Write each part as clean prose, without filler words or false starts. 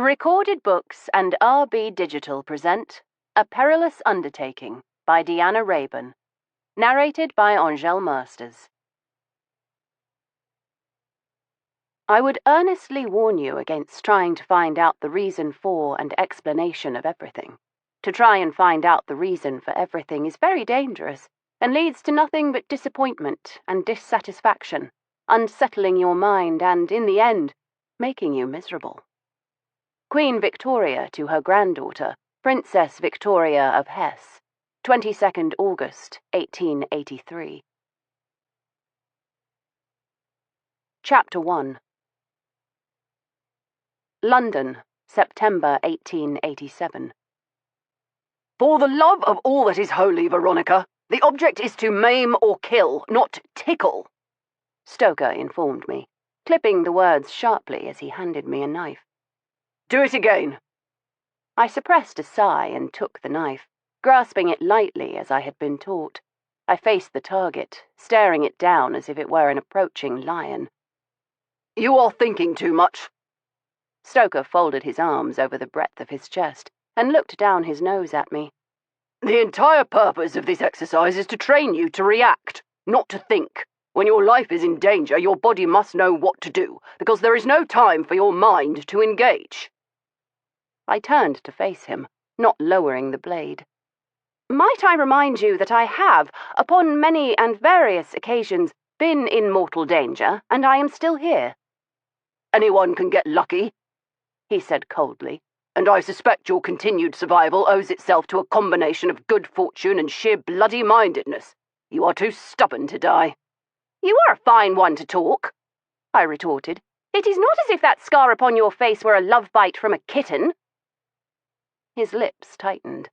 Recorded Books and RB Digital present A Perilous Undertaking by Deanna Raybourn. Narrated by Angèle Masters. I would earnestly warn you against trying to find out the reason for and explanation of everything. To try and find out the reason for everything is very dangerous and leads to nothing but disappointment and dissatisfaction, unsettling your mind and, in the end, making you miserable. Queen Victoria to her granddaughter, Princess Victoria of Hesse, 22nd August, 1883. Chapter 1. London, September 1887. For the love of all that is holy, Veronica, the object is to maim or kill, not tickle, Stoker informed me, clipping the words sharply as he handed me a knife. Do it again. I suppressed a sigh and took the knife, grasping it lightly as I had been taught. I faced the target, staring it down as if it were an approaching lion. You are thinking too much. Stoker folded his arms over the breadth of his chest and looked down his nose at me. The entire purpose of this exercise is to train you to react, not to think. When your life is in danger, your body must know what to do, because there is no time for your mind to engage. I turned to face him, not lowering the blade. Might I remind you that I have, upon many and various occasions, been in mortal danger, and I am still here? Anyone can get lucky, he said coldly, and I suspect your continued survival owes itself to a combination of good fortune and sheer bloody-mindedness. You are too stubborn to die. You are a fine one to talk, I retorted. It is not as if that scar upon your face were a love bite from a kitten. His lips tightened.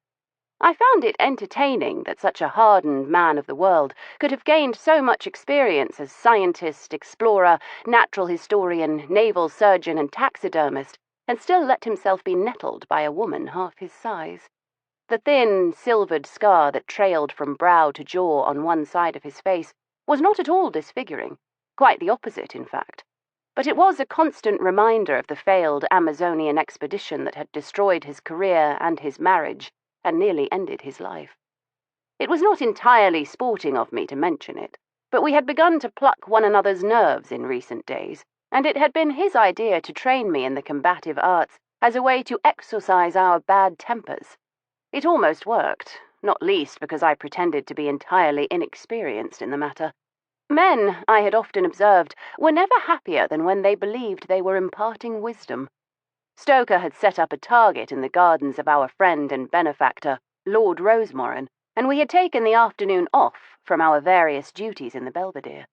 I found it entertaining that such a hardened man of the world could have gained so much experience as scientist, explorer, natural historian, naval surgeon, and taxidermist, and still let himself be nettled by a woman half his size. The thin, silvered scar that trailed from brow to jaw on one side of his face was not at all disfiguring, quite the opposite, in fact. But it was a constant reminder of the failed Amazonian expedition that had destroyed his career and his marriage, and nearly ended his life. It was not entirely sporting of me to mention it, but we had begun to pluck one another's nerves in recent days, and it had been his idea to train me in the combative arts as a way to exorcise our bad tempers. It almost worked, not least because I pretended to be entirely inexperienced in the matter. Men, I had often observed, were never happier than when they believed they were imparting wisdom. Stoker had set up a target in the gardens of our friend and benefactor, Lord Rosemoran, and we had taken the afternoon off from our various duties in the Belvedere.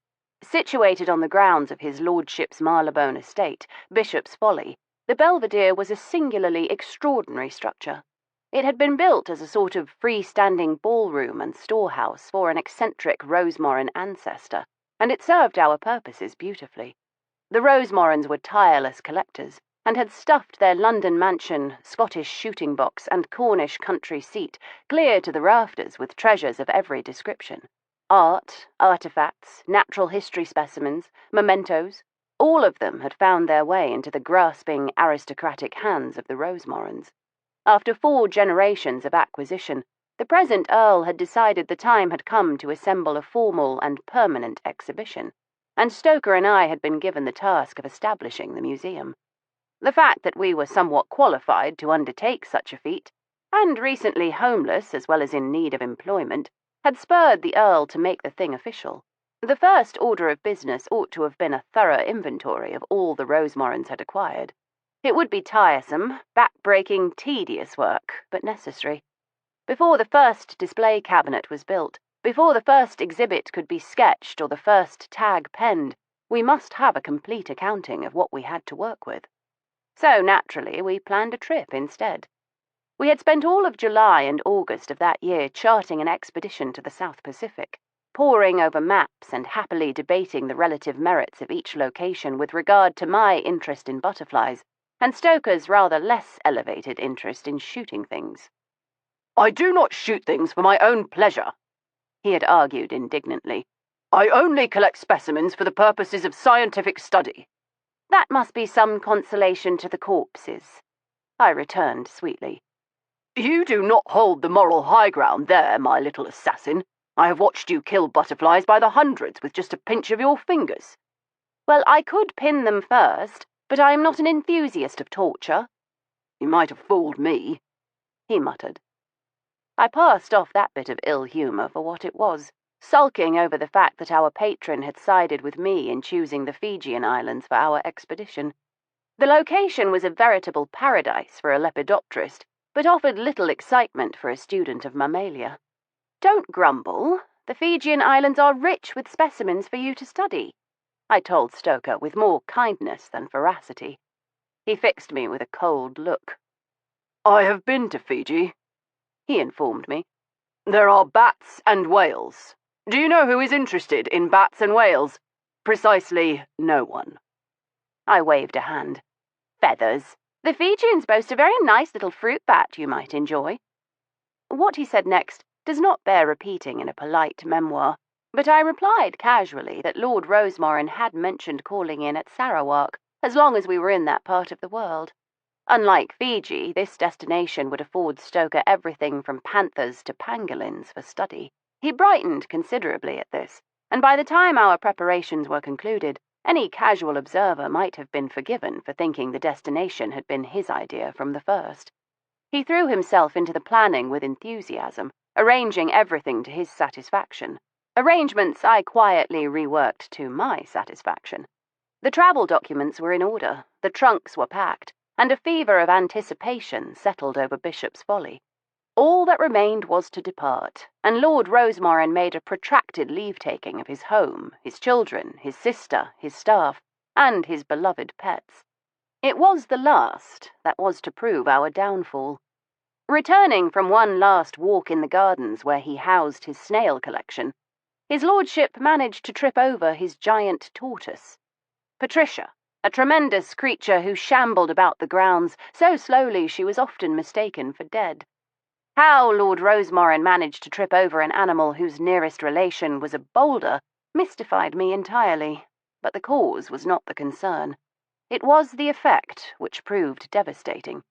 Situated on the grounds of his lordship's Marylebone estate, Bishop's Folly, the Belvedere was a singularly extraordinary structure. It had been built as a sort of freestanding ballroom and storehouse for an eccentric Rosemoran ancestor, and it served our purposes beautifully. The Rosemorans were tireless collectors, and had stuffed their London mansion, Scottish shooting box, and Cornish country seat clear to the rafters with treasures of every description. Art, artefacts, natural history specimens, mementos, all of them had found their way into the grasping, aristocratic hands of the Rosemorans. After 4 generations of acquisition, the present Earl had decided the time had come to assemble a formal and permanent exhibition, and Stoker and I had been given the task of establishing the museum. The fact that we were somewhat qualified to undertake such a feat, and recently homeless as well as in need of employment, had spurred the Earl to make the thing official. The first order of business ought to have been a thorough inventory of all the Rosemorans had acquired. It would be tiresome, back-breaking, tedious work, but necessary. Before the first display cabinet was built, before the first exhibit could be sketched or the first tag penned, we must have a complete accounting of what we had to work with. So, naturally, we planned a trip instead. We had spent all of July and August of that year charting an expedition to the South Pacific, poring over maps and happily debating the relative merits of each location with regard to my interest in butterflies, and Stoker's rather less elevated interest in shooting things. I do not shoot things for my own pleasure, he had argued indignantly. I only collect specimens for the purposes of scientific study. That must be some consolation to the corpses, I returned sweetly. You do not hold the moral high ground there, my little assassin. I have watched you kill butterflies by the hundreds with just a pinch of your fingers. Well, I could pin them first, but I am not an enthusiast of torture. You might have fooled me, he muttered. I passed off that bit of ill humour for what it was, sulking over the fact that our patron had sided with me in choosing the Fijian Islands for our expedition. The location was a veritable paradise for a lepidopterist, but offered little excitement for a student of mammalia. Don't grumble. The Fijian Islands are rich with specimens for you to study, I told Stoker with more kindness than veracity. He fixed me with a cold look. I have been to Fiji, he informed me. There are bats and whales. Do you know who is interested in bats and whales? Precisely no one. I waved a hand. Feathers. The Fijians boast a very nice little fruit bat you might enjoy. What he said next does not bear repeating in a polite memoir, but I replied casually that Lord Rosemoran had mentioned calling in at Sarawak, as long as we were in that part of the world. Unlike Fiji, this destination would afford Stoker everything from panthers to pangolins for study. He brightened considerably at this, and by the time our preparations were concluded, any casual observer might have been forgiven for thinking the destination had been his idea from the first. He threw himself into the planning with enthusiasm, arranging everything to his satisfaction. Arrangements I quietly reworked to my satisfaction. The travel documents were in order, the trunks were packed, and a fever of anticipation settled over Bishop's Folly. All that remained was to depart, and Lord Rosemoran made a protracted leave-taking of his home, his children, his sister, his staff, and his beloved pets. It was the last that was to prove our downfall. Returning from one last walk in the gardens where he housed his snail collection, his lordship managed to trip over his giant tortoise. Patricia, a tremendous creature who shambled about the grounds so slowly she was often mistaken for dead. How Lord Rosemoran managed to trip over an animal whose nearest relation was a boulder mystified me entirely, but the cause was not the concern. It was the effect which proved devastating.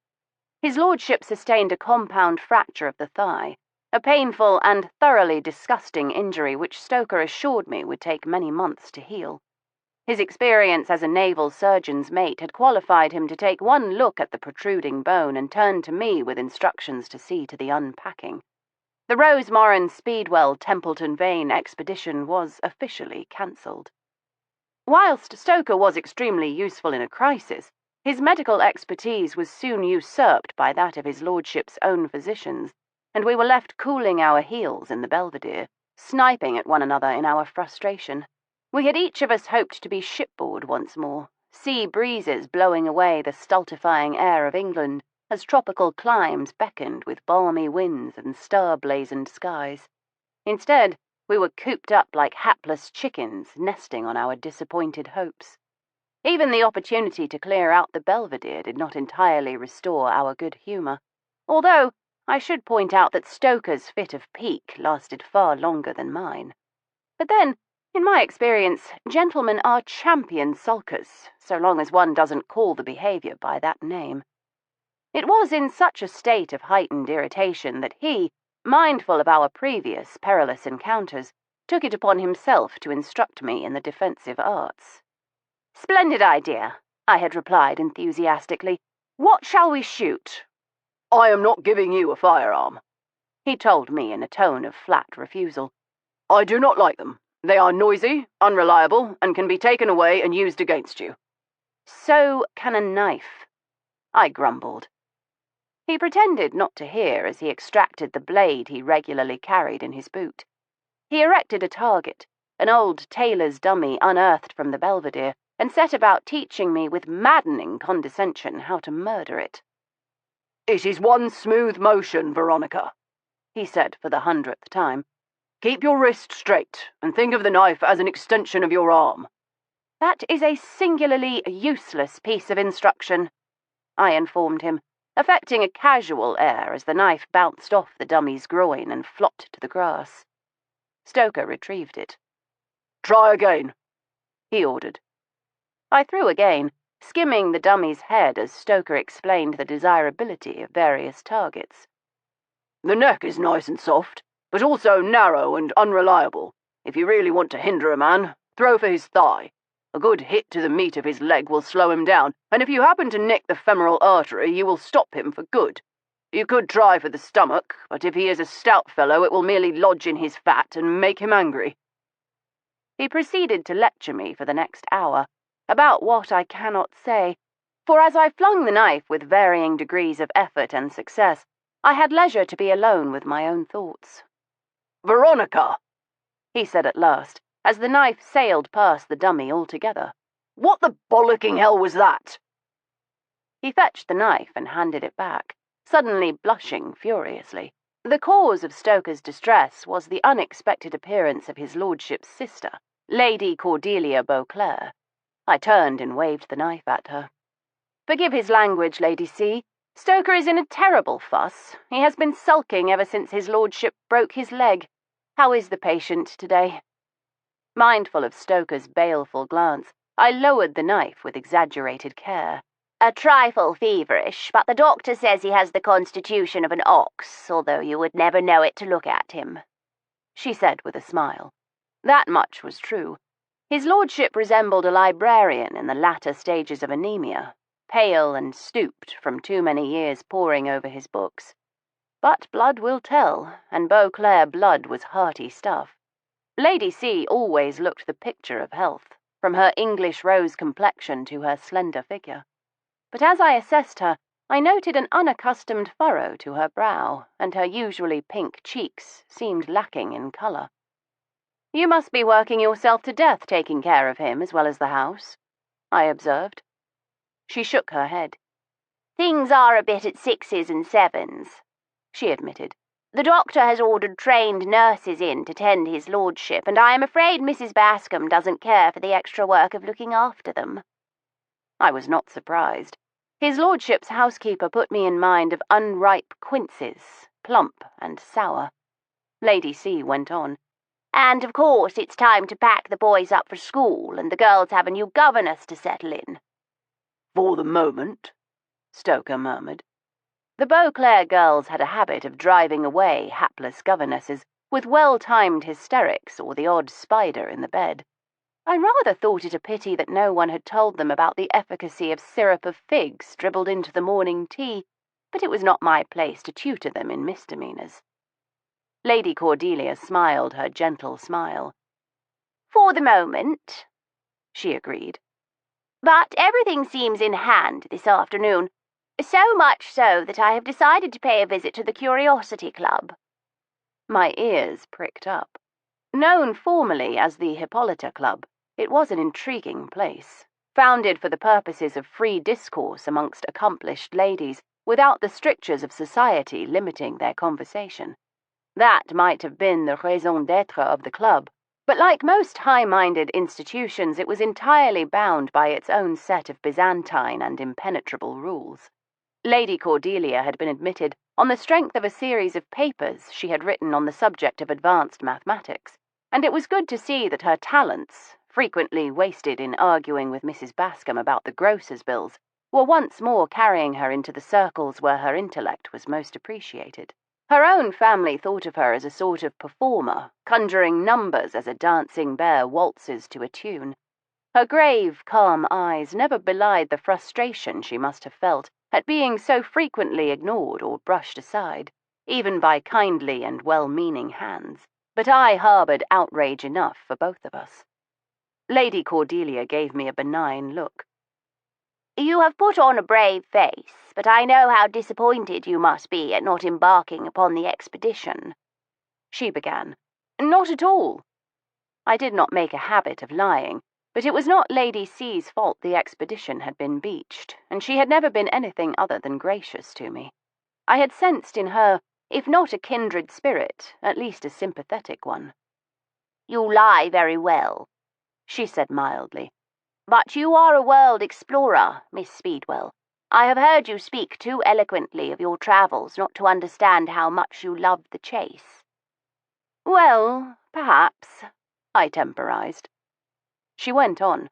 His lordship sustained a compound fracture of the thigh, a painful and thoroughly disgusting injury which Stoker assured me would take many months to heal. His experience as a naval surgeon's mate had qualified him to take one look at the protruding bone and turn to me with instructions to see to the unpacking. The Rosemoran Speedwell Templeton Vane expedition was officially cancelled. Whilst Stoker was extremely useful in a crisis, his medical expertise was soon usurped by that of his lordship's own physicians, and we were left cooling our heels in the Belvedere, sniping at one another in our frustration. We had each of us hoped to be shipboard once more, sea breezes blowing away the stultifying air of England as tropical climes beckoned with balmy winds and star-blazoned skies. Instead, we were cooped up like hapless chickens nesting on our disappointed hopes. Even the opportunity to clear out the Belvedere did not entirely restore our good humour, although I should point out that Stoker's fit of pique lasted far longer than mine. But then, in my experience, gentlemen are champion sulkers, so long as one doesn't call the behaviour by that name. It was in such a state of heightened irritation that he, mindful of our previous perilous encounters, took it upon himself to instruct me in the defensive arts. "Splendid idea," I had replied enthusiastically. "What shall we shoot?" "I am not giving you a firearm," he told me in a tone of flat refusal. "I do not like them. They are noisy, unreliable, and can be taken away and used against you." "So can a knife," I grumbled. He pretended not to hear as he extracted the blade he regularly carried in his boot. He erected a target, an old tailor's dummy unearthed from the Belvedere, and set about teaching me with maddening condescension how to murder it. "It is one smooth motion, Veronica," he said for the 100th time. "Keep your wrist straight, and think of the knife as an extension of your arm." "That is a singularly useless piece of instruction," I informed him, affecting a casual air as the knife bounced off the dummy's groin and flopped to the grass. Stoker retrieved it. "Try again," he ordered. I threw again, skimming the dummy's head as Stoker explained the desirability of various targets. The neck is nice and soft, but also narrow and unreliable. If you really want to hinder a man, throw for his thigh. A good hit to the meat of his leg will slow him down, and if you happen to nick the femoral artery, you will stop him for good. You could try for the stomach, but if he is a stout fellow, it will merely lodge in his fat and make him angry. He proceeded to lecture me for the next hour, about what I cannot say, for as I flung the knife with varying degrees of effort and success, I had leisure to be alone with my own thoughts. "Veronica," he said at last, as the knife sailed past the dummy altogether. "What the bollocking hell was that?" He fetched the knife and handed it back, suddenly blushing furiously. The cause of Stoker's distress was the unexpected appearance of his lordship's sister, Lady Cordelia Beauclair. I turned and waved the knife at her. "Forgive his language, Lady C. Stoker is in a terrible fuss. He has been sulking ever since his lordship broke his leg. How is the patient today?" Mindful of Stoker's baleful glance, I lowered the knife with exaggerated care. "A trifle feverish, but the doctor says he has the constitution of an ox, although you would never know it to look at him," she said with a smile. That much was true. His lordship resembled a librarian in the latter stages of anemia, pale and stooped from too many years poring over his books. But blood will tell, and Beauclair blood was hearty stuff. Lady C always looked the picture of health, from her English rose complexion to her slender figure. But as I assessed her, I noted an unaccustomed furrow to her brow, and her usually pink cheeks seemed lacking in colour. "You must be working yourself to death taking care of him as well as the house," I observed. She shook her head. "Things are a bit at 6s and 7s, she admitted. "The doctor has ordered trained nurses in to tend his lordship, and I am afraid Mrs. Bascom doesn't care for the extra work of looking after them." I was not surprised. His lordship's housekeeper put me in mind of unripe quinces, plump and sour. Lady C went on. "And of course it's time to pack the boys up for school, and the girls have a new governess to settle in." "For the moment," Stoker murmured. The Beauclair girls had a habit of driving away hapless governesses with well-timed hysterics or the odd spider in the bed. I rather thought it a pity that no one had told them about the efficacy of syrup of figs dribbled into the morning tea, but it was not my place to tutor them in misdemeanours. Lady Cordelia smiled her gentle smile. "For the moment," she agreed. "But everything seems in hand this afternoon, so much so that I have decided to pay a visit to the Curiosity Club." My ears pricked up. Known formally as the Hippolyta Club, it was an intriguing place, founded for the purposes of free discourse amongst accomplished ladies, without the strictures of society limiting their conversation. That might have been the raison d'être of the club, but like most high-minded institutions, it was entirely bound by its own set of Byzantine and impenetrable rules. Lady Cordelia had been admitted on the strength of a series of papers she had written on the subject of advanced mathematics, and it was good to see that her talents, frequently wasted in arguing with Mrs. Bascom about the grocer's bills, were once more carrying her into the circles where her intellect was most appreciated. Her own family thought of her as a sort of performer, conjuring numbers as a dancing bear waltzes to a tune. Her grave, calm eyes never belied the frustration she must have felt at being so frequently ignored or brushed aside, even by kindly and well-meaning hands. But I harboured outrage enough for both of us. Lady Cordelia gave me a benign look. "You have put on a brave face, but I know how disappointed you must be at not embarking upon the expedition," she began. "Not at all." I did not make a habit of lying, but it was not Lady C's fault the expedition had been beached, and she had never been anything other than gracious to me. I had sensed in her, if not a kindred spirit, at least a sympathetic one. "You lie very well," she said mildly. "But you are a world explorer, Miss Speedwell. I have heard you speak too eloquently of your travels not to understand how much you love the chase." "Well, perhaps," I temporized. She went on.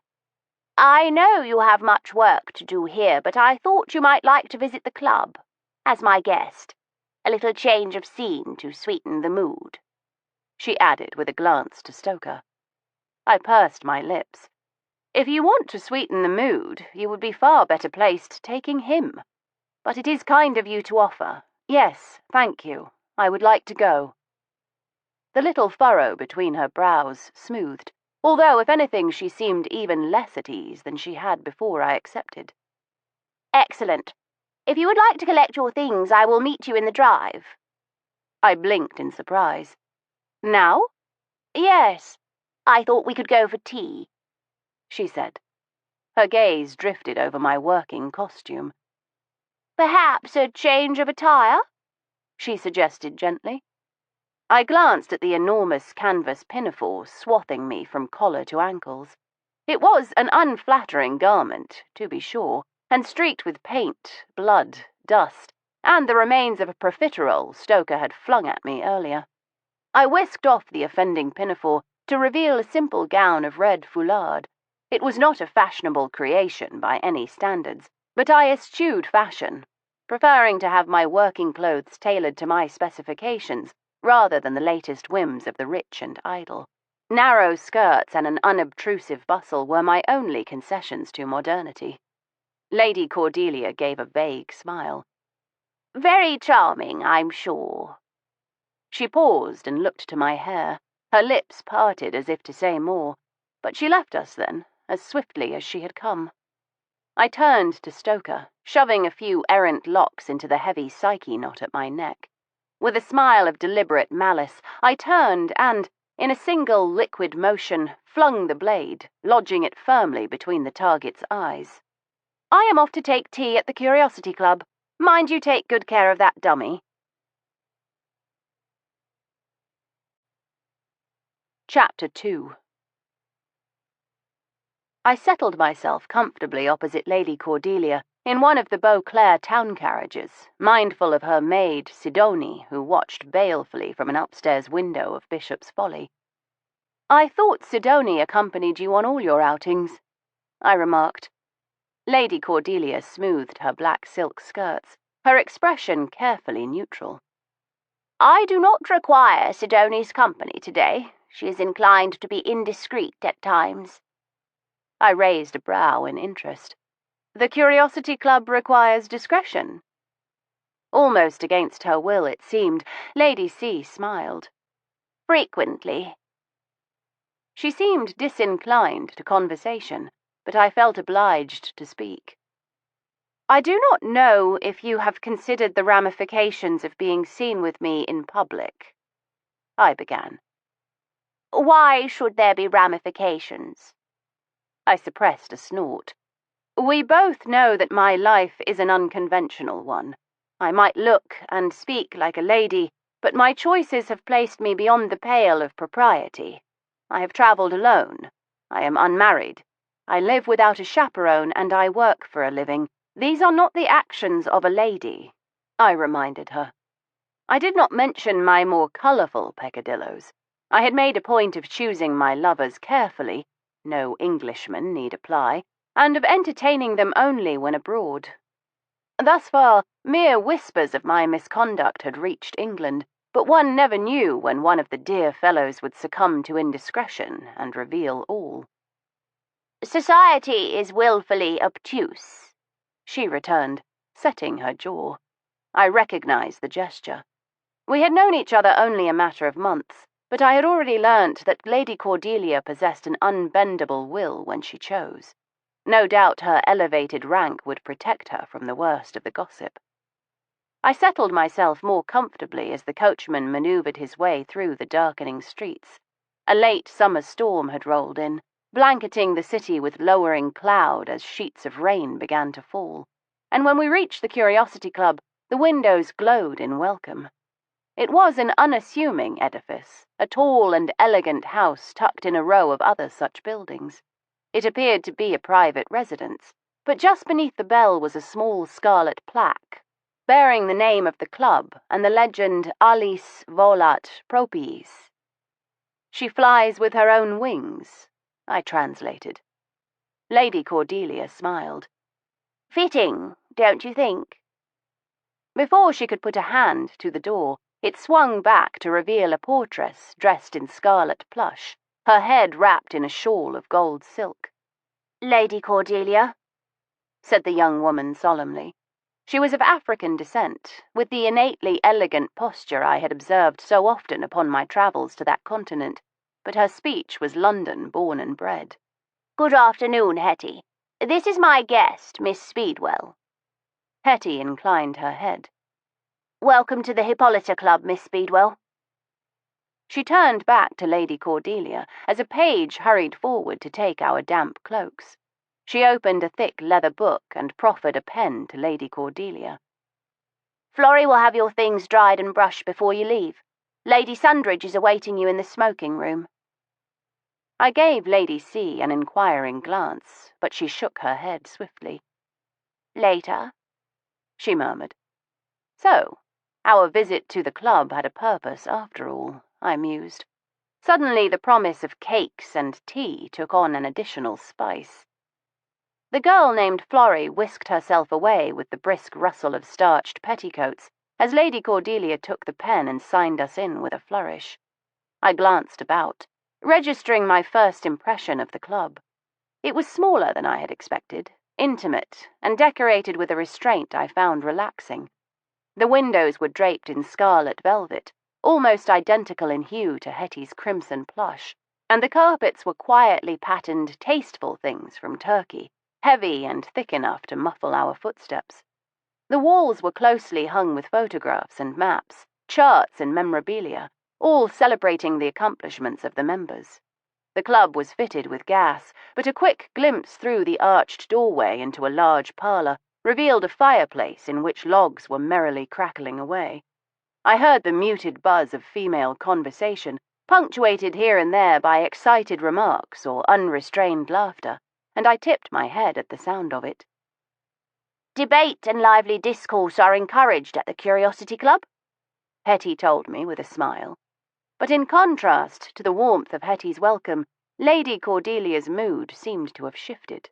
I know you have much work to do here, but I thought you might like to visit the club, as my guest. A little change of scene to sweeten the mood," she added with a glance to Stoker. I pursed my lips. If you want to sweeten the mood, you would be far better placed taking him. But it is kind of you to offer. Yes, thank you. I would like to go. The little furrow between her brows smoothed, although if anything she seemed even less at ease than she had before I accepted. "Excellent. If you would like to collect your things, I will meet you in the drive." I blinked in surprise. Now? "Yes. I thought we could go for tea," she said. Her gaze drifted over my working costume. "Perhaps a change of attire?" she suggested gently. I glanced at the enormous canvas pinafore swathing me from collar to ankles. It was an unflattering garment, to be sure, and streaked with paint, blood, dust, and the remains of a profiterole Stoker had flung at me earlier. I whisked off the offending pinafore to reveal a simple gown of red foulard. It was not a fashionable creation by any standards, but I eschewed fashion, preferring to have my working clothes tailored to my specifications rather than the latest whims of the rich and idle. Narrow skirts and an unobtrusive bustle were my only concessions to modernity. Lady Cordelia gave a vague smile. "Very charming, I'm sure." She paused and looked to my hair, her lips parted as if to say more, but she left us then, as swiftly as she had come. I turned to Stoker, shoving a few errant locks into the heavy psyche knot at my neck. With a smile of deliberate malice, I turned and, in a single liquid motion, flung the blade, lodging it firmly between the target's eyes. "I am off to take tea at the Curiosity Club. Mind you take good care of that dummy." Chapter 2. I settled myself comfortably opposite Lady Cordelia in one of the Beauclair town carriages, mindful of her maid, Sidonie, who watched balefully from an upstairs window of Bishop's Folly. "I thought Sidonie accompanied you on all your outings," I remarked. Lady Cordelia smoothed her black silk skirts, her expression carefully neutral. "I do not require Sidonie's company today. She is inclined to be indiscreet at times." I raised a brow in interest. "The Curiosity Club requires discretion." Almost against her will, it seemed, Lady C smiled. "Frequently." She seemed disinclined to conversation, but I felt obliged to speak. "I do not know if you have considered the ramifications of being seen with me in public," I began. "Why should there be ramifications?" I suppressed a snort. "We both know that my life is an unconventional one. I might look and speak like a lady, but my choices have placed me beyond the pale of propriety. I have travelled alone. I am unmarried. I live without a chaperone, and I work for a living. These are not the actions of a lady," I reminded her. I did not mention my more colourful peccadilloes. I had made a point of choosing my lovers carefully, no Englishman need apply, and of entertaining them only when abroad. Thus far, mere whispers of my misconduct had reached England, but one never knew when one of the dear fellows would succumb to indiscretion and reveal all. "Society is wilfully obtuse," she returned, setting her jaw. I recognized the gesture. We had known each other only a matter of months, but I had already learnt that Lady Cordelia possessed an unbendable will when she chose. No doubt her elevated rank would protect her from the worst of the gossip. I settled myself more comfortably as the coachman manoeuvred his way through the darkening streets. A late summer storm had rolled in, blanketing the city with lowering cloud as sheets of rain began to fall, and when we reached the Curiosity Club, the windows glowed in welcome. It was an unassuming edifice, a tall and elegant house tucked in a row of other such buildings. It appeared to be a private residence, but just beneath the bell was a small scarlet plaque, bearing the name of the club and the legend Alice volat propiis. "She flies with her own wings," I translated. Lady Cordelia smiled. Fitting, don't you think? Before she could put a hand to the door, it swung back to reveal a portress dressed in scarlet plush, her head wrapped in a shawl of gold silk. Lady Cordelia, said the young woman solemnly. She was of African descent, with the innately elegant posture I had observed so often upon my travels to that continent, but her speech was London born and bred. Good afternoon, Hetty. This is my guest, Miss Speedwell. Hetty inclined her head. Welcome to the Hippolyta Club, Miss Speedwell. She turned back to Lady Cordelia as a page hurried forward to take our damp cloaks. She opened a thick leather book and proffered a pen to Lady Cordelia. Florrie will have your things dried and brushed before you leave. Lady Sundridge is awaiting you in the smoking room. I gave Lady C an inquiring glance, but she shook her head swiftly. Later, she murmured. So, our visit to the club had a purpose after all, I mused. Suddenly the promise of cakes and tea took on an additional spice. The girl named Florrie whisked herself away with the brisk rustle of starched petticoats as Lady Cordelia took the pen and signed us in with a flourish. I glanced about, registering my first impression of the club. It was smaller than I had expected, intimate, and decorated with a restraint I found relaxing. The windows were draped in scarlet velvet, almost identical in hue to Hetty's crimson plush, and the carpets were quietly patterned, tasteful things from Turkey, heavy and thick enough to muffle our footsteps. The walls were closely hung with photographs and maps, charts and memorabilia, all celebrating the accomplishments of the members. The club was fitted with gas, but a quick glimpse through the arched doorway into a large parlour revealed a fireplace in which logs were merrily crackling away. I heard the muted buzz of female conversation, punctuated here and there by excited remarks or unrestrained laughter, and I tipped my head at the sound of it. Debate and lively discourse are encouraged at the Curiosity Club, Hetty told me with a smile. But in contrast to the warmth of Hetty's welcome, Lady Cordelia's mood seemed to have shifted.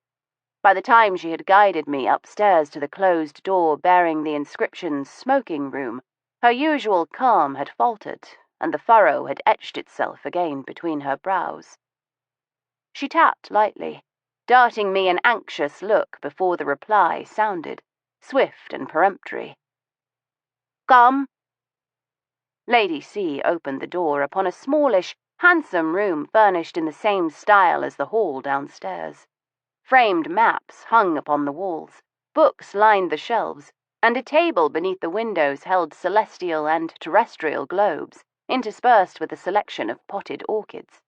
By the time she had guided me upstairs to the closed door bearing the inscription "Smoking Room," her usual calm had faltered, and the furrow had etched itself again between her brows. She tapped lightly, darting me an anxious look before the reply sounded, swift and peremptory. Come. Lady C opened the door upon a smallish, handsome room furnished in the same style as the hall downstairs. Framed maps hung upon the walls, books lined the shelves, and a table beneath the windows held celestial and terrestrial globes, interspersed with a selection of potted orchids.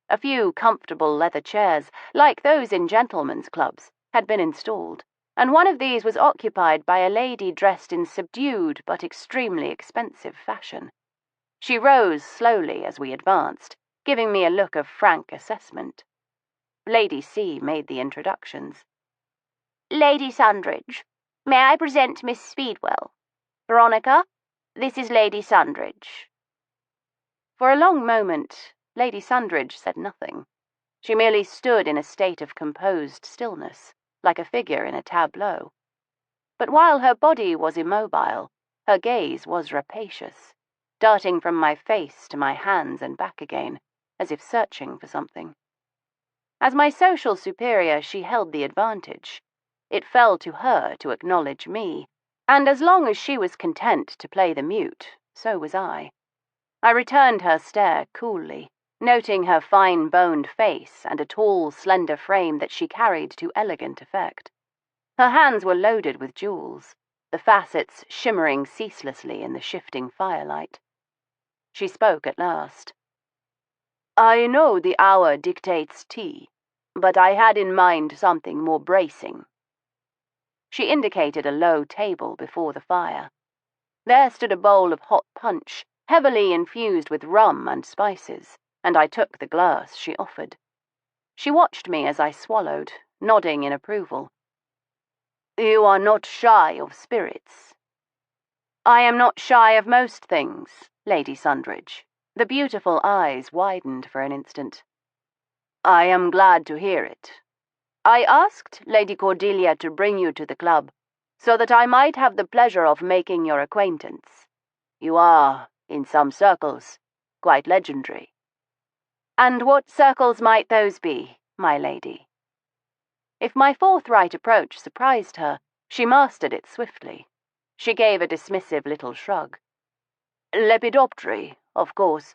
A few comfortable leather chairs, like those in gentlemen's clubs, had been installed, and one of these was occupied by a lady dressed in subdued but extremely expensive fashion. She rose slowly as we advanced, giving me a look of frank assessment. Lady C made the introductions. Lady Sundridge, may I present Miss Speedwell? Veronica, this is Lady Sundridge. For a long moment, Lady Sundridge said nothing. She merely stood in a state of composed stillness, like a figure in a tableau. But while her body was immobile, her gaze was rapacious, darting from my face to my hands and back again, as if searching for something. As my social superior, she held the advantage. It fell to her to acknowledge me, and as long as she was content to play the mute, so was I. I returned her stare coolly, noting her fine-boned face and a tall, slender frame that she carried to elegant effect. Her hands were loaded with jewels, the facets shimmering ceaselessly in the shifting firelight. She spoke at last. I know the hour dictates tea, but I had in mind something more bracing. She indicated a low table before the fire. There stood a bowl of hot punch, heavily infused with rum and spices, and I took the glass she offered. She watched me as I swallowed, nodding in approval. You are not shy of spirits. I am not shy of most things, Lady Sundridge. The beautiful eyes widened for an instant. I am glad to hear it. I asked Lady Cordelia to bring you to the club, so that I might have the pleasure of making your acquaintance. You are, in some circles, quite legendary." "And what circles might those be, my lady?" If my forthright approach surprised her, she mastered it swiftly. She gave a dismissive little shrug. "Lepidoptery, of course.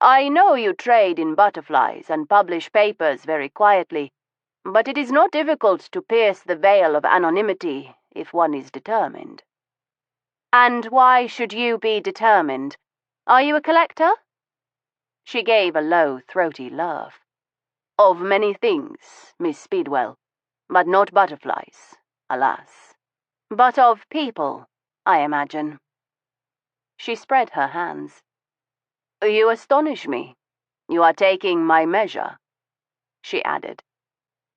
I know you trade in butterflies and publish papers very quietly, but it is not difficult to pierce the veil of anonymity if one is determined." "And why should you be determined? Are you a collector?" She gave a low, throaty laugh. "Of many things, Miss Speedwell, but not butterflies, alas." "But of people, I imagine." She spread her hands. "You astonish me. You are taking my measure," she added.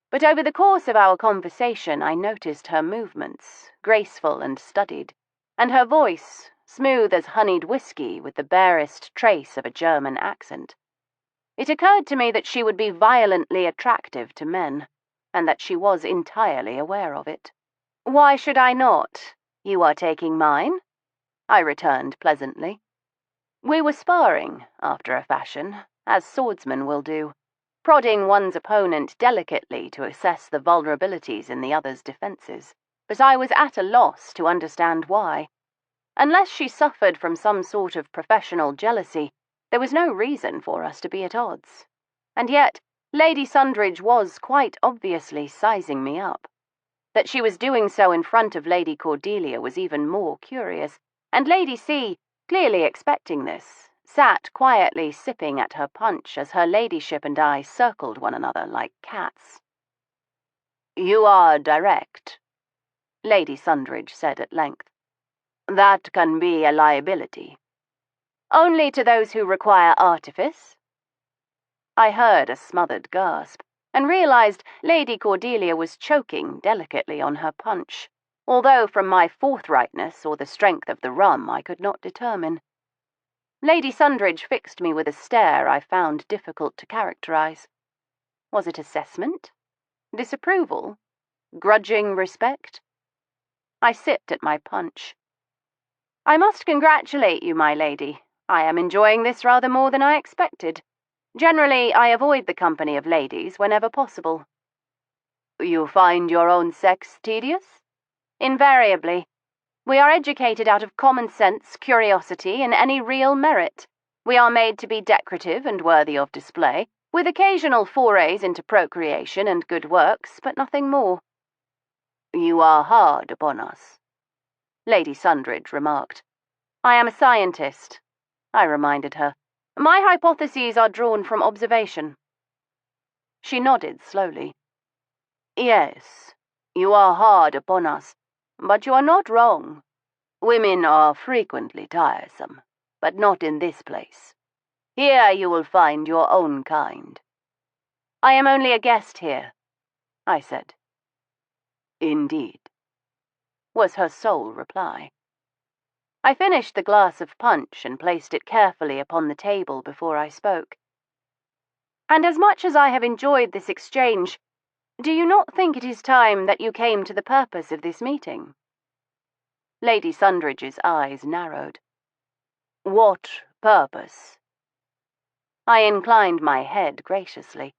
But over the course of our conversation I noticed her movements, graceful and studied, and her voice, smooth as honeyed whiskey with the barest trace of a German accent. It occurred to me that she would be violently attractive to men, and that she was entirely aware of it. "Why should I not? You are taking mine," I returned pleasantly. We were sparring, after a fashion, as swordsmen will do, prodding one's opponent delicately to assess the vulnerabilities in the other's defences, but I was at a loss to understand why. Unless she suffered from some sort of professional jealousy, there was no reason for us to be at odds. And yet, Lady Sundridge was quite obviously sizing me up. That she was doing so in front of Lady Cordelia was even more curious, and Lady C, clearly expecting this, sat quietly sipping at her punch as her ladyship and I circled one another like cats. "You are direct," Lady Sundridge said at length. "That can be a liability." "Only to those who require artifice." I heard a smothered gasp, and realized Lady Cordelia was choking delicately on her punch, although from my forthrightness or the strength of the rum I could not determine. Lady Sundridge fixed me with a stare I found difficult to characterize. Was it assessment? Disapproval? Grudging respect? I sipped at my punch. "I must congratulate you, my lady. I am enjoying this rather more than I expected. Generally, I avoid the company of ladies whenever possible." "You find your own sex tedious?" "Invariably. We are educated out of common sense, curiosity, and any real merit. We are made to be decorative and worthy of display, with occasional forays into procreation and good works, but nothing more." "You are hard upon us," Lady Sundridge remarked. "I am a scientist," I reminded her. "My hypotheses are drawn from observation." She nodded slowly. "Yes, you are hard upon us, but you are not wrong. Women are frequently tiresome, but not in this place. Here you will find your own kind." "I am only a guest here," I said. "Indeed," was her sole reply. I finished the glass of punch and placed it carefully upon the table before I spoke. "And as much as I have enjoyed this exchange, do you not think it is time that you came to the purpose of this meeting?" Lady Sundridge's eyes narrowed. "What purpose?" I inclined my head graciously.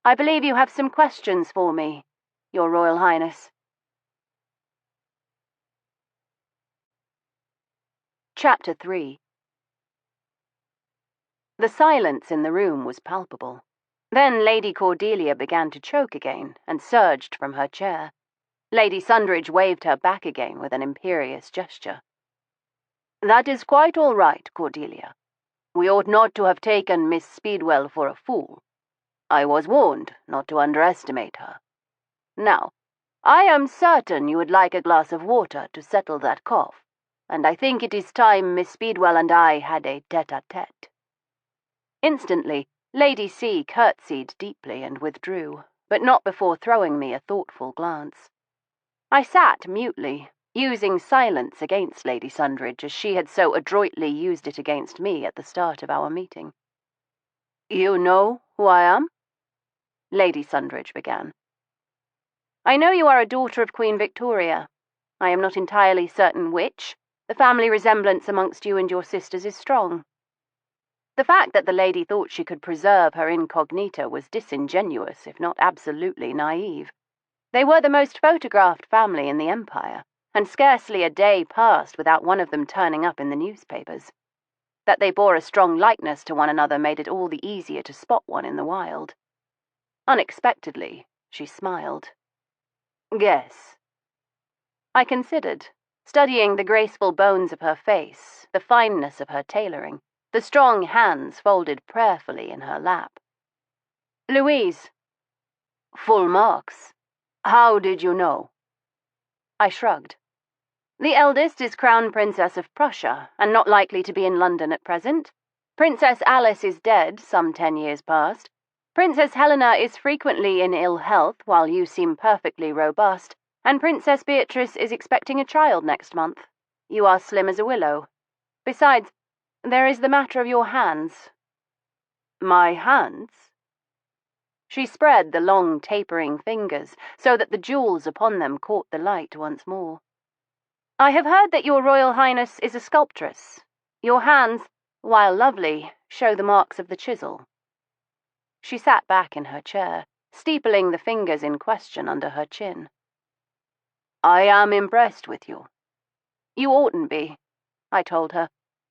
"I believe you have some questions for me, Your Royal Highness." Chapter 3. The silence in the room was palpable. Then Lady Cordelia began to choke again and surged from her chair. Lady Sundridge waved her back again with an imperious gesture. "That is quite all right, Cordelia. We ought not to have taken Miss Speedwell for a fool. I was warned not to underestimate her. Now, I am certain you would like a glass of water to settle that cough, and I think it is time Miss Speedwell and I had a tete-a-tete." Instantly, Lady C curtsied deeply and withdrew, but not before throwing me a thoughtful glance. I sat mutely, using silence against Lady Sundridge as she had so adroitly used it against me at the start of our meeting. "You know who I am?" Lady Sundridge began. I know you are a daughter of Queen Victoria. I am not entirely certain which. The family resemblance amongst you and your sisters is strong." The fact that the lady thought she could preserve her incognita was disingenuous, if not absolutely naive. They were the most photographed family in the Empire, and scarcely a day passed without one of them turning up in the newspapers. That they bore a strong likeness to one another made it all the easier to spot one in the wild. Unexpectedly, she smiled. "Yes." I considered, studying the graceful bones of her face, the fineness of her tailoring, the strong hands folded prayerfully in her lap. "Louise." "Full marks. How did you know?" I shrugged. "The eldest is Crown Princess of Prussia, and not likely to be in London at present. Princess Alice is dead, some 10 years past. Princess Helena is frequently in ill health, while you seem perfectly robust, and Princess Beatrice is expecting a child next month. You are slim as a willow. Besides, there is the matter of your hands." "My hands?" She spread the long, tapering fingers so that the jewels upon them caught the light once more. "I have heard that your Royal Highness is a sculptress. Your hands, while lovely, show the marks of the chisel." She sat back in her chair, steepling the fingers in question under her chin. "I am impressed with you." "You oughtn't be," I told her.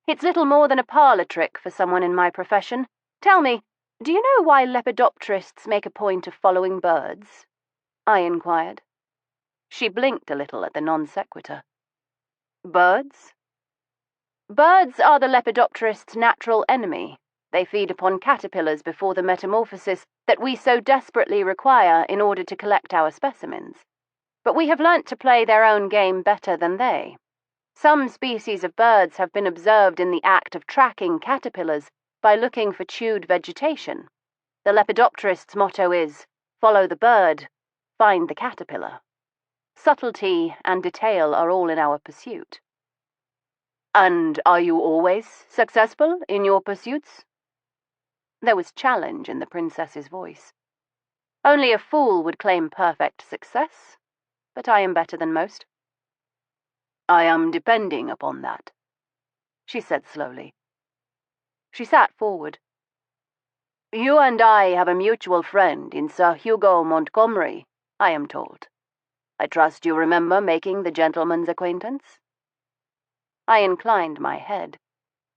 "It's little more than a parlour trick for someone in my profession. Tell me, do you know why lepidopterists make a point of following birds?" I inquired. She blinked a little at the non sequitur. "Birds?" "Birds are the lepidopterist's natural enemy. They feed upon caterpillars before the metamorphosis that we so desperately require in order to collect our specimens. But we have learnt to play their own game better than they. Some species of birds have been observed in the act of tracking caterpillars by looking for chewed vegetation. The lepidopterist's motto is, follow the bird, find the caterpillar. Subtlety and detail are all in our pursuit." "And are you always successful in your pursuits?" There was challenge in the princess's voice. "Only a fool would claim perfect success, but I am better than most." "I am depending upon that," she said slowly. She sat forward. "You and I have a mutual friend in Sir Hugo Montgomery, I am told. I trust you remember making the gentleman's acquaintance?" I inclined my head.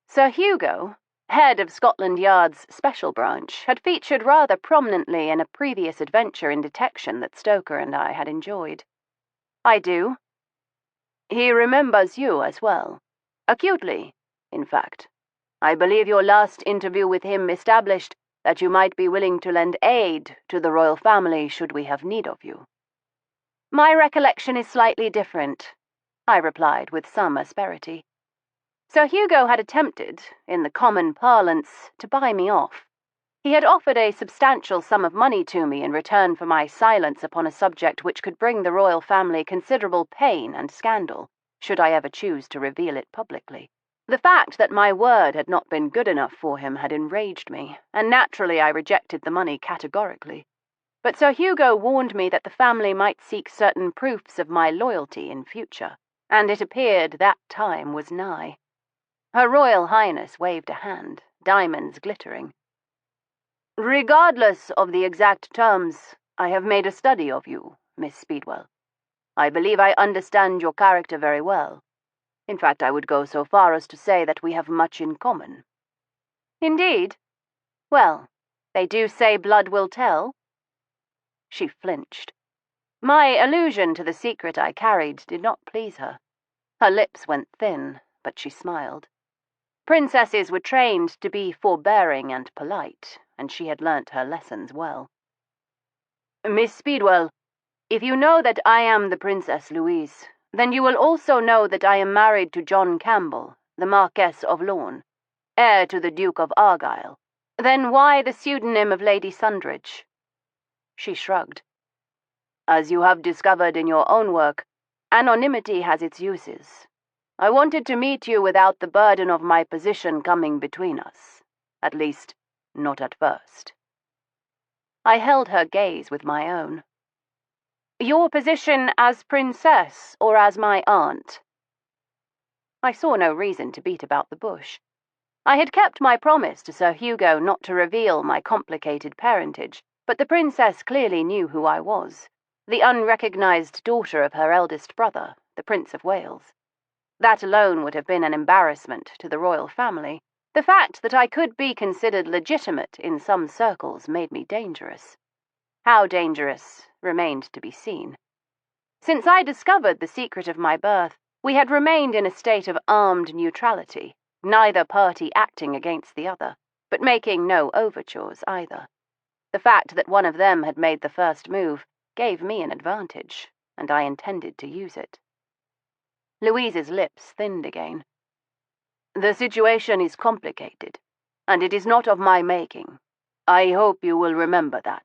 Sir Hugo, head of Scotland Yard's special branch, had featured rather prominently in a previous adventure in detection that Stoker and I had enjoyed. "I do." "He remembers you as well. Acutely, in fact. I believe your last interview with him established that you might be willing to lend aid to the royal family should we have need of you." "My recollection is slightly different," I replied with some asperity. Sir Hugo had attempted, in the common parlance, to buy me off. He had offered a substantial sum of money to me in return for my silence upon a subject which could bring the royal family considerable pain and scandal, should I ever choose to reveal it publicly. The fact that my word had not been good enough for him had enraged me, and naturally I rejected the money categorically. But Sir Hugo warned me that the family might seek certain proofs of my loyalty in future, and it appeared that time was nigh. Her Royal Highness waved a hand, diamonds glittering. "Regardless of the exact terms, I have made a study of you, Miss Speedwell. I believe I understand your character very well. In fact, I would go so far as to say that we have much in common." "Indeed? Well, they do say blood will tell." She flinched. My allusion to the secret I carried did not please her. Her lips went thin, but she smiled. Princesses were trained to be forbearing and polite, and she had learnt her lessons well. "Miss Speedwell, if you know that I am the Princess Louise, then you will also know that I am married to John Campbell, the Marquess of Lorne, heir to the Duke of Argyll. Then why the pseudonym of Lady Sundridge?" She shrugged. "As you have discovered in your own work, anonymity has its uses. I wanted to meet you without the burden of my position coming between us. At least, not at first." I held her gaze with my own. Your position as princess or as my aunt? I saw no reason to beat about the bush. I had kept my promise to Sir Hugo not to reveal my complicated parentage, but the princess clearly knew who I was, the unrecognized daughter of her eldest brother, the Prince of Wales. That alone would have been an embarrassment to the royal family. The fact that I could be considered legitimate in some circles made me dangerous. How dangerous remained to be seen. Since I discovered the secret of my birth, we had remained in a state of armed neutrality, neither party acting against the other, but making no overtures either. The fact that one of them had made the first move gave me an advantage, and I intended to use it. Louise's lips thinned again. The situation is complicated, and it is not of my making. I hope you will remember that.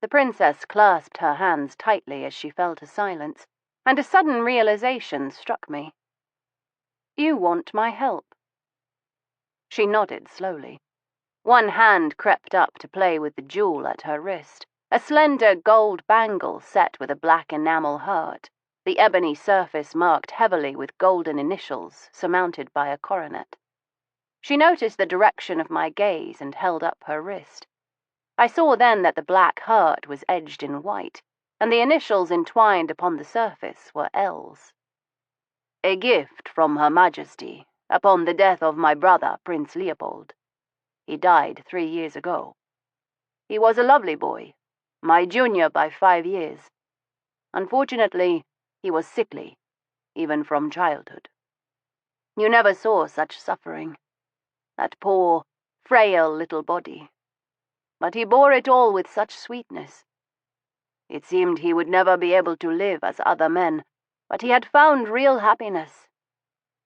The princess clasped her hands tightly as she fell to silence, and a sudden realization struck me. You want my help. She nodded slowly. One hand crept up to play with the jewel at her wrist, a slender gold bangle set with a black enamel heart, the ebony surface marked heavily with golden initials surmounted by a coronet. She noticed the direction of my gaze and held up her wrist. I saw then that the black heart was edged in white, and the initials entwined upon the surface were L's. A gift from Her Majesty upon the death of my brother, Prince Leopold. He died 3 years ago. He was a lovely boy, my junior by 5 years. Unfortunately, he was sickly, even from childhood. You never saw such suffering. That poor, frail little body. But he bore it all with such sweetness. It seemed he would never be able to live as other men, but he had found real happiness.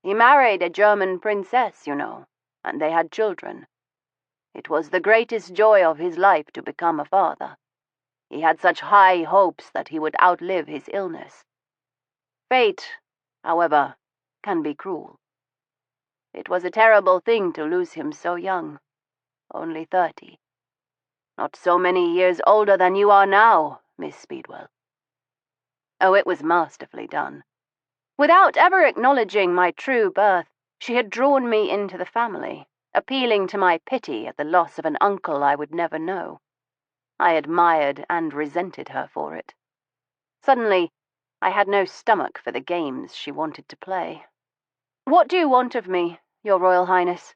He married a German princess, you know, and they had children. It was the greatest joy of his life to become a father. He had such high hopes that he would outlive his illness. Fate, however, can be cruel. It was a terrible thing to lose him so young, only 30. Not so many years older than you are now, Miss Speedwell. Oh, it was masterfully done. Without ever acknowledging my true birth, she had drawn me into the family, appealing to my pity at the loss of an uncle I would never know. I admired and resented her for it. Suddenly, I had no stomach for the games she wanted to play. What do you want of me, Your Royal Highness?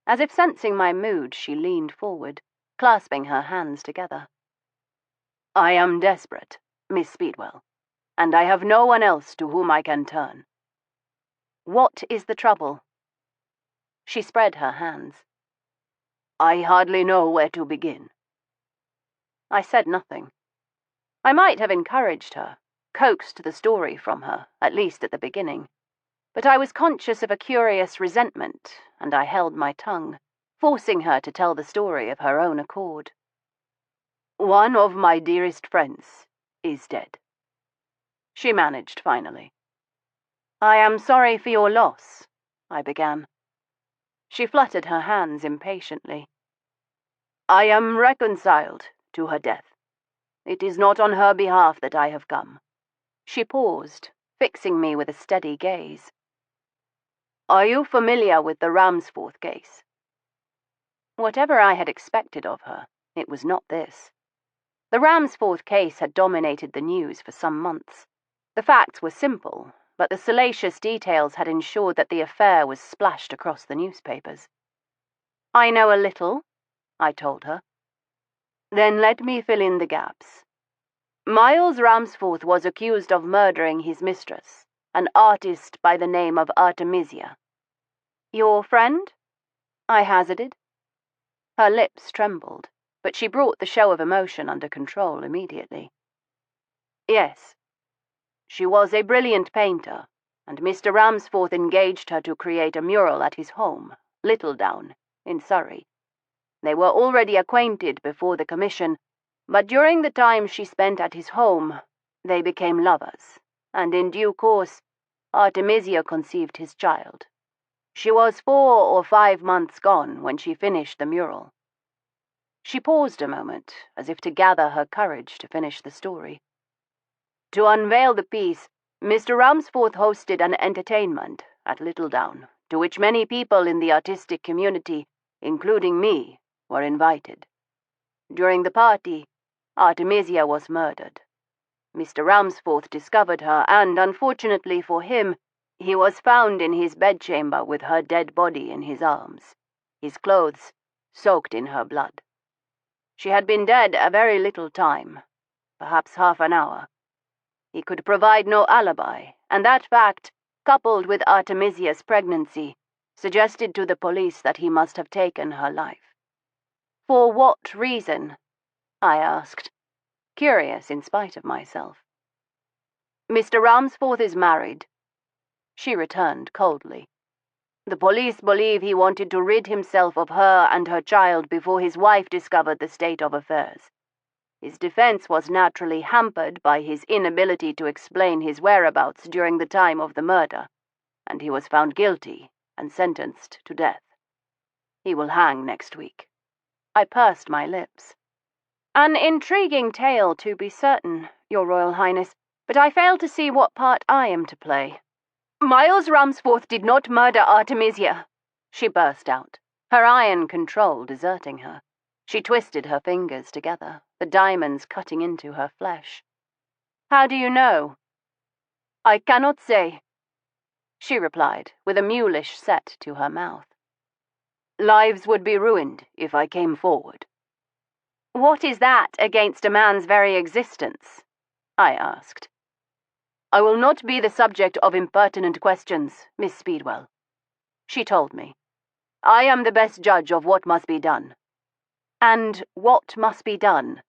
As if sensing my mood, she leaned forward, clasping her hands together. I am desperate, Miss Speedwell, and I have no one else to whom I can turn. What is the trouble? She spread her hands. I hardly know where to begin. I said nothing. I might have encouraged her, coaxed the story from her, at least at the beginning. But I was conscious of a curious resentment, and I held my tongue, forcing her to tell the story of her own accord. One of my dearest friends is dead. She managed finally. I am sorry for your loss, I began. She fluttered her hands impatiently. I am reconciled to her death. It is not on her behalf that I have come. She paused, fixing me with a steady gaze. Are you familiar with the Ramsforth case? Whatever I had expected of her, it was not this. The Ramsforth case had dominated the news for some months. The facts were simple, but the salacious details had ensured that the affair was splashed across the newspapers. I know a little, I told her. Then let me fill in the gaps. Miles Ramsforth was accused of murdering his mistress, an artist by the name of Artemisia. Your friend? I hazarded. Her lips trembled, but she brought the show of emotion under control immediately. Yes. She was a brilliant painter, and Mr. Ramsforth engaged her to create a mural at his home, Littledown, in Surrey. They were already acquainted before the commission, but during the time she spent at his home, they became lovers, and in due course, Artemisia conceived his child. She was 4 or 5 months gone when she finished the mural. She paused a moment, as if to gather her courage to finish the story. To unveil the piece, Mr. Ramsforth hosted an entertainment at Littledown, to which many people in the artistic community, including me, were invited. During the party, Artemisia was murdered. Mr. Ramsforth discovered her, and, unfortunately for him, he was found in his bedchamber with her dead body in his arms, his clothes soaked in her blood. She had been dead a very little time, perhaps half an hour. He could provide no alibi, and that fact, coupled with Artemisia's pregnancy, suggested to the police that he must have taken her life. For what reason? I asked, curious in spite of myself. Mr. Ramsforth is married, she returned coldly. The police believe he wanted to rid himself of her and her child before his wife discovered the state of affairs. His defense was naturally hampered by his inability to explain his whereabouts during the time of the murder, and he was found guilty and sentenced to death. He will hang next week. I pursed my lips. An intriguing tale, to be certain, Your Royal Highness, but I fail to see what part I am to play. Miles Ramsforth did not murder Artemisia, she burst out, her iron control deserting her. She twisted her fingers together, the diamonds cutting into her flesh. How do you know? I cannot say, she replied, with a mulish set to her mouth. Lives would be ruined if I came forward. What is that against a man's very existence? I asked. I will not be the subject of impertinent questions, Miss Speedwell, she told me. I am the best judge of what must be done. And what must be done?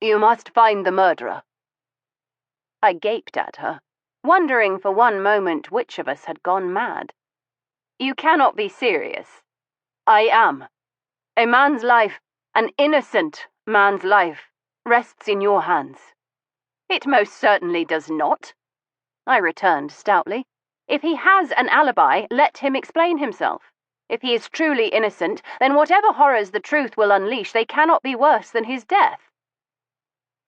You must find the murderer. I gaped at her, wondering for one moment which of us had gone mad. You cannot be serious. I am. A man's life, an innocent man's life, rests in your hands. It most certainly does not, I returned stoutly. If he has an alibi, let him explain himself. If he is truly innocent, then whatever horrors the truth will unleash, they cannot be worse than his death.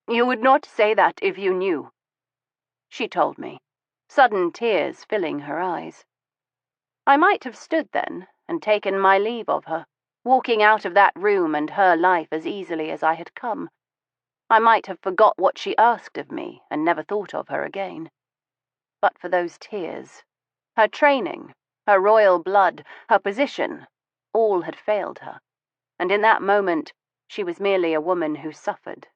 You would not say that if you knew, she told me, sudden tears filling her eyes. I might have stood then and taken my leave of her, walking out of that room and her life as easily as I had come. I might have forgot what she asked of me and never thought of her again. But for those tears, her training, her royal blood, her position, all had failed her, and in that moment she was merely a woman who suffered.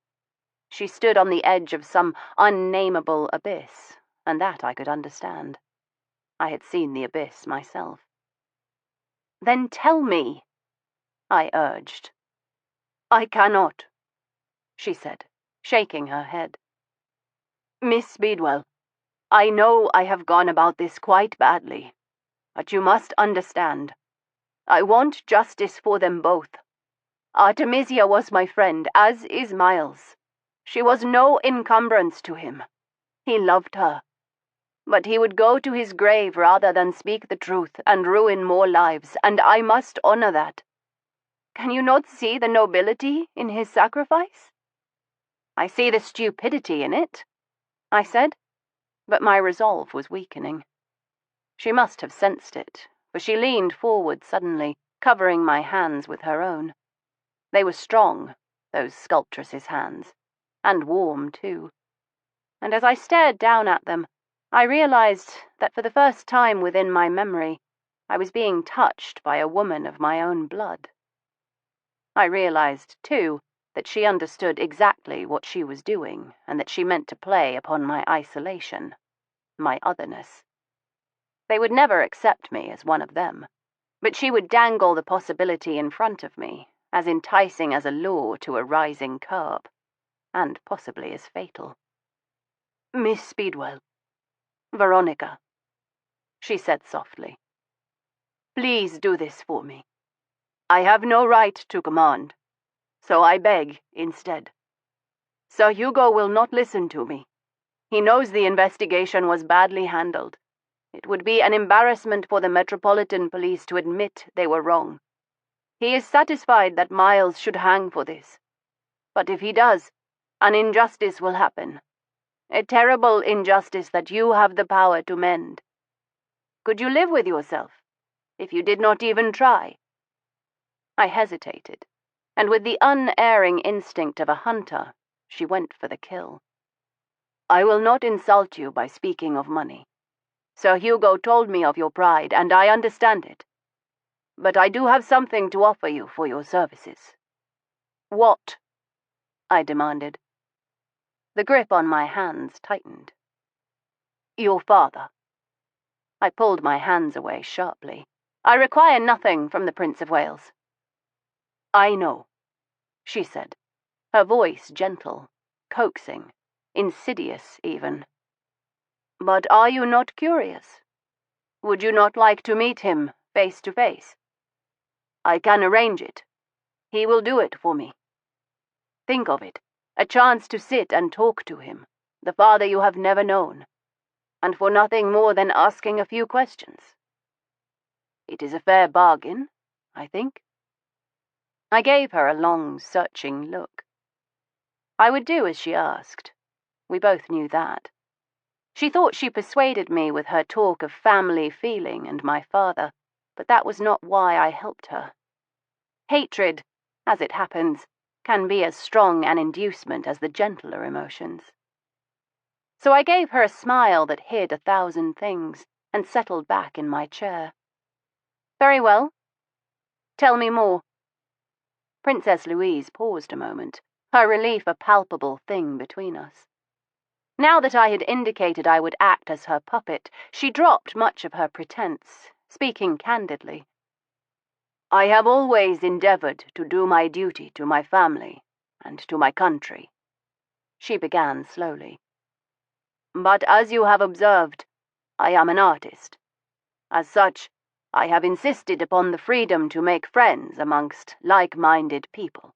She stood on the edge of some unnameable abyss, and that I could understand. I had seen the abyss myself. Then tell me, I urged. I cannot, she said, shaking her head. Miss Speedwell, I know I have gone about this quite badly, but you must understand. I want justice for them both. Artemisia was my friend, as is Miles. She was no encumbrance to him. He loved her. But he would go to his grave rather than speak the truth and ruin more lives, and I must honor that. Can you not see the nobility in his sacrifice? I see the stupidity in it, I said, but my resolve was weakening. She must have sensed it, for she leaned forward suddenly, covering my hands with her own. They were strong, those sculptress's hands, and warm too. And as I stared down at them, I realized that for the first time within my memory, I was being touched by a woman of my own blood. I realized, too, that she understood exactly what she was doing, and that she meant to play upon my isolation, my otherness. They would never accept me as one of them, but she would dangle the possibility in front of me, as enticing as a lure to a rising carp, and possibly as fatal. Miss Speedwell, Veronica, she said softly, please do this for me. I have no right to command, so I beg instead. Sir Hugo will not listen to me. He knows the investigation was badly handled. It would be an embarrassment for the Metropolitan Police to admit they were wrong. He is satisfied that Miles should hang for this. But if he does, an injustice will happen. A terrible injustice that you have the power to mend. Could you live with yourself, if you did not even try?" I hesitated, and with the unerring instinct of a hunter, she went for the kill. "I will not insult you by speaking of money. Sir Hugo told me of your pride, and I understand it. But I do have something to offer you for your services." "What?" I demanded. The grip on my hands tightened. "Your father." I pulled my hands away sharply. "I require nothing from the Prince of Wales." "I know," she said, her voice gentle, coaxing, insidious even. "But are you not curious? Would you not like to meet him face to face? I can arrange it. He will do it for me. Think of it, a chance to sit and talk to him, the father you have never known, and for nothing more than asking a few questions. It is a fair bargain, I think." I gave her a long, searching look. I would do as she asked. We both knew that. She thought she persuaded me with her talk of family feeling and my father, but that was not why I helped her. Hatred, as it happens, can be as strong an inducement as the gentler emotions. So I gave her a smile that hid 1,000 things and settled back in my chair. "Very well. Tell me more." Princess Louise paused a moment, her relief a palpable thing between us. Now that I had indicated I would act as her puppet, she dropped much of her pretense, speaking candidly. "I have always endeavored to do my duty to my family and to my country," she began slowly. "But as you have observed, I am an artist. As such, I have insisted upon the freedom to make friends amongst like-minded people.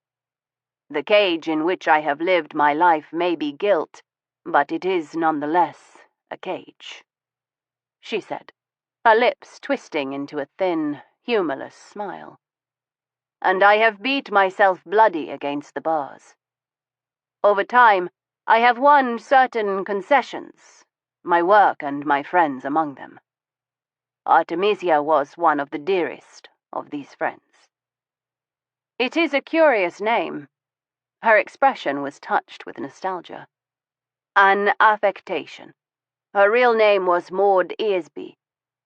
The cage in which I have lived my life may be gilt, but it is nonetheless a cage," she said, her lips twisting into a thin, humorless smile. "And I have beat myself bloody against the bars. Over time, I have won certain concessions, my work and my friends among them. Artemisia was one of the dearest of these friends." "It is a curious name." Her expression was touched with nostalgia. "An affectation. Her real name was Maud Earsby.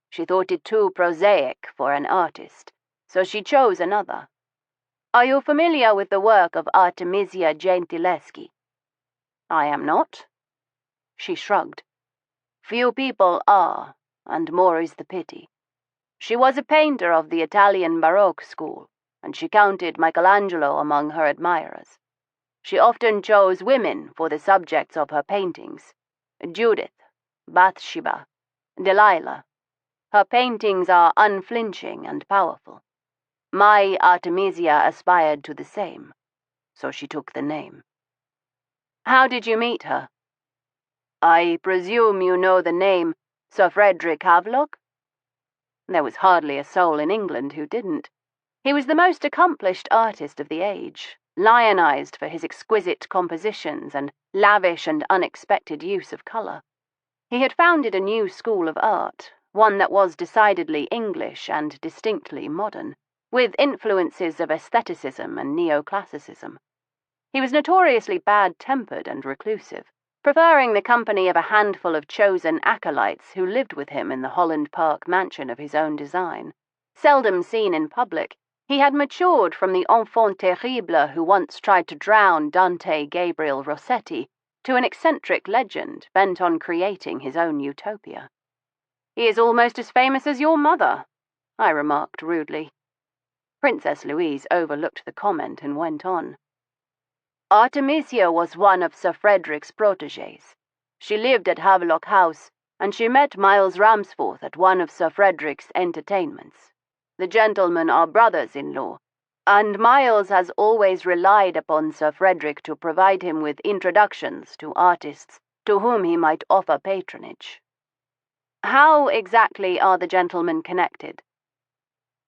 She thought it too prosaic for an artist, so she chose another. Are you familiar with the work of Artemisia Gentileschi?" "I am not." She shrugged. "Few people are, and more is the pity. She was a painter of the Italian Baroque school, and she counted Michelangelo among her admirers. She often chose women for the subjects of her paintings: Judith, Bathsheba, Delilah. Her paintings are unflinching and powerful. My Artemisia aspired to the same, so she took the name." "How did you meet her?" "I presume you know the name Sir Frederick Havelock?" There was hardly a soul in England who didn't. He was the most accomplished artist of the age, lionized for his exquisite compositions and lavish and unexpected use of colour. He had founded a new school of art, one that was decidedly English and distinctly modern, with influences of aestheticism and neoclassicism. He was notoriously bad-tempered and reclusive, preferring the company of a handful of chosen acolytes who lived with him in the Holland Park mansion of his own design. Seldom seen in public, he had matured from the enfant terrible who once tried to drown Dante Gabriel Rossetti to an eccentric legend bent on creating his own utopia. "He is almost as famous as your mother," I remarked rudely. Princess Louise overlooked the comment and went on. "Artemisia was one of Sir Frederick's protégés. She lived at Havelock House, and she met Miles Ramsforth at one of Sir Frederick's entertainments. The gentlemen are brothers-in-law, and Miles has always relied upon Sir Frederick to provide him with introductions to artists to whom he might offer patronage." "How exactly are the gentlemen connected?"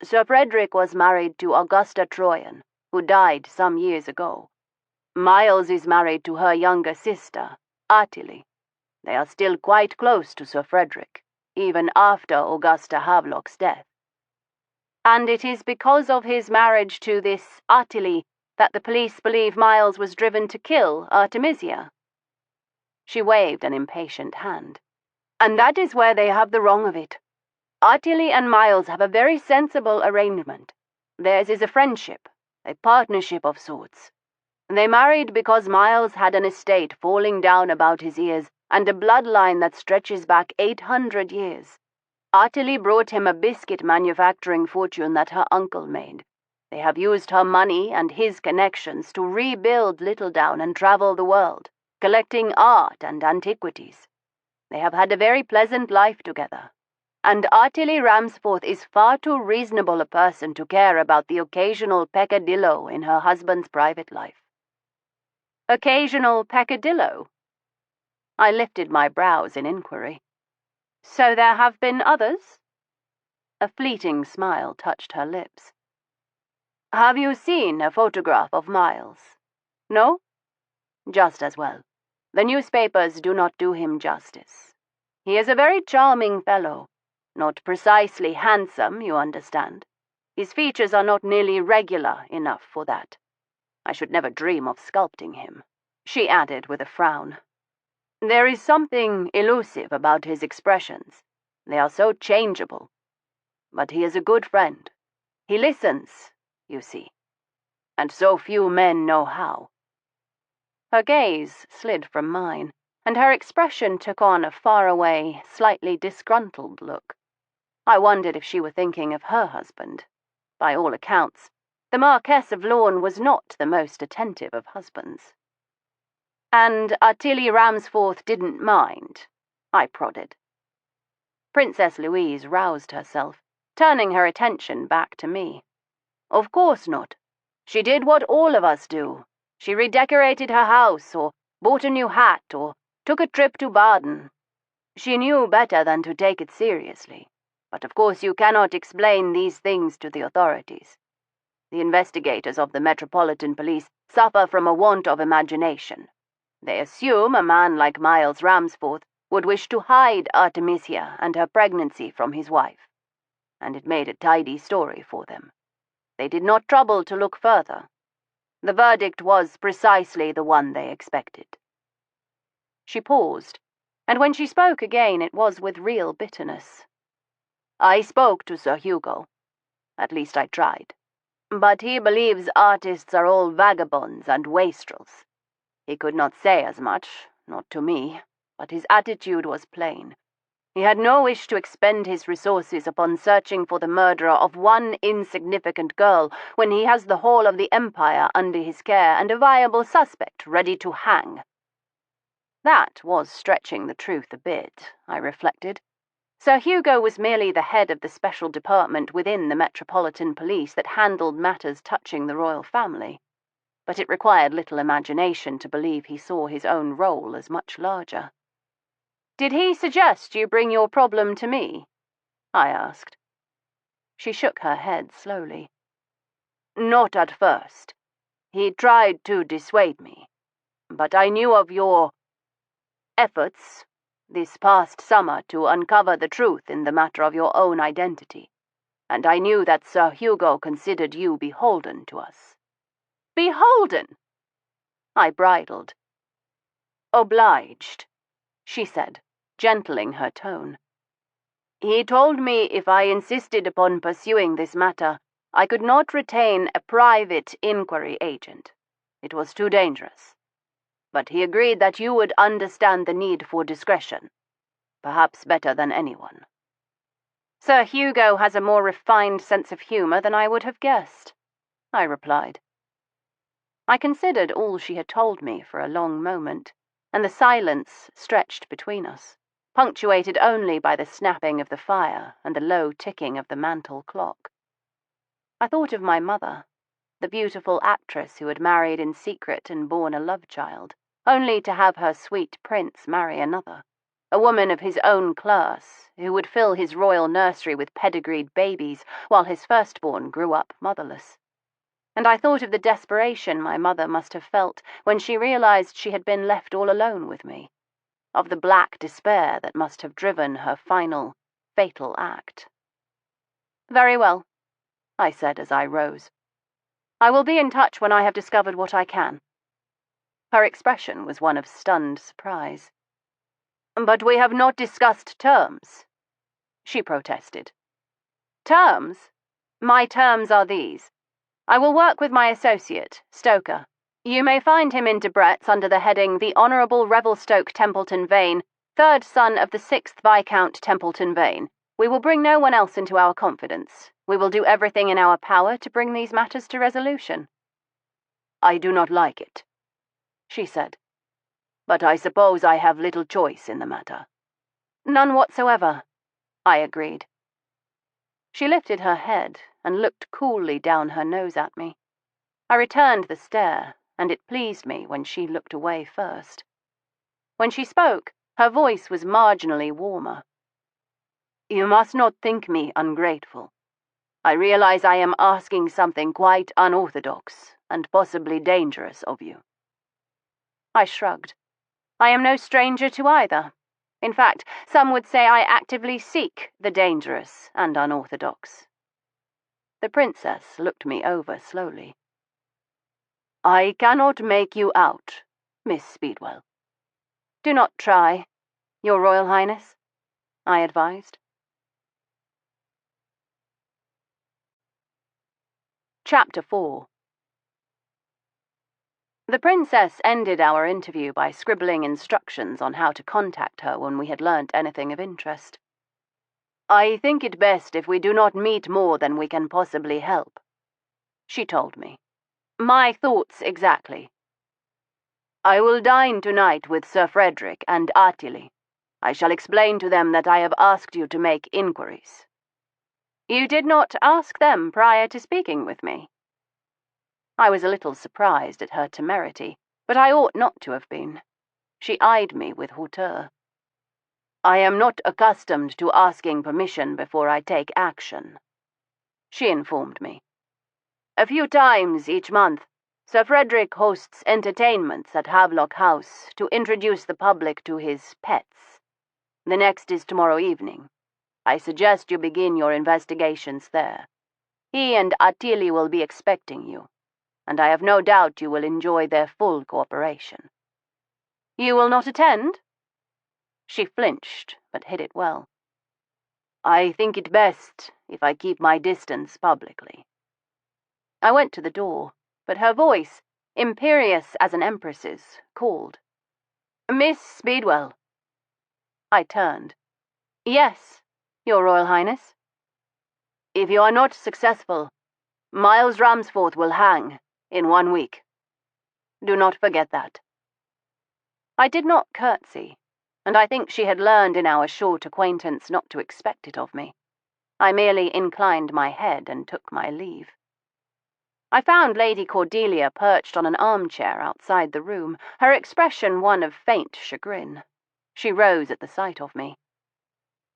Sir Frederick was married to Augusta Troyan, who died some years ago. Miles is married to her younger sister, Attilie. They are still quite close to Sir Frederick, even after Augusta Havelock's death. And it is because of his marriage to this Attilie that the police believe Miles was driven to kill Artemisia. She waved an impatient hand. And that is where they have the wrong of it. Attilie and Miles have a very sensible arrangement. Theirs is a friendship, a partnership of sorts. They married because Miles had an estate falling down about his ears and a bloodline that stretches back 800 years. Attilie brought him a biscuit manufacturing fortune that her uncle made. They have used her money and his connections to rebuild Littledown and travel the world, collecting art and antiquities. They have had a very pleasant life together, and Attilie Ramsforth is far too reasonable a person to care about the occasional peccadillo in her husband's private life. Occasional peccadillo? I lifted my brows in inquiry. So there have been others? A fleeting smile touched her lips. Have you seen a photograph of Miles? No? Just as well. The newspapers do not do him justice. He is a very charming fellow. Not precisely handsome, you understand. His features are not nearly regular enough for that. I should never dream of sculpting him, she added with a frown. There is something elusive about his expressions. They are so changeable. But he is a good friend. He listens, you see. And so few men know how. Her gaze slid from mine, and her expression took on a faraway, slightly disgruntled look. I wondered if she were thinking of her husband. By all accounts, the Marquess of Lorne was not the most attentive of husbands. And Attilie Ramsforth didn't mind, I prodded. Princess Louise roused herself, turning her attention back to me. Of course not. She did what all of us do. She redecorated her house, or bought a new hat, or took a trip to Baden. She knew better than to take it seriously. But of course you cannot explain these things to the authorities. The investigators of the Metropolitan Police suffer from a want of imagination. They assume a man like Miles Ramsforth would wish to hide Artemisia and her pregnancy from his wife. And it made a tidy story for them. They did not trouble to look further. The verdict was precisely the one they expected. She paused, and when she spoke again it was with real bitterness. I spoke to Sir Hugo. At least I tried. But he believes artists are all vagabonds and wastrels. He could not say as much, not to me, but his attitude was plain. He had no wish to expend his resources upon searching for the murderer of one insignificant girl when he has the whole of the Empire under his care and a viable suspect ready to hang. That was stretching the truth a bit, I reflected. Sir Hugo was merely the head of the special department within the Metropolitan Police that handled matters touching the royal family. But it required little imagination to believe he saw his own role as much larger. Did he suggest you bring your problem to me? I asked. She shook her head slowly. Not at first. He tried to dissuade me. But I knew of your efforts this past summer to uncover the truth in the matter of your own identity, and I knew that Sir Hugo considered you beholden to us. Beholden? I bridled. Obliged, she said, gentling her tone. He told me if I insisted upon pursuing this matter, I could not retain a private inquiry agent. It was too dangerous. But he agreed that you would understand the need for discretion, perhaps better than anyone. Sir Hugo has a more refined sense of humor than I would have guessed, I replied. I considered all she had told me for a long moment, and the silence stretched between us, punctuated only by the snapping of the fire and the low ticking of the mantel clock. I thought of my mother, the beautiful actress who had married in secret and borne a love child, only to have her sweet prince marry another. a woman of his own class, who would fill his royal nursery with pedigreed babies while his firstborn grew up motherless. And I thought of the desperation my mother must have felt when she realized she had been left all alone with me, of the black despair that must have driven her final, fatal act. "Very well," I said as I rose. "I will be in touch when I have discovered what I can." Her expression was one of stunned surprise. "But we have not discussed terms," she protested. "Terms? My terms are these. I will work with my associate, Stoker. You may find him in Debrett's under the heading The Honourable Revelstoke Templeton Vane, third son of the 6th Viscount Templeton Vane. We will bring no one else into our confidence. We will do everything in our power to bring these matters to resolution." "I do not like it," she said. "But I suppose I have little choice in the matter." "None whatsoever," I agreed. She lifted her head and looked coolly down her nose at me. I returned the stare, and it pleased me when she looked away first. When she spoke, her voice was marginally warmer. "You must not think me ungrateful. I realize I am asking something quite unorthodox and possibly dangerous of you." I shrugged. I am no stranger to either. In fact, some would say I actively seek the dangerous and unorthodox. The princess looked me over slowly. "I cannot make you out, Miss Speedwell." "Do not try, Your Royal Highness," I advised. Chapter 4. The princess ended our interview by scribbling instructions on how to contact her when we had learnt anything of interest. "I think it best if we do not meet more than we can possibly help," she told me. "My thoughts exactly. I will dine tonight with Sir Frederick and Attilie. I shall explain to them that I have asked you to make inquiries." "You did not ask them prior to speaking with me?" I was a little surprised at her temerity, but I ought not to have been. She eyed me with hauteur. "I am not accustomed to asking permission before I take action," she informed me. "A few times each month, Sir Frederick hosts entertainments at Havelock House to introduce the public to his pets. The next is tomorrow evening. I suggest you begin your investigations there. He and Attilie will be expecting you, and I have no doubt you will enjoy their full cooperation." "You will not attend?" She flinched, but hid it well. "I think it best if I keep my distance publicly." I went to the door, but her voice, imperious as an empress's, called. "Miss Speedwell." I turned. "Yes, Your Royal Highness." "If you are not successful, Miles Ramsforth will hang in 1 week. Do not forget that." I did not curtsy, and I think she had learned in our short acquaintance not to expect it of me. I merely inclined my head and took my leave. I found Lady Cordelia perched on an armchair outside the room, her expression one of faint chagrin. She rose at the sight of me.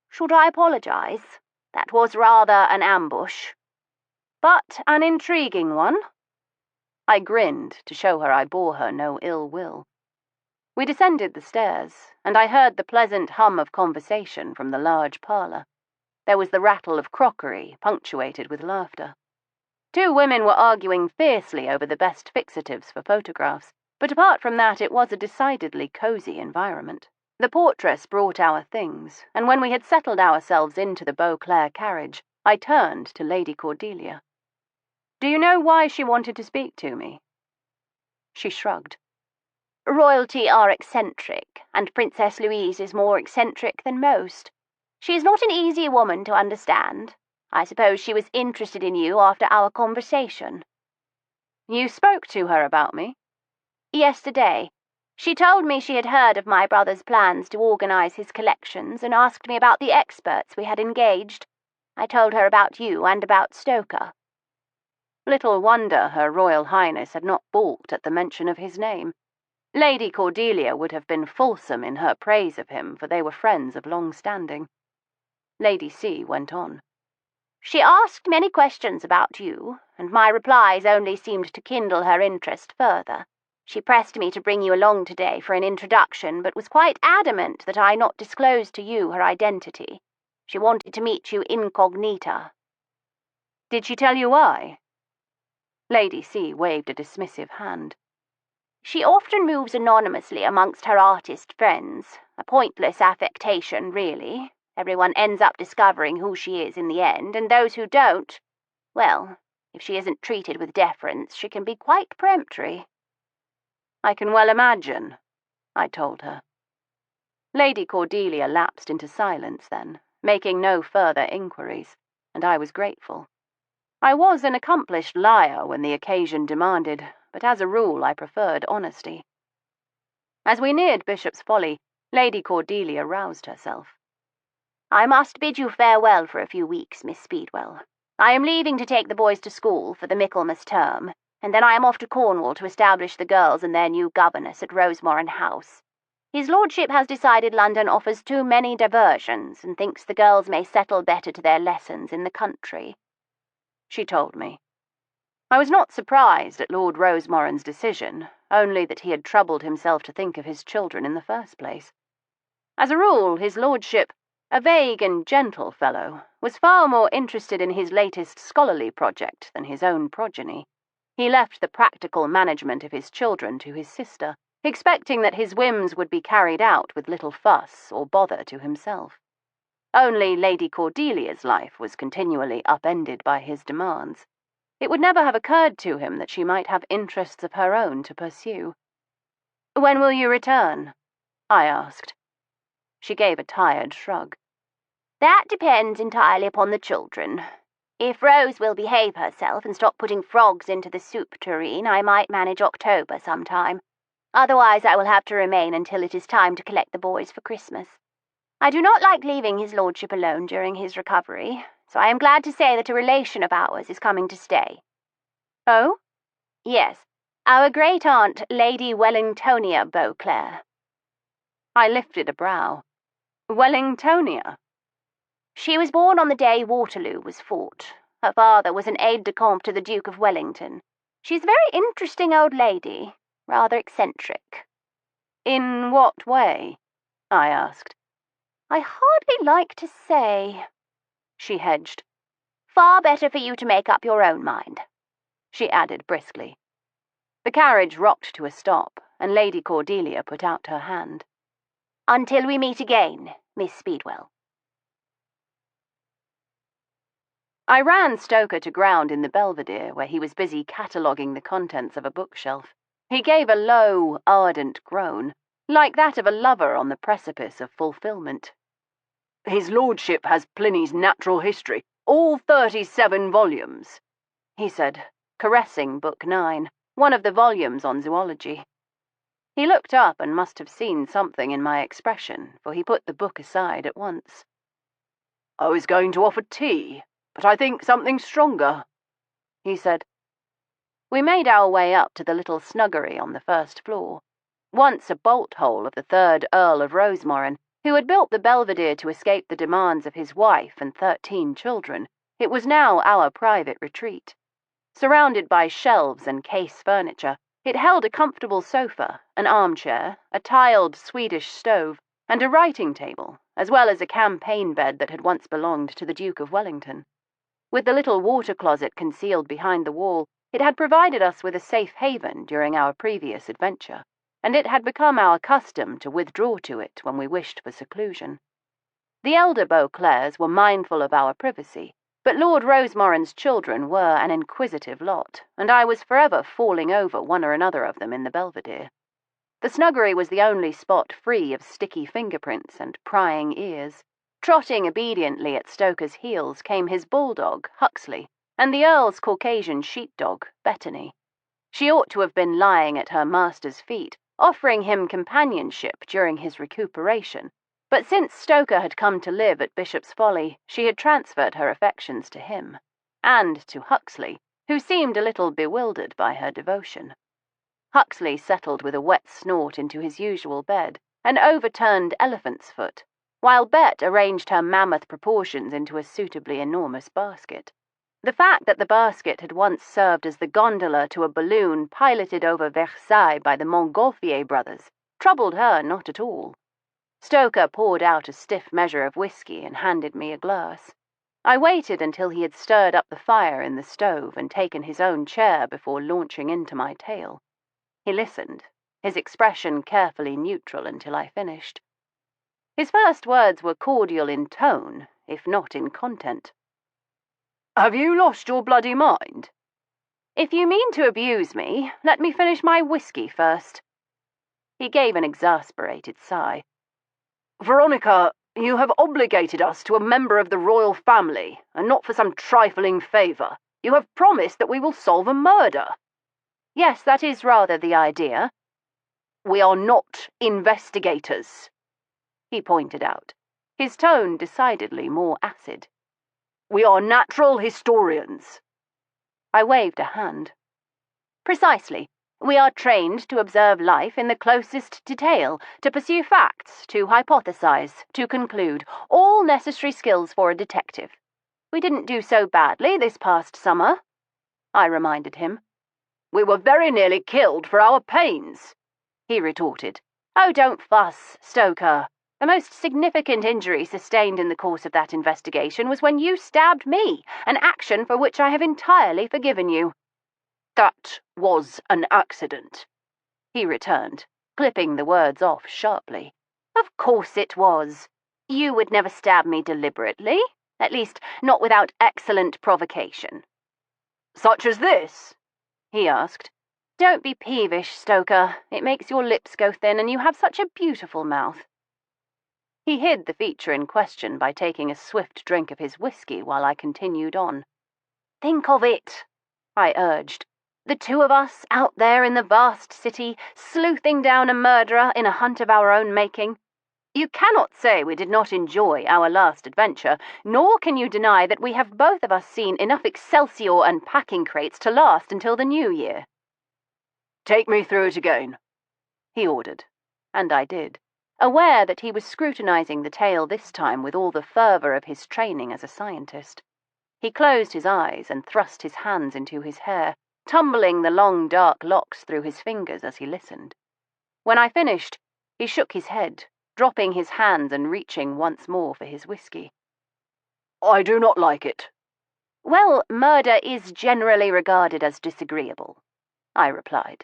"Should I apologize? That was rather an ambush." "But an intriguing one." I grinned to show her I bore her no ill will. We descended the stairs, and I heard the pleasant hum of conversation from the large parlour. There was the rattle of crockery, punctuated with laughter. 2 women were arguing fiercely over the best fixatives for photographs, but apart from that it was a decidedly cosy environment. The portress brought our things, and when we had settled ourselves into the Beauclair carriage, I turned to Lady Cordelia. "Do you know why she wanted to speak to me?" She shrugged. "Royalty are eccentric, and Princess Louise is more eccentric than most. She is not an easy woman to understand. I suppose she was interested in you after our conversation." "You spoke to her about me?" "Yesterday. She told me she had heard of my brother's plans to organize his collections and asked me about the experts we had engaged. I told her about you and about Stoker." Little wonder Her Royal Highness had not balked at the mention of his name. Lady Cordelia would have been fulsome in her praise of him, for they were friends of long standing. Lady C went on. She asked many questions about you, and my replies only seemed to kindle her interest further. She pressed me to bring you along today for an introduction, but was quite adamant that I not disclose to you her identity. She wanted to meet you incognita. Did she tell you why? Lady C waved a dismissive hand. She often moves anonymously amongst her artist friends, a pointless affectation, really. Everyone ends up discovering who she is in the end, and those who don't, well, if she isn't treated with deference, she can be quite peremptory. I can well imagine, I told her. Lady Cordelia lapsed into silence then, making no further inquiries, and I was grateful. I was an accomplished liar when the occasion demanded, but as a rule I preferred honesty. As we neared Bishop's Folly, Lady Cordelia roused herself. I must bid you farewell for a few weeks, Miss Speedwell. I am leaving to take the boys to school for the Michaelmas term, and then I am off to Cornwall to establish the girls and their new governess at Rosemorton House. His lordship has decided London offers too many diversions, and thinks the girls may settle better to their lessons in the country, she told me. I was not surprised at Lord Rosemoran's decision, only that he had troubled himself to think of his children in the first place. As a rule, his lordship, a vague and gentle fellow, was far more interested in his latest scholarly project than his own progeny. He left the practical management of his children to his sister, expecting that his whims would be carried out with little fuss or bother to himself. Only Lady Cordelia's life was continually upended by his demands. It would never have occurred to him that she might have interests of her own to pursue. "When will you return?" I asked. She gave a tired shrug. That depends entirely upon the children. If Rose will behave herself and stop putting frogs into the soup tureen, I might manage October sometime. Otherwise I will have to remain until it is time to collect the boys for Christmas. I do not like leaving his lordship alone during his recovery, so I am glad to say that a relation of ours is coming to stay. Oh? Yes, our great-aunt, Lady Wellingtonia Beauclerk. I lifted a brow. Wellingtonia? She was born on the day Waterloo was fought. Her father was an aide-de-camp to the Duke of Wellington. She's a very interesting old lady, rather eccentric. In what way? I asked. I hardly like to say, she hedged. Far better for you to make up your own mind, she added briskly. The carriage rocked to a stop, and Lady Cordelia put out her hand. Until we meet again, Miss Speedwell. I ran Stoker to ground in the Belvedere, where he was busy cataloguing the contents of a bookshelf. He gave a low, ardent groan, like that of a lover on the precipice of fulfilment. "His lordship has Pliny's Natural History, all 37 volumes, he said, caressing Book 9, one of the volumes on zoology. He looked up and must have seen something in my expression, for he put the book aside at once. "I was going to offer tea, but I think something stronger," he said. We made our way up to the little snuggery on the first floor. Once a bolt hole of the 3rd Earl of Rosemoran, who had built the Belvedere to escape the demands of his wife and 13 children, it was now our private retreat. Surrounded by shelves and case furniture, it held a comfortable sofa, an armchair, a tiled Swedish stove, and a writing table, as well as a campaign bed that had once belonged to the Duke of Wellington. With the little water closet concealed behind the wall, it had provided us with a safe haven during our previous adventure, and it had become our custom to withdraw to it when we wished for seclusion. The elder Beauclerks were mindful of our privacy, but Lord Rosemoran's children were an inquisitive lot, and I was forever falling over one or another of them in the Belvedere. The snuggery was the only spot free of sticky fingerprints and prying ears. Trotting obediently at Stoker's heels came his bulldog, Huxley, and the Earl's Caucasian sheepdog, Bettany. She ought to have been lying at her master's feet, offering him companionship during his recuperation, but since Stoker had come to live at Bishop's Folly, she had transferred her affections to him, and to Huxley, who seemed a little bewildered by her devotion. Huxley settled with a wet snort into his usual bed, an overturned elephant's foot, while Bet arranged her mammoth proportions into a suitably enormous basket. The fact that the basket had once served as the gondola to a balloon piloted over Versailles by the Montgolfier brothers troubled her not at all. Stoker poured out a stiff measure of whiskey and handed me a glass. I waited until he had stirred up the fire in the stove and taken his own chair before launching into my tale. He listened, his expression carefully neutral until I finished. His first words were cordial in tone, if not in content. Have you lost your bloody mind? If you mean to abuse me, let me finish my whiskey first. He gave an exasperated sigh. Veronica, you have obligated us to a member of the royal family, and not for some trifling favour. You have promised that we will solve a murder. Yes, that is rather the idea. We are not investigators, he pointed out, his tone decidedly more acid. We are natural historians. I waved a hand. Precisely. We are trained to observe life in the closest detail, to pursue facts, to hypothesize, to conclude, all necessary skills for a detective. We didn't do so badly this past summer, I reminded him. We were very nearly killed for our pains, he retorted. Oh, don't fuss, Stoker. The most significant injury sustained in the course of that investigation was when you stabbed me, an action for which I have entirely forgiven you. That was an accident, he returned, clipping the words off sharply. Of course it was. You would never stab me deliberately, at least not without excellent provocation. Such as this? He asked. Don't be peevish, Stoker. It makes your lips go thin, and you have such a beautiful mouth. He hid the feature in question by taking a swift drink of his whiskey while I continued on. Think of it, I urged. The two of us out there in the vast city, sleuthing down a murderer in a hunt of our own making. You cannot say we did not enjoy our last adventure, nor can you deny that we have both of us seen enough Excelsior and packing crates to last until the new year. Take me through it again, he ordered, and I did, aware that he was scrutinizing the tale this time with all the fervor of his training as a scientist. He closed his eyes and thrust his hands into his hair, tumbling the long dark locks through his fingers as he listened. When I finished, he shook his head, dropping his hands and reaching once more for his whiskey. I do not like it. Well, murder is generally regarded as disagreeable, I replied.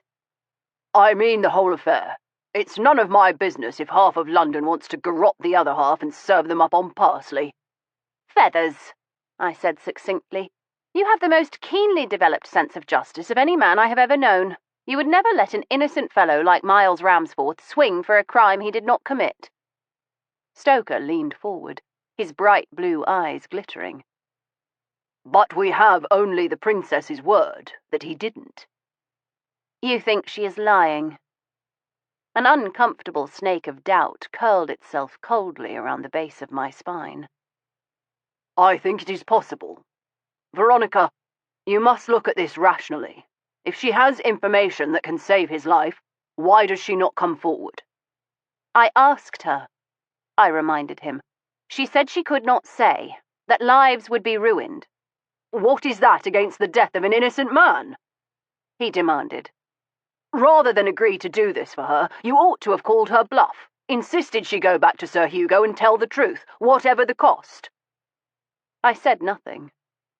I mean the whole affair. It's none of my business if half of London wants to garrot the other half and serve them up on parsley. Feathers, I said succinctly. You have the most keenly developed sense of justice of any man I have ever known. You would never let an innocent fellow like Miles Ramsforth swing for a crime he did not commit. Stoker leaned forward, his bright blue eyes glittering. But we have only the princess's word that he didn't. You think she is lying? An uncomfortable snake of doubt curled itself coldly around the base of my spine. I think it is possible. Veronica, you must look at this rationally. If she has information that can save his life, why does she not come forward? I asked her, I reminded him. She said she could not say, that lives would be ruined. What is that against the death of an innocent man? He demanded. Rather than agree to do this for her, you ought to have called her bluff, insisted she go back to Sir Hugo and tell the truth, whatever the cost. I said nothing.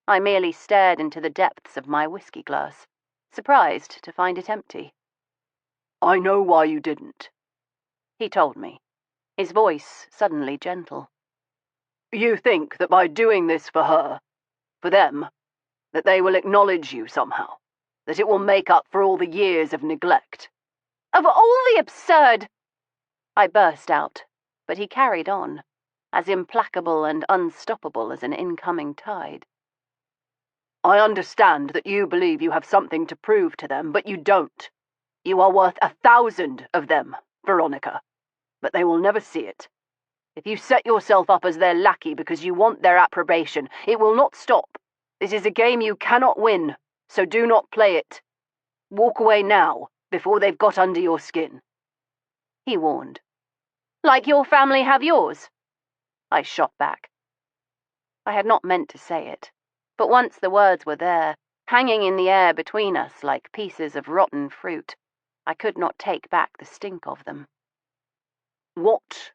I merely stared into the depths of my whiskey glass, surprised to find it empty. I know why you didn't, he told me, his voice suddenly gentle. You think that by doing this for her, for them, that they will acknowledge you somehow, that it will make up for all the years of neglect. Of all the absurd! I burst out, but he carried on, as implacable and unstoppable as an incoming tide. I understand that you believe you have something to prove to them, but you don't. You are worth 1,000 of them, Veronica, but they will never see it. If you set yourself up as their lackey because you want their approbation, it will not stop. This is a game you cannot win, so do not play it. Walk away now, before they've got under your skin," he warned. "Like your family have yours?" I shot back. I had not meant to say it, but once the words were there, hanging in the air between us like pieces of rotten fruit, I could not take back the stink of them. "What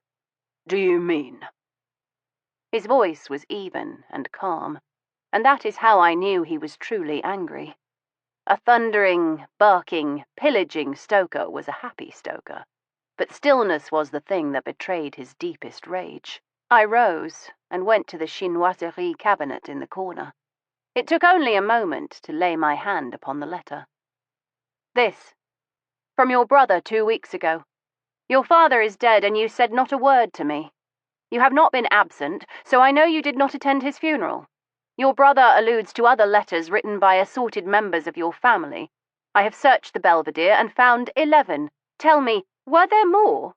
do you mean?" His voice was even and calm, and that is how I knew he was truly angry. A thundering, barking, pillaging Stoker was a happy Stoker, but stillness was the thing that betrayed his deepest rage. I rose and went to the chinoiserie cabinet in the corner. It took only a moment to lay my hand upon the letter. "This, from your brother 2 weeks ago. Your father is dead, and you said not a word to me. You have not been absent, so I know you did not attend his funeral. Your brother alludes to other letters written by assorted members of your family. I have searched the Belvedere and found 11. Tell me, were there more?"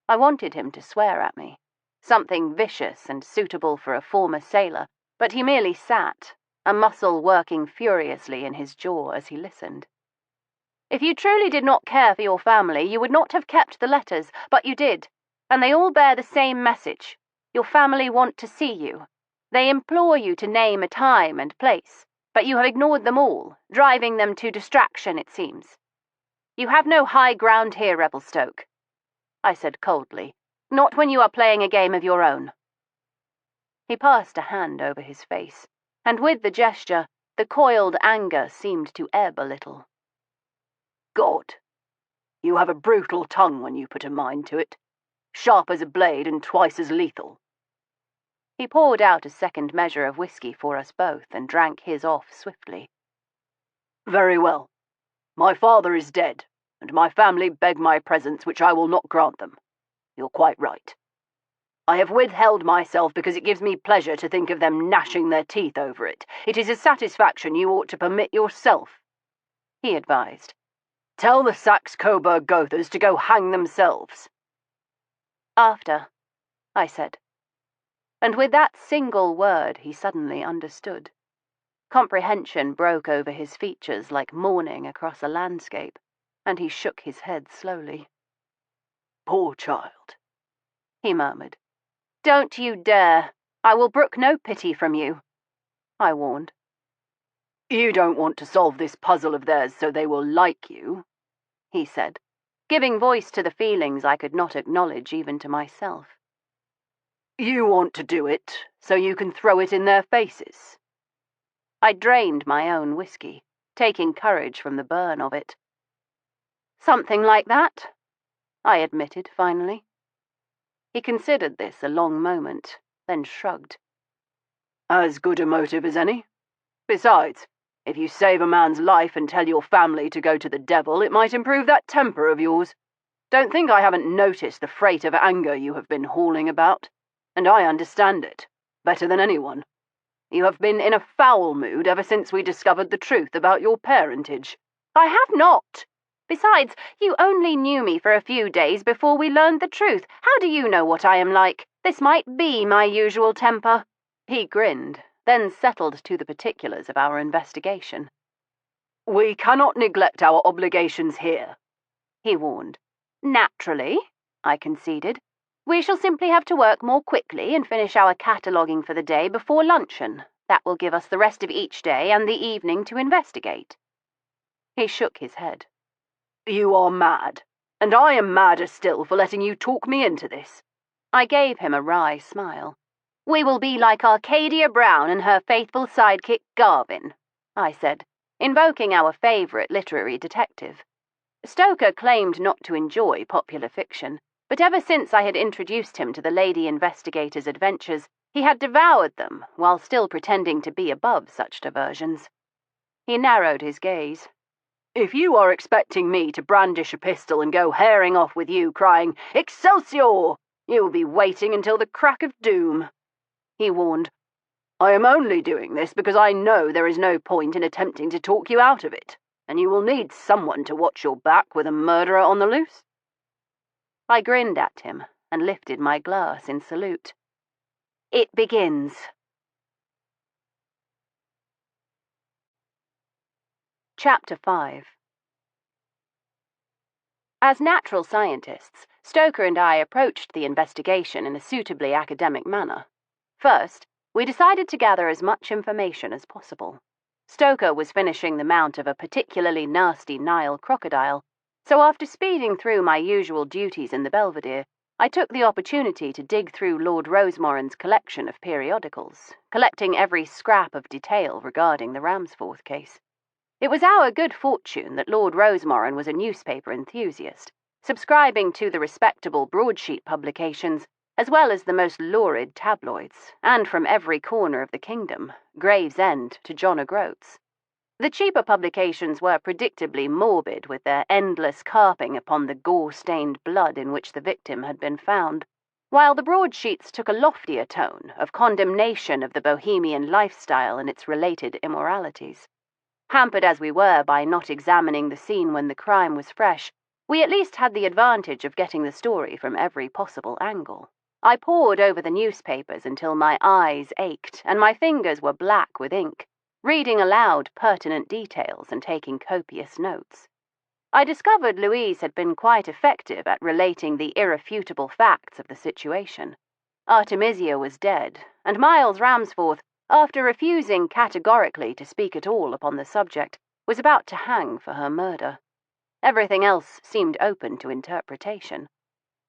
I wanted him to swear at me, something vicious and suitable for a former sailor, but he merely sat, a muscle working furiously in his jaw as he listened. "If you truly did not care for your family, you would not have kept the letters, but you did, and they all bear the same message. Your family want to see you. They implore you to name a time and place, but you have ignored them all, driving them to distraction, it seems. You have no high ground here, Revelstoke," I said coldly, "not when you are playing a game of your own." He passed a hand over his face, and with the gesture, the coiled anger seemed to ebb a little. "God, you have a brutal tongue when you put a mind to it. Sharp as a blade and twice as lethal." He poured out a second measure of whiskey for us both and drank his off swiftly. "Very well. My father is dead, and my family beg my presence, which I will not grant them. You're quite right. I have withheld myself because it gives me pleasure to think of them gnashing their teeth over it. It is a satisfaction you ought to permit yourself," he advised. "Tell the Saxe-Coburg Gothers to go hang themselves." "After," I said. And with that single word he suddenly understood. Comprehension broke over his features like morning across a landscape, and he shook his head slowly. "Poor child," he murmured. "Don't you dare. I will brook no pity from you," I warned. "You don't want to solve this puzzle of theirs so they will like you," he said, giving voice to the feelings I could not acknowledge even to myself. "You want to do it so you can throw it in their faces." I drained my own whiskey, taking courage from the burn of it. "Something like that," I admitted finally. He considered this a long moment, then shrugged. "As good a motive as any. Besides, if you save a man's life and tell your family to go to the devil, it might improve that temper of yours. Don't think I haven't noticed the freight of anger you have been hauling about, and I understand it better than anyone. You have been in a foul mood ever since we discovered the truth about your parentage." "I have not. Besides, you only knew me for a few days before we learned the truth. How do you know what I am like? This might be my usual temper." He grinned, then settled to the particulars of our investigation. "We cannot neglect our obligations here," he warned. "Naturally," I conceded. "We shall simply have to work more quickly and finish our cataloguing for the day before luncheon. That will give us the rest of each day and the evening to investigate." He shook his head. "You are mad, and I am madder still for letting you talk me into this." I gave him a wry smile. "We will be like Arcadia Brown and her faithful sidekick Garvin," I said, invoking our favourite literary detective. Stoker claimed not to enjoy popular fiction, but ever since I had introduced him to the lady investigator's adventures, he had devoured them while still pretending to be above such diversions. He narrowed his gaze. "If you are expecting me to brandish a pistol and go herring off with you crying, 'Excelsior!' you will be waiting until the crack of doom," he warned. "I am only doing this because I know there is no point in attempting to talk you out of it, and you will need someone to watch your back with a murderer on the loose." I grinned at him and lifted my glass in salute. "It begins." Chapter 5. As natural scientists, Stoker and I approached the investigation in a suitably academic manner. First, we decided to gather as much information as possible. Stoker was finishing the mount of a particularly nasty Nile crocodile, so after speeding through my usual duties in the Belvedere, I took the opportunity to dig through Lord Rosemoran's collection of periodicals, collecting every scrap of detail regarding the Ramsforth case. It was our good fortune that Lord Rosemoran was a newspaper enthusiast, subscribing to the respectable broadsheet publications, as well as the most lurid tabloids, and from every corner of the kingdom, Gravesend to John O'Groats. The cheaper publications were predictably morbid with their endless carping upon the gore-stained blood in which the victim had been found, while the broadsheets took a loftier tone of condemnation of the Bohemian lifestyle and its related immoralities. Hampered as we were by not examining the scene when the crime was fresh, we at least had the advantage of getting the story from every possible angle. I pored over the newspapers until my eyes ached and my fingers were black with ink, reading aloud pertinent details and taking copious notes. I discovered Louise had been quite effective at relating the irrefutable facts of the situation. Artemisia was dead, and Miles Ramsforth, after refusing categorically to speak at all upon the subject, was about to hang for her murder. Everything else seemed open to interpretation.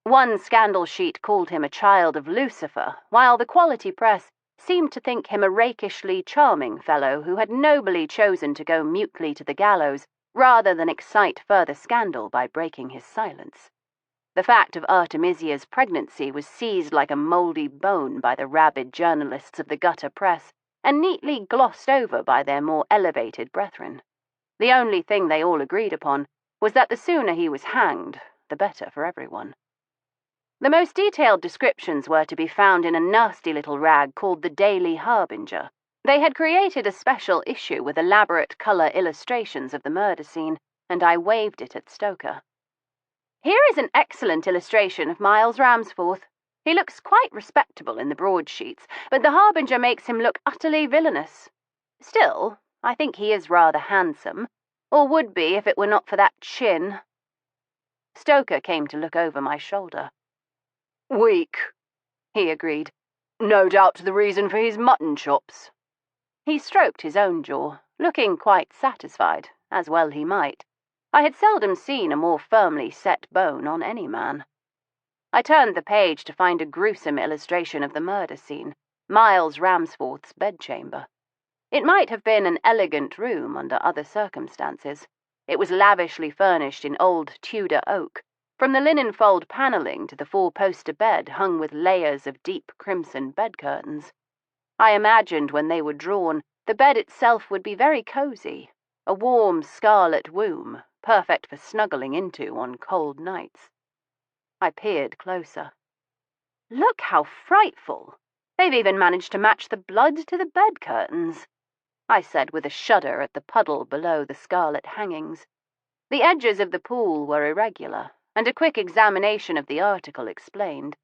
One scandal sheet called him a child of Lucifer, while the quality press seemed to think him a rakishly charming fellow who had nobly chosen to go mutely to the gallows rather than excite further scandal by breaking his silence. The fact of Artemisia's pregnancy was seized like a mouldy bone by the rabid journalists of the gutter press and neatly glossed over by their more elevated brethren. The only thing they all agreed upon was that the sooner he was hanged, the better for everyone. The most detailed descriptions were to be found in a nasty little rag called the Daily Harbinger. They had created a special issue with elaborate colour illustrations of the murder scene, and I waved it at Stoker. "Here is an excellent illustration of Miles Ramsforth. He looks quite respectable in the broadsheets, but the Harbinger makes him look utterly villainous. Still, I think he is rather handsome, or would be if it were not for that chin." Stoker came to look over my shoulder. "Weak," he agreed. "No doubt the reason for his mutton chops." He stroked his own jaw, looking quite satisfied, as well he might. I had seldom seen a more firmly set bone on any man. I turned the page to find a gruesome illustration of the murder scene, Miles Ramsforth's bedchamber. It might have been an elegant room under other circumstances. It was lavishly furnished in old Tudor oak, from the linen fold panelling to the four-poster bed hung with layers of deep crimson bed curtains. I imagined when they were drawn, the bed itself would be very cosy, a warm scarlet womb, perfect for snuggling into on cold nights. I peered closer. "Look how frightful! They've even managed to match the blood to the bed curtains," I said with a shudder at the puddle below the scarlet hangings. The edges of the pool were irregular, and a quick examination of the article explained.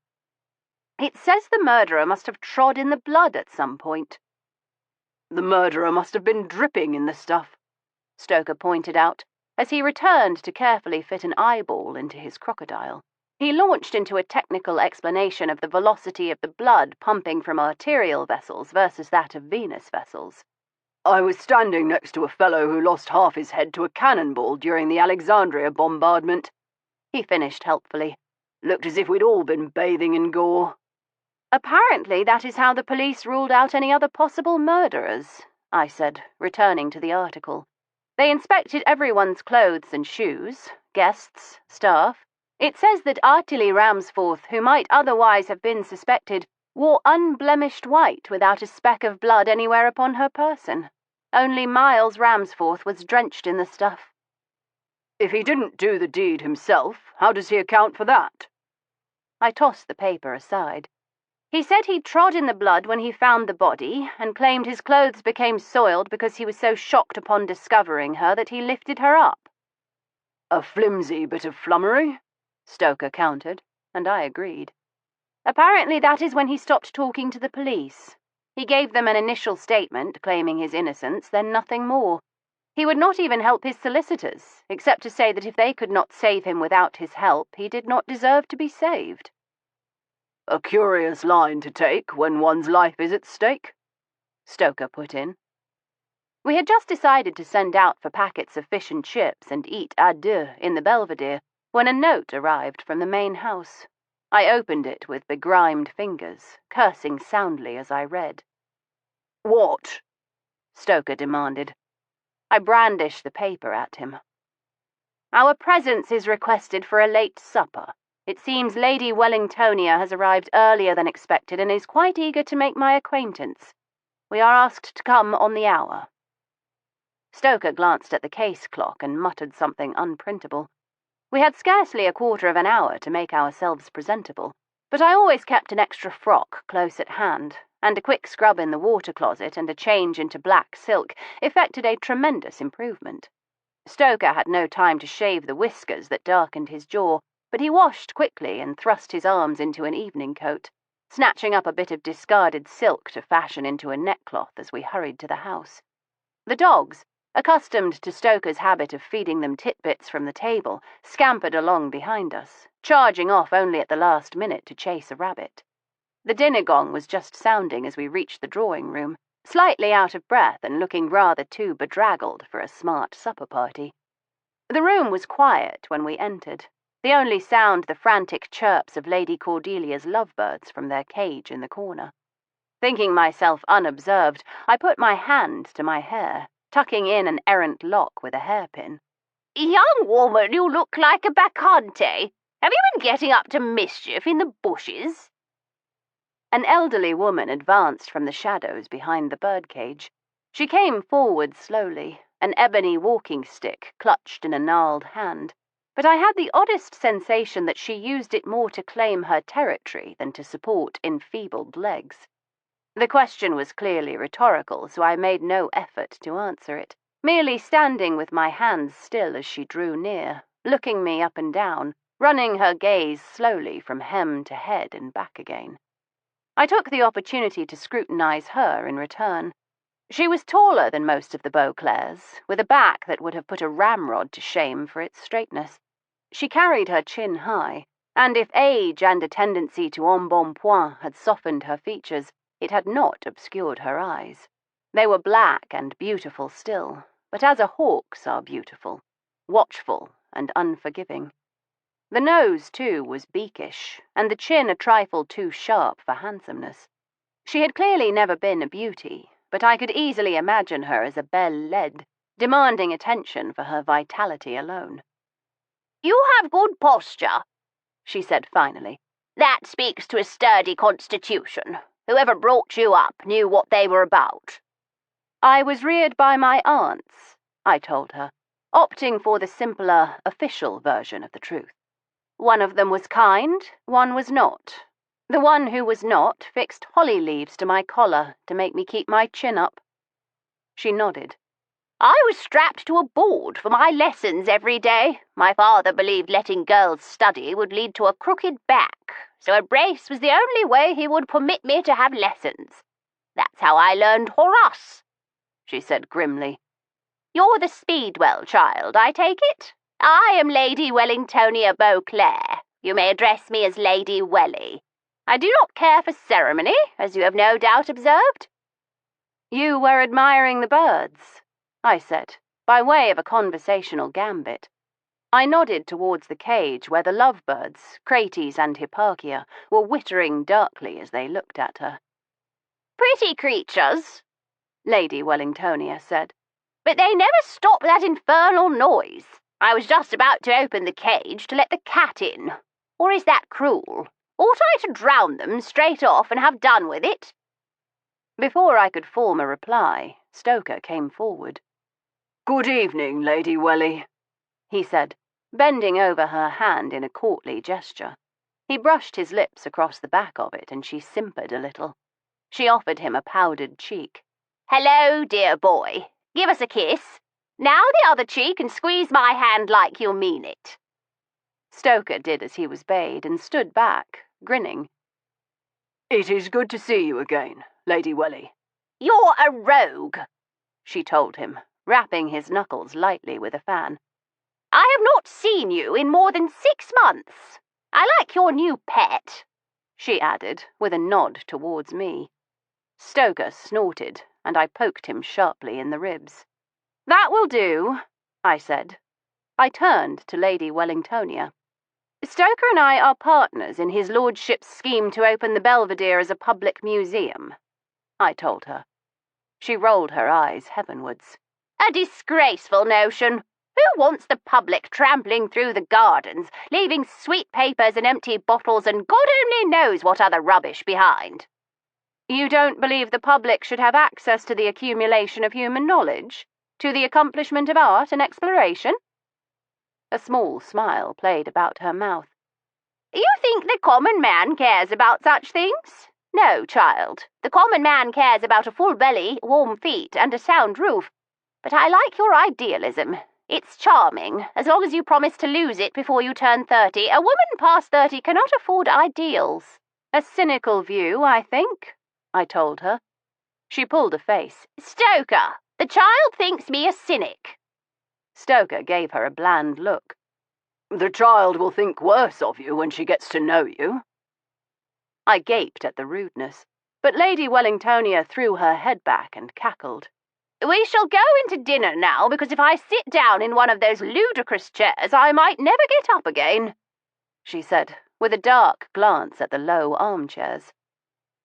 "It says the murderer must have trod in the blood at some point." "The murderer must have been dripping in the stuff," Stoker pointed out, as he returned to carefully fit an eyeball into his crocodile. He launched into a technical explanation of the velocity of the blood pumping from arterial vessels versus that of venous vessels. "I was standing next to a fellow who lost half his head to a cannonball during the Alexandria bombardment," he finished helpfully. "Looked as if we'd all been bathing in gore." "Apparently that is how the police ruled out any other possible murderers," I said, returning to the article. "They inspected everyone's clothes and shoes, guests, staff. It says that Artily Ramsforth, who might otherwise have been suspected, wore unblemished white without a speck of blood anywhere upon her person. Only Miles Ramsforth was drenched in the stuff." "If he didn't do the deed himself, how does he account for that?" I tossed the paper aside. "He said he trod in the blood when he found the body, and claimed his clothes became soiled because he was so shocked upon discovering her that he lifted her up." "A flimsy bit of flummery," Stoker countered, and I agreed. "Apparently that is when he stopped talking to the police. He gave them an initial statement claiming his innocence, then nothing more. He would not even help his solicitors, except to say that if they could not save him without his help, he did not deserve to be saved. A curious line to take when one's life is at stake, Stoker put in. We had just decided to send out for packets of fish and chips and eat à deux in the Belvedere when a note arrived from the main house. I opened it with begrimed fingers, cursing soundly as I read. What? Stoker demanded. I brandished the paper at him. Our presence is requested for a late supper. It seems Lady Wellingtonia has arrived earlier than expected and is quite eager to make my acquaintance. We are asked to come on the hour. Stoker glanced at the case clock and muttered something unprintable. We had scarcely a quarter of an hour to make ourselves presentable, but I always kept an extra frock close at hand, and a quick scrub in the water closet and a change into black silk effected a tremendous improvement. Stoker had no time to shave the whiskers that darkened his jaw, but he washed quickly and thrust his arms into an evening coat, snatching up a bit of discarded silk to fashion into a neckcloth as we hurried to the house. The dogs, accustomed to Stoker's habit of feeding them titbits from the table, scampered along behind us, charging off only at the last minute to chase a rabbit. The dinner gong was just sounding as we reached the drawing room, slightly out of breath and looking rather too bedraggled for a smart supper party. The room was quiet when we entered, the only sound the frantic chirps of Lady Cordelia's lovebirds from their cage in the corner. Thinking myself unobserved, I put my hand to my hair, tucking in an errant lock with a hairpin. Young woman, you look like a bacchante. Have you been getting up to mischief in the bushes? An elderly woman advanced from the shadows behind the birdcage. She came forward slowly, an ebony walking stick clutched in a gnarled hand, but I had the oddest sensation that she used it more to claim her territory than to support enfeebled legs. The question was clearly rhetorical, so I made no effort to answer it, merely standing with my hands still as she drew near, looking me up and down, running her gaze slowly from hem to head and back again. I took the opportunity to scrutinize her in return. She was taller than most of the Beauclairs, with a back that would have put a ramrod to shame for its straightness. She carried her chin high, and if age and a tendency to embonpoint had softened her features, it had not obscured her eyes. They were black and beautiful still, but as a hawk's are beautiful, watchful and unforgiving. The nose, too, was beakish, and the chin a trifle too sharp for handsomeness. She had clearly never been a beauty, but I could easily imagine her as a belle laide, demanding attention for her vitality alone. You have good posture, she said finally. That speaks to a sturdy constitution. Whoever brought you up knew what they were about. I was reared by my aunts, I told her, opting for the simpler, official version of the truth. One of them was kind, one was not. The one who was not fixed holly leaves to my collar to make me keep my chin up. She nodded. I was strapped to a board for my lessons every day. My father believed letting girls study would lead to a crooked back, so a brace was the only way he would permit me to have lessons. That's how I learned Horace, she said grimly. You're the Speedwell child, I take it? I am Lady Wellingtonia Beauclair. You may address me as Lady Welly. I do not care for ceremony, as you have no doubt observed. You were admiring the birds, I said, by way of a conversational gambit. I nodded towards the cage where the lovebirds, Crates and Hipparchia, were whittering darkly as they looked at her. Pretty creatures, Lady Wellingtonia said. But they never stop that infernal noise. I was just about to open the cage to let the cat in. Or is that cruel? Ought I to drown them straight off and have done with it? Before I could form a reply, Stoker came forward. Good evening, Lady Welly, he said, bending over her hand in a courtly gesture. He brushed his lips across the back of it, and she simpered a little. She offered him a powdered cheek. Hello, dear boy. Give us a kiss. Now the other cheek and squeeze my hand like you mean it. Stoker did as he was bade and stood back, grinning. It is good to see you again, Lady Welly. You're a rogue, she told him, rapping his knuckles lightly with a fan. "I have not seen you in more than 6 months. I like your new pet," she added, with a nod towards me. Stoker snorted, and I poked him sharply in the ribs. "That will do," I said. I turned to Lady Wellingtonia. "Stoker and I are partners in his lordship's scheme to open the Belvedere as a public museum," I told her. She rolled her eyes heavenwards. "A disgraceful notion. Who wants the public trampling through the gardens, leaving sweet papers and empty bottles and God only knows what other rubbish behind?" "You don't believe the public should have access to the accumulation of human knowledge? To the accomplishment of art and exploration?" A small smile played about her mouth. "You think the common man cares about such things? No, child. The common man cares about a full belly, warm feet, and a sound roof. But I like your idealism. It's charming, as long as you promise to lose it before you turn 30. A woman past 30 cannot afford ideals." "A cynical view, I think," I told her. She pulled a face. "Stoker, the child thinks me a cynic." Stoker gave her a bland look. "The child will think worse of you when she gets to know you." I gaped at the rudeness, but Lady Wellingtonia threw her head back and cackled. "We shall go into dinner now, because if I sit down in one of those ludicrous chairs, I might never get up again," she said, with a dark glance at the low armchairs.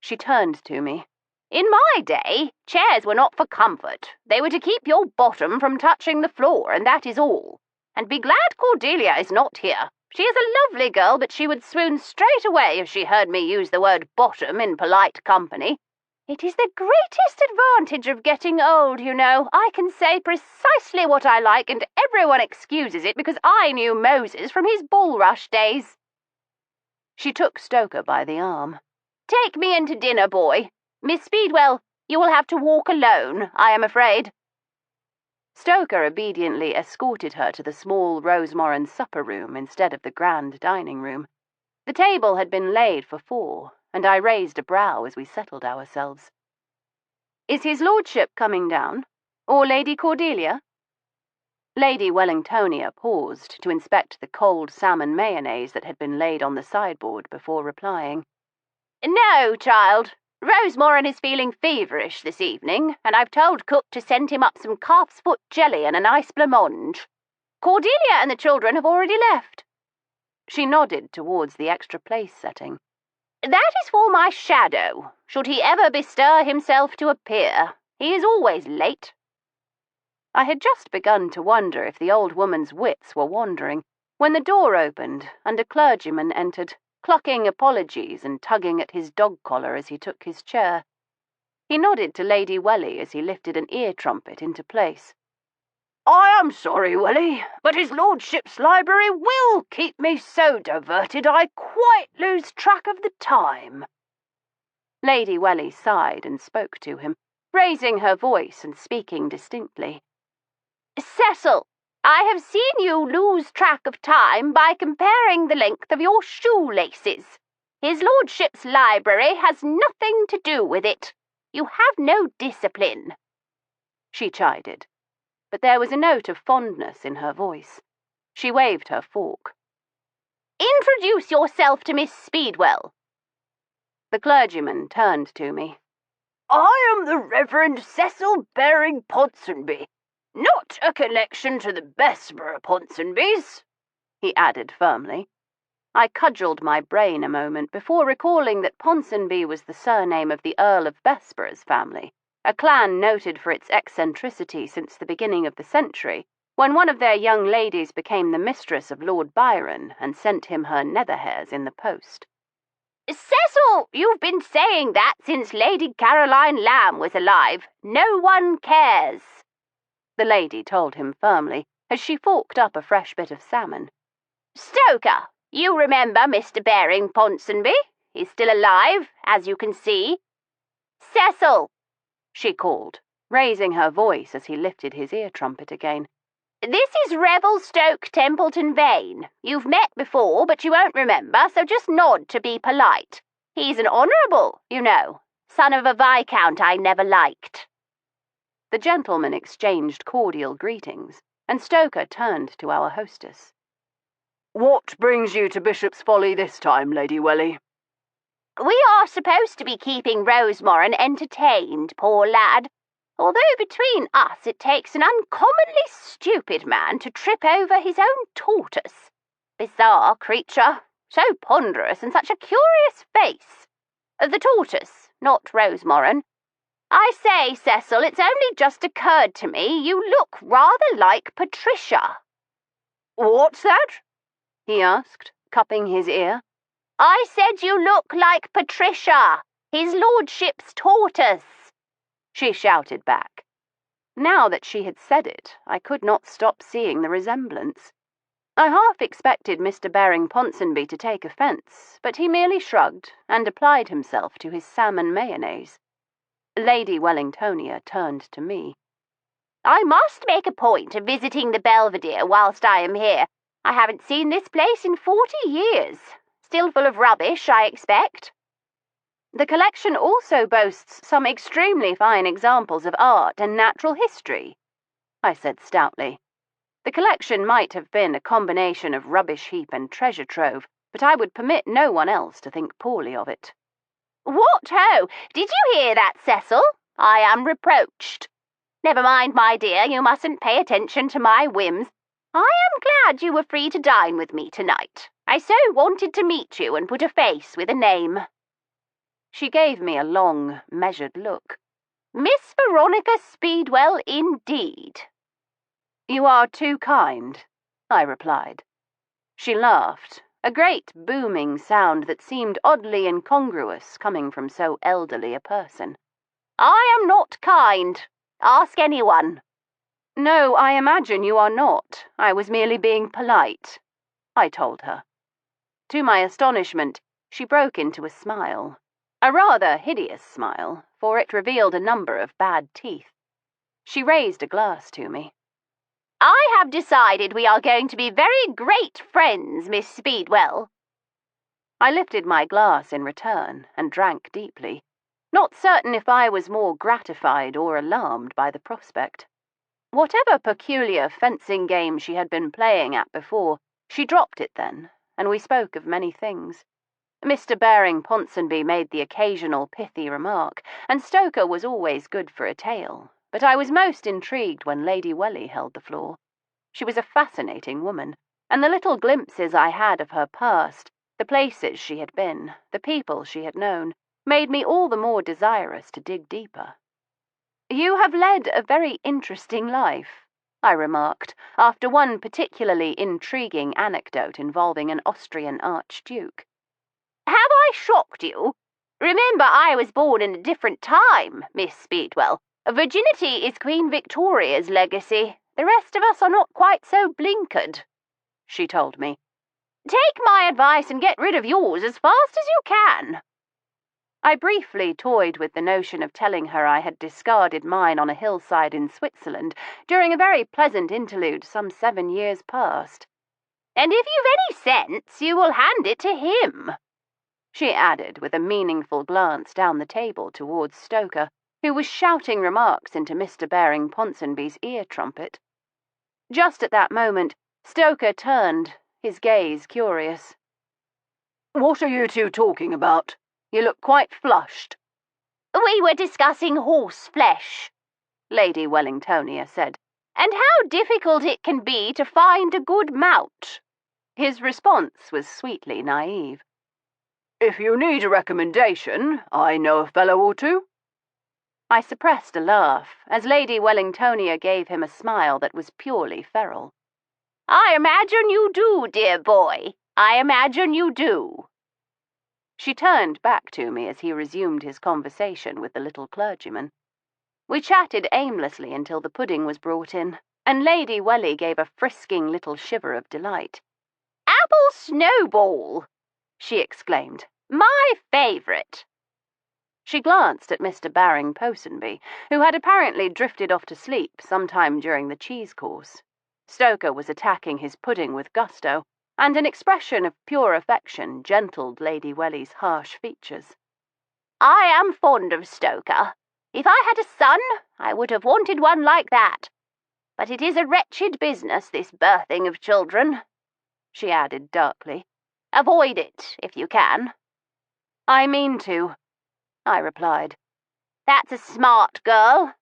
She turned to me. "In my day, chairs were not for comfort. They were to keep your bottom from touching the floor, and that is all. And be glad Cordelia is not here. She is a lovely girl, but she would swoon straight away if she heard me use the word bottom in polite company. It is the greatest advantage of getting old, you know. I can say precisely what I like, and everyone excuses it because I knew Moses from his bulrush days." She took Stoker by the arm. "Take me into dinner, boy. Miss Speedwell, you will have to walk alone, I am afraid." Stoker obediently escorted her to the small Rosemoran supper room instead of the grand dining room. The table had been laid for 4, and I raised a brow as we settled ourselves. "Is his lordship coming down? Or Lady Cordelia?" Lady Wellingtonia paused to inspect the cold salmon mayonnaise that had been laid on the sideboard before replying. "No, child. Rosemoran is feeling feverish this evening, and I've told cook to send him up some calf's foot jelly and a nice blancmange. Cordelia and the children have already left." She nodded towards the extra place setting. "That is for my shadow, should he ever bestir himself to appear. He is always late." I had just begun to wonder if the old woman's wits were wandering, when the door opened and a clergyman entered, clucking apologies and tugging at his dog collar as he took his chair. He nodded to Lady Welly as he lifted an ear trumpet into place. "I am sorry, Welly, but his lordship's library will keep me so diverted I quite lose track of the time." Lady Welly sighed and spoke to him, raising her voice and speaking distinctly. "Cecil, I have seen you lose track of time by comparing the length of your shoelaces. His lordship's library has nothing to do with it. You have no discipline." She chided, but there was a note of fondness in her voice. She waved her fork. "Introduce yourself to Miss Speedwell." The clergyman turned to me. "I am the Reverend Cecil Baring Ponsonby. Not a connection to the Bessborough Ponsonbys," he added firmly. I cudgelled my brain a moment before recalling that Ponsonby was the surname of the Earl of Bessborough's family, a clan noted for its eccentricity since the beginning of the century, when one of their young ladies became the mistress of Lord Byron and sent him her nether hairs in the post. "Cecil, you've been saying that since Lady Caroline Lamb was alive. No one cares," the lady told him firmly as she forked up a fresh bit of salmon. "Stoker, you remember Mr. Baring Ponsonby? He's still alive, as you can see." "Cecil," she called, raising her voice as he lifted his ear trumpet again. "This is Revelstoke Templeton Vane. You've met before, but you won't remember, so just nod to be polite. He's an honourable, you know, son of a viscount I never liked." The gentlemen exchanged cordial greetings, and Stoker turned to our hostess. "What brings you to Bishop's Folly this time, Lady Welly?" "We are supposed to be keeping Raybourn entertained, poor lad. Although between us it takes an uncommonly stupid man to trip over his own tortoise. Bizarre creature, so ponderous and such a curious face. The tortoise, not Raybourn. I say, Cecil, it's only just occurred to me you look rather like Patricia." "What's that?" he asked, cupping his ear. "I said you look like Patricia, his lordship's tortoise," she shouted back. Now that she had said it, I could not stop seeing the resemblance. I half expected Mr. Baring Ponsonby to take offence, but he merely shrugged and applied himself to his salmon mayonnaise. Lady Wellingtonia turned to me. "I must make a point of visiting the Belvedere whilst I am here. I haven't seen this place in 40 years. Still full of rubbish, I expect." The collection also boasts some extremely fine examples of art and natural history, I said stoutly. The collection might have been a combination of rubbish heap and treasure trove, but I would permit no one else to think poorly of it. "What ho! Did you hear that, Cecil? I am reproached. Never mind, my dear, you mustn't pay attention to my whims. I am glad you were free to dine with me tonight. I so wanted to meet you and put a face with a name." She gave me a long, measured look. "Miss Veronica Speedwell, indeed." "You are too kind," I replied. She laughed, a great booming sound that seemed oddly incongruous coming from so elderly a person. "I am not kind. Ask anyone." "No, I imagine you are not. I was merely being polite," I told her. To my astonishment, she broke into a smile. A rather hideous smile, for it revealed a number of bad teeth. She raised a glass to me. "I have decided we are going to be very great friends, Miss Speedwell." I lifted my glass in return and drank deeply, not certain if I was more gratified or alarmed by the prospect. Whatever peculiar fencing game she had been playing at before, she dropped it then, and we spoke of many things. Mr. Baring Ponsonby made the occasional pithy remark, and Stoker was always good for a tale, but I was most intrigued when Lady Welly held the floor. She was a fascinating woman, and the little glimpses I had of her past, the places she had been, the people she had known, made me all the more desirous to dig deeper. "You have led a very interesting life," I remarked, after one particularly intriguing anecdote involving an Austrian archduke. "Have I shocked you? Remember, I was born in a different time, Miss Speedwell. Virginity is Queen Victoria's legacy. The rest of us are not quite so blinkered," she told me. "Take my advice and get rid of yours as fast as you can." I briefly toyed with the notion of telling her I had discarded mine on a hillside in Switzerland during a very pleasant interlude some 7 years past. "And if you've any sense, you will hand it to him," she added with a meaningful glance down the table towards Stoker, who was shouting remarks into Mr. Baring Ponsonby's ear trumpet. Just at that moment, Stoker turned, his gaze curious. "What are you two talking about? You look quite flushed." "We were discussing horse flesh," Lady Wellingtonia said, "and how difficult it can be to find a good mount." His response was sweetly naive. "If you need a recommendation, I know a fellow or two." I suppressed a laugh as Lady Wellingtonia gave him a smile that was purely feral. "I imagine you do, dear boy. I imagine you do." She turned back to me as he resumed his conversation with the little clergyman. We chatted aimlessly until the pudding was brought in, and Lady Welly gave a frisking little shiver of delight. "Apple snowball," she exclaimed. "My favourite." She glanced at Mr. Baring Ponsonby, who had apparently drifted off to sleep sometime during the cheese course. Stoker was attacking his pudding with gusto, and an expression of pure affection gentled Lady Welly's harsh features. "I am fond of Stoker. If I had a son, I would have wanted one like that. But it is a wretched business, this birthing of children," she added darkly. "Avoid it, if you can." "I mean to," I replied. "That's a smart girl."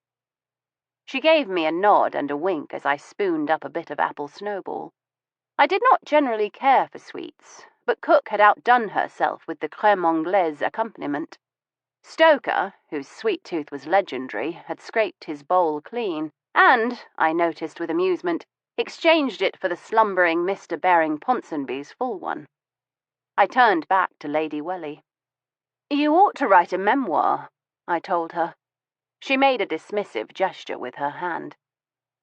She gave me a nod and a wink as I spooned up a bit of apple snowball. I did not generally care for sweets, but cook had outdone herself with the crème anglaise accompaniment. Stoker, whose sweet tooth was legendary, had scraped his bowl clean, and, I noticed with amusement, exchanged it for the slumbering Mr. Baring Ponsonby's full one. I turned back to Lady Welly. "You ought to write a memoir," I told her. She made a dismissive gesture with her hand.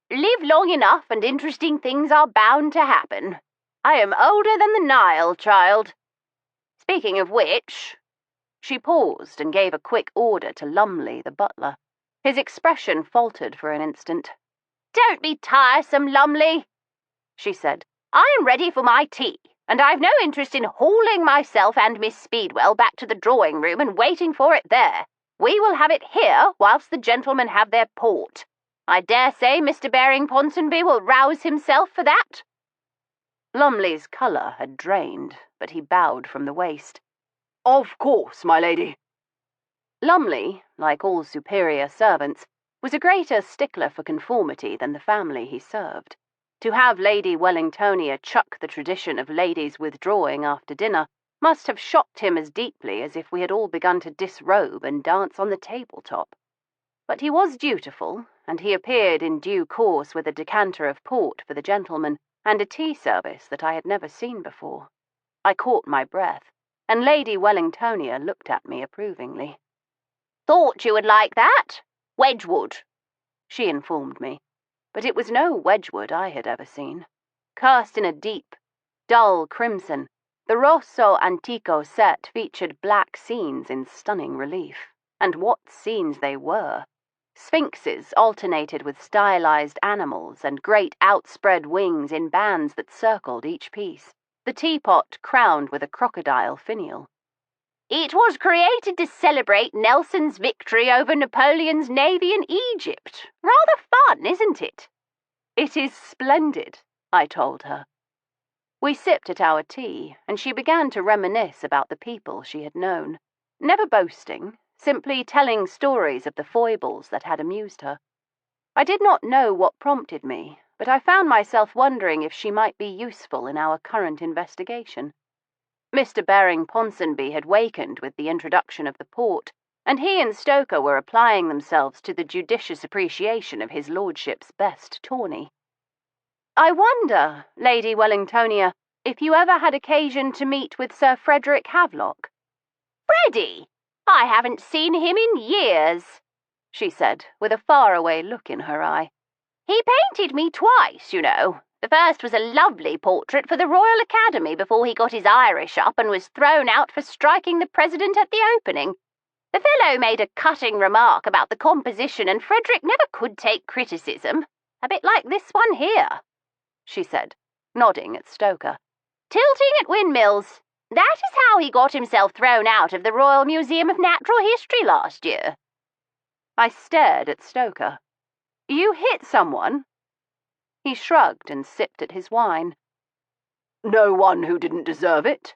"Live long enough and interesting things are bound to happen. I am older than the Nile, child. Speaking of which—" She paused and gave a quick order to Lumley, the butler. His expression faltered for an instant. "Don't be tiresome, Lumley," she said. "I am ready for my tea, and I've no interest in hauling myself and Miss Speedwell back to the drawing-room and waiting for it there. We will have it here whilst the gentlemen have their port. I dare say Mr. Baring Ponsonby will rouse himself for that." Lumley's colour had drained, but he bowed from the waist. "Of course, my lady." Lumley, like all superior servants, was a greater stickler for conformity than the family he served. To have Lady Wellingtonia chuck the tradition of ladies withdrawing after dinner must have shocked him as deeply as if we had all begun to disrobe and dance on the tabletop. But he was dutiful, and he appeared in due course with a decanter of port for the gentlemen and a tea service that I had never seen before. I caught my breath, and Lady Wellingtonia looked at me approvingly. "Thought you would like that. Wedgwood," she informed me, but it was no Wedgwood I had ever seen. Cast in a deep, dull crimson, the Rosso Antico set featured black scenes in stunning relief. And what scenes they were! Sphinxes alternated with stylized animals and great outspread wings in bands that circled each piece, the teapot crowned with a crocodile finial. "It was created to celebrate Nelson's victory over Napoleon's navy in Egypt. Rather fun, isn't it?" "It is splendid," I told her. We sipped at our tea, and she began to reminisce about the people she had known, never boasting, simply telling stories of the foibles that had amused her. I did not know what prompted me, but I found myself wondering if she might be useful in our current investigation. Mr. Baring Ponsonby had wakened with the introduction of the port, and he and Stoker were applying themselves to the judicious appreciation of his lordship's best tawny. "I wonder, Lady Wellingtonia, if you ever had occasion to meet with Sir Frederick Havelock?" "Freddie! I haven't seen him in years," she said, with a faraway look in her eye. "He painted me twice, you know. The first was a lovely portrait for the Royal Academy before he got his Irish up and was thrown out for striking the President at the opening. The fellow made a cutting remark about the composition, and Frederick never could take criticism. A bit like this one here," she said, nodding at Stoker. "Tilting at windmills. That is how he got himself thrown out of the Royal Museum of Natural History last year." I stared at Stoker. "You hit someone?" He shrugged and sipped at his wine. "No one who didn't deserve it."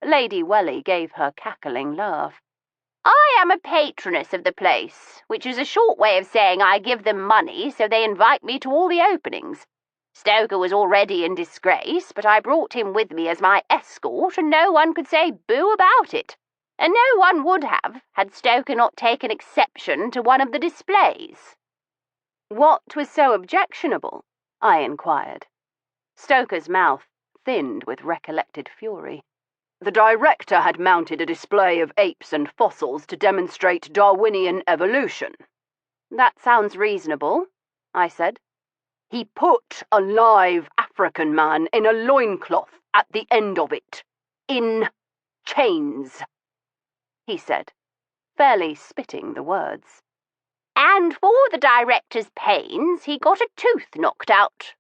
Lady Welly gave her cackling laugh. "I am a patroness of the place, which is a short way of saying I give them money so they invite me to all the openings. Stoker was already in disgrace, but I brought him with me as my escort, and no one could say boo about it. And no one would have, had Stoker not taken exception to one of the displays." "What was so objectionable?" I inquired. Stoker's mouth thinned with recollected fury. "The director had mounted a display of apes and fossils to demonstrate Darwinian evolution." "That sounds reasonable," I said. "He put a live African man in a loincloth at the end of it, in chains," he said, fairly spitting the words. "And for the director's pains, he got a tooth knocked out,"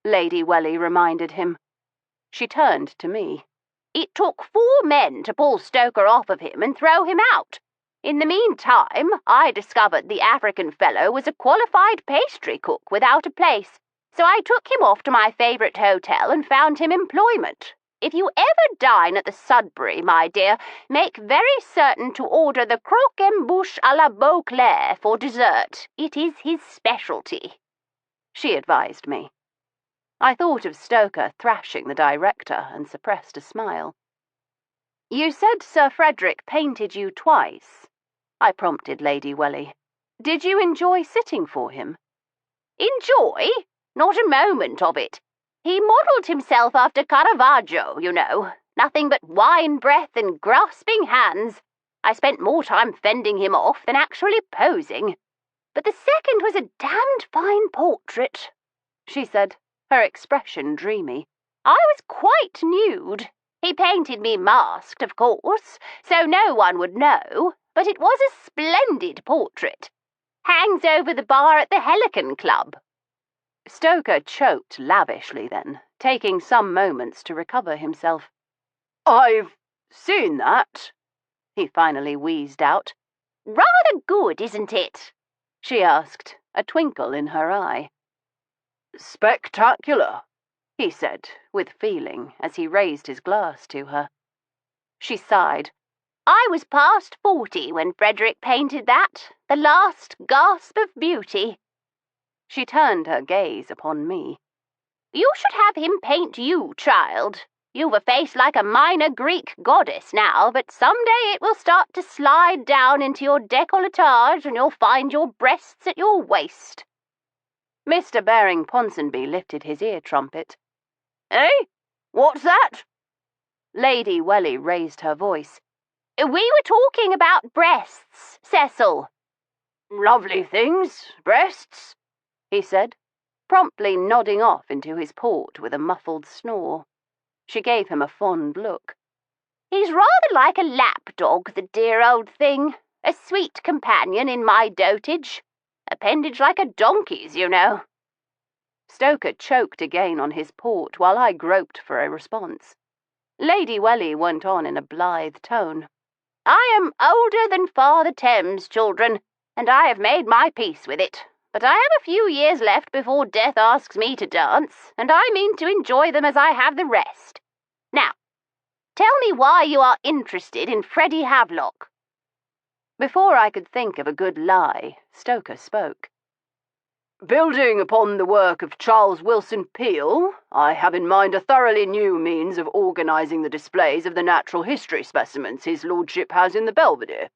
Lady Welly reminded him. She turned to me. "It took 4 men to pull Stoker off of him and throw him out. In the meantime, I discovered the African fellow was a qualified pastry cook without a place, so I took him off to my favourite hotel and found him employment. If you ever dine at the Sudbury, my dear, make very certain to order the croquembouche à la Beauclair for dessert. It is his specialty," she advised me. I thought of Stoker thrashing the director and suppressed a smile. "You said Sir Frederick painted you twice," I prompted Lady Welly. "Did you enjoy sitting for him?" "Enjoy? Not a moment of it. He modelled himself after Caravaggio, you know. Nothing but wine breath and grasping hands. I spent more time fending him off than actually posing. But the second was a damned fine portrait," she said, her expression dreamy. "I was quite nude. He painted me masked, of course, so no one would know, but it was a splendid portrait. Hangs over the bar at the Helican Club." Stoker choked lavishly then, taking some moments to recover himself. "I've seen that," he finally wheezed out. "Rather good, isn't it?" she asked, a twinkle in her eye. "Spectacular," he said, with feeling, as he raised his glass to her. She sighed. "I was past 40 when Frederick painted that, the last gasp of beauty." She turned her gaze upon me. "You should have him paint you, child. You've a face like a minor Greek goddess now, but someday it will start to slide down into your décolletage and you'll find your breasts at your waist." Mr. Baring Ponsonby lifted his ear trumpet. "Eh? What's that?" Lady Welly raised her voice. "We were talking about breasts, Cecil." "Lovely things, breasts," he said, promptly nodding off into his port with a muffled snore. She gave him a fond look. "He's rather like a lapdog, the dear old thing. A sweet companion in my dotage. Appendage like a donkey's, you know." Stoker choked again on his port while I groped for a response. Lady Welly went on in a blithe tone. "I am older than Father Thames, children, and I have made my peace with it. But I have a few years left before death asks me to dance, and I mean to enjoy them as I have the rest. Now, tell me why you are interested in Freddie Havelock." Before I could think of a good lie, Stoker spoke. "Building upon the work of Charles Wilson Peel, I have in mind a thoroughly new means of organising the displays of the natural history specimens his lordship has in the Belvedere.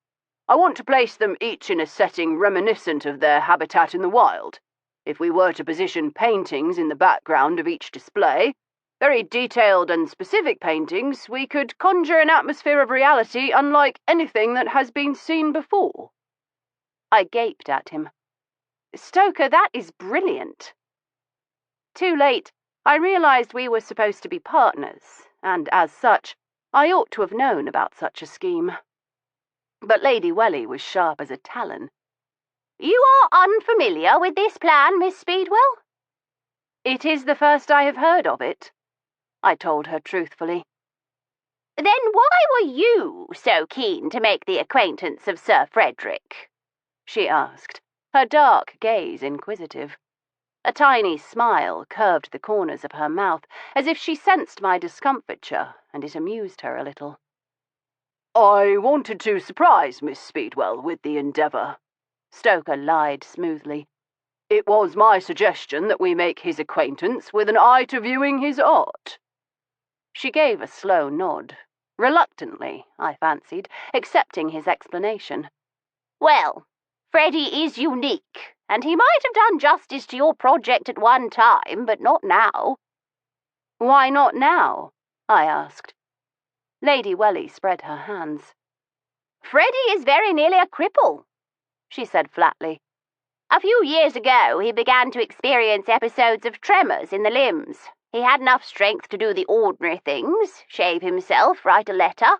I want to place them each in a setting reminiscent of their habitat in the wild. If we were to position paintings in the background of each display, very detailed and specific paintings, we could conjure an atmosphere of reality unlike anything that has been seen before." I gaped at him. "Stoker, that is brilliant." Too late, I realised we were supposed to be partners, and as such, I ought to have known about such a scheme. But Lady Welly was sharp as a talon. "You are unfamiliar with this plan, Miss Speedwell?" "It is the first I have heard of it," I told her truthfully. "Then why were you so keen to make the acquaintance of Sir Frederick?" she asked, her dark gaze inquisitive. A tiny smile curved the corners of her mouth, as if she sensed my discomfiture, and it amused her a little. "I wanted to surprise Miss Speedwell with the endeavour," Stoker lied smoothly. "It was my suggestion that we make his acquaintance with an eye to viewing his art." She gave a slow nod, reluctantly, I fancied, accepting his explanation. "Well, Freddie is unique, and he might have done justice to your project at one time, but not now." "Why not now?" I asked. Lady Welly spread her hands. "Freddie is very nearly a cripple," she said flatly. "A few years ago he began to experience episodes of tremors in the limbs. He had enough strength to do the ordinary things, shave himself, write a letter,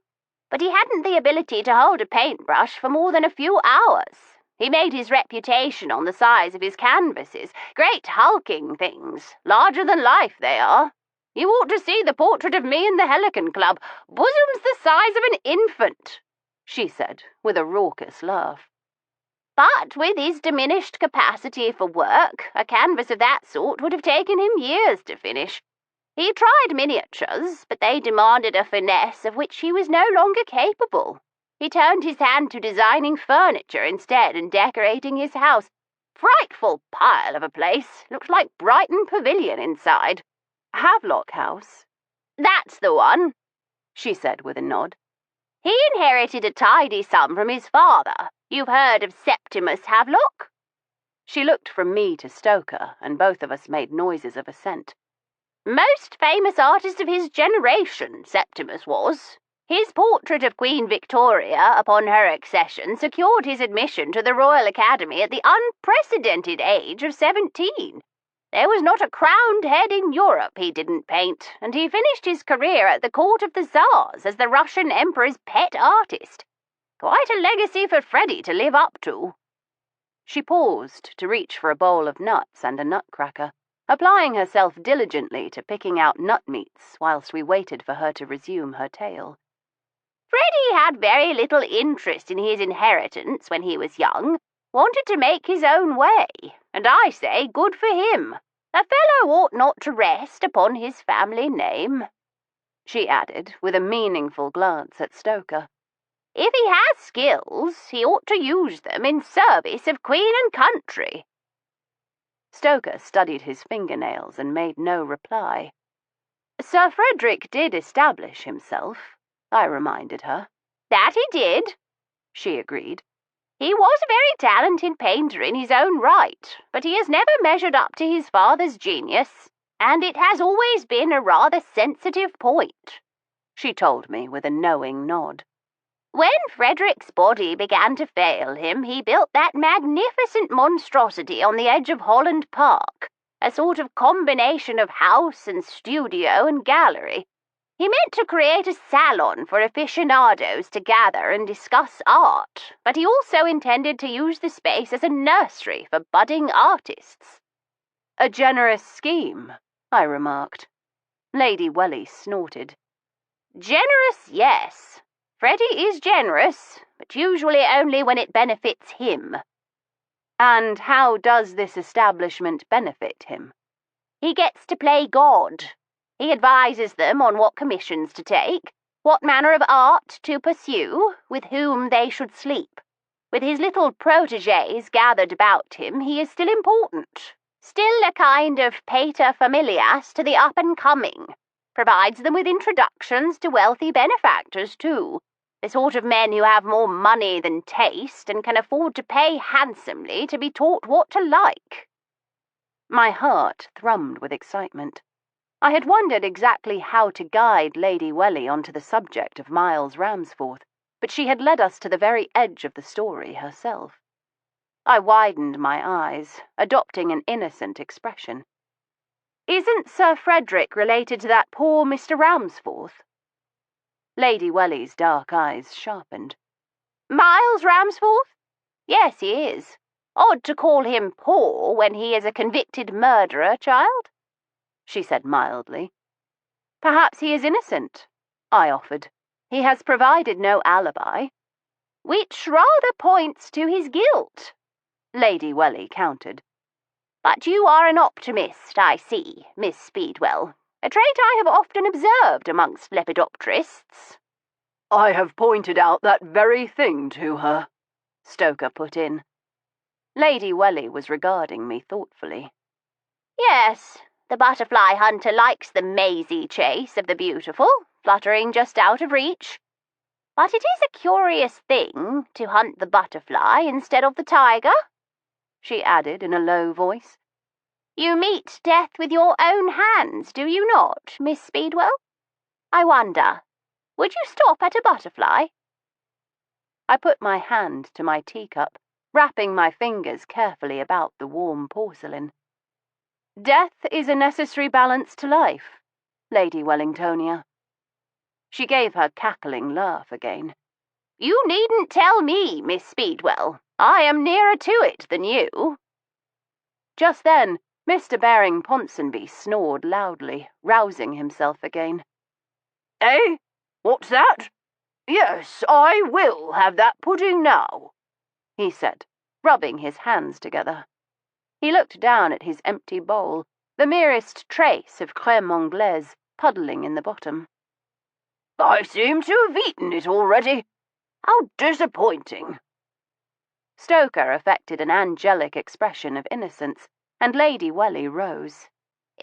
but he hadn't the ability to hold a paintbrush for more than a few hours. He made his reputation on the size of his canvases, great hulking things, larger than life they are. You ought to see the portrait of me in the Helican Club, bosoms the size of an infant. she said, with a raucous laugh. But with his diminished capacity for work, a canvas of that sort would have taken him years to finish. He tried miniatures, but they demanded a finesse of which he was no longer capable. He turned his hand to designing furniture instead and decorating his house. Frightful pile of a place. Looked like Brighton Pavilion inside. Havelock House? That's the one, she said with a nod. He inherited a tidy sum from his father. You've heard of Septimus Havelock? She looked from me to Stoker, and both of us made noises of assent. Most famous artist of his generation, Septimus was. His portrait of Queen Victoria upon her accession secured his admission to the Royal Academy at the unprecedented age of 17. There was not a crowned head in Europe he didn't paint, and he finished his career at the court of the Tsars as the Russian Emperor's pet artist. Quite a legacy for Freddie to live up to. She paused to reach for a bowl of nuts and a nutcracker, applying herself diligently to picking out nut meats whilst we waited for her to resume her tale. Freddie had very little interest in his inheritance when he was young, wanted to make his own way, and I say good for him. A fellow ought not to rest upon his family name, she added with a meaningful glance at Stoker. If he has skills, he ought to use them in service of Queen and country. Stoker studied his fingernails and made no reply. Sir Frederick did establish himself, I reminded her. That he did, she agreed. He was a very talented painter in his own right, but he has never measured up to his father's genius, and it has always been a rather sensitive point, she told me with a knowing nod. When Frederick's body began to fail him, he built that magnificent monstrosity on the edge of Holland Park, a sort of combination of house and studio and gallery. He meant to create a salon for aficionados to gather and discuss art, but he also intended to use the space as a nursery for budding artists. A generous scheme, I remarked. Lady Welly snorted. Generous, yes. Freddie is generous, but usually only when it benefits him. And how does this establishment benefit him? He gets to play God. He advises them on what commissions to take, what manner of art to pursue, with whom they should sleep. With his little protégés gathered about him, he is still important. Still a kind of pater familias to the up-and-coming. Provides them with introductions to wealthy benefactors, too. The sort of men who have more money than taste and can afford to pay handsomely to be taught what to like. My heart thrummed with excitement. I had wondered exactly how to guide Lady Welly onto the subject of Miles Ramsforth, but she had led us to the very edge of the story herself. I widened my eyes, adopting an innocent expression. Isn't Sir Frederick related to that poor Mr. Ramsforth? Lady Welly's dark eyes sharpened. Miles Ramsforth? Yes, he is. Odd to call him poor when he is a convicted murderer, child, she said mildly. Perhaps he is innocent, I offered. He has provided no alibi. Which rather points to his guilt, Lady Welly countered. But you are an optimist, I see, Miss Speedwell, a trait I have often observed amongst lepidopterists. I have pointed out that very thing to her, Stoker put in. Lady Welly was regarding me thoughtfully. Yes, the butterfly hunter likes the mazy chase of the beautiful, fluttering just out of reach. But it is a curious thing to hunt the butterfly instead of the tiger, she added in a low voice. You meet death with your own hands, do you not, Miss Speedwell? I wonder, would you stop at a butterfly? I put my hand to my teacup, wrapping my fingers carefully about the warm porcelain. Death is a necessary balance to life, Lady Wellingtonia. She gave her cackling laugh again. You needn't tell me, Miss Speedwell. I am nearer to it than you. Just then, Mr. Baring Ponsonby snored loudly, rousing himself again. Eh? What's that? Yes, I will have that pudding now, he said, rubbing his hands together. He looked down at his empty bowl, the merest trace of crème anglaise puddling in the bottom. I seem to have eaten it already. How disappointing. Stoker affected an angelic expression of innocence, and Lady Welly rose.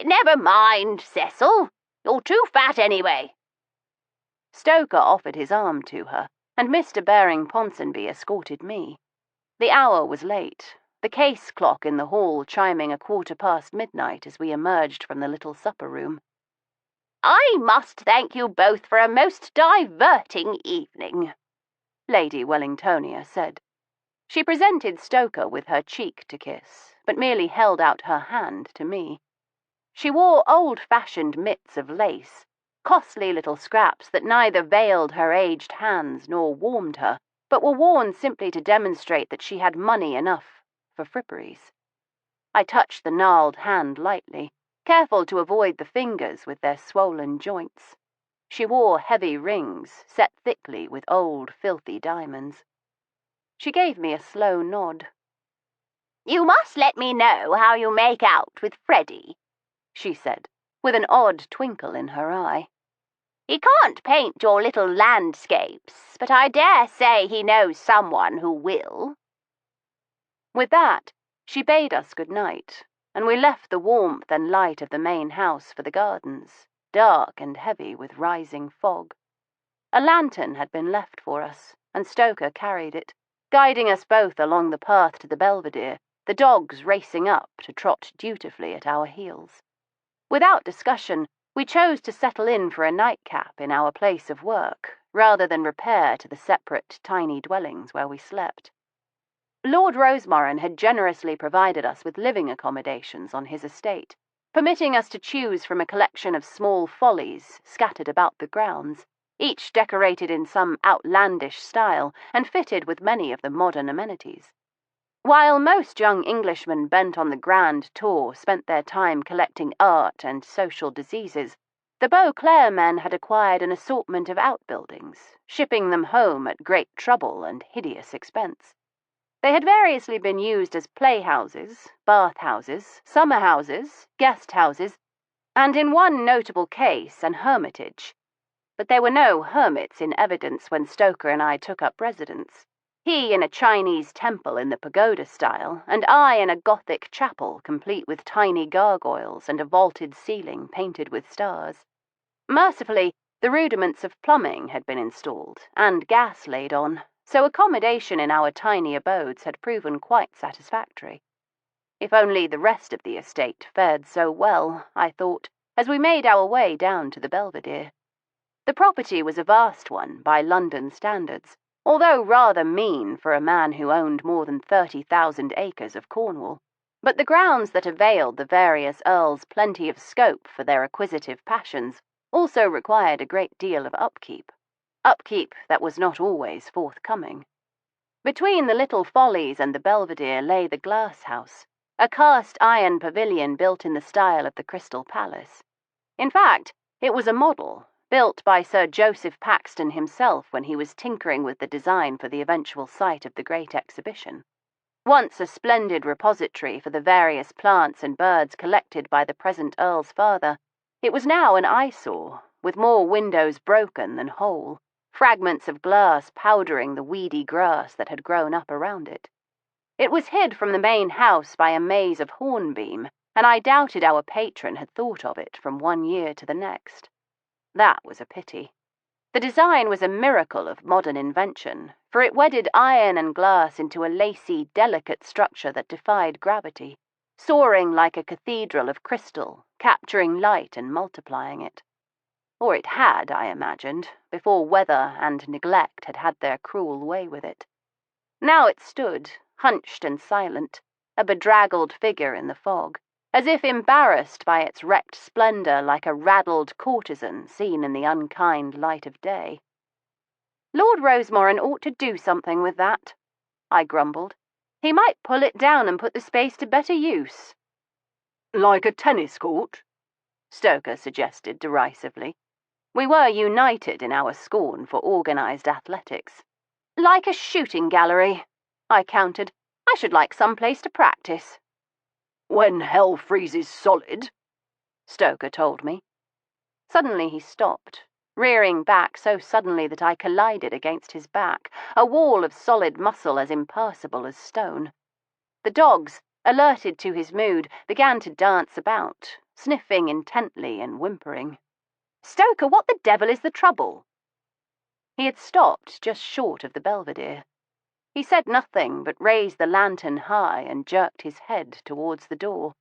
Never mind, Cecil. You're too fat anyway. Stoker offered his arm to her, and Mr. Baring Ponsonby escorted me. The hour was late, the case clock in the hall chiming midnight midnight as we emerged from the little supper-room. I must thank you both for a most diverting evening, Lady Wellingtonia said. She presented Stoker with her cheek to kiss, but merely held out her hand to me. She wore old-fashioned mitts of lace, costly little scraps that neither veiled her aged hands nor warmed her, but were worn simply to demonstrate that she had money enough for fripperies. I touched the gnarled hand lightly, careful to avoid the fingers with their swollen joints. She wore heavy rings, set thickly with old, filthy diamonds. She gave me a slow nod. You must let me know how you make out with Freddie, she said, with an odd twinkle in her eye. He can't paint your little landscapes, but I dare say he knows someone who will. With that, she bade us good night, and we left the warmth and light of the main house for the gardens, dark and heavy with rising fog. A lantern had been left for us, and Stoker carried it, guiding us both along the path to the Belvedere, the dogs racing up to trot dutifully at our heels. Without discussion, we chose to settle in for a nightcap in our place of work, rather than repair to the separate, tiny dwellings where we slept. Lord Rosemoran had generously provided us with living accommodations on his estate, permitting us to choose from a collection of small follies scattered about the grounds, each decorated in some outlandish style and fitted with many of the modern amenities. While most young Englishmen bent on the grand tour spent their time collecting art and social diseases, the Beauclair men had acquired an assortment of outbuildings, shipping them home at great trouble and hideous expense. They had variously been used as playhouses, bathhouses, summer houses, guest houses, and in one notable case, an hermitage. But there were no hermits in evidence when Stoker and I took up residence. He in a Chinese temple in the pagoda style, and I in a Gothic chapel complete with tiny gargoyles and a vaulted ceiling painted with stars. Mercifully, the rudiments of plumbing had been installed, and gas laid on, so accommodation in our tiny abodes had proven quite satisfactory. If only the rest of the estate fared so well, I thought, as we made our way down to the Belvedere. The property was a vast one by London standards, although rather mean for a man who owned more than 30,000 acres of Cornwall. But the grounds that availed the various earls plenty of scope for their acquisitive passions also required a great deal of upkeep that was not always forthcoming. Between the little follies and the Belvedere lay the glass house, a cast iron pavilion built in the style of the Crystal Palace. In fact, it was a model, built by Sir Joseph Paxton himself when he was tinkering with the design for the eventual site of the Great Exhibition. Once a splendid repository for the various plants and birds collected by the present Earl's father, it was now an eyesore, with more windows broken than whole, fragments of glass powdering the weedy grass that had grown up around it. It was hid from the main house by a maze of hornbeam, and I doubted our patron had thought of it from one year to the next. That was a pity. The design was a miracle of modern invention, for it wedded iron and glass into a lacy, delicate structure that defied gravity, soaring like a cathedral of crystal, capturing light and multiplying it. Or it had, I imagined, before weather and neglect had had their cruel way with it. Now it stood, hunched and silent, a bedraggled figure in the fog, as if embarrassed by its wrecked splendor like a raddled courtesan seen in the unkind light of day. Lord Rosemoran ought to do something with that, I grumbled. He might pull it down and put the space to better use. Like a tennis court? Stoker suggested derisively. We were united in our scorn for organised athletics. Like a shooting gallery, I countered. I should like some place to practice. When hell freezes solid, Stoker told me. Suddenly he stopped, rearing back so suddenly that I collided against his back, a wall of solid muscle as impassable as stone. The dogs, alerted to his mood, began to dance about, sniffing intently and whimpering. Stoker, what the devil is the trouble? He had stopped just short of the belvedere. He said nothing, but raised the lantern high and jerked his head towards the door.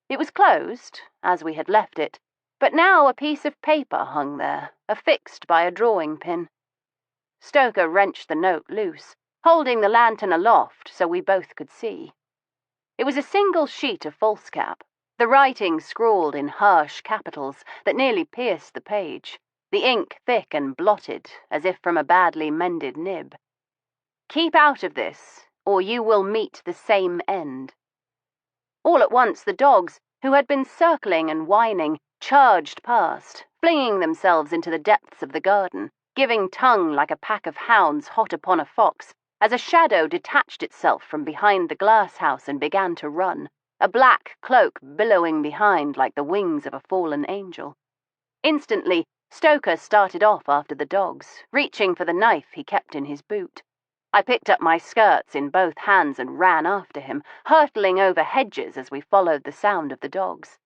It was closed, as we had left it, but now a piece of paper hung there, affixed by a drawing pin. Stoker wrenched the note loose, holding the lantern aloft so we both could see. It was a single sheet of foolscap, the writing scrawled in harsh capitals that nearly pierced the page, the ink thick and blotted as if from a badly mended nib. Keep out of this, or you will meet the same end. All at once the dogs, who had been circling and whining, charged past, flinging themselves into the depths of the garden, giving tongue like a pack of hounds hot upon a fox, as a shadow detached itself from behind the glass house and began to run, a black cloak billowing behind like the wings of a fallen angel. Instantly, Stoker started off after the dogs, reaching for the knife he kept in his boot. I picked up my skirts in both hands and ran after him, hurtling over hedges as we followed the sound of the dogs.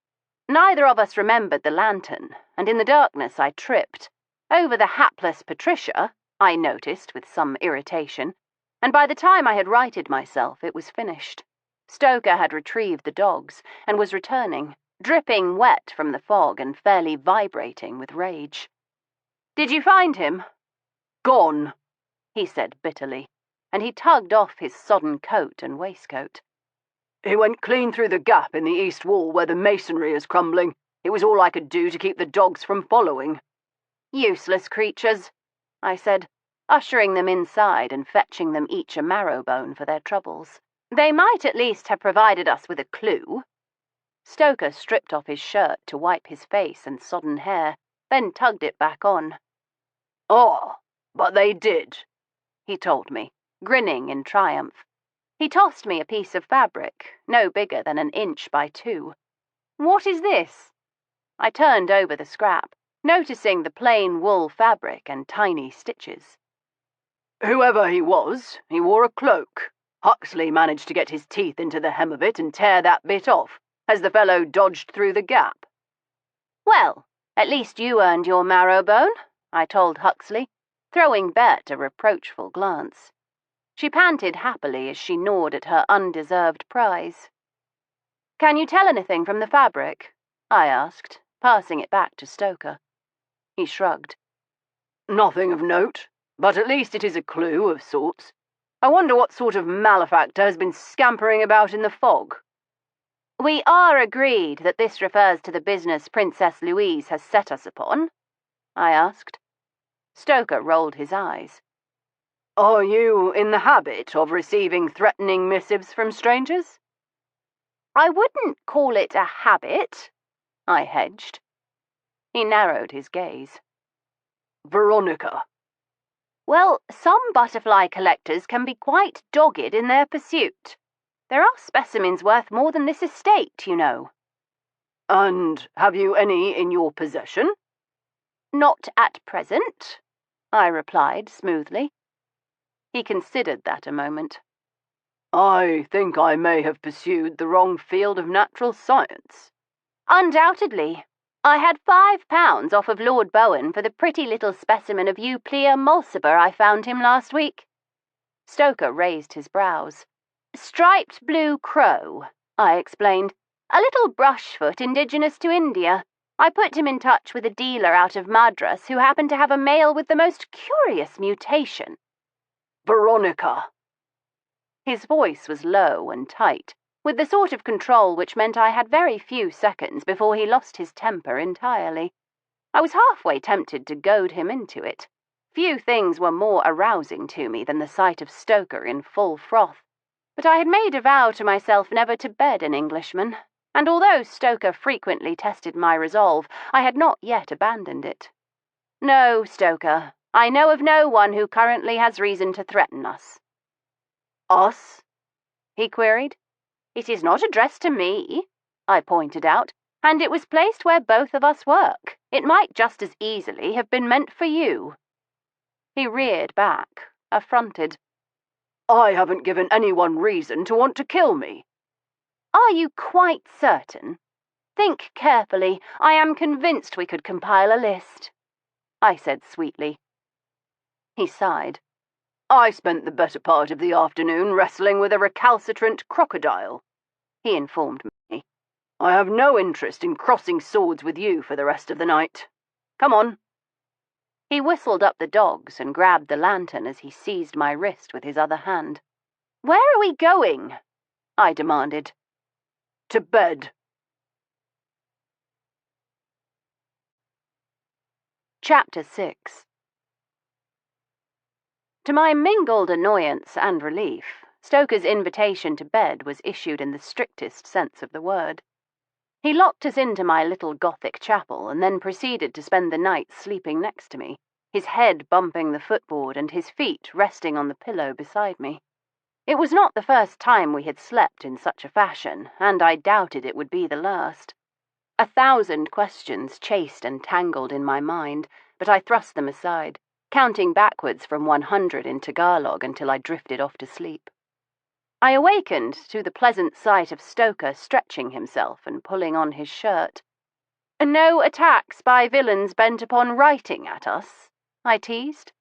Neither of us remembered the lantern, and in the darkness I tripped. Over the hapless Patricia, I noticed with some irritation, and by the time I had righted myself it was finished. Stoker had retrieved the dogs, and was returning, dripping wet from the fog and fairly vibrating with rage. "Did you find him?" "Gone," he said bitterly, and he tugged off his sodden coat and waistcoat. "He went clean through the gap in the east wall where the masonry is crumbling. It was all I could do to keep the dogs from following." "Useless creatures," I said, ushering them inside and fetching them each a marrow-bone for their troubles. "They might at least have provided us with a clue." Stoker stripped off his shirt to wipe his face and sodden hair, then tugged it back on. "Oh, but they did," he told me, grinning in triumph. He tossed me a piece of fabric, no bigger than 1 inch by 2. "What is this?" I turned over the scrap, noticing the plain wool fabric and tiny stitches. "Whoever he was, he wore a cloak. Huxley managed to get his teeth into the hem of it and tear that bit off, as the fellow dodged through the gap." "Well, at least you earned your marrow-bone," I told Huxley, throwing Bet a reproachful glance. She panted happily as she gnawed at her undeserved prize. "Can you tell anything from the fabric?" I asked, passing it back to Stoker. He shrugged. "Nothing of note, but at least it is a clue of sorts. I wonder what sort of malefactor has been scampering about in the fog." "We are agreed that this refers to the business Princess Louise has set us upon?" I asked. Stoker rolled his eyes. "Are you in the habit of receiving threatening missives from strangers?" "I wouldn't call it a habit," I hedged. He narrowed his gaze. "Veronica." "Well, some butterfly collectors can be quite dogged in their pursuit. There are specimens worth more than this estate, you know." "And have you any in your possession?" "Not at present," I replied smoothly. He considered that a moment. "I think I may have pursued the wrong field of natural science." "Undoubtedly. I had £5 off of Lord Bowen for the pretty little specimen of Euplea mulciber I found him last week." Stoker raised his brows. "Striped blue crow," I explained. "A little brushfoot indigenous to India. I put him in touch with a dealer out of Madras who happened to have a male with the most curious mutation." "Veronica." His voice was low and tight, with the sort of control which meant I had very few seconds before he lost his temper entirely. I was halfway tempted to goad him into it. Few things were more arousing to me than the sight of Stoker in full froth, but I had made a vow to myself never to bed an Englishman, and although Stoker frequently tested my resolve, I had not yet abandoned it. No, Stoker. I know of no one who currently has reason to threaten us. Us? He queried. It is not addressed to me, I pointed out, and it was placed where both of us work. It might just as easily have been meant for you. He reared back, affronted. I haven't given anyone reason to want to kill me. Are you quite certain? Think carefully. I am convinced we could compile a list, I said sweetly. He sighed. I spent the better part of the afternoon wrestling with a recalcitrant crocodile, he informed me. I have no interest in crossing swords with you for the rest of the night. Come on. He whistled up the dogs and grabbed the lantern as he seized my wrist with his other hand. Where are we going? I demanded. To bed. Chapter 6. To my mingled annoyance and relief, Stoker's invitation to bed was issued in the strictest sense of the word. He locked us into my little Gothic chapel and then proceeded to spend the night sleeping next to me, his head bumping the footboard and his feet resting on the pillow beside me. It was not the first time we had slept in such a fashion, and I doubted it would be the last. 1,000 questions chased and tangled in my mind, but I thrust them aside, counting backwards from 100 in Tagalog until I drifted off to sleep. I awakened to the pleasant sight of Stoker stretching himself and pulling on his shirt. No attacks by villains bent upon writing at us, I teased.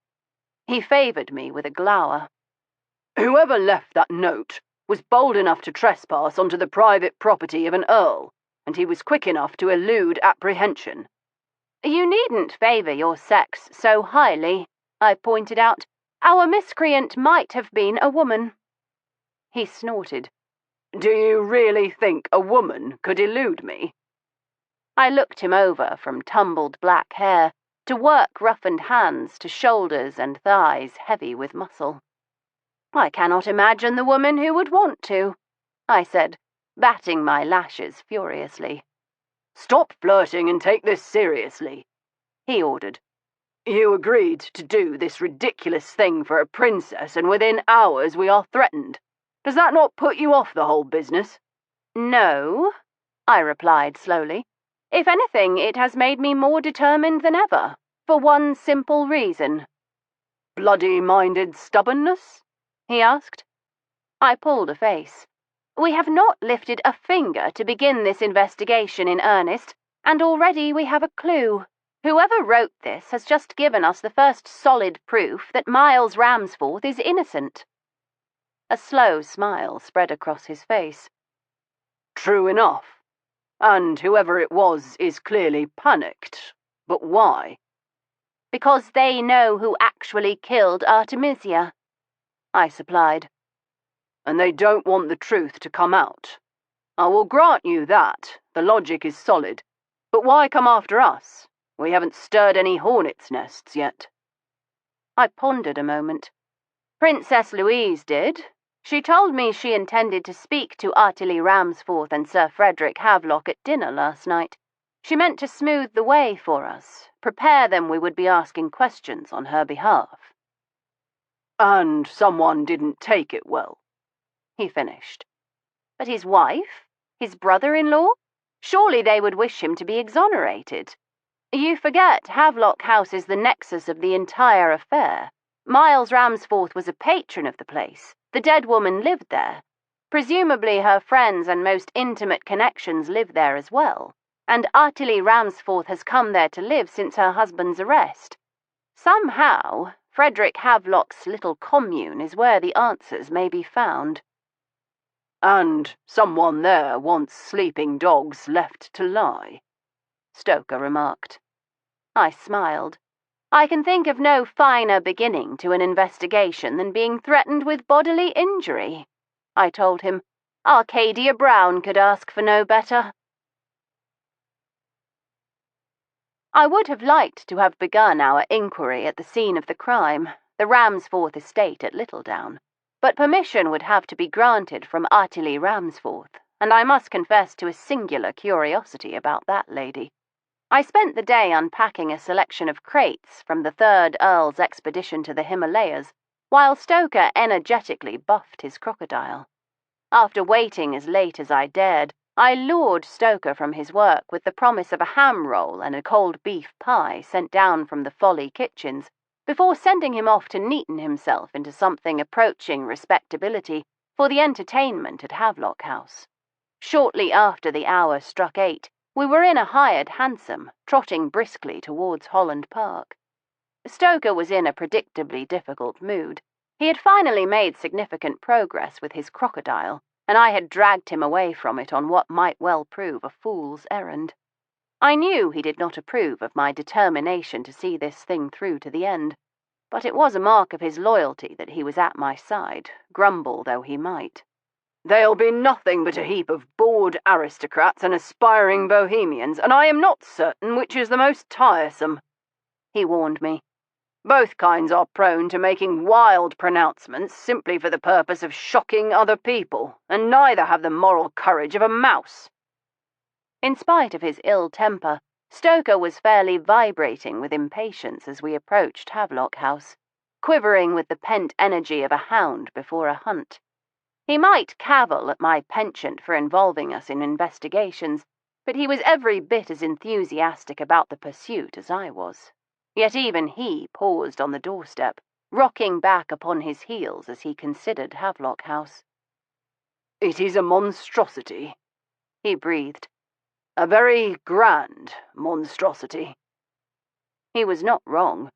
He favoured me with a glower. Whoever left that note was bold enough to trespass onto the private property of an earl, and he was quick enough to elude apprehension. You needn't favour your sex so highly, I pointed out. Our miscreant might have been a woman. He snorted. Do you really think a woman could elude me? I looked him over from tumbled black hair to work-roughened hands to shoulders and thighs heavy with muscle. I cannot imagine the woman who would want to, I said, batting my lashes furiously. Stop flirting and take this seriously, he ordered. You agreed to do this ridiculous thing for a princess, and within hours we are threatened. Does that not put you off the whole business? No, I replied slowly. If anything, it has made me more determined than ever, for one simple reason. Bloody-minded stubbornness? He asked. I pulled a face. We have not lifted a finger to begin this investigation in earnest, and already we have a clue. Whoever wrote this has just given us the first solid proof that Miles Ramsforth is innocent. A slow smile spread across his face. True enough. And whoever it was is clearly panicked. But why? Because they know who actually killed Artemisia, I supplied. And they don't want the truth to come out. I will grant you that. The logic is solid. But why come after us? We haven't stirred any hornets' nests yet. I pondered a moment. Princess Louise did. She told me she intended to speak to Lady Ramsforth and Sir Frederick Havelock at dinner last night. She meant to smooth the way for us, prepare them we would be asking questions on her behalf. And someone didn't take it well, he finished. But his wife? His brother-in-law? Surely they would wish him to be exonerated. You forget Havelock House is the nexus of the entire affair. Miles Ramsforth was a patron of the place. The dead woman lived there. Presumably her friends and most intimate connections live there as well. And Lady Ramsforth has come there to live since her husband's arrest. Somehow, Frederick Havelock's little commune is where the answers may be found. And someone there wants sleeping dogs left to lie, Stoker remarked. I smiled. I can think of no finer beginning to an investigation than being threatened with bodily injury, I told him. Arcadia Brown could ask for no better. I would have liked to have begun our inquiry at the scene of the crime, the Ramsforth estate at Littledown, but permission would have to be granted from Lady Ramsforth, and I must confess to a singular curiosity about that lady. I spent the day unpacking a selection of crates from the 3rd Earl's expedition to the Himalayas, while Stoker energetically buffed his crocodile. After waiting as late as I dared, I lured Stoker from his work with the promise of a ham roll and a cold beef pie sent down from the Folly kitchens, before sending him off to neaten himself into something approaching respectability for the entertainment at Havelock House. Shortly after the hour struck 8, we were in a hired hansom, trotting briskly towards Holland Park. Stoker was in a predictably difficult mood. He had finally made significant progress with his crocodile, and I had dragged him away from it on what might well prove a fool's errand. I knew he did not approve of my determination to see this thing through to the end, but it was a mark of his loyalty that he was at my side, grumble though he might. They'll be nothing but a heap of bored aristocrats and aspiring Bohemians, and I am not certain which is the most tiresome, he warned me. Both kinds are prone to making wild pronouncements simply for the purpose of shocking other people, and neither have the moral courage of a mouse. In spite of his ill temper, Stoker was fairly vibrating with impatience as we approached Havelock House, quivering with the pent energy of a hound before a hunt. He might cavil at my penchant for involving us in investigations, but he was every bit as enthusiastic about the pursuit as I was. Yet even he paused on the doorstep, rocking back upon his heels as he considered Havelock House. "It is a monstrosity," he breathed. "A very grand monstrosity." He was not wrong.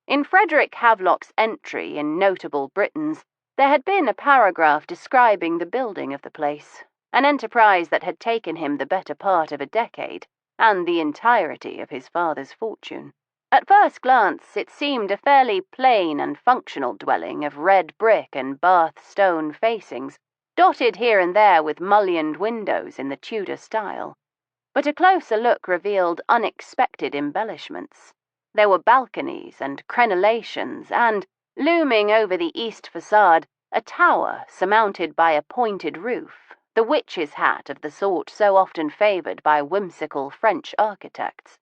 In Frederick Havelock's entry in Notable Britons, there had been a paragraph describing the building of the place, an enterprise that had taken him the better part of a decade, and the entirety of his father's fortune. At first glance, it seemed a fairly plain and functional dwelling of red brick and Bath stone facings, dotted here and there with mullioned windows in the Tudor style. But a closer look revealed unexpected embellishments. There were balconies and crenellations, and, looming over the east facade, a tower surmounted by a pointed roof, the witch's hat of the sort so often favoured by whimsical French architects.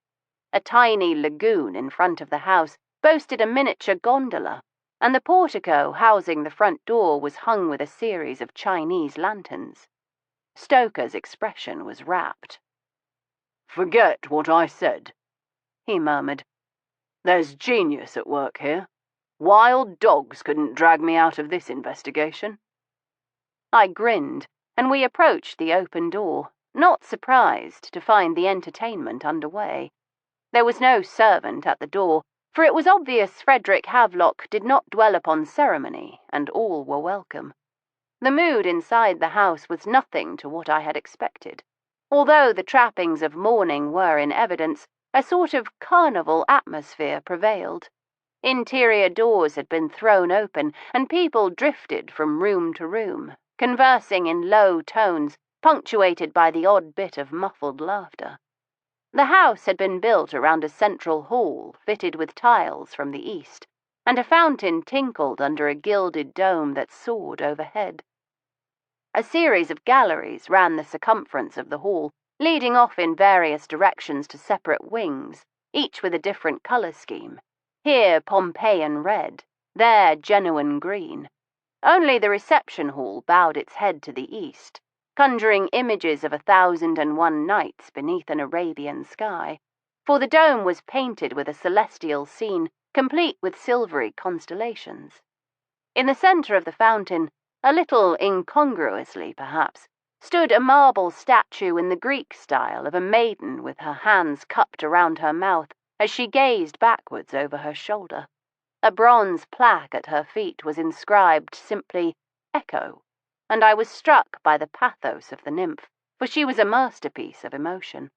A tiny lagoon in front of the house boasted a miniature gondola, and the portico housing the front door was hung with a series of Chinese lanterns. Stoker's expression was rapt. "Forget what I said," he murmured. "There's genius at work here. Wild dogs couldn't drag me out of this investigation." I grinned, and we approached the open door, not surprised to find the entertainment underway. There was no servant at the door, for it was obvious Frederick Havelock did not dwell upon ceremony, and all were welcome. The mood inside the house was nothing to what I had expected. Although the trappings of mourning were in evidence, a sort of carnival atmosphere prevailed. Interior doors had been thrown open, and people drifted from room to room, conversing in low tones, punctuated by the odd bit of muffled laughter. The house had been built around a central hall fitted with tiles from the east, and a fountain tinkled under a gilded dome that soared overhead. A series of galleries ran the circumference of the hall, leading off in various directions to separate wings, each with a different colour scheme. Here Pompeian red, there genuine green. Only the reception hall bowed its head to the east, conjuring images of 1,001 nights beneath an Arabian sky, for the dome was painted with a celestial scene, complete with silvery constellations. In the centre of the fountain, a little incongruously perhaps, stood a marble statue in the Greek style of a maiden with her hands cupped around her mouth as she gazed backwards over her shoulder. A bronze plaque at her feet was inscribed simply, Echo, and I was struck by the pathos of the nymph, for she was a masterpiece of emotion.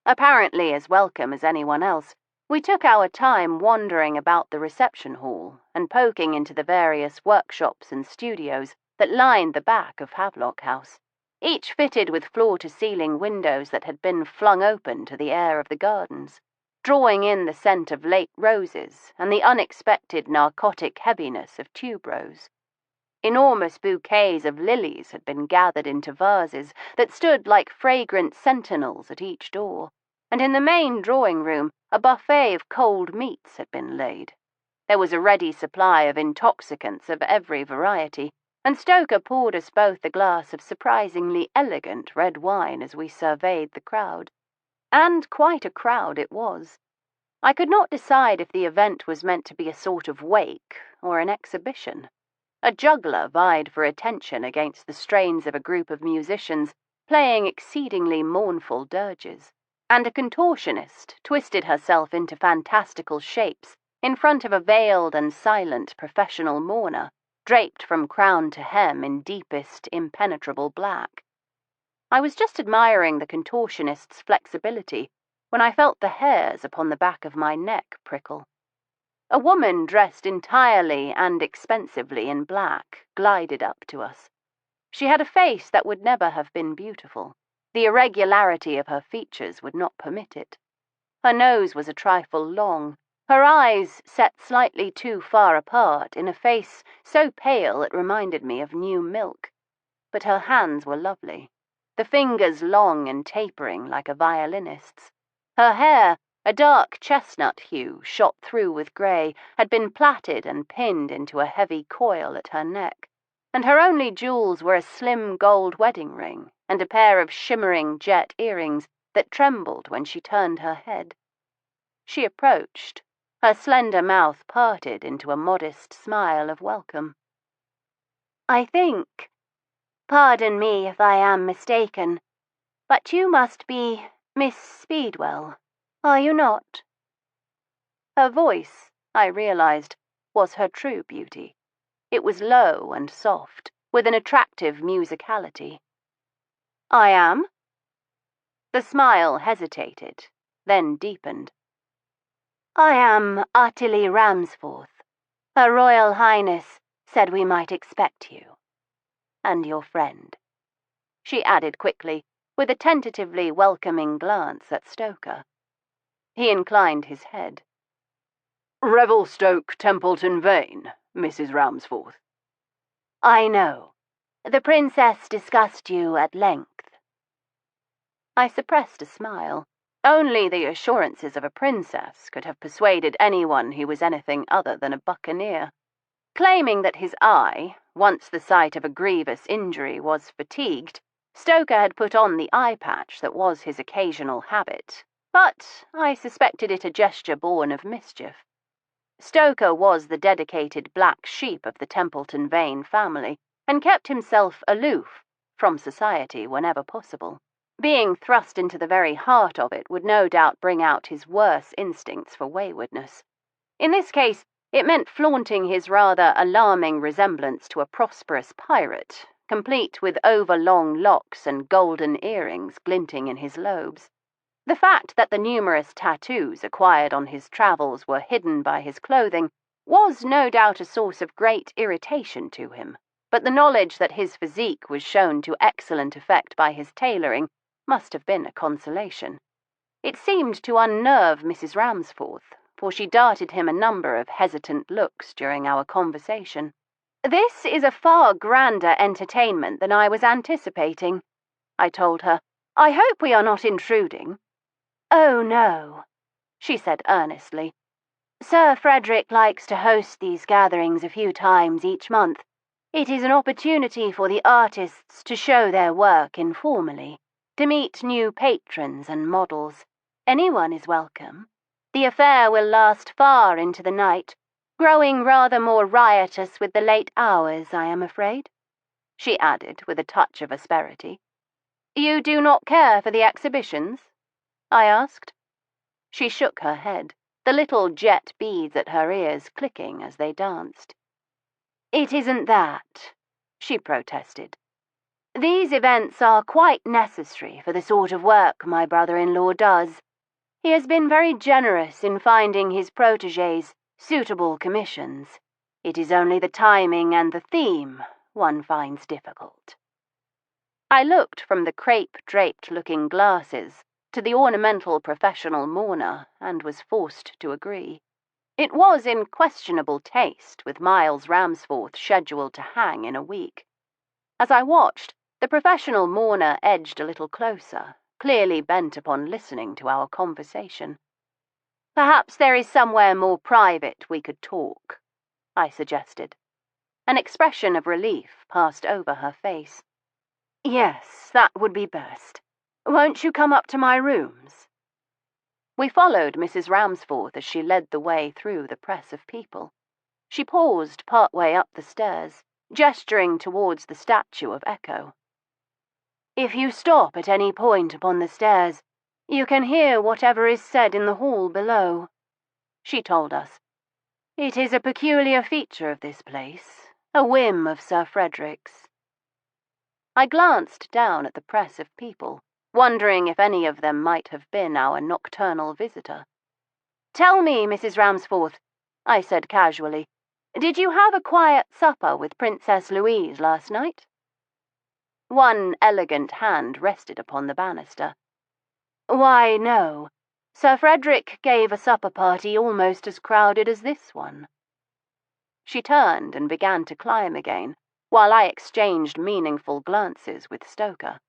Apparently as welcome as anyone else, we took our time wandering about the reception hall and poking into the various workshops and studios that lined the back of Havelock House, each fitted with floor-to-ceiling windows that had been flung open to the air of the gardens, drawing in the scent of late roses and the unexpected narcotic heaviness of tuberose. Enormous bouquets of lilies had been gathered into vases that stood like fragrant sentinels at each door, and in the main drawing room a buffet of cold meats had been laid. There was a ready supply of intoxicants of every variety, and Stoker poured us both a glass of surprisingly elegant red wine as we surveyed the crowd. And quite a crowd it was. I could not decide if the event was meant to be a sort of wake or an exhibition. A juggler vied for attention against the strains of a group of musicians playing exceedingly mournful dirges, and a contortionist twisted herself into fantastical shapes in front of a veiled and silent professional mourner, draped from crown to hem in deepest, impenetrable black. I was just admiring the contortionist's flexibility when I felt the hairs upon the back of my neck prickle. A woman dressed entirely and expensively in black glided up to us. She had a face that would never have been beautiful. The irregularity of her features would not permit it. Her nose was a trifle long, her eyes set slightly too far apart in a face so pale it reminded me of new milk. But her hands were lovely, the fingers long and tapering like a violinist's. Her hair, a dark chestnut hue shot through with grey, had been plaited and pinned into a heavy coil at her neck, and her only jewels were a slim gold wedding ring and a pair of shimmering jet earrings that trembled when she turned her head. She approached, her slender mouth parted into a modest smile of welcome. "I think, pardon me if I am mistaken, but you must be Miss Speedwell, are you not?" Her voice, I realized, was her true beauty. It was low and soft, with an attractive musicality. "I am." The smile hesitated, then deepened. "I am Artemisia Ramsforth. Her Royal Highness said we might expect you. And your friend," she added quickly, with a tentatively welcoming glance at Stoker. He inclined his head. "Revelstoke Templeton Vane, Mrs. Ramsforth." "I know. The Princess discussed you at length." I suppressed a smile. Only the assurances of a princess could have persuaded anyone who was anything other than a buccaneer. Claiming that his eye, once the site of a grievous injury, was fatigued, Stoker had put on the eye patch that was his occasional habit, but I suspected it a gesture born of mischief. Stoker was the dedicated black sheep of the Templeton Vane family, and kept himself aloof from society whenever possible. Being thrust into the very heart of it would no doubt bring out his worse instincts for waywardness. In this case, it meant flaunting his rather alarming resemblance to a prosperous pirate, complete with overlong locks and golden earrings glinting in his lobes. The fact that the numerous tattoos acquired on his travels were hidden by his clothing was no doubt a source of great irritation to him, but the knowledge that his physique was shown to excellent effect by his tailoring must have been a consolation. It seemed to unnerve Mrs. Ramsforth, for she darted him a number of hesitant looks during our conversation. "This is a far grander entertainment than I was anticipating," I told her. "I hope we are not intruding." "Oh, no," she said earnestly. "Sir Frederick likes to host these gatherings a few times each month. It is an opportunity for the artists to show their work informally, to meet new patrons and models. Anyone is welcome. The affair will last far into the night, growing rather more riotous with the late hours, I am afraid," she added with a touch of asperity. "You do not care for the exhibitions?" I asked. She shook her head, the little jet beads at her ears clicking as they danced. "It isn't that," she protested. "These events are quite necessary for the sort of work my brother-in-law does. He has been very generous in finding his protégés suitable commissions. It is only the timing and the theme one finds difficult." I looked from the crepe-draped looking glasses to the ornamental professional mourner and was forced to agree. It was in questionable taste, with Miles Ramsforth scheduled to hang in a week. As I watched, the professional mourner edged a little closer, clearly bent upon listening to our conversation. "Perhaps there is somewhere more private we could talk," I suggested. An expression of relief passed over her face. "Yes, that would be best. Won't you come up to my rooms?" We followed Mrs. Ramsforth as she led the way through the press of people. She paused part-way up the stairs, gesturing towards the statue of Echo. "If you stop at any point upon the stairs, you can hear whatever is said in the hall below," she told us. "It is a peculiar feature of this place, a whim of Sir Frederick's." I glanced down at the press of people, wondering if any of them might have been our nocturnal visitor. "Tell me, Mrs. Ramsforth," I said casually, "did you have a quiet supper with Princess Louise last night?" One elegant hand rested upon the banister. "Why, no. Sir Frederick gave a supper party almost as crowded as this one." She turned and began to climb again, while I exchanged meaningful glances with Stoker.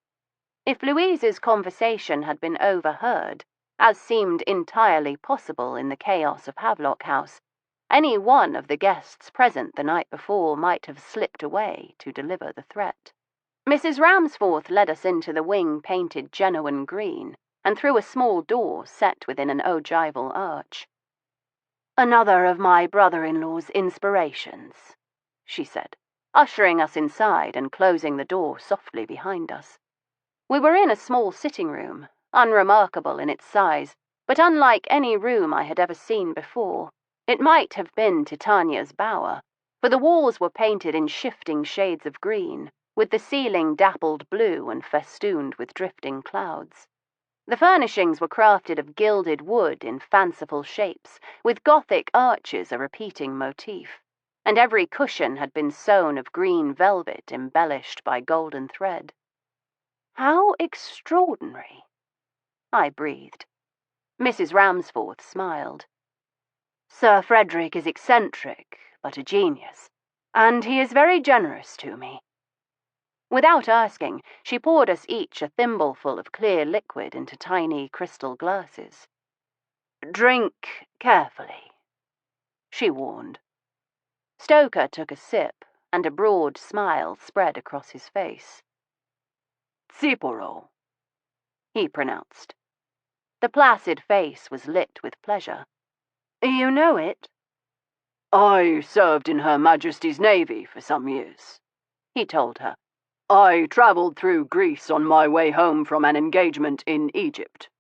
If Louise's conversation had been overheard, as seemed entirely possible in the chaos of Havelock House, any one of the guests present the night before might have slipped away to deliver the threat. Mrs. Ramsforth led us into the wing painted genuine green, and through a small door set within an ogival arch. "Another of my brother-in-law's inspirations," she said, ushering us inside and closing the door softly behind us. We were in a small sitting room, unremarkable in its size, but unlike any room I had ever seen before. It might have been Titania's bower, for the walls were painted in shifting shades of green, with the ceiling dappled blue and festooned with drifting clouds. The furnishings were crafted of gilded wood in fanciful shapes, with Gothic arches a repeating motif, and every cushion had been sewn of green velvet embellished by golden thread. "How extraordinary," I breathed. Mrs. Ramsforth smiled. "Sir Frederick is eccentric, but a genius, and he is very generous to me." Without asking, she poured us each a thimbleful of clear liquid into tiny crystal glasses. "Drink carefully," she warned. Stoker took a sip, and a broad smile spread across his face. "Tsiporo," he pronounced. The placid face was lit with pleasure. "You know it?" "I served in Her Majesty's Navy for some years," he told her. "I travelled through Greece on my way home from an engagement in Egypt."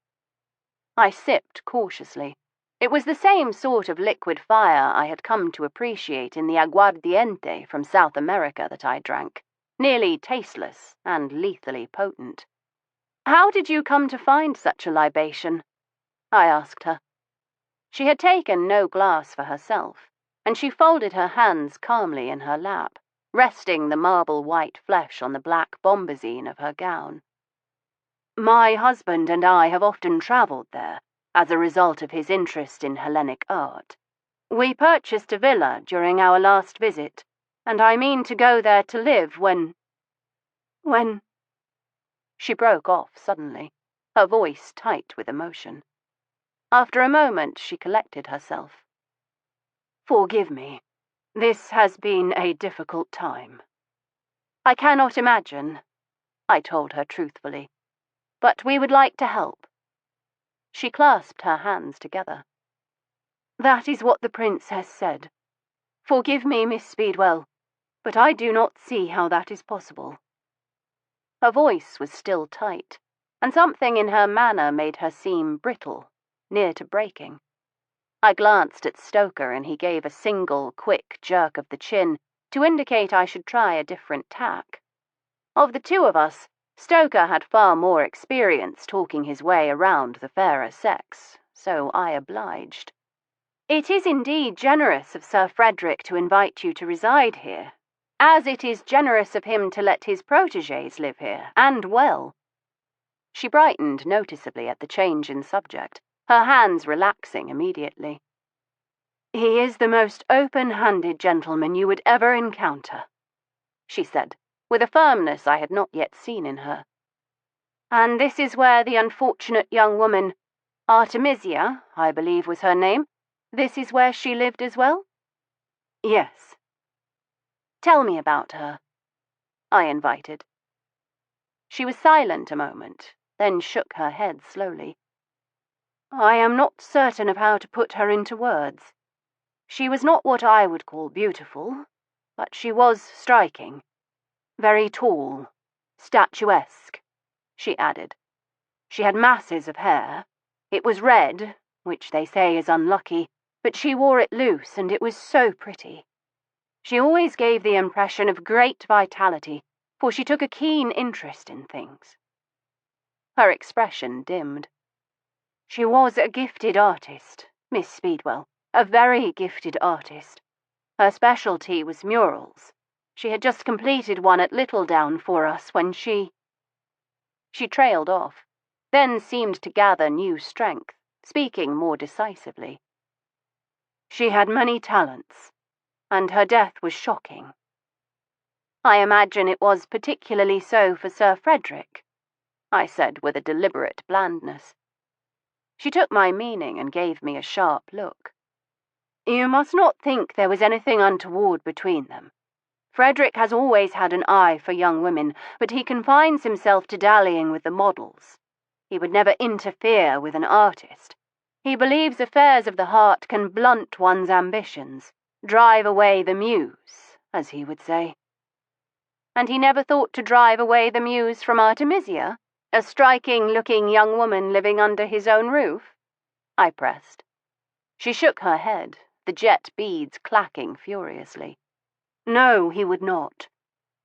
I sipped cautiously. It was the same sort of liquid fire I had come to appreciate in the aguardiente from South America that I drank, nearly tasteless and lethally potent. "How did you come to find such a libation?" I asked her. She had taken no glass for herself, and she folded her hands calmly in her lap, resting the marble-white flesh on the black bombazine of her gown. "My husband and I have often travelled there, as a result of his interest in Hellenic art. We purchased a villa during our last visit, and I mean to go there to live when... She broke off suddenly, her voice tight with emotion. After a moment, she collected herself. "Forgive me. This has been a difficult time." "I cannot imagine," I told her truthfully. "But we would like to help." She clasped her hands together. "That is what the princess said. Forgive me, Miss Speedwell, but I do not see how that is possible." Her voice was still tight, and something in her manner made her seem brittle, near to breaking. I glanced at Stoker, and he gave a single, quick jerk of the chin to indicate I should try a different tack. Of the two of us, Stoker had far more experience talking his way around the fairer sex, so I obliged. "It is indeed generous of Sir Frederick to invite you to reside here, as it is generous of him to let his protégés live here, and well." She brightened noticeably at the change in subject, her hands relaxing immediately. "He is the most open-handed gentleman you would ever encounter," she said, with a firmness I had not yet seen in her. And this is where the unfortunate young woman, Artemisia, I believe was her name, this is where she lived as well? Yes. Tell me about her, I invited. She was silent a moment, then shook her head slowly. I am not certain of how to put her into words. She was not what I would call beautiful, but she was striking. Very tall, statuesque, she added. She had masses of hair. It was red, which they say is unlucky, but she wore it loose and it was so pretty. She always gave the impression of great vitality, for she took a keen interest in things. Her expression dimmed. She was a gifted artist, Miss Speedwell, a very gifted artist. Her specialty was murals. She had just completed one at Littledown for us when she trailed off, then seemed to gather new strength, speaking more decisively. She had many talents, and her death was shocking. I imagine it was particularly so for Sir Frederick, I said with a deliberate blandness. She took my meaning and gave me a sharp look. You must not think there was anything untoward between them. Frederick has always had an eye for young women, but he confines himself to dallying with the models. He would never interfere with an artist. He believes affairs of the heart can blunt one's ambitions, drive away the muse, as he would say. And he never thought to drive away the muse from Artemisia, a striking-looking young woman living under his own roof? I pressed. She shook her head, the jet beads clacking furiously. No, he would not.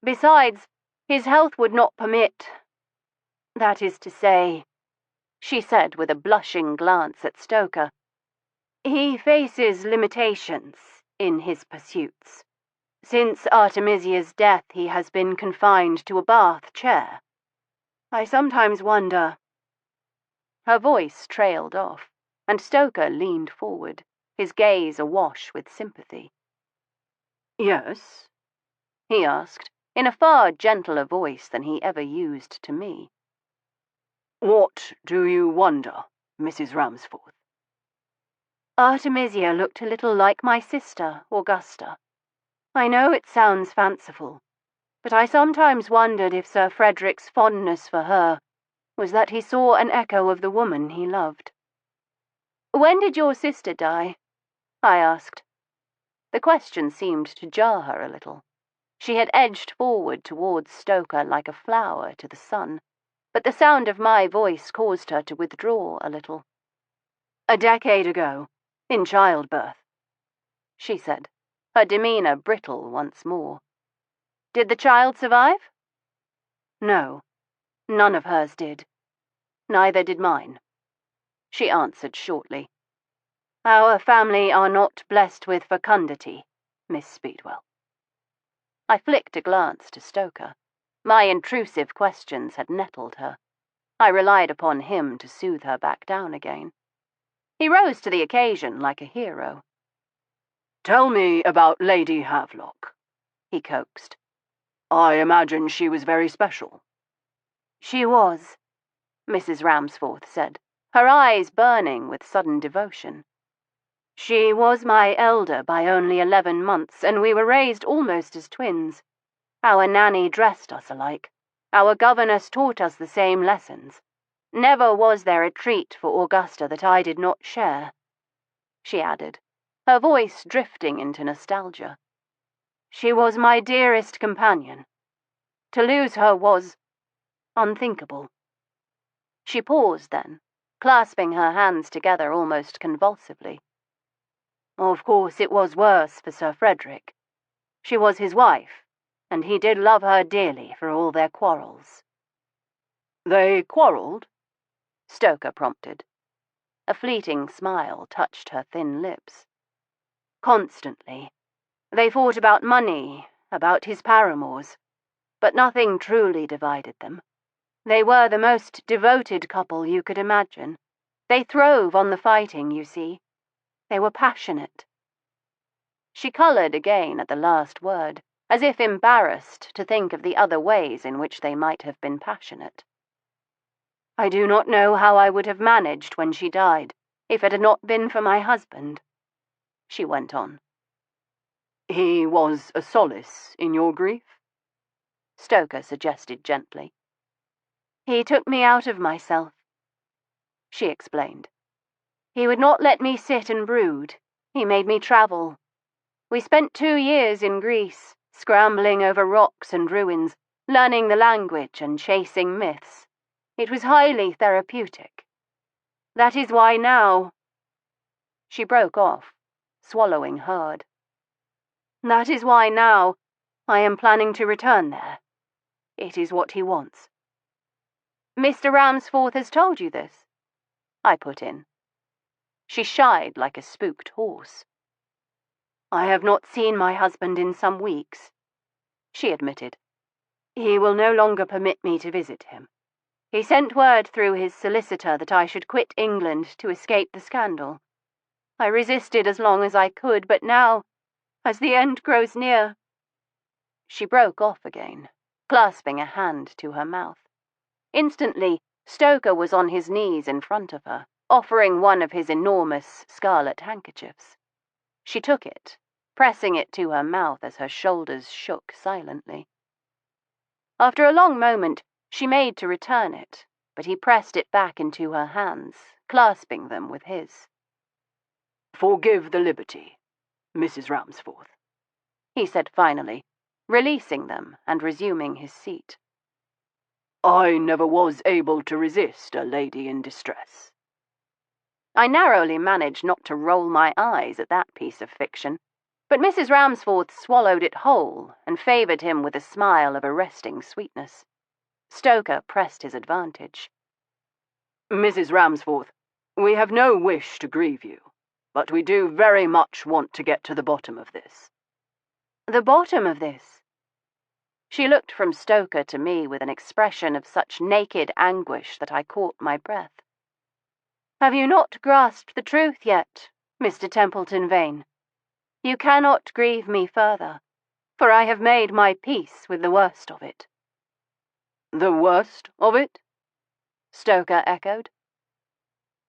Besides, his health would not permit. That is to say, she said with a blushing glance at Stoker, he faces limitations in his pursuits. Since Artemisia's death, he has been confined to a bath chair. I sometimes wonder. Her voice trailed off, and Stoker leaned forward, his gaze awash with sympathy. Yes? He asked, in a far gentler voice than he ever used to me. What do you wonder, Mrs. Ramsforth? Artemisia looked a little like my sister, Augusta. I know it sounds fanciful, but I sometimes wondered if Sir Frederick's fondness for her was that he saw an echo of the woman he loved. When did your sister die? I asked. The question seemed to jar her a little. She had edged forward towards Stoker like a flower to the sun, but the sound of my voice caused her to withdraw a little. A decade ago, in childbirth, she said, her demeanour brittle once more. Did the child survive? No, none of hers did. Neither did mine, she answered shortly. Our family are not blessed with fecundity, Miss Speedwell. I flicked a glance to Stoker. My intrusive questions had nettled her. I relied upon him to soothe her back down again. He rose to the occasion like a hero. Tell me about Lady Havelock, he coaxed. I imagine she was very special. She was, Mrs. Ramsforth said, her eyes burning with sudden devotion. She was my elder by only 11 months, and we were raised almost as twins. Our nanny dressed us alike. Our governess taught us the same lessons. Never was there a treat for Augusta that I did not share, she added, her voice drifting into nostalgia. She was my dearest companion. To lose her was unthinkable. She paused then, clasping her hands together almost convulsively. Of course it was worse for Sir Frederick. She was his wife, and he did love her dearly for all their quarrels. They quarrelled? Stoker prompted. A fleeting smile touched her thin lips. Constantly. They fought about money, about his paramours, but nothing truly divided them. They were the most devoted couple you could imagine. They throve on the fighting, you see. They were passionate. She coloured again at the last word, as if embarrassed to think of the other ways in which they might have been passionate. I do not know how I would have managed when she died, if it had not been for my husband," she went on. "He was a solace in your grief?" Stoker suggested gently. "He took me out of myself," she explained. "He would not let me sit and brood. He made me travel. We spent 2 years in Greece, scrambling over rocks and ruins, learning the language and chasing myths. It was highly therapeutic. That is why now—" She broke off, swallowing hard. "That is why now I am planning to return there. It is what he wants." "Mr. Ramsforth has told you this?" I put in. She shied like a spooked horse. "I have not seen my husband in some weeks," she admitted. "He will no longer permit me to visit him. He sent word through his solicitor that I should quit England to escape the scandal. I resisted as long as I could, but now, as the end grows near—" She broke off again, clasping a hand to her mouth. Instantly, Stoker was on his knees in front of her, offering one of his enormous scarlet handkerchiefs. She took it, pressing it to her mouth as her shoulders shook silently. After a long moment, she made to return it, but he pressed it back into her hands, clasping them with his. "Forgive the liberty, Mrs. Ramsforth," he said finally, releasing them and resuming his seat. "I never was able to resist a lady in distress." I narrowly managed not to roll my eyes at that piece of fiction, but Mrs. Ramsforth swallowed it whole and favoured him with a smile of arresting sweetness. Stoker pressed his advantage. "Mrs. Ramsforth, we have no wish to grieve you, but we do very much want to get to the bottom of this." "The bottom of this?" She looked from Stoker to me with an expression of such naked anguish that I caught my breath. "Have you not grasped the truth yet, Mr. Templeton Vane? You cannot grieve me further, for I have made my peace with the worst of it." "The worst of it?" Stoker echoed.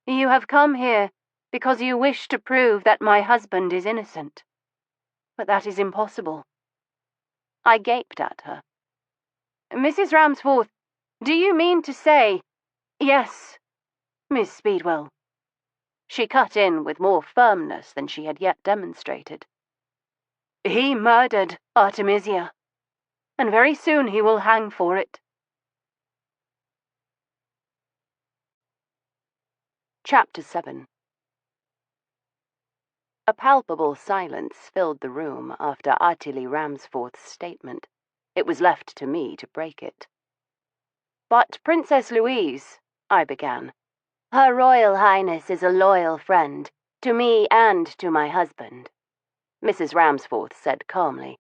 "You have come here because you wish to prove that my husband is innocent. But that is impossible." I gaped at her. "Mrs. Ramsforth, do you mean to say—" "Yes, Miss Speedwell." She cut in with more firmness than she had yet demonstrated. "He murdered Artemisia, and very soon he will hang for it." Chapter 7. A palpable silence filled the room after Artily Ramsforth's statement. It was left to me to break it. "But Princess Louise," I began. "Her Royal Highness is a loyal friend, to me and to my husband," Mrs. Ramsforth said calmly.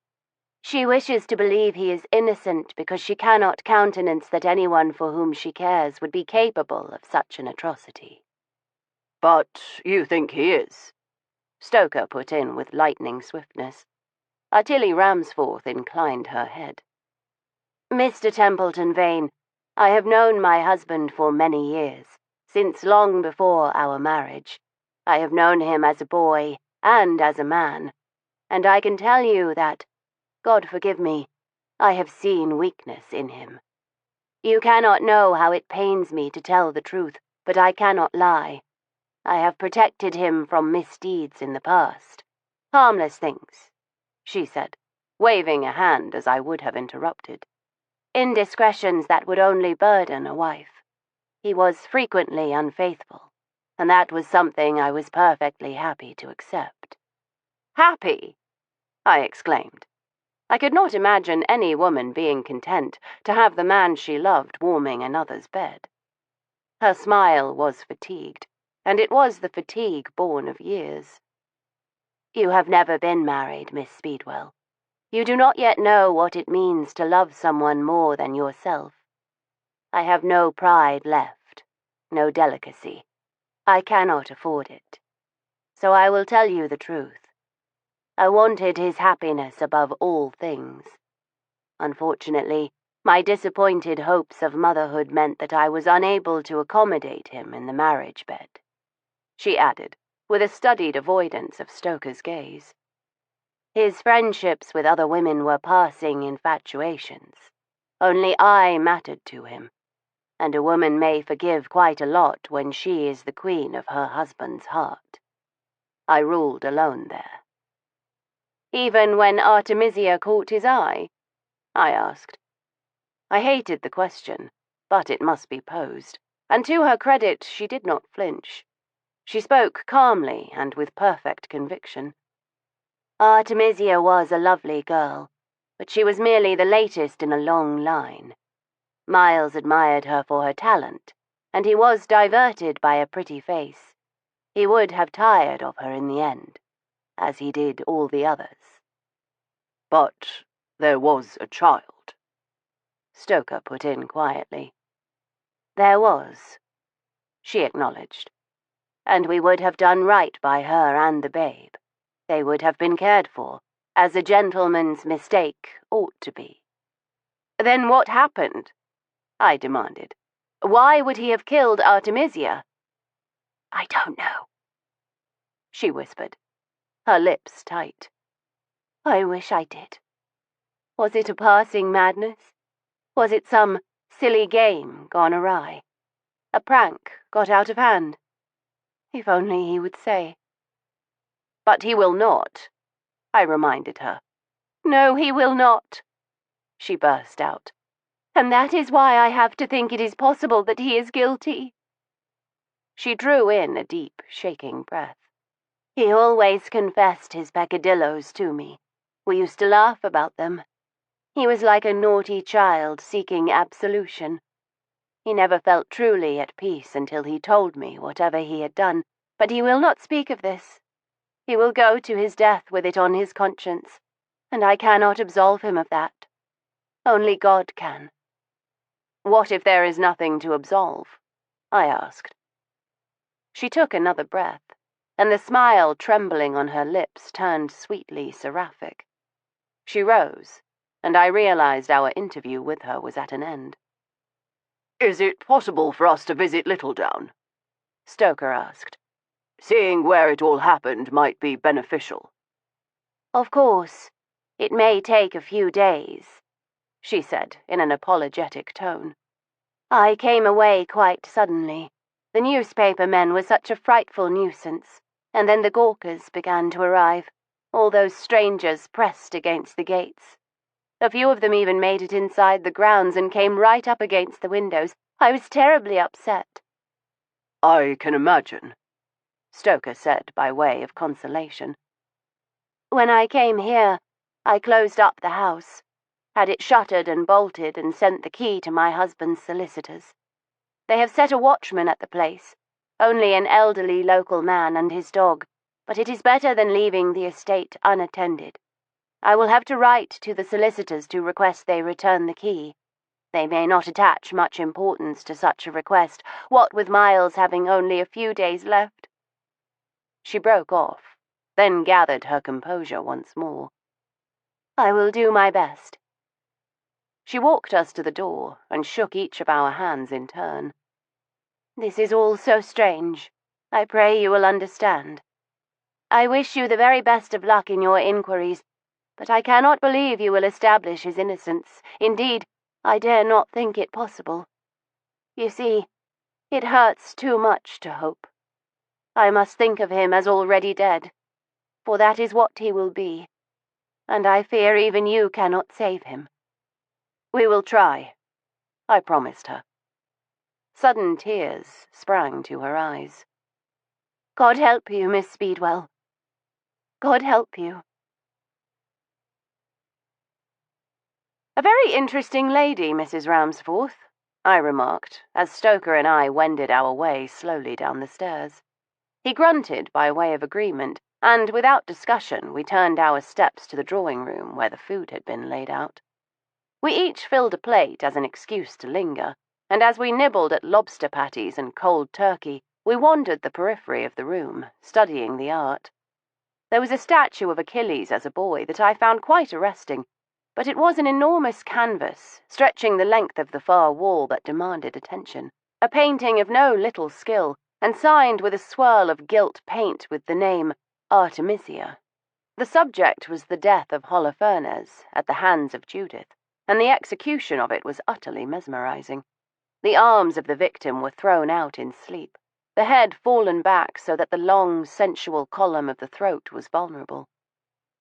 "She wishes to believe he is innocent because she cannot countenance that anyone for whom she cares would be capable of such an atrocity." "But you think he is?" Stoker put in with lightning swiftness. Artily Ramsforth inclined her head. "Mr. Templeton Vane, I have known my husband for many years, since long before our marriage. I have known him as a boy and as a man, and I can tell you that, God forgive me, I have seen weakness in him. You cannot know how it pains me to tell the truth, but I cannot lie. I have protected him from misdeeds in the past. Harmless things," she said, waving a hand as I would have interrupted. "Indiscretions that would only burden a wife. He was frequently unfaithful, and that was something I was perfectly happy to accept." "Happy?" I exclaimed. I could not imagine any woman being content to have the man she loved warming another's bed. Her smile was fatigued, and it was the fatigue born of years. "You have never been married, Miss Speedwell. You do not yet know what it means to love someone more than yourself. I have no pride left, no delicacy. I cannot afford it. So I will tell you the truth. I wanted his happiness above all things. Unfortunately, My disappointed hopes of motherhood meant that I was unable to accommodate him in the marriage bed," she added, with a studied avoidance of Stoker's gaze. "His friendships with other women were passing infatuations. Only I mattered to him, and a woman may forgive quite a lot when she is the queen of her husband's heart. I ruled alone there." "Even when Artemisia caught his eye?" I asked. I hated the question, but it must be posed, and to her credit she did not flinch. She spoke calmly and with perfect conviction. "Artemisia was a lovely girl, but she was merely the latest in a long line. Miles admired her for her talent, and he was diverted by a pretty face. He would have tired of her in the end, as he did all the others." "But there was a child," Stoker put in quietly. "There was," she acknowledged. "And we would have done right by her and the babe. They would have been cared for, as a gentleman's mistake ought to be." "Then what happened?" I demanded. "Why would he have killed Artemisia?" "I don't know," she whispered, her lips tight. "I wish I did. Was it a passing madness? Was it some silly game gone awry? A prank got out of hand? If only he would say." "But he will not," I reminded her. "No, he will not," she burst out. "And that is why I have to think it is possible that he is guilty." She drew in a deep, shaking breath. "He always confessed his peccadillos to me. We used to laugh about them. He was like a naughty child seeking absolution. He never felt truly at peace until he told me whatever he had done, but he will not speak of this. He will go to his death with it on his conscience, and I cannot absolve him of that. Only God can." "What if there is nothing to absolve?" I asked. She took another breath, and the smile trembling on her lips turned sweetly seraphic. She rose, and I realized our interview with her was at an end. "Is it possible for us to visit Littledown?" Stoker asked. "Seeing where it all happened might be beneficial." "Of course. It may take a few days," she said in an apologetic tone. "I came away quite suddenly. The newspaper men were such a frightful nuisance, and then the Gawkers began to arrive. All those strangers pressed against the gates. A few of them even made it inside the grounds and came right up against the windows. I was terribly upset." "I can imagine," Stoker said by way of consolation. "When I came here, I closed up the house, had it shuttered and bolted, and sent the key to my husband's solicitors. They have set a watchman at the place, only an elderly local man and his dog, but it is better than leaving the estate unattended. I will have to write to the solicitors to request they return the key. They may not attach much importance to such a request, what with Miles having only a few days left." She broke off, then gathered her composure once more. "I will do my best." She walked us to the door and shook each of our hands in turn. "This is all so strange. I pray you will understand. I wish you the very best of luck in your inquiries, but I cannot believe you will establish his innocence. Indeed, I dare not think it possible. You see, it hurts too much to hope. I must think of him as already dead, for that is what he will be, and I fear even you cannot save him." "We will try," I promised her. Sudden tears sprang to her eyes. "God help you, Miss Speedwell. God help you." "A very interesting lady, Mrs. Ramsforth," I remarked, as Stoker and I wended our way slowly down the stairs. He grunted by way of agreement, and without discussion we turned our steps to the drawing-room where the food had been laid out. We each filled a plate as an excuse to linger, and as we nibbled at lobster patties and cold turkey, we wandered the periphery of the room, studying the art. There was a statue of Achilles as a boy that I found quite arresting, but it was an enormous canvas, stretching the length of the far wall that demanded attention. A painting of no little skill, and signed with a swirl of gilt paint with the name Artemisia. The subject was the death of Holofernes at the hands of Judith, and the execution of it was utterly mesmerizing. The arms of the victim were thrown out in sleep, the head fallen back so that the long, sensual column of the throat was vulnerable.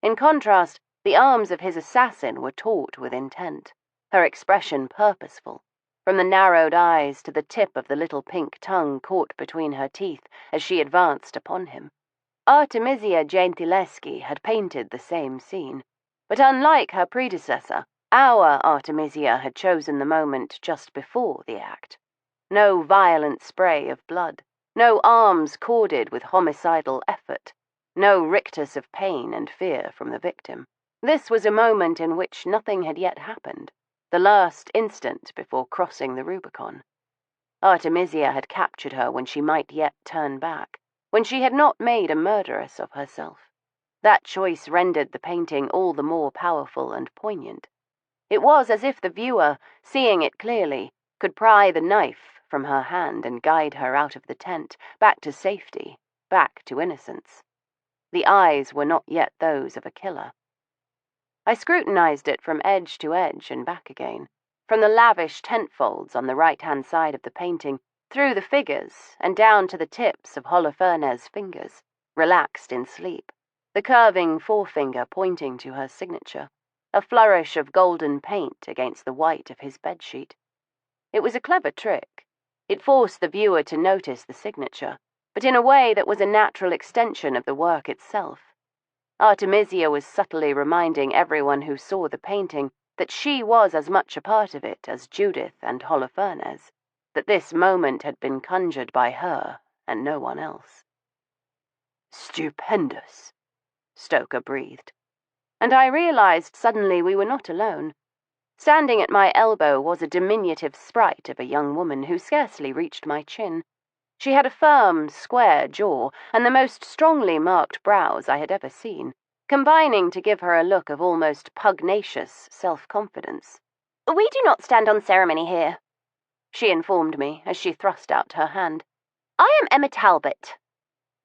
In contrast, the arms of his assassin were taut with intent, her expression purposeful, from the narrowed eyes to the tip of the little pink tongue caught between her teeth as she advanced upon him. Artemisia Gentileschi had painted the same scene, but unlike her predecessor, our Artemisia had chosen the moment just before the act. No violent spray of blood, no arms corded with homicidal effort, no rictus of pain and fear from the victim. This was a moment in which nothing had yet happened, the last instant before crossing the Rubicon. Artemisia had captured her when she might yet turn back, when she had not made a murderess of herself. That choice rendered the painting all the more powerful and poignant. It was as if the viewer, seeing it clearly, could pry the knife from her hand and guide her out of the tent, back to safety, back to innocence. The eyes were not yet those of a killer. I scrutinized it from edge to edge and back again, from the lavish tent folds on the right-hand side of the painting, through the figures, and down to the tips of Holofernes' fingers, relaxed in sleep, the curving forefinger pointing to her signature, a flourish of golden paint against the white of his bedsheet. It was a clever trick. It forced the viewer to notice the signature, but in a way that was a natural extension of the work itself. Artemisia was subtly reminding everyone who saw the painting that she was as much a part of it as Judith and Holofernes, that this moment had been conjured by her and no one else. "Stupendous," Stoker breathed, and I realized suddenly we were not alone. Standing at my elbow was a diminutive sprite of a young woman who scarcely reached my chin. She had a firm, square jaw and the most strongly marked brows I had ever seen, combining to give her a look of almost pugnacious self-confidence. "We do not stand on ceremony here," she informed me as she thrust out her hand. "I am Emma Talbot."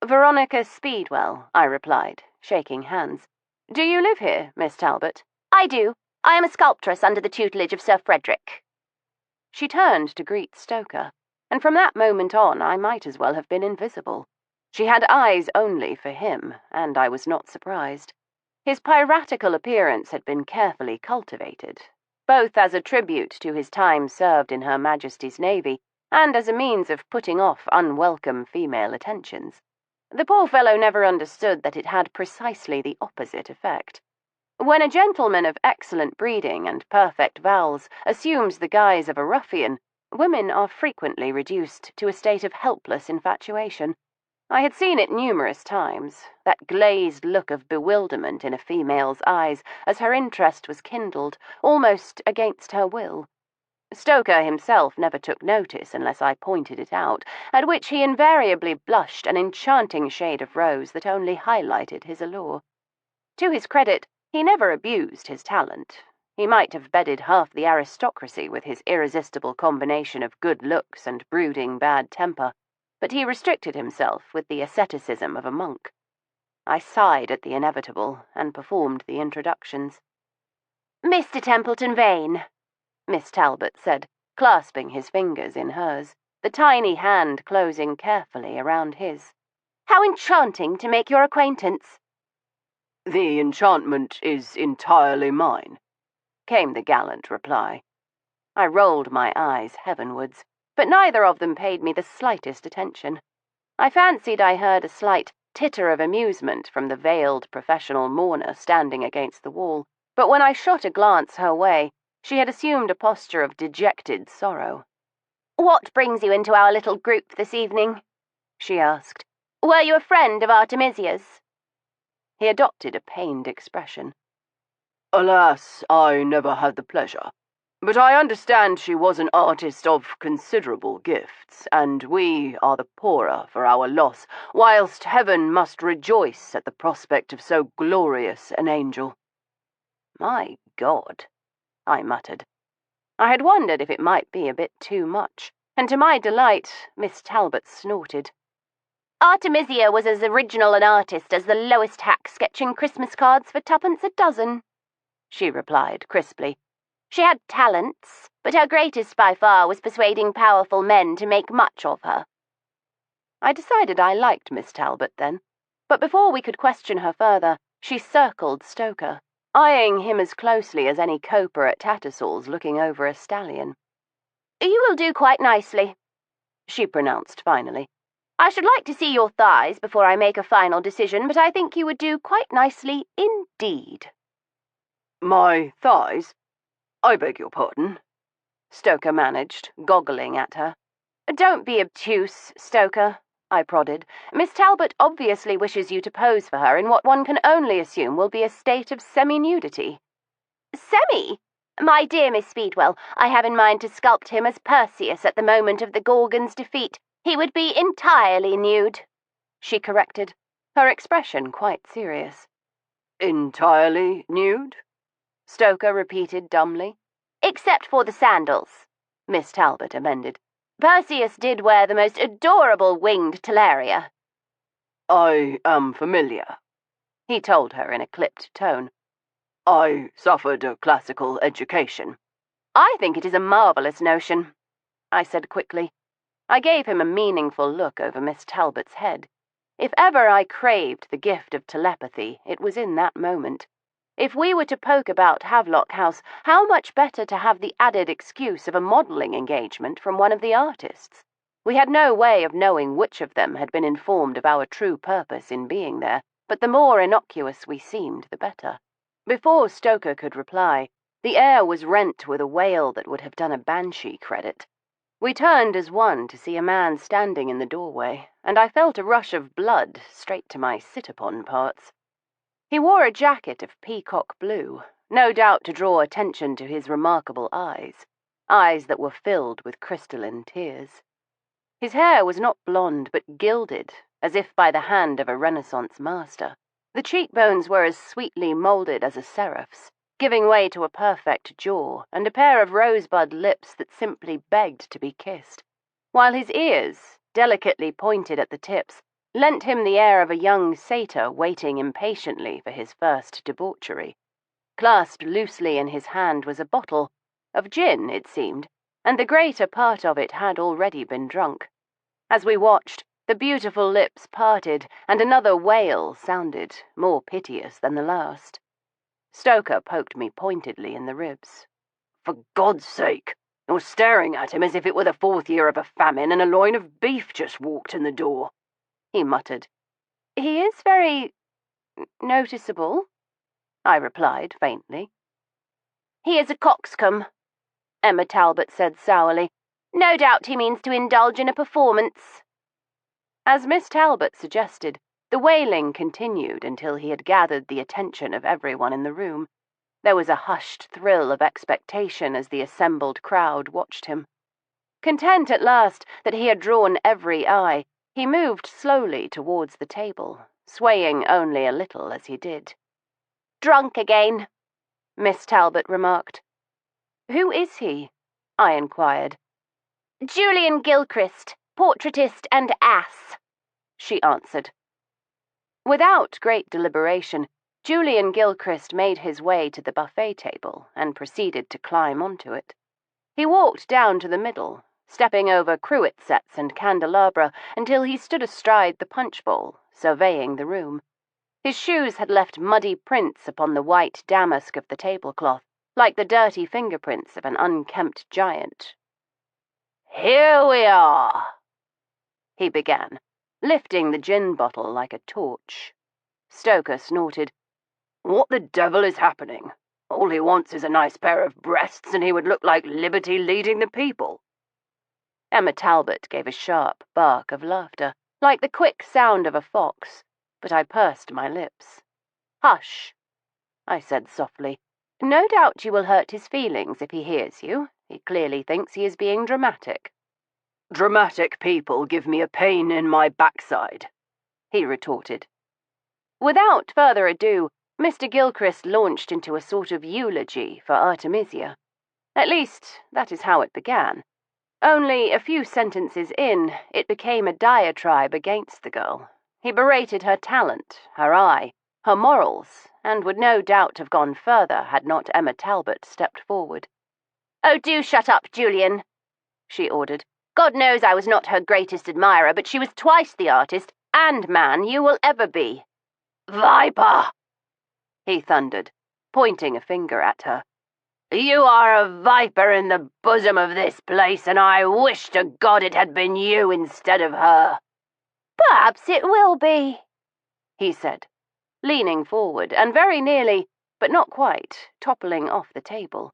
"Veronica Speedwell," I replied, shaking hands. "Do you live here, Miss Talbot?" "I do. I am a sculptress under the tutelage of Sir Frederick." She turned to greet Stoker, and from that moment on I might as well have been invisible. She had eyes only for him, and I was not surprised. His piratical appearance had been carefully cultivated, both as a tribute to his time served in Her Majesty's Navy and as a means of putting off unwelcome female attentions. The poor fellow never understood that it had precisely the opposite effect. When a gentleman of excellent breeding and perfect vowels assumes the guise of a ruffian, women are frequently reduced to a state of helpless infatuation. I had seen it numerous times, that glazed look of bewilderment in a female's eyes as her interest was kindled, almost against her will. Stoker himself never took notice unless I pointed it out, at which he invariably blushed an enchanting shade of rose that only highlighted his allure. To his credit, he never abused his talent. He might have bedded half the aristocracy with his irresistible combination of good looks and brooding bad temper, but he restricted himself with the asceticism of a monk. I sighed at the inevitable and performed the introductions. "Mr. Templeton Vane," Miss Talbot said, clasping his fingers in hers, the tiny hand closing carefully around his. "How enchanting to make your acquaintance." "The enchantment is entirely mine," came the gallant reply. I rolled my eyes heavenwards, but neither of them paid me the slightest attention. I fancied I heard a slight titter of amusement from the veiled professional mourner standing against the wall, but when I shot a glance her way, she had assumed a posture of dejected sorrow. "What brings you into our little group this evening?" she asked. "Were you a friend of Artemisia's?" He adopted a pained expression. "Alas, I never had the pleasure. But I understand she was an artist of considerable gifts, and we are the poorer for our loss, whilst heaven must rejoice at the prospect of so glorious an angel." My God, I muttered. I had wondered if it might be a bit too much, and to my delight, Miss Talbot snorted. Artemisia was as original an artist as the lowest hack sketching Christmas cards for twopence a dozen, she replied crisply. She had talents, but her greatest by far was persuading powerful men to make much of her. I decided I liked Miss Talbot then, but before we could question her further, she circled Stoker, eyeing him as closely as any coper at Tattersall's looking over a stallion. You will do quite nicely, she pronounced finally. I should like to see your thighs before I make a final decision, but I think you would do quite nicely indeed. My thighs? I beg your pardon, Stoker managed, goggling at her. Don't be obtuse, Stoker, I prodded. Miss Talbot obviously wishes you to pose for her in what one can only assume will be a state of semi-nudity. Semi? My dear Miss Speedwell, I have in mind to sculpt him as Perseus at the moment of the Gorgon's defeat. He would be entirely nude, she corrected, her expression quite serious. Entirely nude? Stoker repeated dumbly. Except for the sandals, Miss Talbot amended. Perseus did wear the most adorable winged talaria. I am familiar, he told her in a clipped tone. I suffered a classical education. I think it is a marvellous notion, I said quickly. I gave him a meaningful look over Miss Talbot's head. If ever I craved the gift of telepathy, it was in that moment. If we were to poke about Havelock House, how much better to have the added excuse of a modelling engagement from one of the artists. We had no way of knowing which of them had been informed of our true purpose in being there, but the more innocuous we seemed, the better. Before Stoker could reply, the air was rent with a wail that would have done a banshee credit. We turned as one to see a man standing in the doorway, and I felt a rush of blood straight to my sit-upon parts. He wore a jacket of peacock blue, no doubt to draw attention to his remarkable eyes that were filled with crystalline tears. His hair was not blonde but gilded, as if by the hand of a Renaissance master. The cheekbones were as sweetly moulded as a seraph's, giving way to a perfect jaw and a pair of rosebud lips that simply begged to be kissed, while his ears, delicately pointed at the tips, lent him the air of a young satyr waiting impatiently for his first debauchery. Clasped loosely in his hand was a bottle, of gin, it seemed, and the greater part of it had already been drunk. As we watched, the beautiful lips parted, and another wail sounded, more piteous than the last. Stoker poked me pointedly in the ribs. For God's sake, you're staring at him as if it were the 4th year of a famine and a loin of beef just walked in the door, he muttered. He is very noticeable, I replied faintly. He is a coxcomb, Emma Talbot said sourly. No doubt he means to indulge in a performance. As Miss Talbot suggested, the wailing continued until he had gathered the attention of everyone in the room. There was a hushed thrill of expectation as the assembled crowd watched him. Content at last that he had drawn every eye, he moved slowly towards the table, swaying only a little as he did. Drunk again, Miss Talbot remarked. Who is he? I inquired. Julian Gilchrist, portraitist and ass, she answered. Without great deliberation, Julian Gilchrist made his way to the buffet table and proceeded to climb onto it. He walked down to the middle, stepping over cruet sets and candelabra until he stood astride the punch bowl, surveying the room. His shoes had left muddy prints upon the white damask of the tablecloth, like the dirty fingerprints of an unkempt giant. Here we are, he began, lifting the gin bottle like a torch. Stoker snorted. What the devil is happening? All he wants is a nice pair of breasts and he would look like Liberty leading the people. Emma Talbot gave a sharp bark of laughter, like the quick sound of a fox, but I pursed my lips. Hush, I said softly. No doubt you will hurt his feelings if he hears you. He clearly thinks he is being dramatic. Dramatic people give me a pain in my backside, he retorted. Without further ado, Mr. Gilchrist launched into a sort of eulogy for Artemisia. At least, that is how it began. Only a few sentences in, it became a diatribe against the girl. He berated her talent, her eye, her morals, and would no doubt have gone further had not Emma Talbot stepped forward. "Oh, do shut up, Julian," she ordered. "God knows I was not her greatest admirer, but she was twice the artist and man you will ever be." "Viper!" he thundered, pointing a finger at her. "You are a viper in the bosom of this place, and I wish to God it had been you instead of her." "Perhaps it will be," he said, leaning forward and very nearly, but not quite, toppling off the table.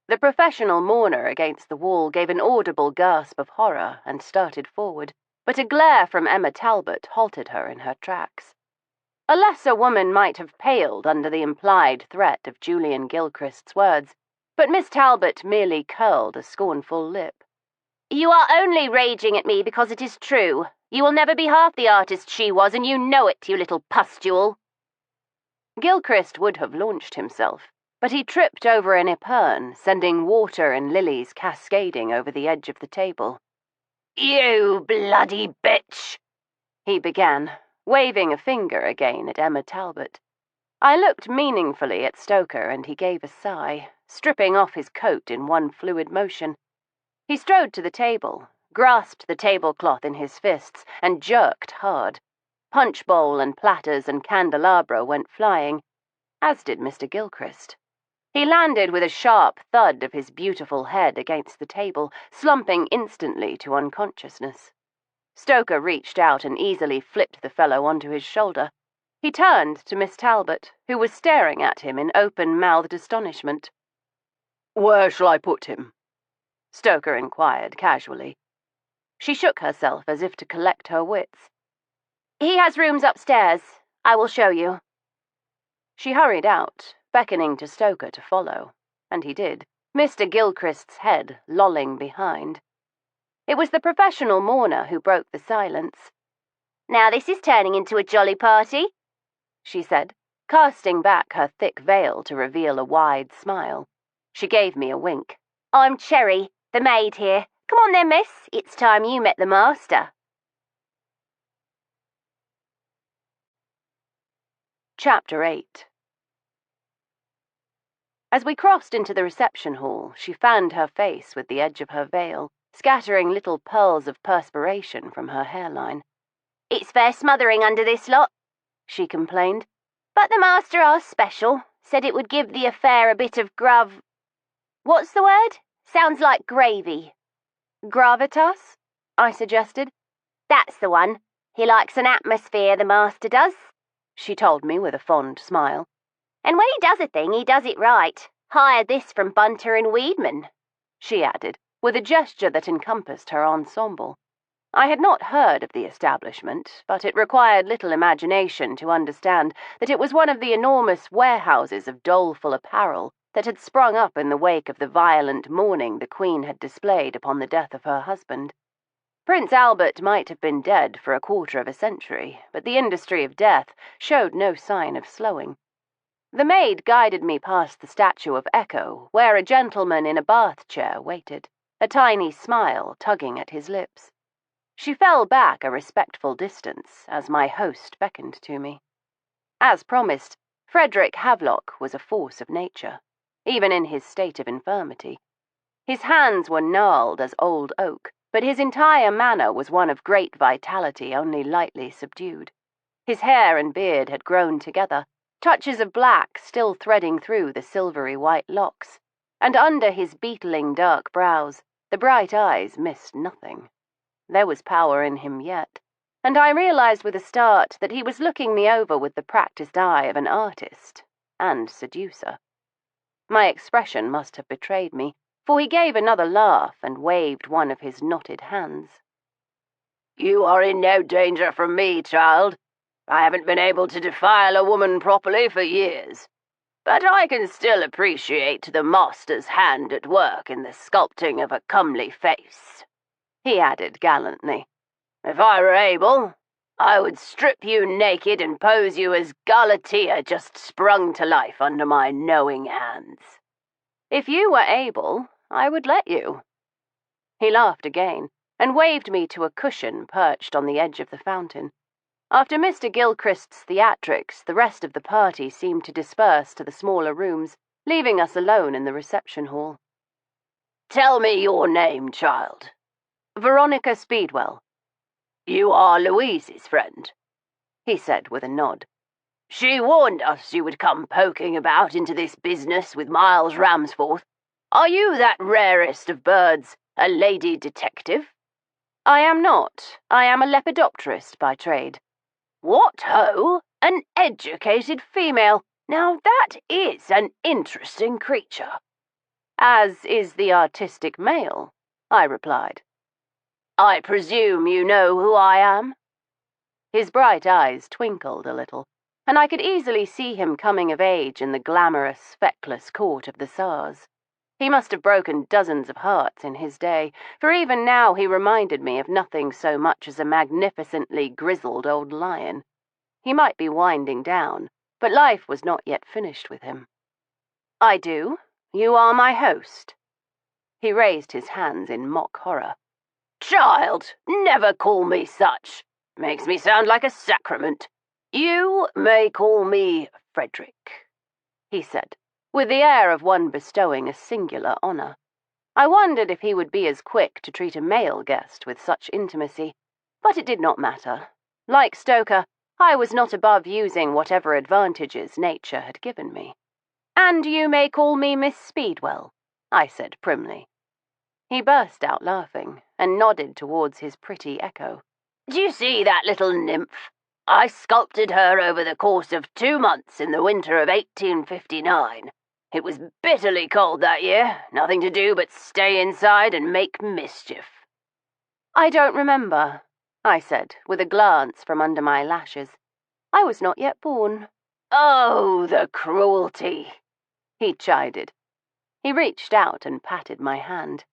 The professional mourner against the wall gave an audible gasp of horror and started forward, but a glare from Emma Talbot halted her in her tracks. A lesser woman might have paled under the implied threat of Julian Gilchrist's words, but Miss Talbot merely curled a scornful lip. "You are only raging at me because it is true. You will never be half the artist she was, and you know it, you little pustule." Gilchrist would have launched himself, but he tripped over an epergne, sending water and lilies cascading over the edge of the table. "You bloody bitch!" he began, waving a finger again at Emma Talbot. I looked meaningfully at Stoker, and he gave a sigh, stripping off his coat in one fluid motion. He strode to the table, grasped the tablecloth in his fists, and jerked hard. Punch bowl and platters and candelabra went flying, as did Mr. Gilchrist. He landed with a sharp thud of his beautiful head against the table, slumping instantly to unconsciousness. Stoker reached out and easily flipped the fellow onto his shoulder. He turned to Miss Talbot, who was staring at him in open-mouthed astonishment. "Where shall I put him?" Stoker inquired casually. She shook herself as if to collect her wits. "He has rooms upstairs. I will show you." She hurried out, beckoning to Stoker to follow, and he did, Mr. Gilchrist's head lolling behind. It was the professional mourner who broke the silence. "Now this is turning into a jolly party," she said, casting back her thick veil to reveal a wide smile. She gave me a wink. "I'm Cherry, the maid here. Come on then, miss. It's time you met the master." Chapter 8. As we crossed into the reception hall, she fanned her face with the edge of her veil, scattering little pearls of perspiration from her hairline. "It's fair smothering under this lot," she complained. "But the master asked special, said it would give the affair a bit of what's the word? Sounds like gravy." "Gravitas?" I suggested. "That's the one. He likes an atmosphere, the master does," she told me with a fond smile. "And when he does a thing, he does it right. Hired this from Bunter and Weedman," she added, with a gesture that encompassed her ensemble. I had not heard of the establishment, but it required little imagination to understand that it was one of the enormous warehouses of doleful apparel that had sprung up in the wake of the violent mourning the Queen had displayed upon the death of her husband. Prince Albert might have been dead for a quarter of a century, but the industry of death showed no sign of slowing. The maid guided me past the statue of Echo, where a gentleman in a bath chair waited, a tiny smile tugging at his lips. She fell back a respectful distance as my host beckoned to me. As promised, Frederick Havelock was a force of nature, even in his state of infirmity. His hands were gnarled as old oak, but his entire manner was one of great vitality only lightly subdued. His hair and beard had grown together, touches of black still threading through the silvery white locks, and under his beetling dark brows the bright eyes missed nothing. There was power in him yet, and I realized with a start that he was looking me over with the practiced eye of an artist and seducer. My expression must have betrayed me, for he gave another laugh and waved one of his knotted hands. "You are in no danger from me, child. I haven't been able to defile a woman properly for years, but I can still appreciate the master's hand at work in the sculpting of a comely face," he added gallantly. "If I were able, I would strip you naked and pose you as Galatea just sprung to life under my knowing hands. If you were able, I would let you. He laughed again and waved me to a cushion perched on the edge of the fountain. After Mr. Gilchrist's theatrics, the rest of the party seemed to disperse to the smaller rooms, leaving us alone in the reception hall. Tell me your name, child. Veronica Speedwell. You are Louise's friend, he said with a nod. She warned us you would come poking about into this business with Miles Ramsforth. Are you that rarest of birds, a lady detective? I am not. I am a lepidopterist by trade. What ho! An educated female. Now that is an interesting creature. As is the artistic male, I replied. I presume you know who I am? His bright eyes twinkled a little, and I could easily see him coming of age in the glamorous, feckless court of the Tsars. He must have broken dozens of hearts in his day, for even now he reminded me of nothing so much as a magnificently grizzled old lion. He might be winding down, but life was not yet finished with him. I do. You are my host. He raised his hands in mock horror. Child, never call me such. Makes me sound like a sacrament. You may call me Frederick, he said, with the air of one bestowing a singular honour. I wondered if he would be as quick to treat a male guest with such intimacy, but it did not matter. Like Stoker, I was not above using whatever advantages nature had given me. And you may call me Miss Speedwell, I said primly. He burst out laughing and nodded towards his pretty echo. Do you see that little nymph? I sculpted her over the course of 2 months in the winter of 1859. It was bitterly cold that year, nothing to do but stay inside and make mischief. I don't remember, I said, with a glance from under my lashes. I was not yet born. Oh, the cruelty, he chided. He reached out and patted my hand.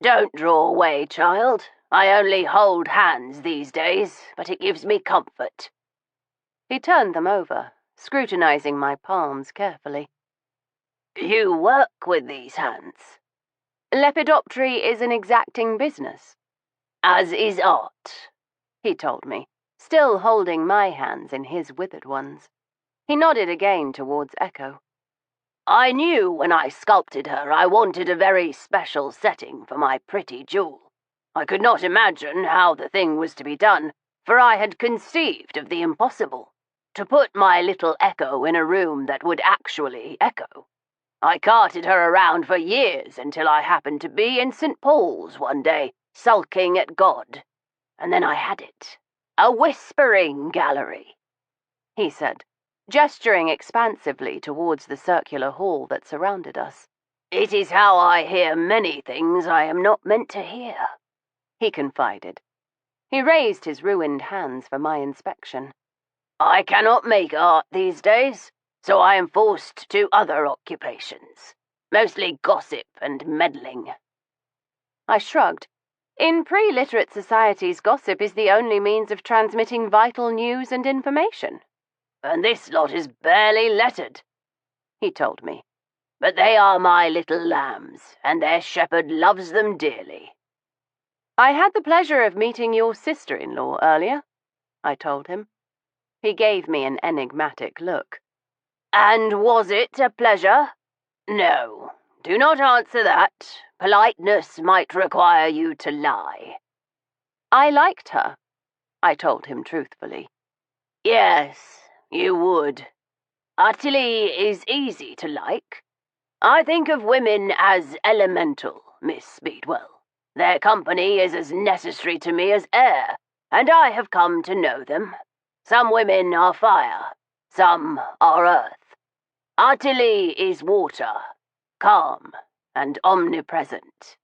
Don't draw away, child. I only hold hands these days, but it gives me comfort. He turned them over, scrutinizing my palms carefully. You work with these hands? Lepidoptery is an exacting business. As is art, he told me, still holding my hands in his withered ones. He nodded again towards Echo. I knew when I sculpted her I wanted a very special setting for my pretty jewel. I could not imagine how the thing was to be done, for I had conceived of the impossible, to put my little Echo in a room that would actually echo. I carted her around for years until I happened to be in St. Paul's one day, sulking at God. And then I had it. A whispering gallery, he said, gesturing expansively towards the circular hall that surrounded us. It is how I hear many things I am not meant to hear, he confided. He raised his ruined hands for my inspection. I cannot make art these days, so I am forced to other occupations, mostly gossip and meddling. I shrugged. In pre-literate societies, gossip is the only means of transmitting vital news and information. And this lot is barely lettered, he told me. But they are my little lambs, and their shepherd loves them dearly. I had the pleasure of meeting your sister-in-law earlier, I told him. He gave me an enigmatic look. And was it a pleasure? No, do not answer that. Politeness might require you to lie. I liked her, I told him truthfully. Yes, you would. Utterly is easy to like. I think of women as elemental, Miss Speedwell. Their company is as necessary to me as air, and I have come to know them. Some women are fire, some are earth. Utterly is water, calm and omnipresent.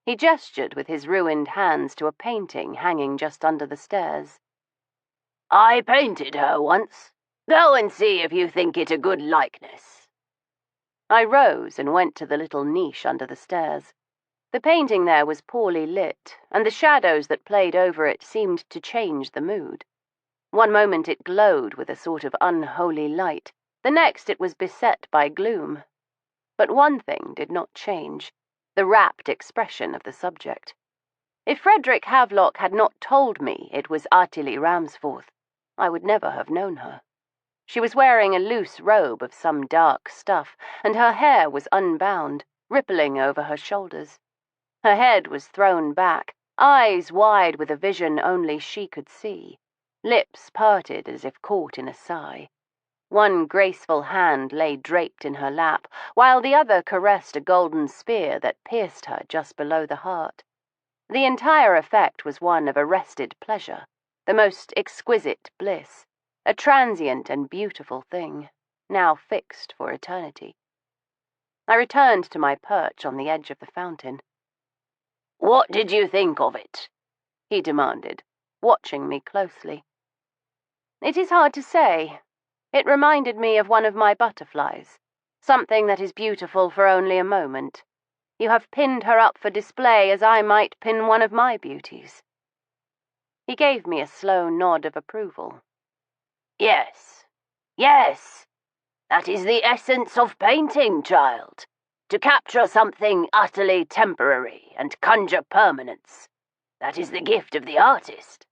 He gestured with his ruined hands to a painting hanging just under the stairs. I painted her once. Go and see if you think it a good likeness. I rose and went to the little niche under the stairs. The painting there was poorly lit, and the shadows that played over it seemed to change the mood. One moment it glowed with a sort of unholy light, the next it was beset by gloom. But one thing did not change, the rapt expression of the subject. If Frederick Havelock had not told me it was Artemisia Ramsforth, I would never have known her. She was wearing a loose robe of some dark stuff, and her hair was unbound, rippling over her shoulders. Her head was thrown back, eyes wide with a vision only she could see, lips parted as if caught in a sigh. One graceful hand lay draped in her lap, while the other caressed a golden spear that pierced her just below the heart. The entire effect was one of arrested pleasure, the most exquisite bliss, a transient and beautiful thing, now fixed for eternity. I returned to my perch on the edge of the fountain. "What did you think of it?" he demanded, watching me closely. It is hard to say. It reminded me of one of my butterflies, something that is beautiful for only a moment. You have pinned her up for display as I might pin one of my beauties. He gave me a slow nod of approval. Yes, yes, that is the essence of painting, child. To capture something utterly temporary and conjure permanence. That is the gift of the artist.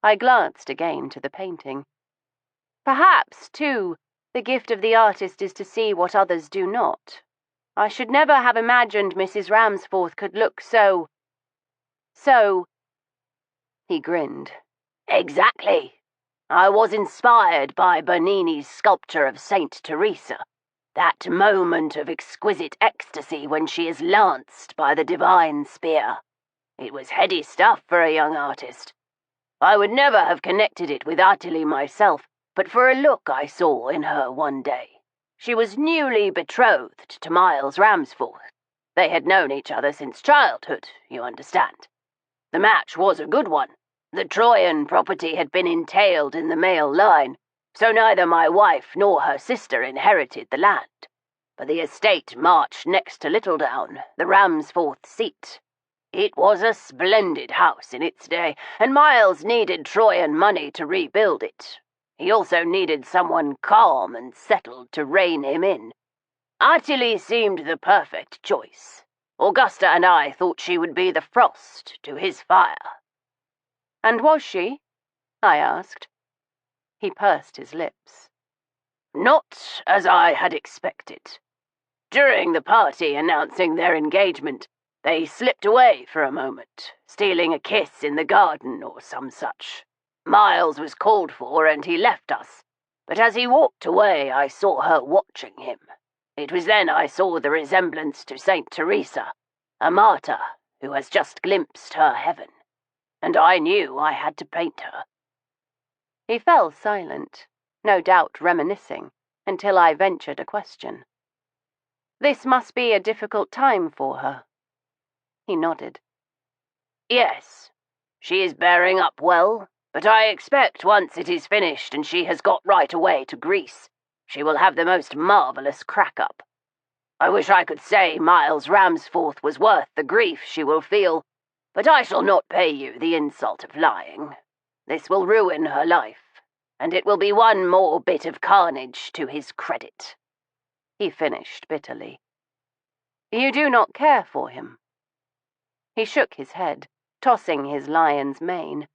I glanced again to the painting. Perhaps, too, the gift of the artist is to see what others do not. I should never have imagined Mrs. Ramsforth could look so... He grinned. Exactly. I was inspired by Bernini's sculpture of Saint Teresa. That moment of exquisite ecstasy when she is lanced by the divine spear. It was heady stuff for a young artist. I would never have connected it with Artemisia myself, but for a look I saw in her one day. She was newly betrothed to Miles Ramsforth. They had known each other since childhood, you understand. The match was a good one. The Troyan property had been entailed in the male line, so neither my wife nor her sister inherited the land. But the estate marched next to Littledown, the Ramsforth seat. It was a splendid house in its day, and Miles needed Troyan money to rebuild it. He also needed someone calm and settled to rein him in. Artemisia seemed the perfect choice. Augusta and I thought she would be the frost to his fire. And was she? I asked. He pursed his lips. Not as I had expected. During the party announcing their engagement, they slipped away for a moment, stealing a kiss in the garden or some such. Miles was called for and he left us, but as he walked away I saw her watching him. It was then I saw the resemblance to Saint Teresa, a martyr who has just glimpsed her heaven, and I knew I had to paint her. He fell silent, no doubt reminiscing, until I ventured a question. This must be a difficult time for her. He nodded. Yes, she is bearing up well, but I expect once it is finished and she has got right away to Greece, she will have the most marvellous crack-up. I wish I could say Miles Ramsforth was worth the grief she will feel, but I shall not pay you the insult of lying. This will ruin her life, and it will be one more bit of carnage to his credit. He finished bitterly. You do not care for him? He shook his head, tossing his lion's mane.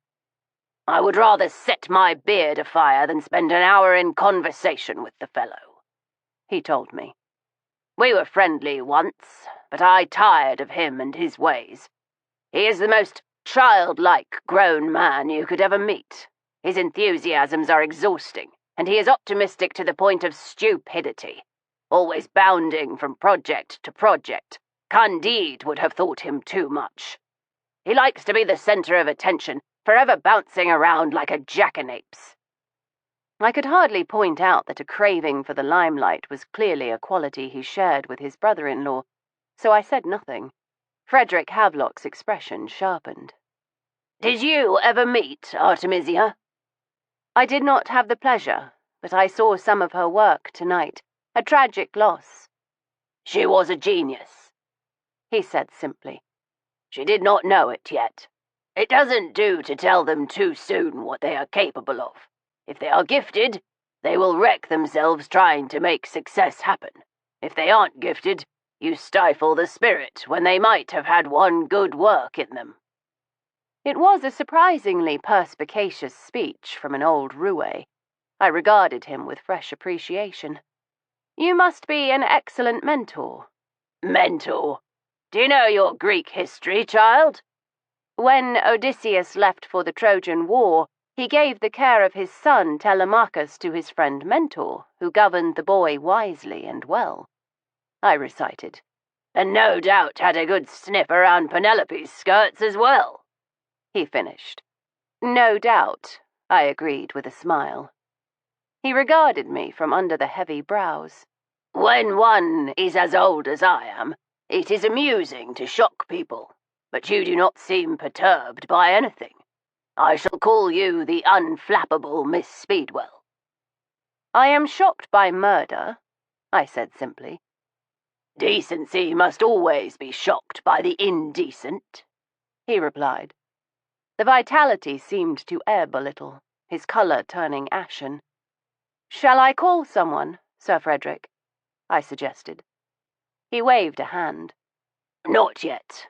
I would rather set my beard afire than spend an hour in conversation with the fellow, he told me. We were friendly once, but I tired of him and his ways. He is the most childlike grown man you could ever meet. His enthusiasms are exhausting, and he is optimistic to the point of stupidity, always bounding from project to project. Candide would have thought him too much. He likes to be the centre of attention, forever bouncing around like a jackanapes. I could hardly point out that a craving for the limelight was clearly a quality he shared with his brother-in-law, so I said nothing. Frederick Havelock's expression sharpened. Did you ever meet Artemisia? I did not have the pleasure, but I saw some of her work tonight. A tragic loss. She was a genius. he said simply. She did not know it yet. It doesn't do to tell them too soon what they are capable of. If they are gifted, they will wreck themselves trying to make success happen. If they aren't gifted, you stifle the spirit when they might have had one good work in them. It was a surprisingly perspicacious speech from an old roue. I regarded him with fresh appreciation. You must be an excellent mentor. Mentor? Do you know your Greek history, child? When Odysseus left for the Trojan War, he gave the care of his son Telemachus to his friend Mentor, who governed the boy wisely and well. I recited. And no doubt had a good sniff around Penelope's skirts as well, he finished. No doubt, I agreed with a smile. He regarded me from under the heavy brows. When one is as old as I am, it is amusing to shock people, but you do not seem perturbed by anything. I shall call you the unflappable Miss Speedwell. I am shocked by murder, I said simply. Decency must always be shocked by the indecent, he replied. The vitality seemed to ebb a little, his colour turning ashen. Shall I call someone, Sir Frederick? I suggested. He waved a hand. Not yet.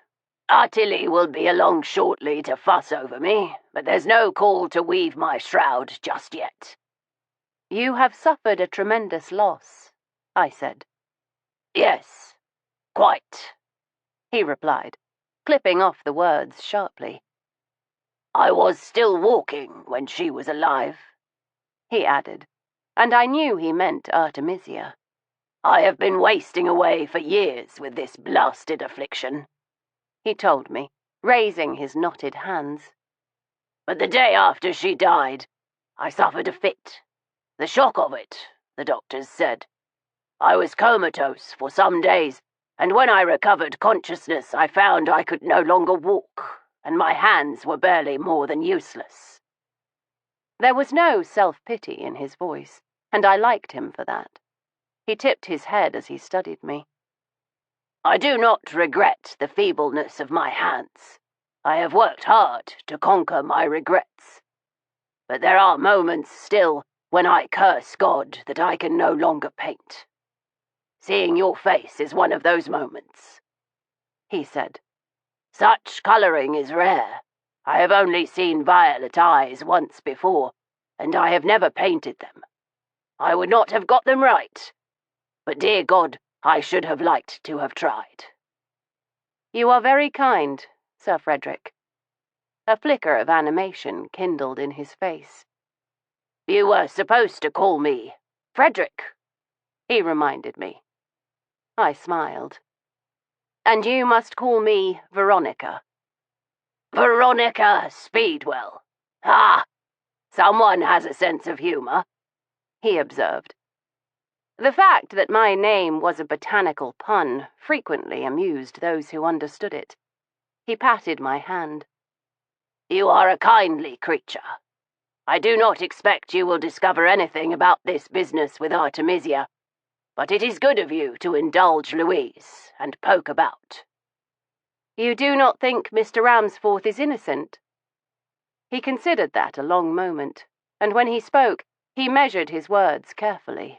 Artilly will be along shortly to fuss over me, but there's no call to weave my shroud just yet. You have suffered a tremendous loss, I said. Yes, quite, he replied, clipping off the words sharply. I was still walking when she was alive, he added, and I knew he meant Artemisia. I have been wasting away for years with this blasted affliction, he told me, raising his knotted hands. But the day after she died, I suffered a fit. The shock of it, the doctors said. I was comatose for some days, and when I recovered consciousness, I found I could no longer walk, and my hands were barely more than useless. There was no self-pity in his voice, and I liked him for that. He tipped his head as he studied me. I do not regret the feebleness of my hands. I have worked hard to conquer my regrets. But there are moments still when I curse God that I can no longer paint. Seeing your face is one of those moments, he said. Such colouring is rare. I have only seen violet eyes once before, and I have never painted them. I would not have got them right. But dear God, I should have liked to have tried. You are very kind, Sir Frederick. A flicker of animation kindled in his face. You were supposed to call me Frederick, he reminded me. I smiled. And you must call me Veronica. Veronica Speedwell. Ah, someone has a sense of humour, he observed. The fact that my name was a botanical pun frequently amused those who understood it. He patted my hand. You are a kindly creature. I do not expect you will discover anything about this business with Artemisia, but it is good of you to indulge Louise and poke about. You do not think Mr. Ramsforth is innocent? He considered that a long moment, and when he spoke, he measured his words carefully.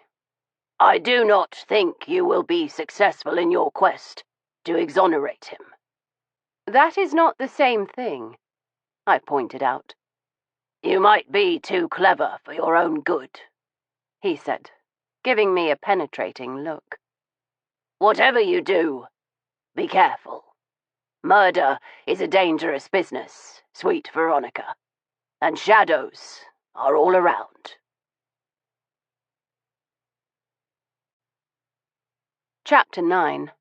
I do not think you will be successful in your quest to exonerate him. That is not the same thing, I pointed out. You might be too clever for your own good, he said, giving me a penetrating look. Whatever you do, be careful. Murder is a dangerous business, sweet Veronica, and shadows are all around. Chapter 9.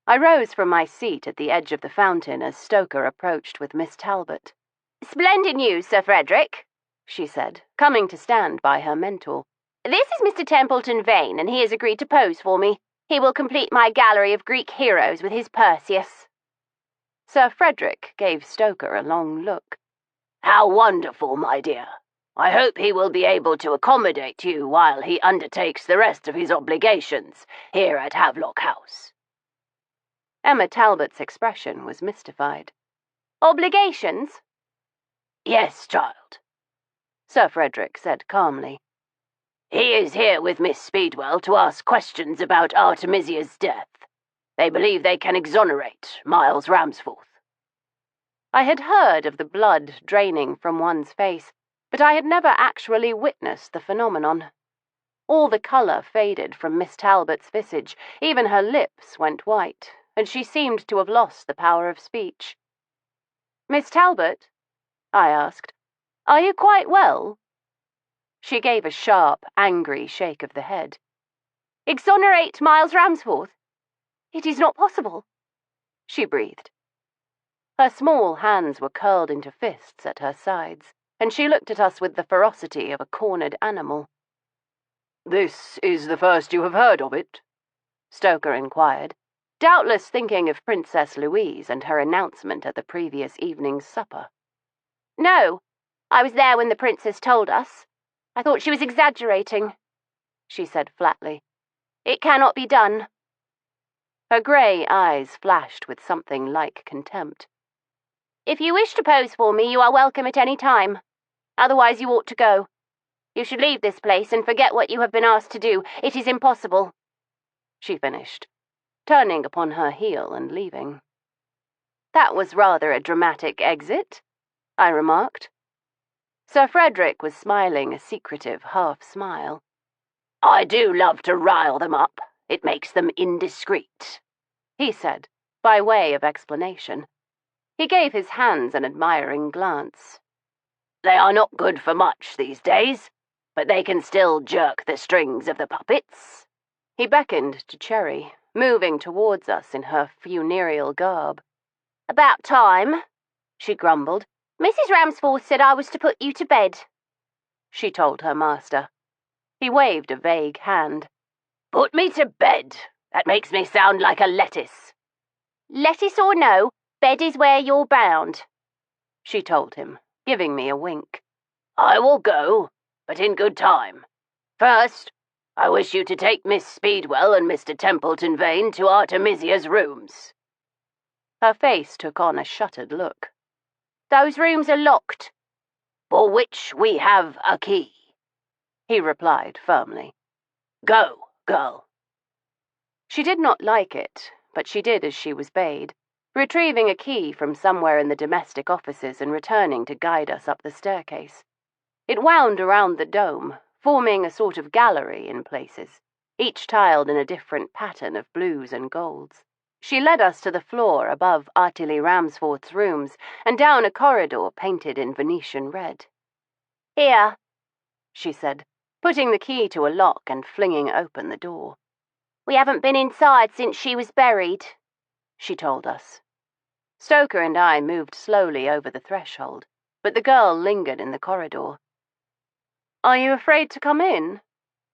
I rose from my seat at the edge of the fountain as Stoker approached with Miss Talbot. Splendid news, Sir Frederick, she said, coming to stand by her mentor. This is Mr. Templeton Vane, and he has agreed to pose for me. He will complete my gallery of Greek heroes with his Perseus. Sir Frederick gave Stoker a long look. How wonderful, my dear. I hope he will be able to accommodate you while he undertakes the rest of his obligations here at Havelock House. Emma Talbot's expression was mystified. Obligations? Yes, child, Sir Frederick said calmly. He is here with Miss Speedwell to ask questions about Artemisia's death. They believe they can exonerate Miles Ramsforth. I had heard of the blood draining from one's face, but I had never actually witnessed the phenomenon. All the colour faded from Miss Talbot's visage, even her lips went white, and she seemed to have lost the power of speech. Miss Talbot, I asked, are you quite well? She gave a sharp, angry shake of the head. Exonerate Miles Ramsforth? It is not possible, she breathed. Her small hands were curled into fists at her sides, and she looked at us with the ferocity of a cornered animal. This is the first you have heard of it? Stoker inquired, doubtless thinking of Princess Louise and her announcement at the previous evening's supper. No, I was there when the princess told us. I thought she was exaggerating, she said flatly. It cannot be done. Her grey eyes flashed with something like contempt. If you wish to pose for me, you are welcome at any time. Otherwise you ought to go. You should leave this place and forget what you have been asked to do. It is impossible, she finished, turning upon her heel and leaving. That was rather a dramatic exit, I remarked. Sir Frederick was smiling a secretive half-smile. I do love to rile them up. It makes them indiscreet, he said, by way of explanation. He gave his hands an admiring glance. They are not good for much these days, but they can still jerk the strings of the puppets. He beckoned to Cherry, moving towards us in her funereal garb. About time, she grumbled. Mrs. Ramsforth said I was to put you to bed, she told her master. He waved a vague hand. Put me to bed? That makes me sound like a lettuce. Lettuce or no, bed is where you're bound, she told him, giving me a wink. I will go, but in good time. First, I wish you to take Miss Speedwell and Mr. Templeton Vane to Artemisia's rooms. Her face took on a shuttered look. Those rooms are locked. For which we have a key, he replied firmly. Go, girl. She did not like it, but she did as she was bade, retrieving a key from somewhere in the domestic offices and returning to guide us up the staircase. It wound around the dome, forming a sort of gallery in places, each tiled in a different pattern of blues and golds. She led us to the floor above Artemisia Ramsforth's rooms and down a corridor painted in Venetian red. Here, she said, putting the key to a lock and flinging open the door. We haven't been inside since she was buried, she told us. Stoker and I moved slowly over the threshold, but the girl lingered in the corridor. Are you afraid to come in?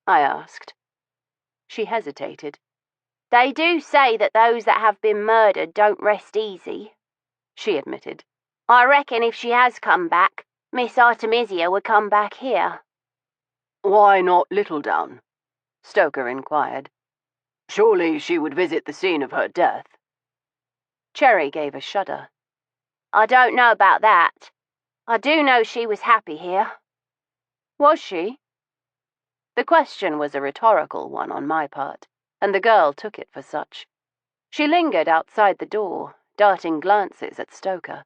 I asked. She hesitated. They do say that those that have been murdered don't rest easy, she admitted. I reckon if she has come back, Miss Artemisia would come back here. Why not Littledown? Stoker inquired. Surely she would visit the scene of her death. Cherry gave a shudder. I don't know about that. I do know she was happy here. Was she? The question was a rhetorical one on my part, and the girl took it for such. She lingered outside the door, darting glances at Stoker.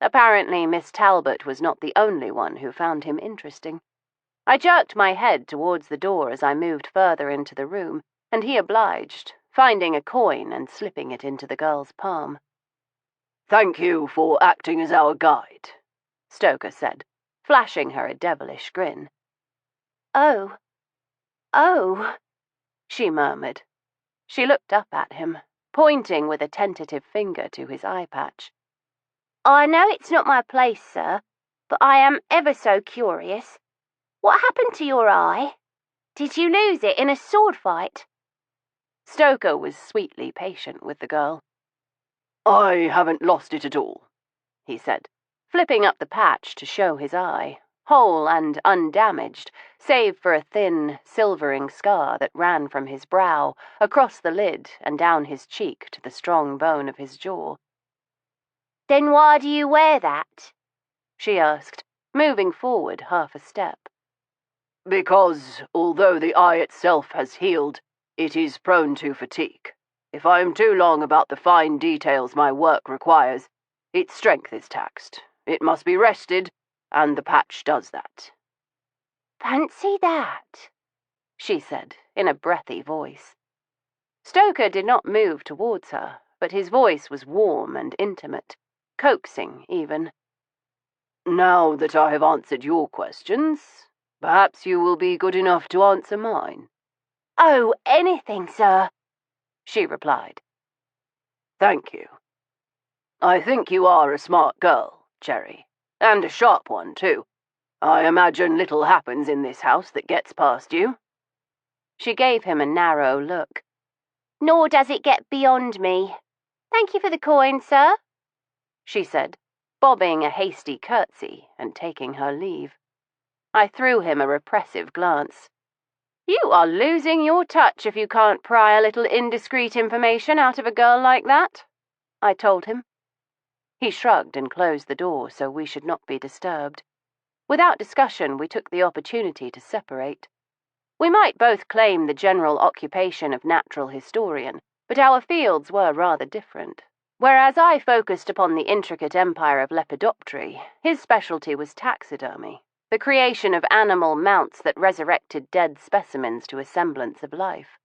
Apparently Miss Talbot was not the only one who found him interesting. I jerked my head towards the door as I moved further into the room, and he obliged, finding a coin and slipping it into the girl's palm. Thank you for acting as our guide, Stoker said, flashing her a devilish grin. Oh, she murmured. She looked up at him, pointing with a tentative finger to his eye patch. I know it's not my place, sir, but I am ever so curious. What happened to your eye? Did you lose it in a sword fight? Stoker was sweetly patient with the girl. I haven't lost it at all, he said, flipping up the patch to show his eye, whole and undamaged, save for a thin, silvering scar that ran from his brow, across the lid, and down his cheek to the strong bone of his jaw. "Then why do you wear that?" she asked, moving forward half a step. Because, although the eye itself has healed, it is prone to fatigue. If I am too long about the fine details my work requires, its strength is taxed. It must be rested, and the patch does that." "Fancy that," she said in a breathy voice. Stoker did not move towards her, but his voice was warm and intimate, coaxing even. "Now that I have answered your questions, perhaps you will be good enough to answer mine." "Oh, anything, sir," she replied. "Thank you. I think you are a smart girl, Cherry, and a sharp one, too. I imagine little happens in this house that gets past you." She gave him a narrow look. "Nor does it get beyond me. Thank you for the coin, sir," she said, bobbing a hasty curtsy and taking her leave. I threw him a repressive glance. "You are losing your touch if you can't pry a little indiscreet information out of a girl like that," I told him. He shrugged and closed the door so we should not be disturbed. Without discussion, we took the opportunity to separate. We might both claim the general occupation of natural historian, but our fields were rather different. Whereas I focused upon the intricate empire of lepidoptery, his specialty was taxidermy, the creation of animal mounts that resurrected dead specimens to a semblance of life.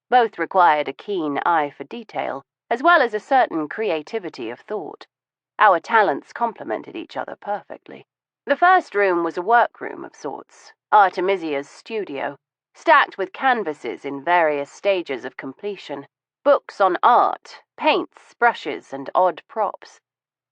Both required a keen eye for detail, as well as a certain creativity of thought. Our talents complemented each other perfectly. The first room was a workroom of sorts, Artemisia's studio, stacked with canvases in various stages of completion, books on art, paints, brushes, and odd props.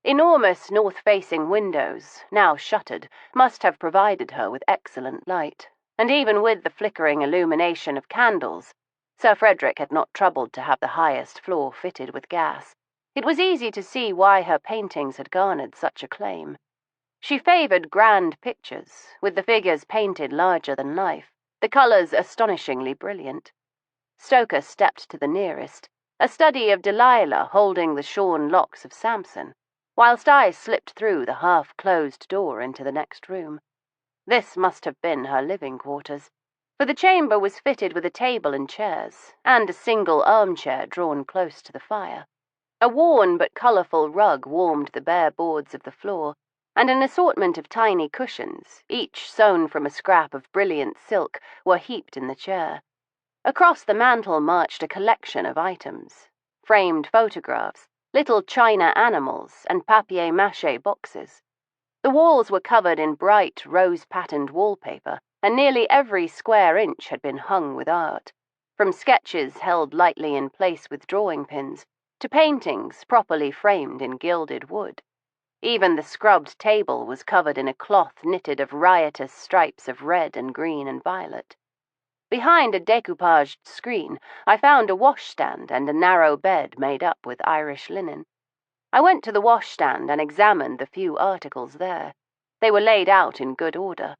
Enormous north-facing windows, now shuttered, must have provided her with excellent light, and even with the flickering illumination of candles, Sir Frederick had not troubled to have the highest floor fitted with gas. It was easy to see why her paintings had garnered such acclaim. She favoured grand pictures, with the figures painted larger than life, the colours astonishingly brilliant. Stoker stepped to the nearest, a study of Delilah holding the shorn locks of Samson, whilst I slipped through the half-closed door into the next room. This must have been her living quarters, for the chamber was fitted with a table and chairs, and a single armchair drawn close to the fire. A worn but colourful rug warmed the bare boards of the floor, and an assortment of tiny cushions, each sewn from a scrap of brilliant silk, were heaped in the chair. Across the mantel marched a collection of items: framed photographs, little china animals, and papier-mâché boxes. The walls were covered in bright, rose-patterned wallpaper, and nearly every square inch had been hung with art, from sketches held lightly in place with drawing pins, to paintings properly framed in gilded wood. Even the scrubbed table was covered in a cloth knitted of riotous stripes of red and green and violet. Behind a decoupaged screen, I found a washstand and a narrow bed made up with Irish linen. I went to the washstand and examined the few articles there. They were laid out in good order: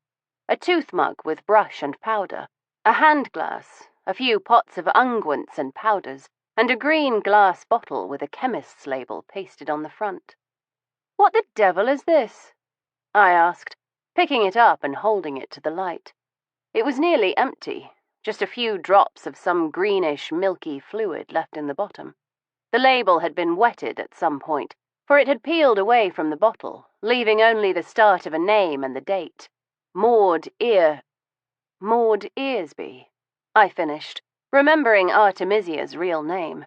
a tooth mug with brush and powder, a hand glass, a few pots of unguents and powders, and a green glass bottle with a chemist's label pasted on the front. "What the devil is this?" I asked, picking it up and holding it to the light. It was nearly empty, just a few drops of some greenish, milky fluid left in the bottom. The label had been wetted at some point, for it had peeled away from the bottle, leaving only the start of a name and the date. Maud Earsby, I finished, remembering Artemisia's real name.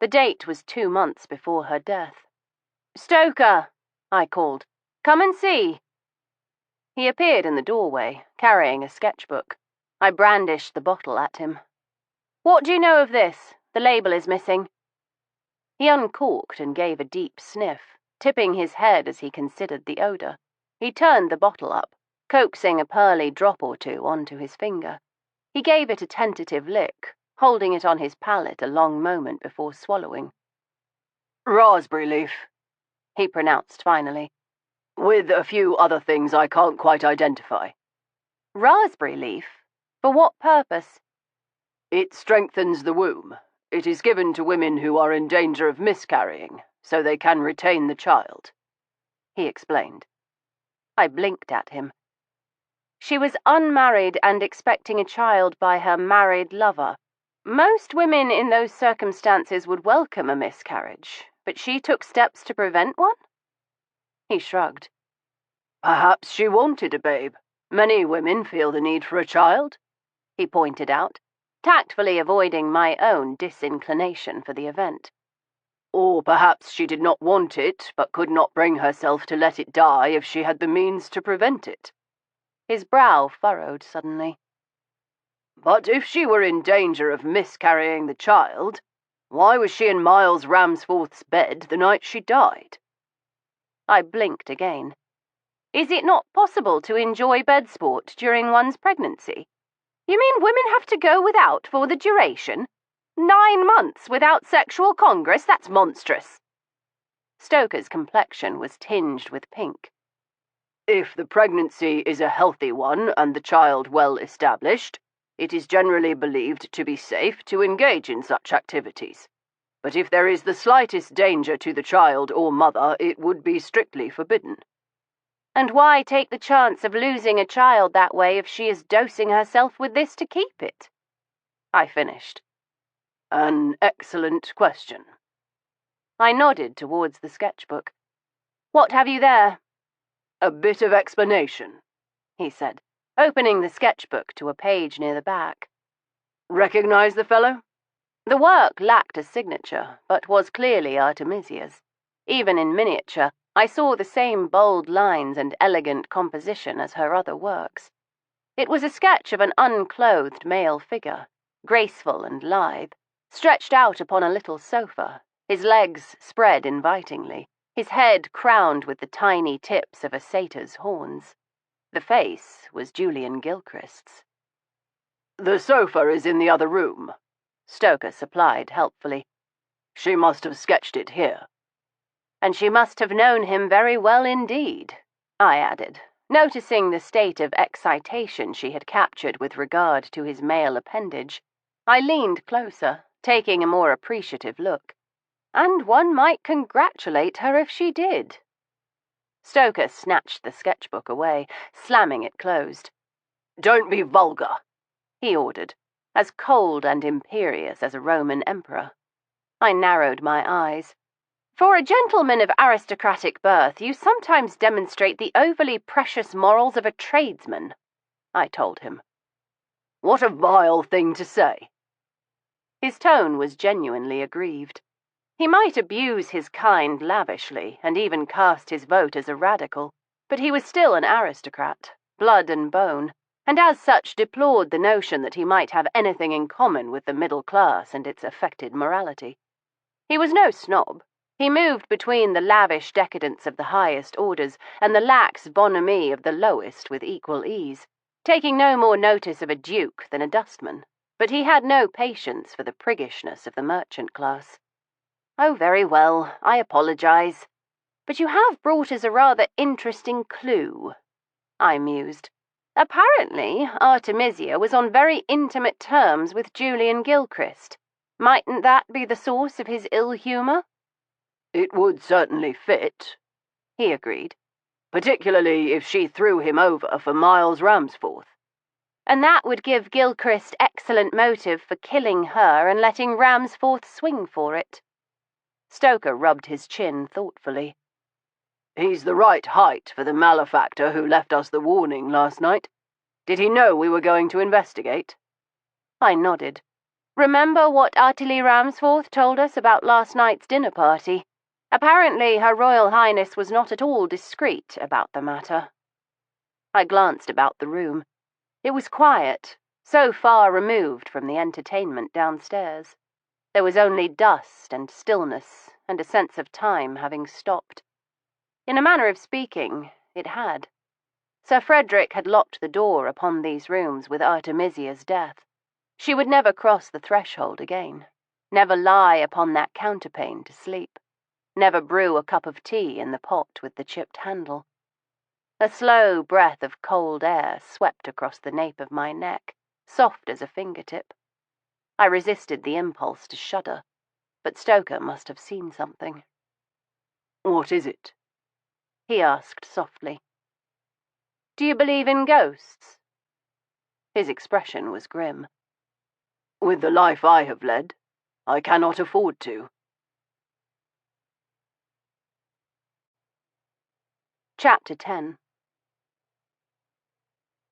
The date was 2 months before her death. "Stoker!" I called. "Come and see." He appeared in the doorway, carrying a sketchbook. I brandished the bottle at him. "What do you know of this? The label is missing." He uncorked and gave a deep sniff, tipping his head as he considered the odour. He turned the bottle up, coaxing a pearly drop or two onto his finger. He gave it a tentative lick, holding it on his palate a long moment before swallowing. "Raspberry leaf," he pronounced finally. With a few other things I can't quite identify. Raspberry leaf? For what purpose? It strengthens the womb. It is given to women who are in danger of miscarrying, so they can retain the child, he explained. I blinked at him. She was unmarried and expecting a child by her married lover. Most women in those circumstances would welcome a miscarriage, but she took steps to prevent one? He shrugged. Perhaps she wanted a babe. Many women feel the need for a child, he pointed out, tactfully avoiding my own disinclination for the event. Or perhaps she did not want it, but could not bring herself to let it die if she had the means to prevent it. His brow furrowed suddenly. But if she were in danger of miscarrying the child, why was she in Miles Ramsforth's bed the night she died? I blinked again. Is it not possible to enjoy bed sport during one's pregnancy? You mean women have to go without for the duration? 9 months without sexual congress? That's monstrous. Stoker's complexion was tinged with pink. If the pregnancy is a healthy one and the child well established, it is generally believed to be safe to engage in such activities. But if there is the slightest danger to the child or mother, it would be strictly forbidden. And why take the chance of losing a child that way if she is dosing herself with this to keep it? I finished. An excellent question. I nodded towards the sketchbook. What have you there? A bit of explanation, he said, opening the sketchbook to a page near the back. Recognize the fellow? The work lacked a signature, but was clearly Artemisia's. Even in miniature, I saw the same bold lines and elegant composition as her other works. It was a sketch of an unclothed male figure, graceful and lithe, stretched out upon a little sofa, his legs spread invitingly, his head crowned with the tiny tips of a satyr's horns. The face was Julian Gilchrist's. The sofa is in the other room, Stoker supplied helpfully. She must have sketched it here. And she must have known him very well indeed, I added, noticing the state of excitation she had captured with regard to his male appendage. I leaned closer, taking a more appreciative look. And one might congratulate her if she did. Stoker snatched the sketchbook away, slamming it closed. Don't be vulgar, he ordered, as cold and imperious as a Roman emperor. I narrowed my eyes. For a gentleman of aristocratic birth, you sometimes demonstrate the overly precious morals of a tradesman, I told him. What a vile thing to say. His tone was genuinely aggrieved. He might abuse his kind lavishly, and even cast his vote as a radical, but he was still an aristocrat, blood and bone, and as such deplored the notion that he might have anything in common with the middle class and its affected morality. He was no snob. He moved between the lavish decadence of the highest orders and the lax bonhomie of the lowest with equal ease, taking no more notice of a duke than a dustman, but he had no patience for the priggishness of the merchant class. Oh, very well, I apologize. But you have brought us a rather interesting clue, I mused. Apparently, Artemisia was on very intimate terms with Julian Gilchrist. Mightn't that be the source of his ill humour? It would certainly fit, he agreed. Particularly if she threw him over for Miles Ramsforth. And that would give Gilchrist excellent motive for killing her and letting Ramsforth swing for it. Stoker rubbed his chin thoughtfully. He's the right height for the malefactor who left us the warning last night. Did he know we were going to investigate? I nodded. Remember what Artily Ramsforth told us about last night's dinner party? Apparently Her Royal Highness was not at all discreet about the matter. I glanced about the room. It was quiet, so far removed from the entertainment downstairs. There was only dust and stillness, and a sense of time having stopped. In a manner of speaking, it had. Sir Frederick had locked the door upon these rooms with Artemisia's death. She would never cross the threshold again, never lie upon that counterpane to sleep, never brew a cup of tea in the pot with the chipped handle. A slow breath of cold air swept across the nape of my neck, soft as a fingertip. I resisted the impulse to shudder, but Stoker must have seen something. "What is it?" he asked softly. "Do you believe in ghosts?" His expression was grim. "With the life I have led, I cannot afford to." Chapter 10.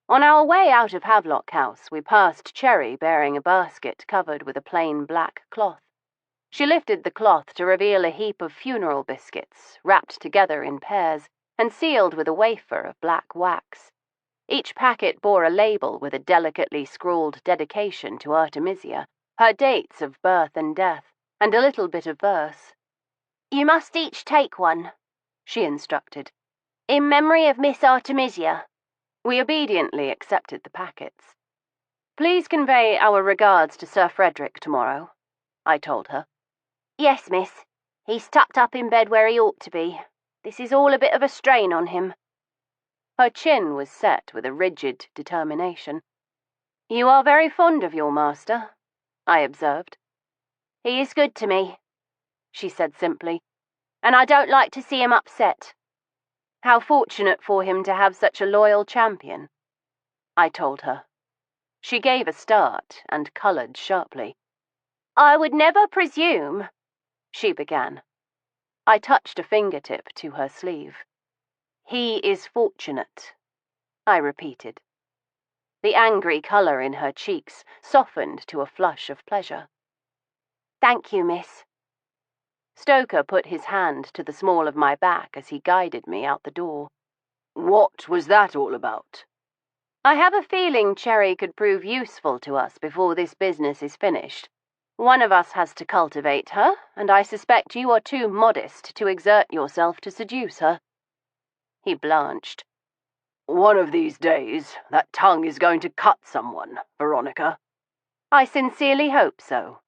On our way out of Havelock House, we passed Cherry bearing a basket covered with a plain black cloth. She lifted the cloth to reveal a heap of funeral biscuits, wrapped together in pairs and sealed with a wafer of black wax. Each packet bore a label with a delicately scrawled dedication to Artemisia, her dates of birth and death, and a little bit of verse. "You must each take one," she instructed, "in memory of Miss Artemisia." We obediently accepted the packets. "Please convey our regards to Sir Frederick tomorrow," I told her. "Yes, miss. He's tucked up in bed where he ought to be. This is all a bit of a strain on him." Her chin was set with a rigid determination. "You are very fond of your master," I observed. "He is good to me," she said simply, "and I don't like to see him upset." "How fortunate for him to have such a loyal champion," I told her. She gave a start and coloured sharply. "I would never presume," she began. I touched a fingertip to her sleeve. "He is fortunate," I repeated. The angry colour in her cheeks softened to a flush of pleasure. "Thank you, miss." Stoker put his hand to the small of my back as he guided me out the door. "What was that all about?" "I have a feeling Cherry could prove useful to us before this business is finished. One of us has to cultivate her, and I suspect you are too modest to exert yourself to seduce her." He blanched. "One of these days, that tongue is going to cut someone, Veronica." "I sincerely hope so."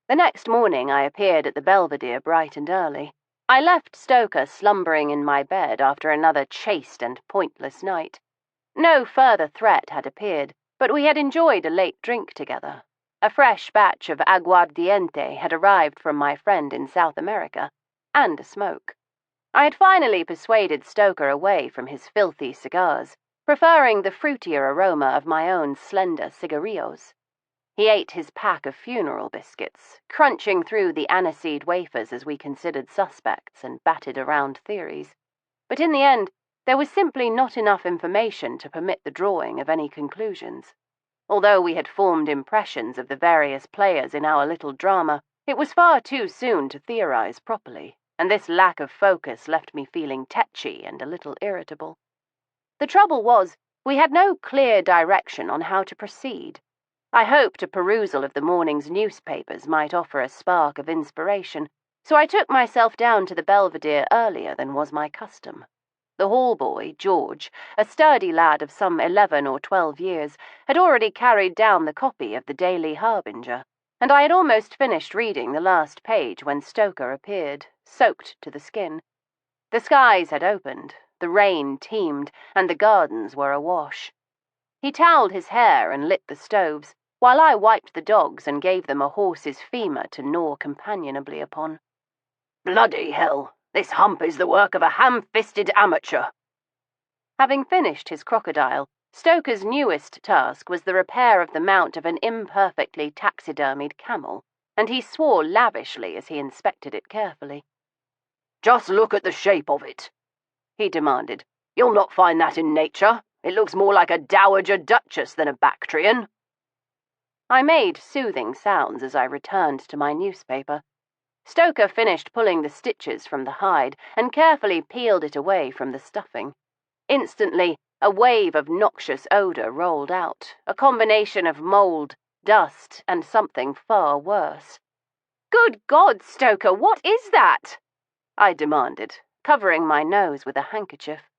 The next morning I appeared at the Belvedere bright and early. I left Stoker slumbering in my bed after another chaste and pointless night. No further threat had appeared, but we had enjoyed a late drink together. A fresh batch of aguardiente had arrived from my friend in South America, and a smoke. I had finally persuaded Stoker away from his filthy cigars, preferring the fruitier aroma of my own slender cigarillos. He ate his pack of funeral biscuits, crunching through the aniseed wafers as we considered suspects and batted around theories. But in the end, there was simply not enough information to permit the drawing of any conclusions. Although we had formed impressions of the various players in our little drama, it was far too soon to theorize properly, and this lack of focus left me feeling tetchy and a little irritable. The trouble was, we had no clear direction on how to proceed. I hoped a perusal of the morning's newspapers might offer a spark of inspiration, so I took myself down to the Belvedere earlier than was my custom. The hall boy, George, a sturdy lad of some 11 or 12 years, had already carried down the copy of the Daily Harbinger, and I had almost finished reading the last page when Stoker appeared, soaked to the skin. The skies had opened, the rain teemed, and the gardens were awash. He towelled his hair and lit the stoves, while I wiped the dogs and gave them a horse's femur to gnaw companionably upon. "Bloody hell! This hump is the work of a ham-fisted amateur." Having finished his crocodile, Stoker's newest task was the repair of the mount of an imperfectly taxidermied camel, and he swore lavishly as he inspected it carefully. "Just look at the shape of it," he demanded. "You'll not find that in nature. It looks more like a dowager duchess than a Bactrian." I made soothing sounds as I returned to my newspaper. Stoker finished pulling the stitches from the hide and carefully peeled it away from the stuffing. Instantly, a wave of noxious odour rolled out, a combination of mould, dust, and something far worse. "Good God, Stoker, what is that?" I demanded, covering my nose with a handkerchief.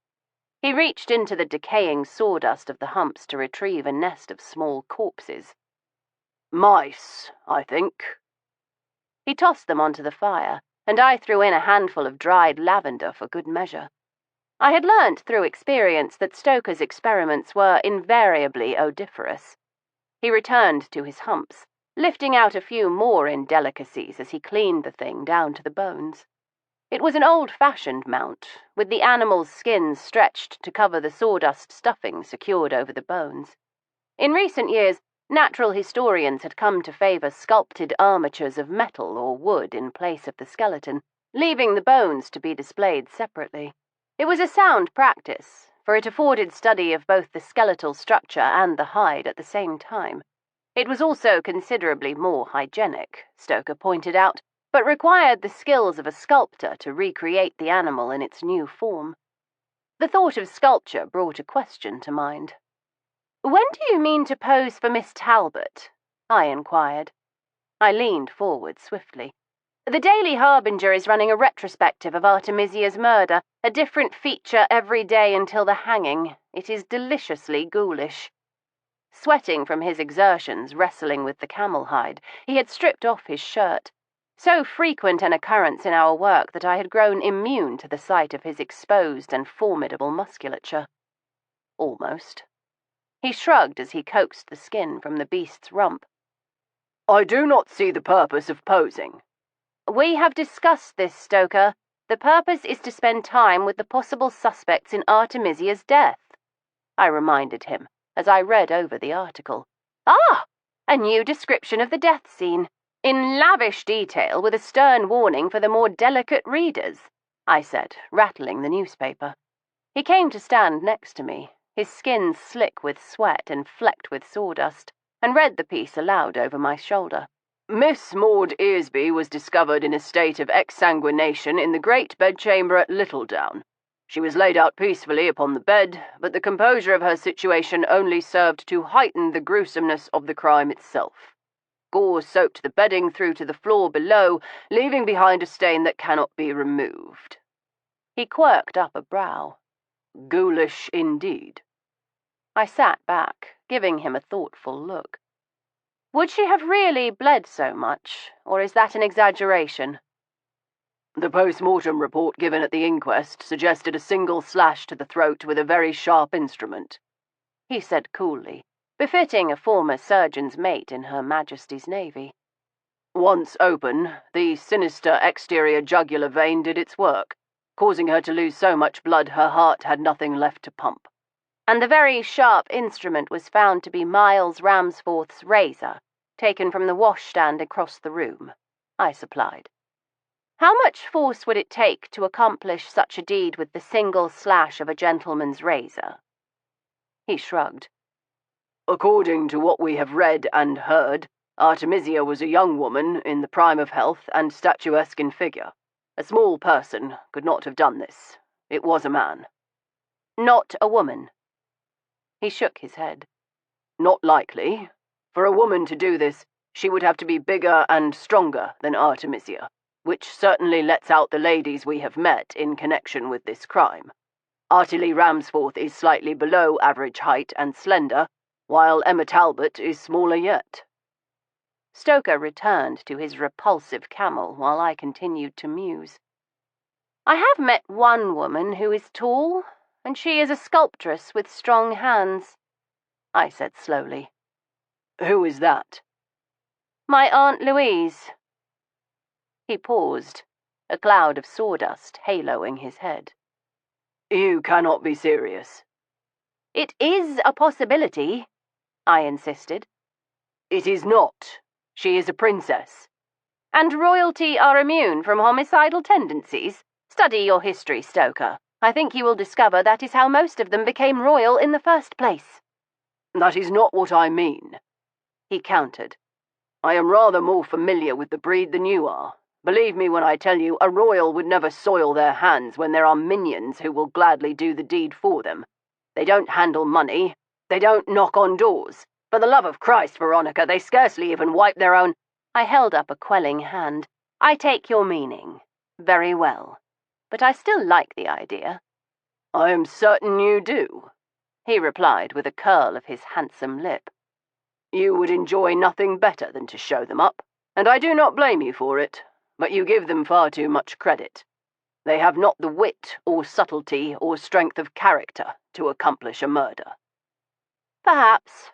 He reached into the decaying sawdust of the humps to retrieve a nest of small corpses. "Mice, I think." He tossed them onto the fire and I threw in a handful of dried lavender for good measure. I had learnt through experience that Stoker's experiments were invariably odoriferous. He returned to his humps, lifting out a few more indelicacies as he cleaned the thing down to the bones. It was an old-fashioned mount, with the animal's skins stretched to cover the sawdust stuffing secured over the bones. In recent years, natural historians had come to favour sculpted armatures of metal or wood in place of the skeleton, leaving the bones to be displayed separately. It was a sound practice, for it afforded study of both the skeletal structure and the hide at the same time. It was also considerably more hygienic, Stoker pointed out, but required the skills of a sculptor to recreate the animal in its new form. The thought of sculpture brought a question to mind. "When do you mean to pose for Miss Talbot?" I inquired. I leaned forward swiftly. "The Daily Harbinger is running a retrospective of Artemisia's murder, a different feature every day until the hanging. It is deliciously ghoulish." Sweating from his exertions wrestling with the camel hide, he had stripped off his shirt. So frequent an occurrence in our work that I had grown immune to the sight of his exposed and formidable musculature. Almost. He shrugged as he coaxed the skin from the beast's rump. "I do not see the purpose of posing." "We have discussed this, Stoker. The purpose is to spend time with the possible suspects in Artemisia's death," I reminded him as I read over the article. "Ah! A new description of the death scene, in lavish detail with a stern warning for the more delicate readers," I said, rattling the newspaper. He came to stand next to me, his skin slick with sweat and flecked with sawdust, and read the piece aloud over my shoulder. "Miss Maud Earsby was discovered in a state of exsanguination in the great bedchamber at Littledown. She was laid out peacefully upon the bed, but the composure of her situation only served to heighten the gruesomeness of the crime itself. Gore soaked the bedding through to the floor below, leaving behind a stain that cannot be removed." He quirked up a brow. "Ghoulish indeed." I sat back, giving him a thoughtful look. "Would she have really bled so much, or is that an exaggeration?" "The post-mortem report given at the inquest suggested a single slash to the throat with a very sharp instrument," he said coolly, befitting a former surgeon's mate in Her Majesty's Navy. "Once open, the sinister exterior jugular vein did its work, causing her to lose so much blood her heart had nothing left to pump." "And the very sharp instrument was found to be Miles Ramsforth's razor, taken from the washstand across the room," I supplied. "How much force would it take to accomplish such a deed with the single slash of a gentleman's razor?" He shrugged. "According to what we have read and heard, Artemisia was a young woman in the prime of health and statuesque in figure. A small person could not have done this. It was a man." "Not a woman?" He shook his head. "Not likely. For a woman to do this, she would have to be bigger and stronger than Artemisia, which certainly lets out the ladies we have met in connection with this crime. Artily Ramsforth is slightly below average height and slender, while Emma Talbot is smaller yet." Stoker returned to his repulsive camel while I continued to muse. "I have met one woman who is tall, and she is a sculptress with strong hands," I said slowly. "Who is that?" "My Aunt Louise." He paused, a cloud of sawdust haloing his head. "You cannot be serious." "It is a possibility," I insisted. "It is not. She is a princess." "And royalty are immune from homicidal tendencies? Study your history, Stoker. I think you will discover that is how most of them became royal in the first place." "That is not what I mean," he countered. "I am rather more familiar with the breed than you are. Believe me when I tell you, a royal would never soil their hands when there are minions who will gladly do the deed for them. They don't handle money. They don't knock on doors. For the love of Christ, Veronica, they scarcely even wipe their own—" I held up a quelling hand. "I take your meaning. Very well. But I still like the idea." "I am certain you do," he replied with a curl of his handsome lip. "You would enjoy nothing better than to show them up, and I do not blame you for it. but you give them far too much credit. They have not the wit or subtlety or strength of character to accomplish a murder. Perhaps.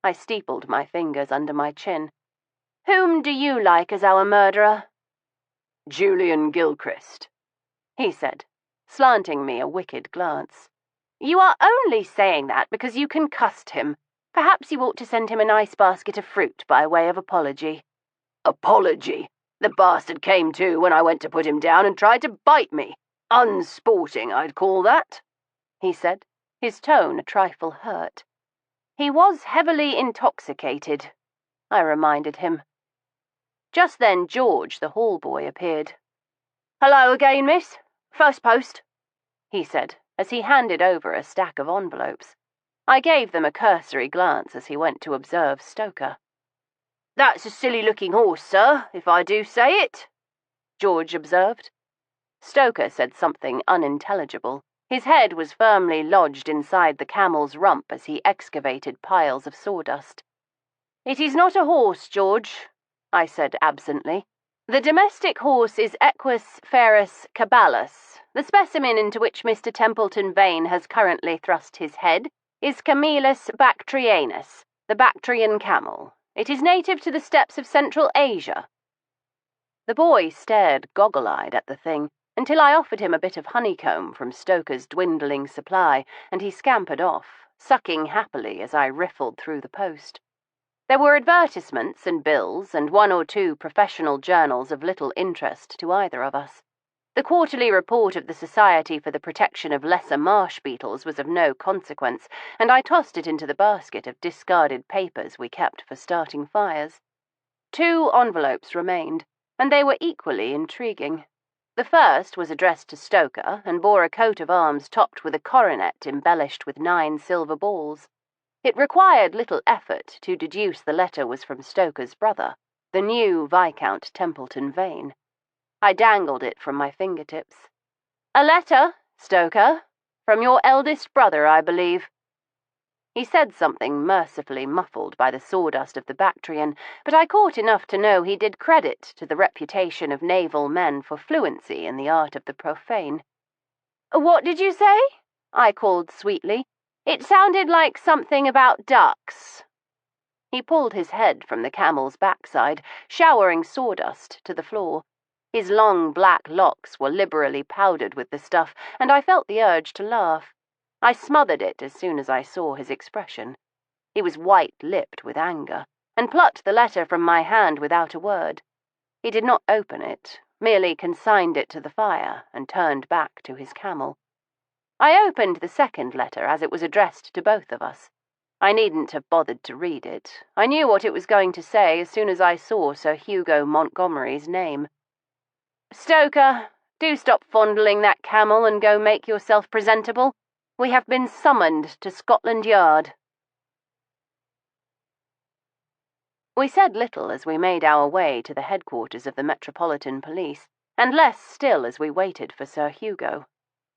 I steepled my fingers under my chin. Whom do you like as our murderer? Julian Gilchrist, he said, slanting me a wicked glance. You are only saying that because you concussed him. Perhaps you ought to send him a nice basket of fruit by way of apology. Apology? The bastard came to when I went to put him down and tried to bite me. Unsporting, I'd call that, he said, his tone a trifle hurt. He was heavily intoxicated, I reminded him. Just then George, the hall boy, appeared. Hello again, miss. First post, he said, as he handed over a stack of envelopes. I gave them a cursory glance as he went to observe Stoker. That's a silly-looking horse, sir, if I do say it, George observed. Stoker said something unintelligible. His head was firmly lodged inside the camel's rump as he excavated piles of sawdust. It is not a horse, George, I said absently. The domestic horse is Equus ferus caballus. The specimen into which Mr. Templeton Vane has currently thrust his head is Camellus bactrianus, the Bactrian camel. It is native to the steppes of Central Asia. The boy stared goggle-eyed at the thing until I offered him a bit of honeycomb from Stoker's dwindling supply, and he scampered off, sucking happily as I riffled through the post. There were advertisements and bills and 1 or 2 professional journals of little interest to either of us. The quarterly report of the Society for the Protection of Lesser Marsh Beetles was of no consequence, and I tossed it into the basket of discarded papers we kept for starting fires. 2 envelopes remained, and they were equally intriguing. The first was addressed to Stoker and bore a coat of arms topped with a coronet embellished with 9 silver balls. It required little effort to deduce the letter was from Stoker's brother, the new Viscount Templeton Vane. I dangled it from my fingertips. A letter, Stoker, from your eldest brother, I believe. He said something mercifully muffled by the sawdust of the Bactrian, but I caught enough to know he did credit to the reputation of naval men for fluency in the art of the profane. What did you say? I called sweetly. It sounded like something about ducks. He pulled his head from the camel's backside, showering sawdust to the floor. His long black locks were liberally powdered with the stuff, and I felt the urge to laugh. I smothered it as soon as I saw his expression. He was white-lipped with anger, and plucked the letter from my hand without a word. He did not open it, merely consigned it to the fire, and turned back to his camel. I opened the second letter as it was addressed to both of us. I needn't have bothered to read it. I knew what it was going to say as soon as I saw Sir Hugo Montgomery's name. Stoker, do stop fondling that camel and go make yourself presentable. We have been summoned to Scotland Yard. We said little as we made our way to the headquarters of the Metropolitan Police, and less still as we waited for Sir Hugo.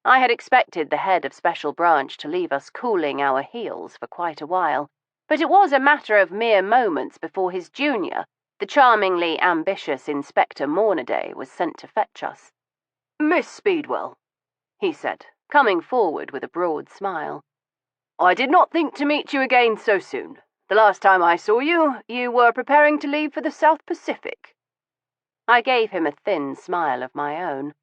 I had expected the head of Special Branch to leave us cooling our heels for quite a while, but it was a matter of mere moments before his junior, the charmingly ambitious Inspector Mornaday, was sent to fetch us. Miss Speedwell, he said, coming forward with a broad smile. I did not think to meet you again so soon. The last time I saw you, you were preparing to leave for the South Pacific. I gave him a thin smile of my own.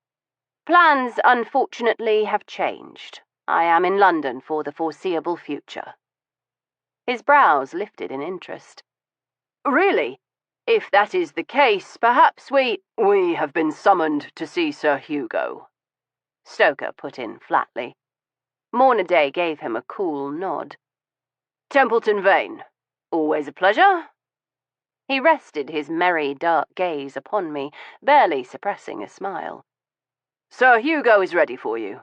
Plans, unfortunately, have changed. I am in London for the foreseeable future. His brows lifted in interest. Really? If that is the case, perhaps we have been summoned to see Sir Hugo, Stoker put in flatly. Mornaday gave him a cool nod. Templeton Vane, always a pleasure. He rested his merry, dark gaze upon me, barely suppressing a smile. Sir Hugo is ready for you.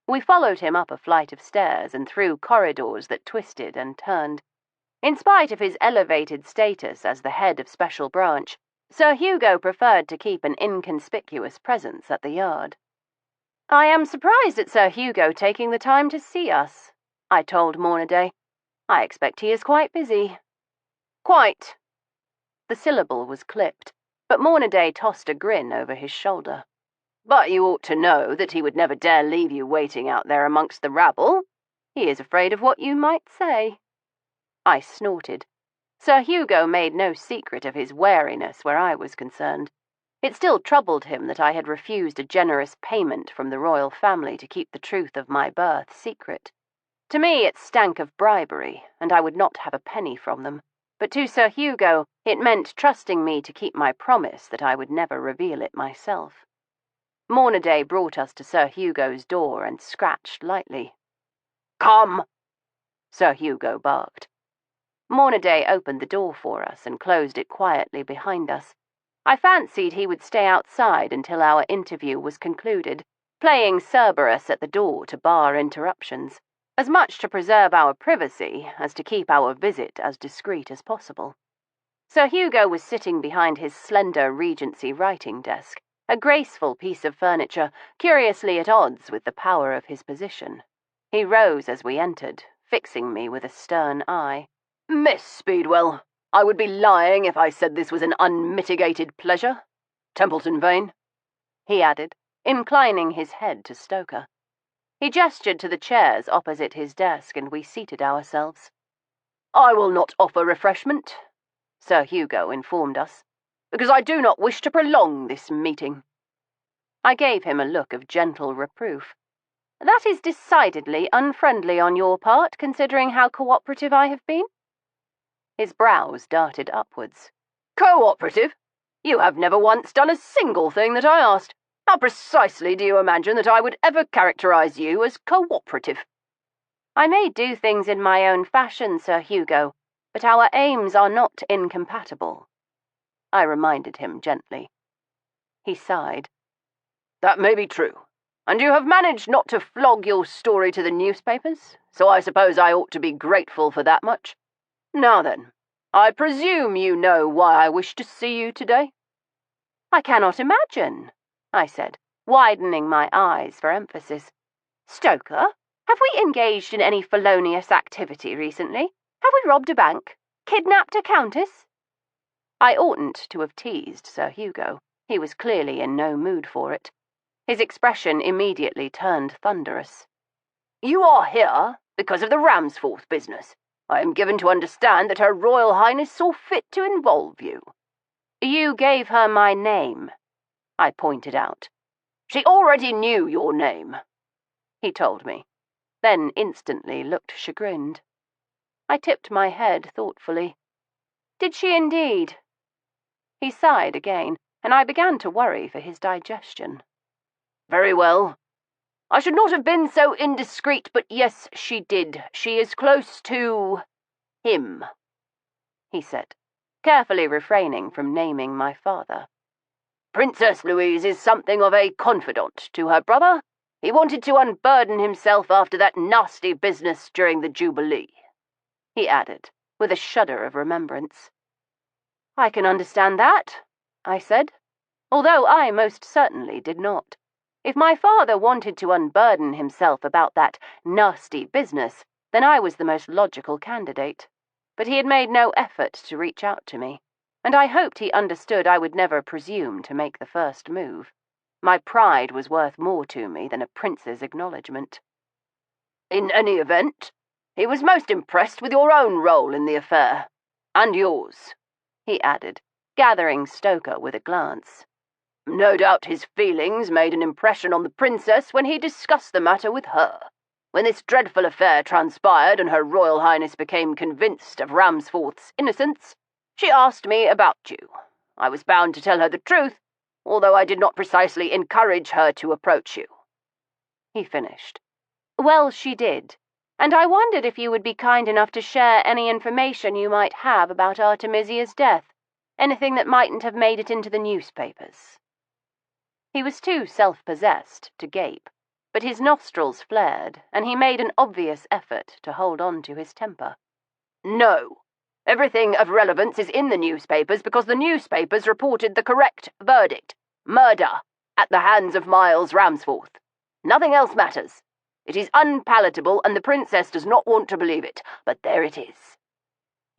We followed him up a flight of stairs and through corridors that twisted and turned. In spite of his elevated status as the head of Special Branch, Sir Hugo preferred to keep an inconspicuous presence at the Yard. I am surprised at Sir Hugo taking the time to see us, I told Mornaday. I expect he is quite busy. Quite. The syllable was clipped, But Mornaday tossed a grin over his shoulder. But you ought to know that he would never dare leave you waiting out there amongst the rabble. He is afraid of what you might say. I snorted. Sir Hugo made no secret of his wariness where I was concerned. It still troubled him that I had refused a generous payment from the royal family to keep the truth of my birth secret. To me it stank of bribery, and I would not have a penny from them. But to Sir Hugo it meant trusting me to keep my promise that I would never reveal it myself. Mornaday brought us to Sir Hugo's door and scratched lightly. "Come!" Sir Hugo barked. Mornaday opened the door for us and closed it quietly behind us. I fancied he would stay outside until our interview was concluded, playing Cerberus at the door to bar interruptions, as much to preserve our privacy as to keep our visit as discreet as possible. Sir Hugo was sitting behind his slender Regency writing desk, a graceful piece of furniture, curiously at odds with the power of his position. He rose as we entered, fixing me with a stern eye. "Miss Speedwell, I would be lying if I said this was an unmitigated pleasure. Templeton Vane," he added, inclining his head to Stoker. He gestured to the chairs opposite his desk, and we seated ourselves. "I will not offer refreshment," Sir Hugo informed us, "because I do not wish to prolong this meeting." I gave him a look of gentle reproof. That is decidedly unfriendly on your part, considering how cooperative I have been. His brows darted upwards. "Cooperative? You have never once done a single thing that I asked. How precisely do you imagine that I would ever characterize you as cooperative?" "I may do things in my own fashion, Sir Hugo, but our aims are not incompatible," I reminded him gently. He sighed. "That may be true, and you have managed not to flog your story to the newspapers, so I suppose I ought to be grateful for that much. Now then, I presume you know why I wish to see you today?" "I cannot imagine," I said, widening my eyes for emphasis. "Stoker, have we engaged in any felonious activity recently? Have we robbed a bank? Kidnapped a countess?" I oughtn't to have teased Sir Hugo. He was clearly in no mood for it. His expression immediately turned thunderous. "You are here because of the Ramsforth business. I am given to understand that Her Royal Highness saw fit to involve you." "You gave her my name," I pointed out. "She already knew your name," he told me, then instantly looked chagrined. I tipped my head thoughtfully. "Did she indeed?" He sighed again, and I began to worry for his digestion. "Very well. I should not have been so indiscreet, but yes, she did. She is close to him," he said, carefully refraining from naming my father. "Princess Louise is something of a confidant to her brother. He wanted to unburden himself after that nasty business during the Jubilee," he added, with a shudder of remembrance. "I can understand that," I said, although I most certainly did not. If my father wanted to unburden himself about that nasty business, then I was the most logical candidate. But he had made no effort to reach out to me, and I hoped he understood I would never presume to make the first move. My pride was worth more to me than a prince's acknowledgement. "In any event, he was most impressed with your own role in the affair. And yours," he added, gathering Stoker with a glance. "No doubt his feelings made an impression on the princess when he discussed the matter with her. When this dreadful affair transpired and Her Royal Highness became convinced of Ramsforth's innocence, she asked me about you. I was bound to tell her the truth, although I did not precisely encourage her to approach you," he finished. "Well, she did, and I wondered if you would be kind enough to share any information you might have about Artemisia's death, anything that mightn't have made it into the newspapers." He was too self-possessed to gape, but his nostrils flared, and he made an obvious effort to hold on to his temper. "No. Everything of relevance is in the newspapers because the newspapers reported the correct verdict. Murder at the hands of Miles Ramsforth. Nothing else matters. It is unpalatable, and the princess does not want to believe it, but there it is."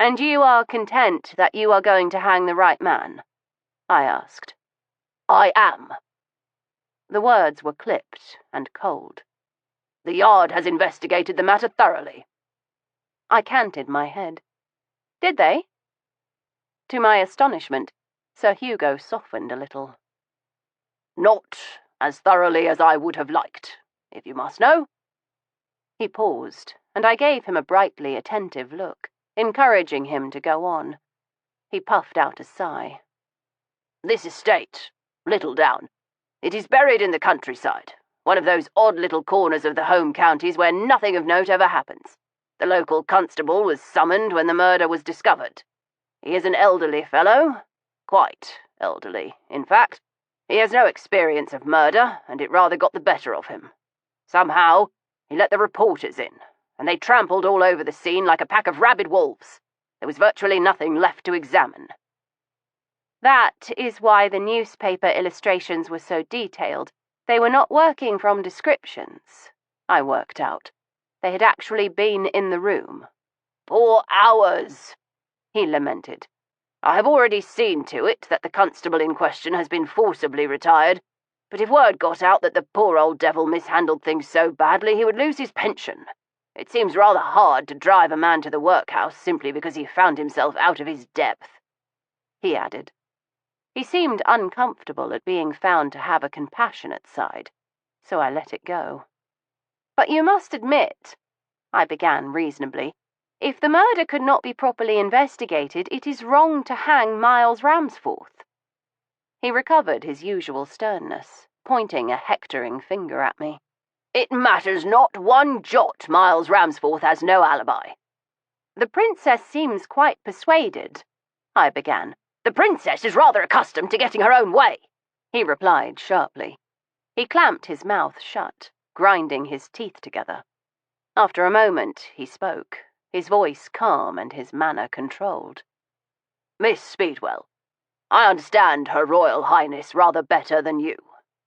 "And you are content that you are going to hang the right man?" I asked. I am. The words were clipped and cold. The Yard has investigated the matter thoroughly. I canted my head. Did they? To my astonishment, Sir Hugo softened a little. Not as thoroughly as I would have liked, if you must know. He paused, and I gave him a brightly attentive look, encouraging him to go on. He puffed out a sigh. This estate, Littledown, it is buried in the countryside, one of those odd little corners of the home counties where nothing of note ever happens. The local constable was summoned when the murder was discovered. He is an elderly fellow, quite elderly, in fact. He has no experience of murder, and it rather got the better of him. Somehow, he let the reporters in, and they trampled all over the scene like a pack of rabid wolves. There was virtually nothing left to examine. That is why the newspaper illustrations were so detailed. They were not working from descriptions, I worked out. They had actually been in the room. For hours, he lamented. I have already seen to it that the constable in question has been forcibly retired, but if word got out that the poor old devil mishandled things so badly he would lose his pension. It seems rather hard to drive a man to the workhouse simply because he found himself out of his depth, he added. He seemed uncomfortable at being found to have a compassionate side, so I let it go. But you must admit, I began reasonably, if the murder could not be properly investigated, it is wrong to hang Miles Ramsforth. He recovered his usual sternness, pointing a hectoring finger at me. It matters not one jot. Miles Ramsforth has no alibi. The princess seems quite persuaded, I began. The princess is rather accustomed to getting her own way, he replied sharply. He clamped his mouth shut, grinding his teeth together. After a moment, he spoke, his voice calm and his manner controlled. Miss Speedwell, I understand Her Royal Highness rather better than you.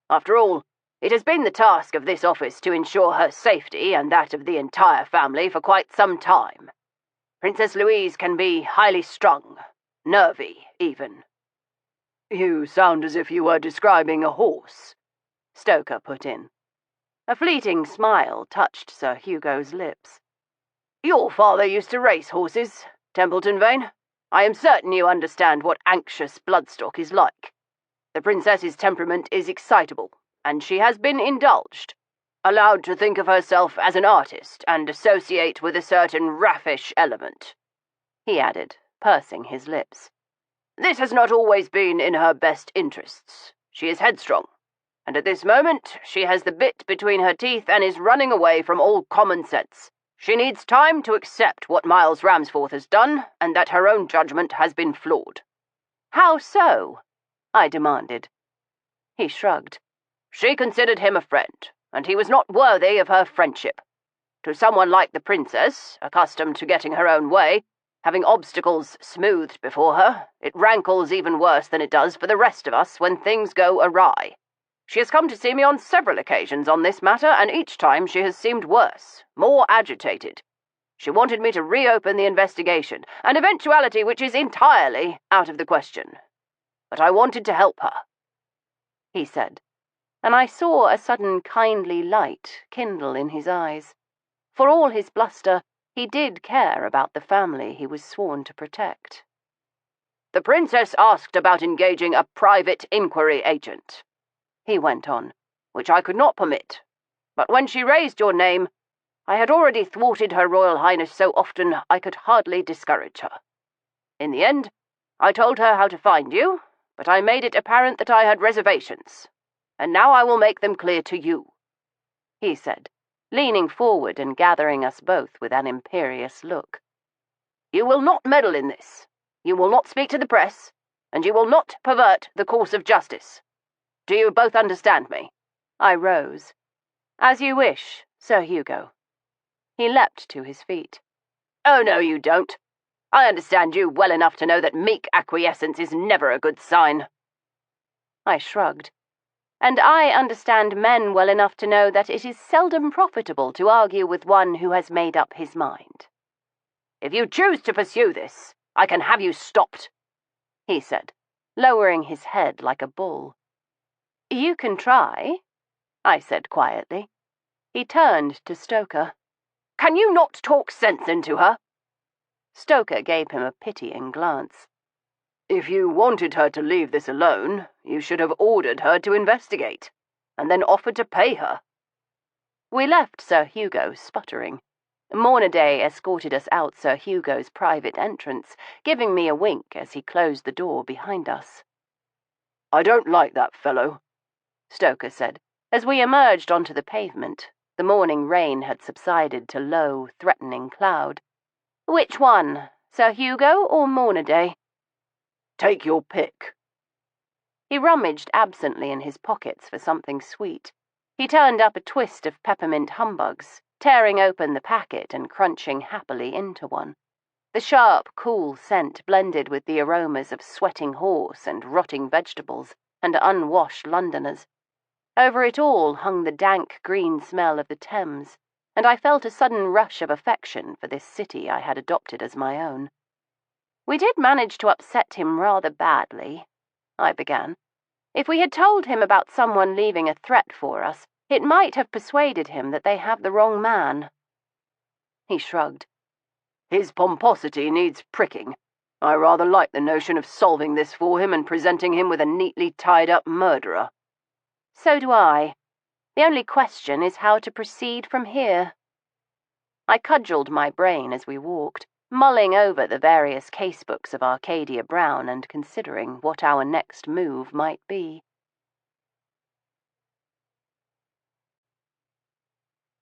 After all, it has been the task of this office to ensure her safety and that of the entire family for quite some time. Princess Louise can be highly strung, nervy, even. You sound as if you were describing a horse, Stoker put in. A fleeting smile touched Sir Hugo's lips. Your father used to race horses, Templeton Vane. I am certain you understand what anxious bloodstock is like. The princess's temperament is excitable, and she has been indulged, allowed to think of herself as an artist and associate with a certain raffish element, he added, pursing his lips. This has not always been in her best interests. She is headstrong, and at this moment she has the bit between her teeth and is running away from all common sense. She needs time to accept what Miles Ramsforth has done, and that her own judgment has been flawed. How so? I demanded. He shrugged. She considered him a friend, and he was not worthy of her friendship. To someone like the princess, accustomed to getting her own way, having obstacles smoothed before her, it rankles even worse than it does for the rest of us when things go awry. She has come to see me on several occasions on this matter, and each time she has seemed worse, more agitated. She wanted me to reopen the investigation, an eventuality which is entirely out of the question. But I wanted to help her, he said, and I saw a sudden kindly light kindle in his eyes. For all his bluster, he did care about the family he was sworn to protect. The princess asked about engaging a private inquiry agent, he went on, which I could not permit. But when she raised your name, I had already thwarted Her Royal Highness so often I could hardly discourage her. In the end, I told her how to find you, but I made it apparent that I had reservations, and now I will make them clear to you, he said, leaning forward and gathering us both with an imperious look. You will not meddle in this. You will not speak to the press, and you will not pervert the course of justice. Do you both understand me? I rose. As you wish, Sir Hugo. He leapt to his feet. Oh, no, you don't. I understand you well enough to know that meek acquiescence is never a good sign. I shrugged. And I understand men well enough to know that it is seldom profitable to argue with one who has made up his mind. If you choose to pursue this, I can have you stopped, he said, lowering his head like a bull. "You can try," I said quietly. He turned to Stoker. "Can you not talk sense into her?" Stoker gave him a pitying glance. "If you wanted her to leave this alone, you should have ordered her to investigate, and then offered to pay her." We left Sir Hugo sputtering. Mornaday escorted us out Sir Hugo's private entrance, giving me a wink as he closed the door behind us. "I don't like that fellow," Stoker said, as we emerged onto the pavement. The morning rain had subsided to low, threatening cloud. "Which one, Sir Hugo or Mornaday?" "Take your pick." He rummaged absently in his pockets for something sweet. He turned up a twist of peppermint humbugs, tearing open the packet and crunching happily into one. The sharp, cool scent blended with the aromas of sweating horse and rotting vegetables and unwashed Londoners. Over it all hung the dank green smell of the Thames, and I felt a sudden rush of affection for this city I had adopted as my own. "We did manage to upset him rather badly," I began. "If we had told him about someone leaving a threat for us, it might have persuaded him that they have the wrong man." He shrugged. "His pomposity needs pricking. I rather like the notion of solving this for him and presenting him with a neatly tied-up murderer." "So do I. The only question is how to proceed from here." I cudgelled my brain as we walked, mulling over the various casebooks of Arcadia Brown and considering what our next move might be.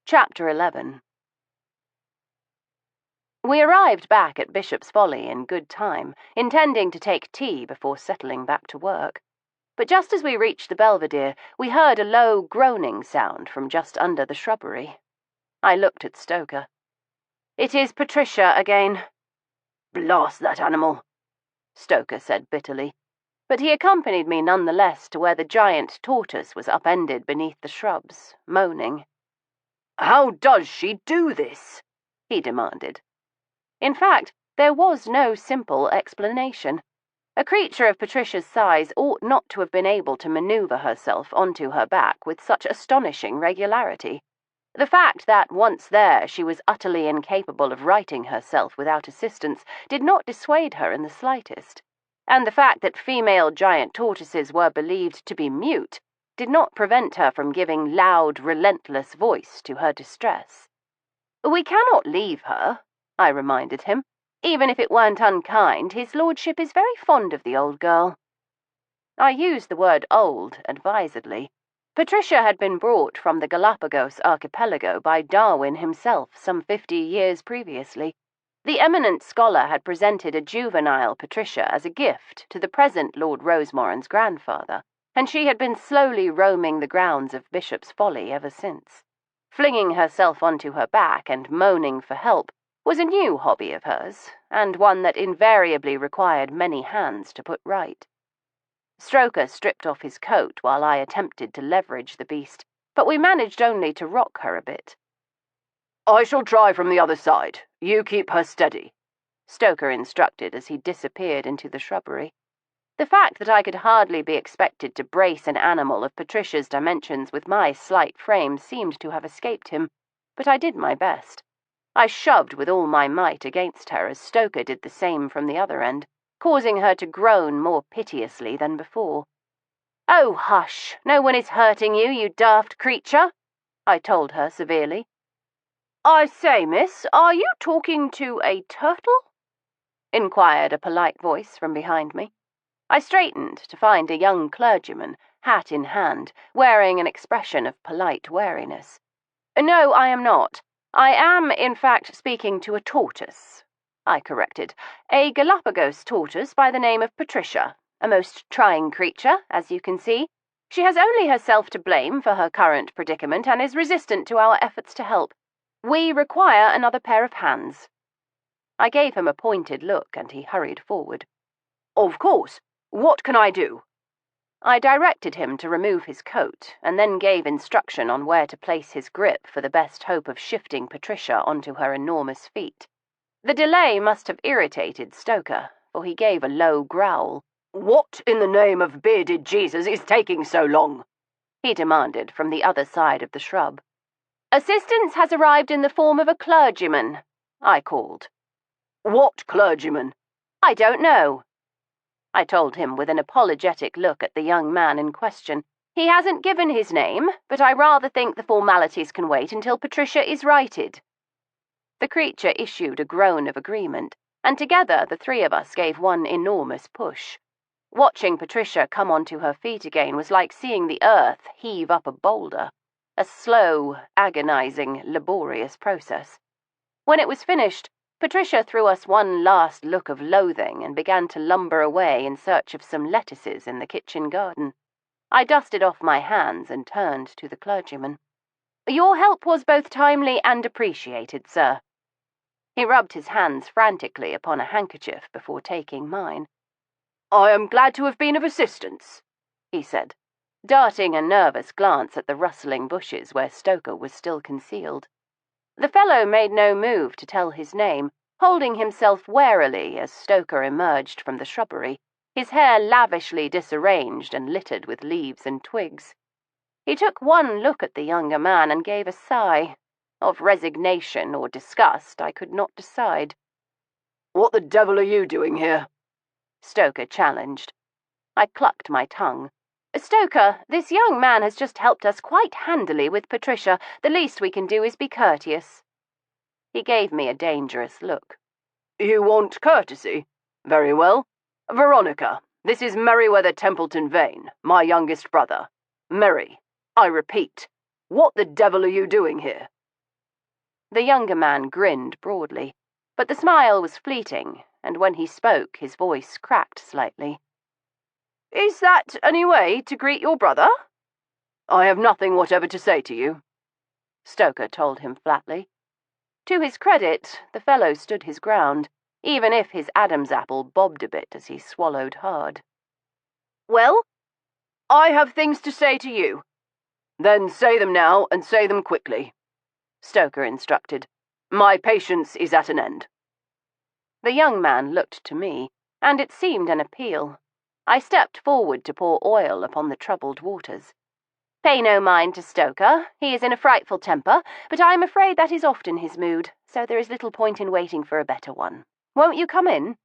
Chapter 11. We arrived back at Bishop's Folly in good time, intending to take tea before settling back to work. But just as we reached the Belvedere, we heard a low groaning sound from just under the shrubbery. I looked at Stoker. "It is Patricia again." "Blast that animal," Stoker said bitterly, but he accompanied me nonetheless to where the giant tortoise was upended beneath the shrubs, moaning. "How does she do this?" he demanded. In fact, there was no simple explanation. A creature of Patricia's size ought not to have been able to maneuver herself onto her back with such astonishing regularity. The fact that, once there, she was utterly incapable of righting herself without assistance did not dissuade her in the slightest, and the fact that female giant tortoises were believed to be mute did not prevent her from giving loud, relentless voice to her distress. "We cannot leave her," I reminded him. "Even if it weren't unkind, his lordship is very fond of the old girl." I used the word old advisedly. Patricia had been brought from the Galapagos archipelago by Darwin himself some 50 years previously. The eminent scholar had presented a juvenile Patricia as a gift to the present Lord Rosemoran's grandfather, and she had been slowly roaming the grounds of Bishop's Folly ever since. Flinging herself onto her back and moaning for help was a new hobby of hers, and one that invariably required many hands to put right. Stoker stripped off his coat while I attempted to leverage the beast, but we managed only to rock her a bit. "I shall try from the other side. You keep her steady," Stoker instructed as he disappeared into the shrubbery. The fact that I could hardly be expected to brace an animal of Patricia's dimensions with my slight frame seemed to have escaped him, but I did my best. I shoved with all my might against her as Stoker did the same from the other end, causing her to groan more piteously than before. "Oh, hush! No one is hurting you, you daft creature," I told her severely. "I say, miss, are you talking to a turtle?" inquired a polite voice from behind me. I straightened to find a young clergyman, hat in hand, wearing an expression of polite wariness. "No, I am not. I am, in fact, speaking to a tortoise," I corrected. "A Galapagos tortoise by the name of Patricia. A most trying creature, as you can see. She has only herself to blame for her current predicament and is resistant to our efforts to help. We require another pair of hands." I gave him a pointed look, and he hurried forward. "Of course. What can I do?" I directed him to remove his coat, and then gave instruction on where to place his grip for the best hope of shifting Patricia onto her enormous feet. The delay must have irritated Stoker, for he gave a low growl, What in the name of bearded Jesus is taking so long? He demanded from the other side of the shrub. Assistance has arrived in the form of a clergyman, I called. What clergyman? I don't know. I told him with an apologetic look at the young man in question. He hasn't given his name, but I rather think the formalities can wait until Patricia is righted. The creature issued a groan of agreement, and together the three of us gave one enormous push. Watching Patricia come onto her feet again was like seeing the earth heave up a boulder, a slow, agonizing, laborious process. When it was finished, Patricia threw us one last look of loathing and began to lumber away in search of some lettuces in the kitchen garden. I dusted off my hands and turned to the clergyman. Your help was both timely and appreciated, sir. He rubbed his hands frantically upon a handkerchief before taking mine. I am glad to have been of assistance, he said, darting a nervous glance at the rustling bushes where Stoker was still concealed. The fellow made no move to tell his name, holding himself warily as Stoker emerged from the shrubbery, his hair lavishly disarranged and littered with leaves and twigs. He took one look at the younger man and gave a sigh. Of resignation or disgust, I could not decide. What the devil are you doing here? Stoker challenged. I clucked my tongue. Stoker, this young man has just helped us quite handily with Patricia. The least we can do is be courteous. He gave me a dangerous look. You want courtesy? Very well. Veronica, this is Merriweather Templeton Vane, my youngest brother. Merry, I repeat, what the devil are you doing here? The younger man grinned broadly, but the smile was fleeting, and when he spoke, his voice cracked slightly. Is that any way to greet your brother? I have nothing whatever to say to you, Stoker told him flatly. To his credit, the fellow stood his ground, even if his Adam's apple bobbed a bit as he swallowed hard. Well, I have things to say to you. Then say them now, and say them quickly, Stoker instructed. My patience is at an end. The young man looked to me, and it seemed an appeal. I stepped forward to pour oil upon the troubled waters. Pay no mind to Stoker. He is in a frightful temper, but I am afraid that is often his mood, so there is little point in waiting for a better one. Won't you come in?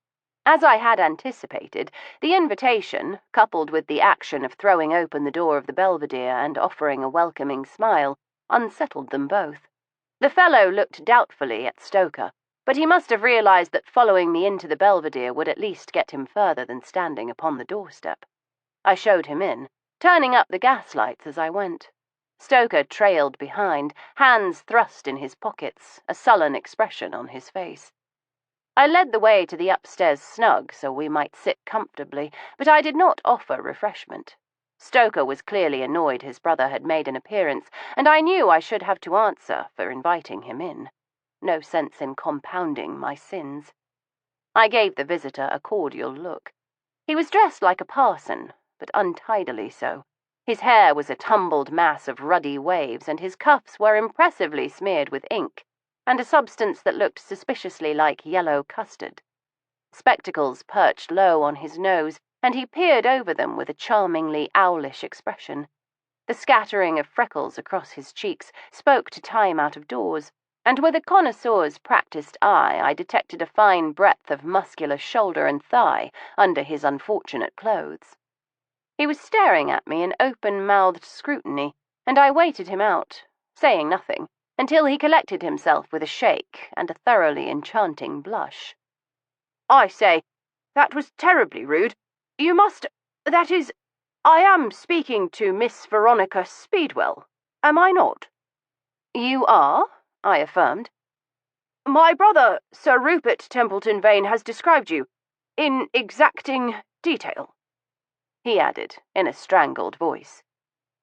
As I had anticipated, the invitation, coupled with the action of throwing open the door of the belvedere and offering a welcoming smile, unsettled them both. The fellow looked doubtfully at Stoker, but he must have realized that following me into the belvedere would at least get him further than standing upon the doorstep. I showed him in, turning up the gaslights as I went. Stoker trailed behind, hands thrust in his pockets, a sullen expression on his face. I led the way to the upstairs snug so we might sit comfortably, but I did not offer refreshment. Stoker was clearly annoyed his brother had made an appearance, and I knew I should have to answer for inviting him in. No sense in compounding my sins. I gave the visitor a cordial look. He was dressed like a parson, but untidily so. His hair was a tumbled mass of ruddy waves, and his cuffs were impressively smeared with ink, and a substance that looked suspiciously like yellow custard. Spectacles perched low on his nose, and he peered over them with a charmingly owlish expression. The scattering of freckles across his cheeks spoke to time out of doors, and with a connoisseur's practised eye I detected a fine breadth of muscular shoulder and thigh under his unfortunate clothes. He was staring at me in open-mouthed scrutiny, and I waited him out, saying nothing, until he collected himself with a shake and a thoroughly enchanting blush. I say, that was terribly rude. You must... that is, I am speaking to Miss Veronica Speedwell, am I not? You are, I affirmed. My brother, Sir Rupert Templeton Vane, has described you, in exacting detail, he added in a strangled voice.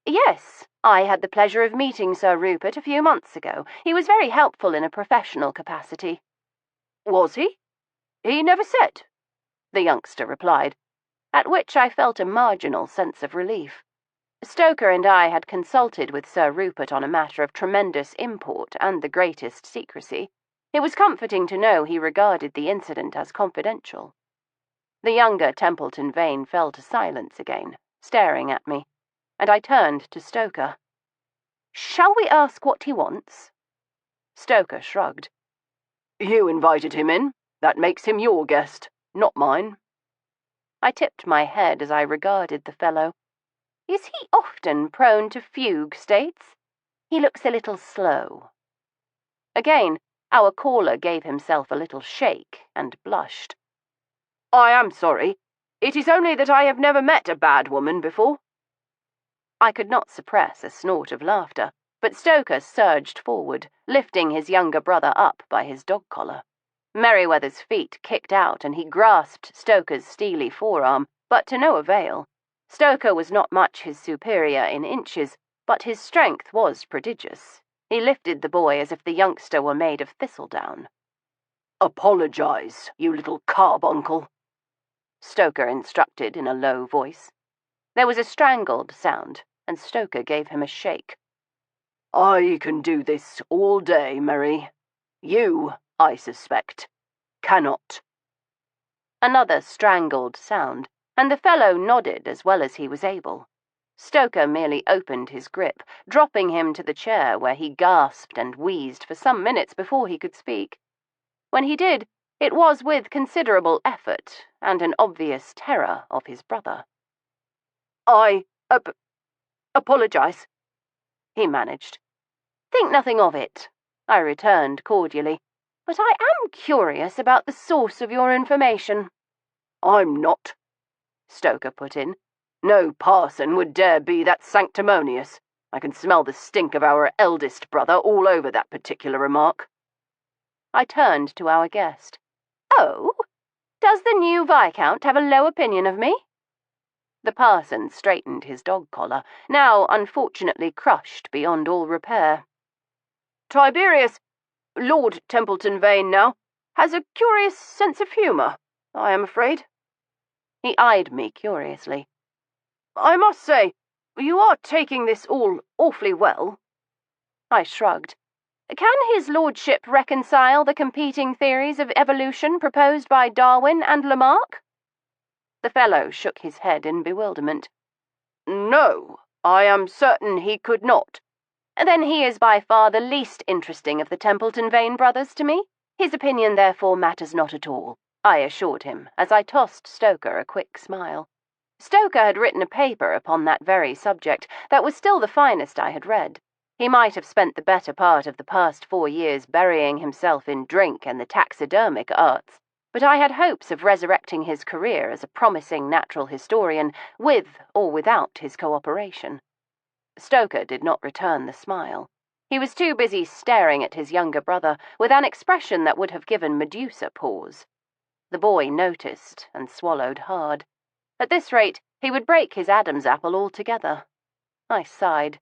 Yes, I had the pleasure of meeting Sir Rupert a few months ago. He was very helpful in a professional capacity. Was he? He never said, the youngster replied, at which I felt a marginal sense of relief. Stoker and I had consulted with Sir Rupert on a matter of tremendous import and the greatest secrecy. It was comforting to know he regarded the incident as confidential. The younger Templeton Vane fell to silence again, staring at me, and I turned to Stoker. "Shall we ask what he wants?" Stoker shrugged. "You invited him in. That makes him your guest, not mine." I tipped my head as I regarded the fellow. Is he often prone to fugue states? He looks a little slow. Again, our caller gave himself a little shake and blushed. "I am sorry. It is only that I have never met a bad woman before." I could not suppress a snort of laughter, but Stoker surged forward, lifting his younger brother up by his dog collar. Merryweather's feet kicked out and he grasped Stoker's steely forearm, but to no avail. Stoker was not much his superior in inches, but his strength was prodigious. He lifted the boy as if the youngster were made of thistledown. "Apologize, you little carbuncle," Stoker instructed in a low voice. There was a strangled sound, and Stoker gave him a shake. "I can do this all day, Mary. You, I suspect, cannot." Another strangled sound, and the fellow nodded as well as he was able. Stoker merely opened his grip, dropping him to the chair where he gasped and wheezed for some minutes before he could speak. When he did, it was with considerable effort and an obvious terror of his brother. "I apologize," he managed. "Think nothing of it," I returned cordially, "but I am curious about the source of your information." "I'm not," Stoker put in. "No parson would dare be that sanctimonious. I can smell the stink of our eldest brother all over that particular remark." I turned to our guest. "Oh, does the new Viscount have a low opinion of me?" The parson straightened his dog collar, now unfortunately crushed beyond all repair. "Tiberius, Lord Templeton Vane now, has a curious sense of humour, I am afraid." He eyed me curiously. "I must say, you are taking this all awfully well." I shrugged. Can his lordship reconcile the competing theories of evolution proposed by Darwin and Lamarck? The fellow shook his head in bewilderment. "No, I am certain he could not." "Then he is by far the least interesting of the Templeton Vane brothers to me. His opinion therefore matters not at all," I assured him as I tossed Stoker a quick smile. Stoker had written a paper upon that very subject that was still the finest I had read. He might have spent the better part of the past 4 years burying himself in drink and the taxidermic arts, but I had hopes of resurrecting his career as a promising natural historian, with or without his cooperation. Stoker did not return the smile. He was too busy staring at his younger brother with an expression that would have given Medusa pause. The boy noticed and swallowed hard. At this rate, he would break his Adam's apple altogether. I sighed.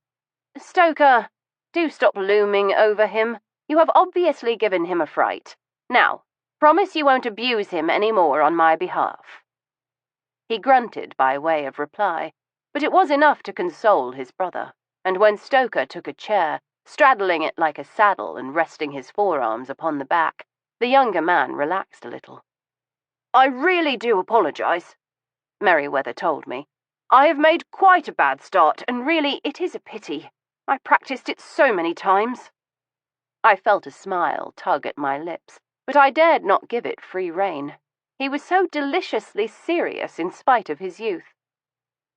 "Stoker, do stop looming over him. You have obviously given him a fright. Now, promise you won't abuse him any more on my behalf." He grunted by way of reply, but it was enough to console his brother, and when Stoker took a chair, straddling it like a saddle and resting his forearms upon the back, the younger man relaxed a little. "I really do apologize," Merryweather told me. "I have made quite a bad start, and really it is a pity. I practiced it so many times." I felt a smile tug at my lips, but I dared not give it free rein. He was so deliciously serious in spite of his youth.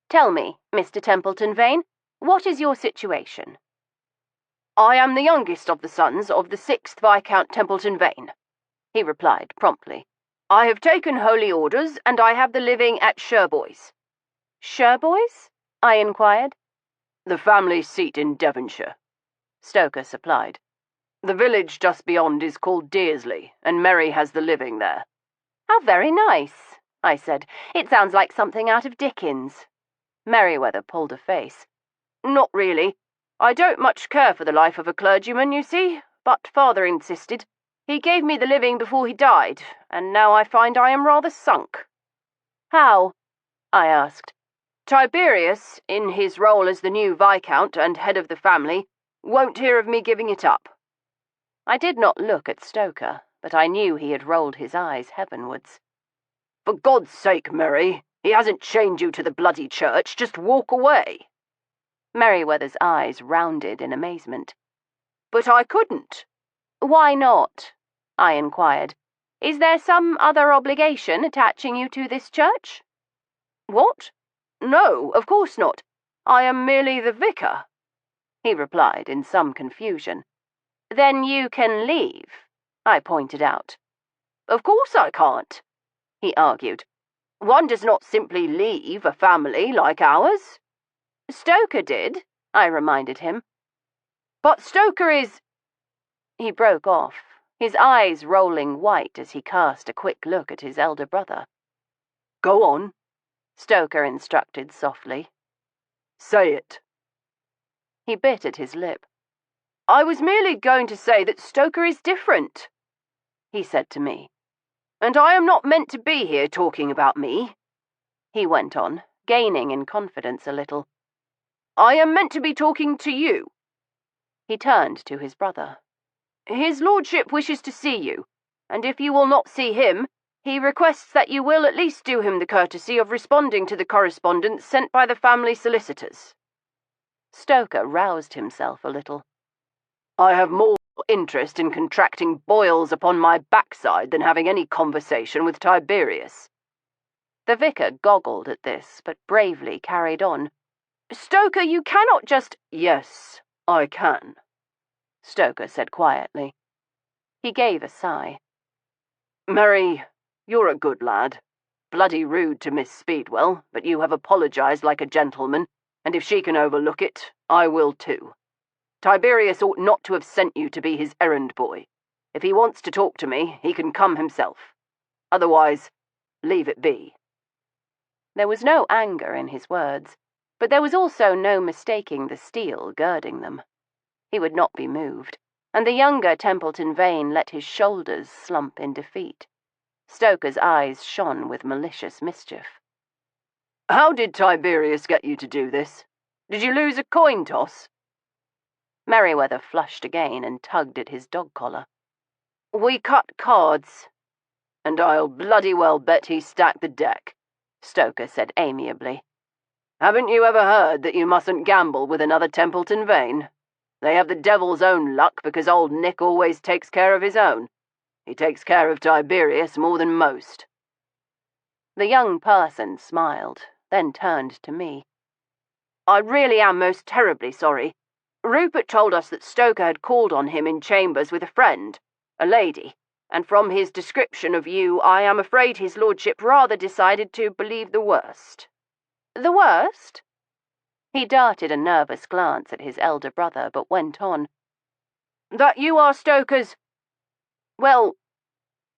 "Tell me, Mr. Templeton Vane, what is your situation?" "I am the youngest of the sons of the 6th Viscount Templeton Vane," he replied promptly. "I have taken holy orders, and I have the living at Sherboys." "Sherboys?" I inquired. "The family seat in Devonshire," Stoker supplied. "The village just beyond is called Dearsley, and Mary has the living there." "How very nice," I said. "It sounds like something out of Dickens." Merryweather pulled a face. "Not really. I don't much care for the life of a clergyman, you see, but father insisted. He gave me the living before he died, and now I find I am rather sunk." "How?" I asked. "Tiberius, in his role as the new Viscount and head of the family, won't hear of me giving it up." I did not look at Stoker, but I knew he had rolled his eyes heavenwards. For God's sake, Mary, he hasn't chained you to the bloody church. Just walk away. Merryweather's eyes rounded in amazement. But I couldn't. Why not? I inquired. Is there some other obligation attaching you to this church? What? No, of course not. I am merely the vicar, he replied in some confusion. Then you can leave, I pointed out. Of course I can't, he argued. One does not simply leave a family like ours. Stoker did, I reminded him. But Stoker is... He broke off, his eyes rolling white as he cast a quick look at his elder brother. Go on, Stoker instructed softly. Say it. He bit at his lip. I was merely going to say that Stoker is different, he said to me. And I am not meant to be here talking about me, he went on, gaining in confidence a little. I am meant to be talking to you. He turned to his brother. His lordship wishes to see you, and if you will not see him, he requests that you will at least do him the courtesy of responding to the correspondence sent by the family solicitors. Stoker roused himself a little. I have more interest in contracting boils upon my backside than having any conversation with Tiberius. The vicar goggled at this, but bravely carried on. Stoker, you cannot just... Yes, I can, Stoker said quietly. He gave a sigh. Mary, you're a good lad. Bloody rude to Miss Speedwell, but you have apologized like a gentleman, and if she can overlook it, I will too. Tiberius ought not to have sent you to be his errand boy. If he wants to talk to me, he can come himself. Otherwise, leave it be. There was no anger in his words, but there was also no mistaking the steel girding them. He would not be moved, and the younger Templeton Vane let his shoulders slump in defeat. Stoker's eyes shone with malicious mischief. How did Tiberius get you to do this? Did you lose a coin toss? Merryweather flushed again and tugged at his dog collar. We cut cards, and I'll bloody well bet he stacked the deck, Stoker said amiably. Haven't you ever heard that you mustn't gamble with another Templeton Vane? They have the devil's own luck because old Nick always takes care of his own. He takes care of Tiberius more than most. The young parson smiled, then turned to me. I really am most terribly sorry. Rupert told us that Stoker had called on him in chambers with a friend, a lady, and from his description of you, I am afraid his lordship rather decided to believe the worst. The worst? He darted a nervous glance at his elder brother, but went on. That you are Stoker's, well,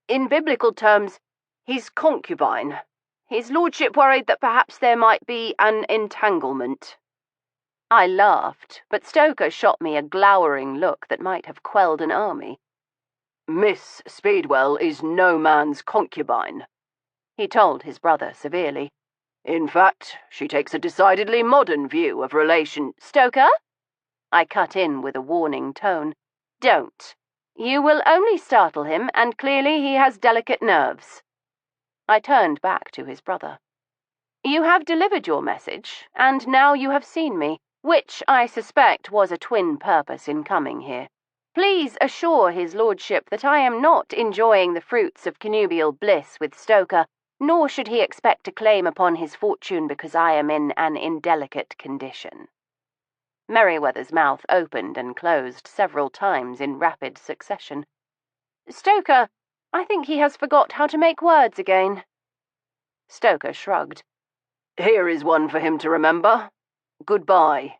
in biblical terms, his concubine. His lordship worried that perhaps there might be an entanglement. I laughed, but Stoker shot me a glowering look that might have quelled an army. Miss Speedwell is no man's concubine, he told his brother severely. In fact, she takes a decidedly modern view of relation— Stoker? I cut in with a warning tone. Don't. You will only startle him, and clearly he has delicate nerves. I turned back to his brother. You have delivered your message, and now you have seen me, which I suspect was a twin purpose in coming here. Please assure his lordship that I am not enjoying the fruits of connubial bliss with Stoker, nor should he expect to claim upon his fortune because I am in an indelicate condition. Merryweather's mouth opened and closed several times in rapid succession. Stoker, I think he has forgot how to make words again. Stoker shrugged. Here is one for him to remember. Goodbye.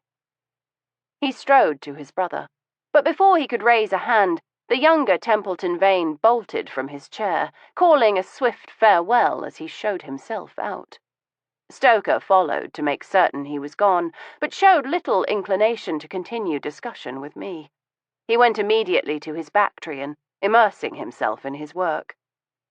He strode to his brother, but before he could raise a hand, the younger Templeton Vane bolted from his chair, calling a swift farewell as he showed himself out. Stoker followed to make certain he was gone, but showed little inclination to continue discussion with me. He went immediately to his Bactrian, immersing himself in his work.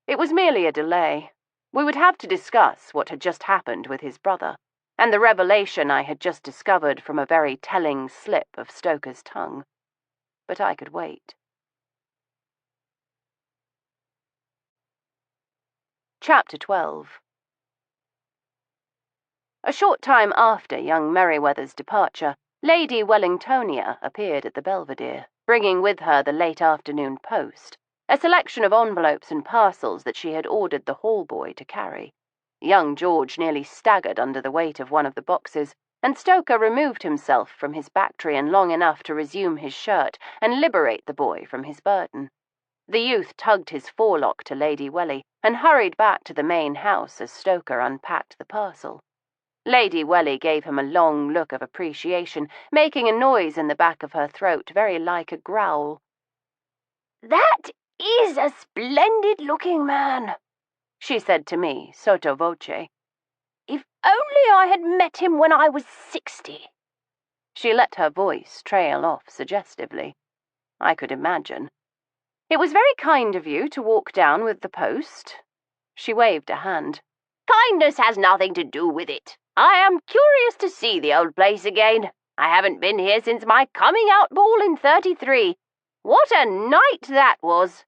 It was merely a delay. We would have to discuss what had just happened with his brother, and the revelation I had just discovered from a very telling slip of Stoker's tongue. But I could wait. Chapter 12. A short time after young Merryweather's departure, Lady Wellingtonia appeared at the Belvedere, bringing with her the late afternoon post, a selection of envelopes and parcels that she had ordered the hall boy to carry. Young George nearly staggered under the weight of one of the boxes, and Stoker removed himself from his Bactrian long enough to resume his shirt and liberate the boy from his burden. The youth tugged his forelock to Lady Welly and hurried back to the main house as Stoker unpacked the parcel. Lady Welly gave him a long look of appreciation, making a noise in the back of her throat very like a growl. "That is a splendid-looking man," she said to me, sotto voce. "If only I had met him when I was 60. She let her voice trail off suggestively. I could imagine. "It was very kind of you to walk down with the post." She waved a hand. "Kindness has nothing to do with it. I am curious to see the old place again. I haven't been here since my coming-out ball in '33. What a night that was!"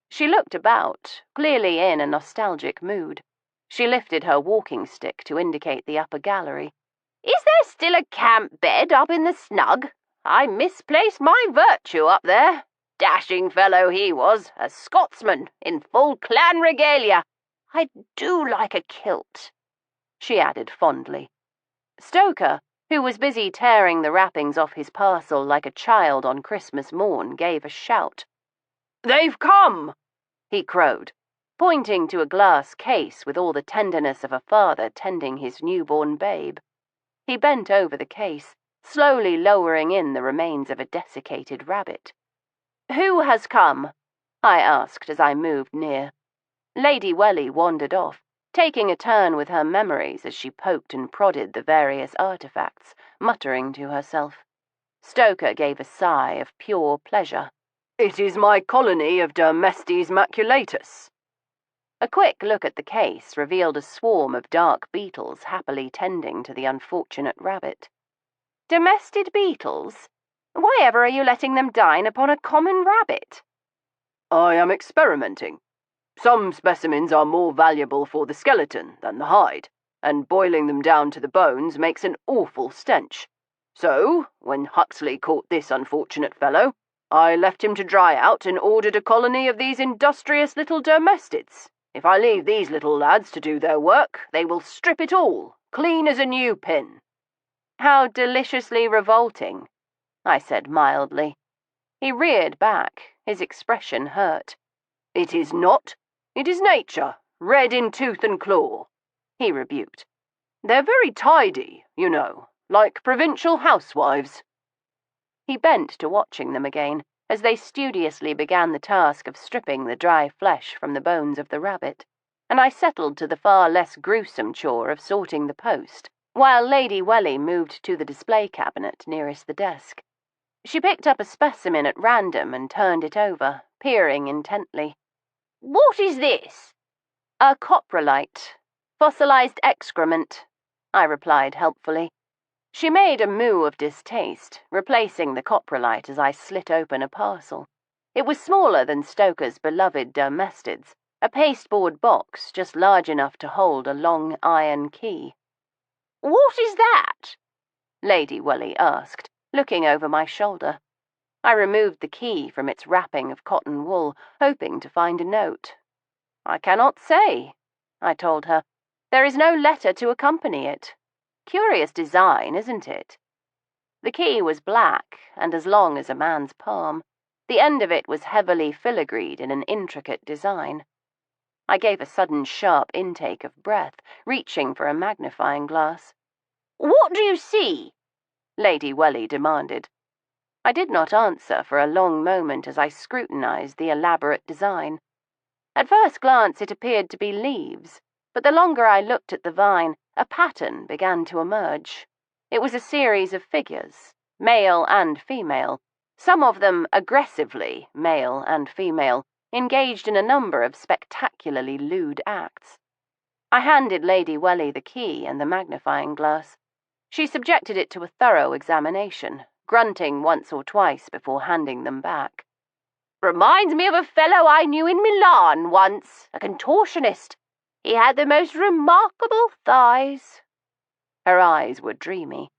She looked about, clearly in a nostalgic mood. She lifted her walking stick to indicate the upper gallery. "Is there still a camp bed up in the snug? I misplaced my virtue up there. Dashing fellow he was, a Scotsman, in full clan regalia. I do like a kilt," she added fondly. Stoker, who was busy tearing the wrappings off his parcel like a child on Christmas morn, gave a shout. "They've come!" he crowed, pointing to a glass case with all the tenderness of a father tending his newborn babe. He bent over the case, slowly lowering in the remains of a desiccated rabbit. "Who has come?" I asked as I moved near. Lady Welly wandered off, taking a turn with her memories as she poked and prodded the various artifacts, muttering to herself. Stoker gave a sigh of pure pleasure. "It is my colony of Dermestes maculatus." A quick look at the case revealed a swarm of dark beetles happily tending to the unfortunate rabbit. "Domestic beetles? Why ever are you letting them dine upon a common rabbit?" "I am experimenting. Some specimens are more valuable for the skeleton than the hide, and boiling them down to the bones makes an awful stench. So, when Huxley caught this unfortunate fellow, I left him to dry out and ordered a colony of these industrious little Dermestids. If I leave these little lads to do their work, they will strip it all, clean as a new pin." "How deliciously revolting," I said mildly. He reared back, his expression hurt. "It is not. It is nature, red in tooth and claw," he rebuked. "They're very tidy, you know, like provincial housewives." He bent to watching them again, as they studiously began the task of stripping the dry flesh from the bones of the rabbit, and I settled to the far less gruesome chore of sorting the post, while Lady Welly moved to the display cabinet nearest the desk. She picked up a specimen at random and turned it over, peering intently. "What is this?" "A coprolite. Fossilized excrement," I replied helpfully. She made a moo of distaste, replacing the coprolite as I slit open a parcel. It was smaller than Stoker's beloved Dermestids, a pasteboard box just large enough to hold a long iron key. "What is that?" Lady Welly asked, looking over my shoulder. I removed the key from its wrapping of cotton wool, hoping to find a note. "I cannot say," I told her. "There is no letter to accompany it. Curious design, isn't it?" The key was black and as long as a man's palm. The end of it was heavily filigreed in an intricate design. I gave a sudden sharp intake of breath, reaching for a magnifying glass. "What do you see?" Lady Welly demanded. I did not answer for a long moment as I scrutinized the elaborate design. At first glance it appeared to be leaves, but the longer I looked at the vine, a pattern began to emerge. It was a series of figures, male and female, some of them aggressively male and female, engaged in a number of spectacularly lewd acts. I handed Lady Welly the key and the magnifying glass. She subjected it to a thorough examination, grunting once or twice before handing them back. "Reminds me of a fellow I knew in Milan once, a contortionist. He had the most remarkable thighs." Her eyes were dreamy.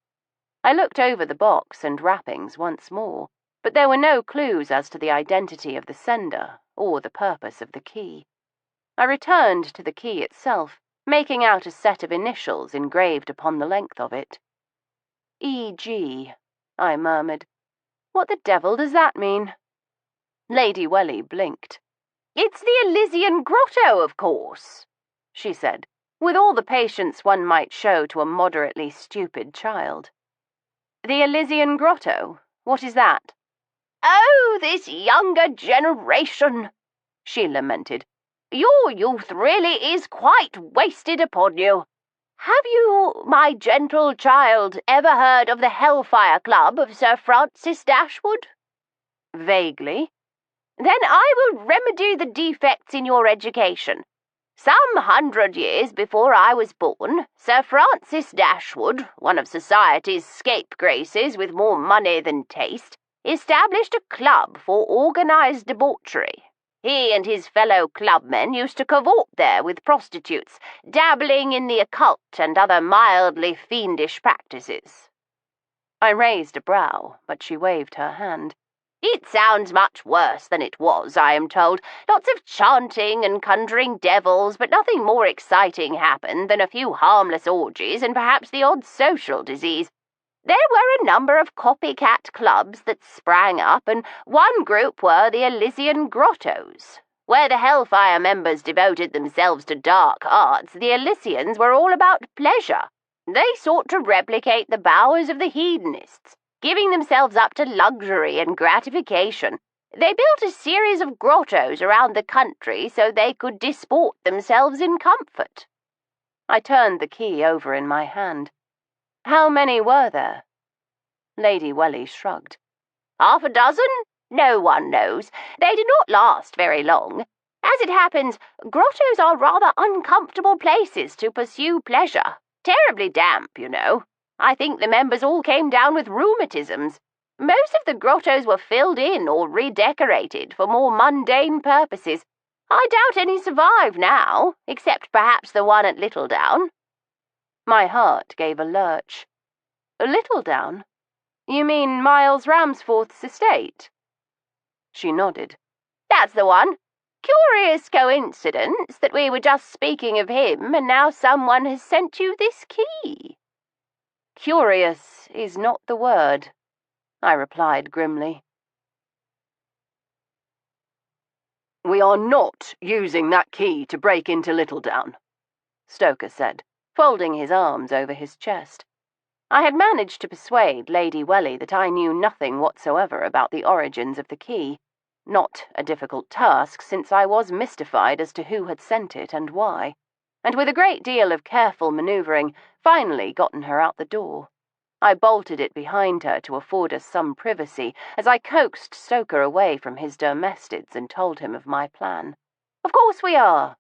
I looked over the box and wrappings once more, but there were no clues as to the identity of the sender or the purpose of the key. I returned to the key itself, making out a set of initials engraved upon the length of it. E.G., I murmured. What the devil does that mean? Lady Welly blinked. "It's the Elysian Grotto, of course," she said, with all the patience one might show to a moderately stupid child. The Elysian Grotto? What is that? "Oh, this younger generation," she lamented. "Your youth really is quite wasted upon you. Have you, my gentle child, ever heard of the Hellfire Club of Sir Francis Dashwood?" Vaguely. "Then I will remedy the defects in your education. Some 100 years before I was born, Sir Francis Dashwood, one of society's scapegraces with more money than taste, established a club for organised debauchery. He and his fellow clubmen used to cavort there with prostitutes, dabbling in the occult and other mildly fiendish practices." I raised a brow, but she waved her hand. "It sounds much worse than it was, I am told. Lots of chanting and conjuring devils, but nothing more exciting happened than a few harmless orgies and perhaps the odd social disease. There were a number of copycat clubs that sprang up, and one group were the Elysian Grottos. Where the Hellfire members devoted themselves to dark arts, the Elysians were all about pleasure. They sought to replicate the bowers of the hedonists, giving themselves up to luxury and gratification. They built a series of grottos around the country so they could disport themselves in comfort." I turned the key over in my hand. How many were there? Lady Welly shrugged. "Half a dozen? No one knows. They did not last very long. As it happens, grottos are rather uncomfortable places to pursue pleasure. Terribly damp, you know. I think the members all came down with rheumatisms. Most of the grottos were filled in or redecorated for more mundane purposes. I doubt any survive now, except perhaps the one at Littledown." My heart gave a lurch. Littledown? You mean Miles Ramsforth's estate? She nodded. "That's the one. Curious coincidence that we were just speaking of him and now someone has sent you this key." "Curious is not the word," I replied grimly. "We are not using that key to break into Littledown," Stoker said, folding his arms over his chest. I had managed to persuade Lady Welly that I knew nothing whatsoever about the origins of the key. Not a difficult task, since I was mystified as to who had sent it and why, and with a great deal of careful manoeuvring, finally gotten her out the door. I bolted it behind her to afford us some privacy as I coaxed Stoker away from his domestics and told him of my plan. "Of course we are,"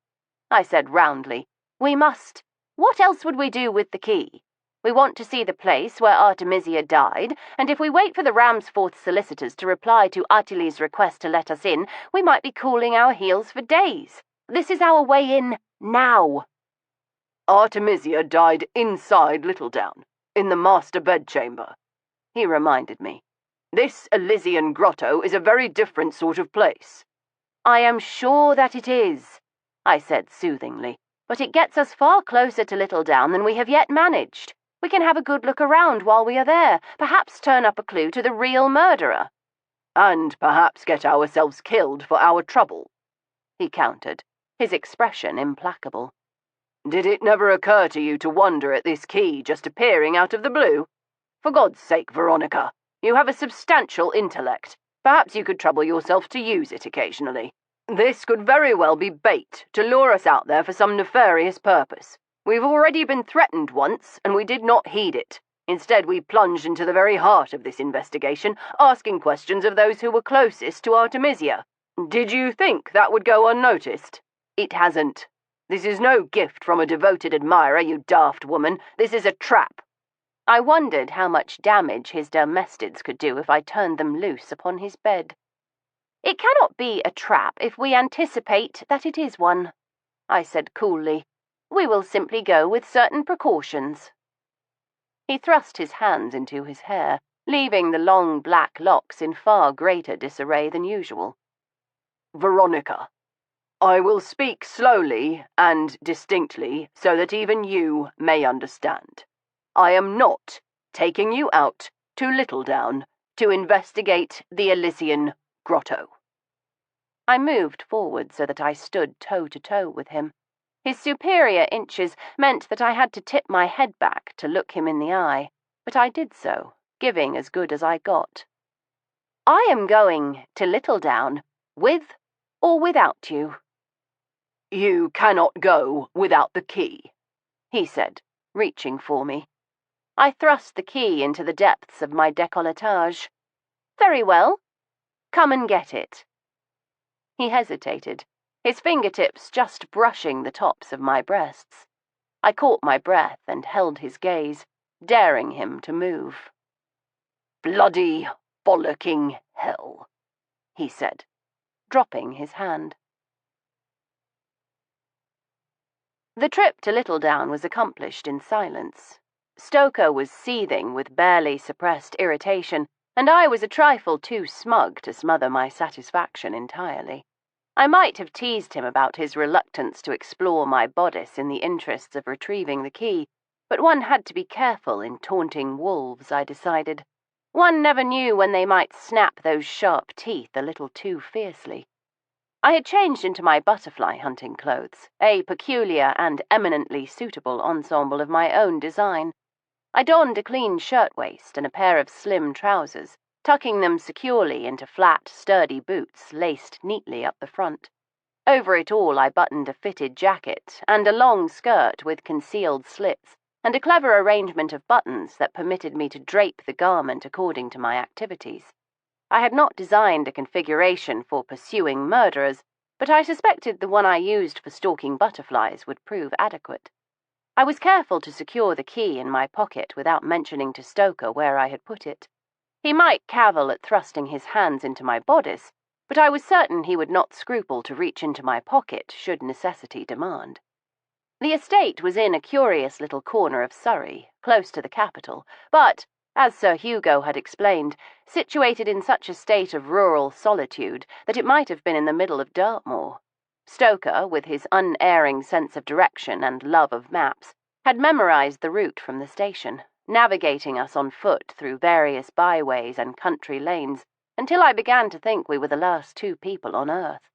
I said roundly. "We must. What else would we do with the key? We want to see the place where Artemisia died, and if we wait for the Ramsforth solicitors to reply to Attilie's request to let us in, we might be cooling our heels for days. This is our way in now." "Artemisia died inside Littledown, in the master bedchamber," he reminded me. "This Elysian Grotto is a very different sort of place." "I am sure that it is," I said soothingly, "but it gets us far closer to Littledown than we have yet managed. We can have a good look around while we are there, perhaps turn up a clue to the real murderer." "And perhaps get ourselves killed for our trouble," he countered, his expression implacable. "Did it never occur to you to wonder at this key just appearing out of the blue? For God's sake, Veronica, you have a substantial intellect. Perhaps you could trouble yourself to use it occasionally. This could very well be bait to lure us out there for some nefarious purpose. We've already been threatened once, and we did not heed it. Instead, we plunged into the very heart of this investigation, asking questions of those who were closest to Artemisia. Did you think that would go unnoticed? It hasn't. This is no gift from a devoted admirer, you daft woman. This is a trap." I wondered how much damage his domestics could do if I turned them loose upon his bed. "It cannot be a trap if we anticipate that it is one," I said coolly, We will simply go with certain precautions." He thrust his hands into his hair, leaving the long black locks in far greater disarray than usual. "Veronica, I will speak slowly and distinctly so that even you may understand. I am not taking you out to Littledown to investigate the Elysian grotto." I moved forward so that I stood toe-to-toe with him. His superior inches meant that I had to tip my head back to look him in the eye, but I did so, giving as good as I got. "I am going to Littledown, with or without you." "You cannot go without the key," he said, reaching for me. I thrust the key into the depths of my décolletage. "Very well. Come and get it." He hesitated, his fingertips just brushing the tops of my breasts. I caught my breath and held his gaze, daring him to move. "Bloody bollocking hell," he said, dropping his hand. The trip to Littledown was accomplished in silence. Stoker was seething with barely suppressed irritation, and I was a trifle too smug to smother my satisfaction entirely. I might have teased him about his reluctance to explore my bodice in the interests of retrieving the key, but one had to be careful in taunting wolves, I decided. One never knew when they might snap those sharp teeth a little too fiercely. I had changed into my butterfly hunting clothes, a peculiar and eminently suitable ensemble of my own design. I donned a clean shirtwaist and a pair of slim trousers, tucking them securely into flat, sturdy boots laced neatly up the front. Over it all I buttoned a fitted jacket and a long skirt with concealed slits, and a clever arrangement of buttons that permitted me to drape the garment according to my activities. I had not designed a configuration for pursuing murderers, but I suspected the one I used for stalking butterflies would prove adequate. I was careful to secure the key in my pocket without mentioning to Stoker where I had put it. He might cavil at thrusting his hands into my bodice, but I was certain he would not scruple to reach into my pocket should necessity demand. The estate was in a curious little corner of Surrey, close to the capital, but, as Sir Hugo had explained, situated in such a state of rural solitude that it might have been in the middle of Dartmoor. Stoker, with his unerring sense of direction and love of maps, had memorized the route from the station, navigating us on foot through various byways and country lanes, until I began to think we were the last two people on earth.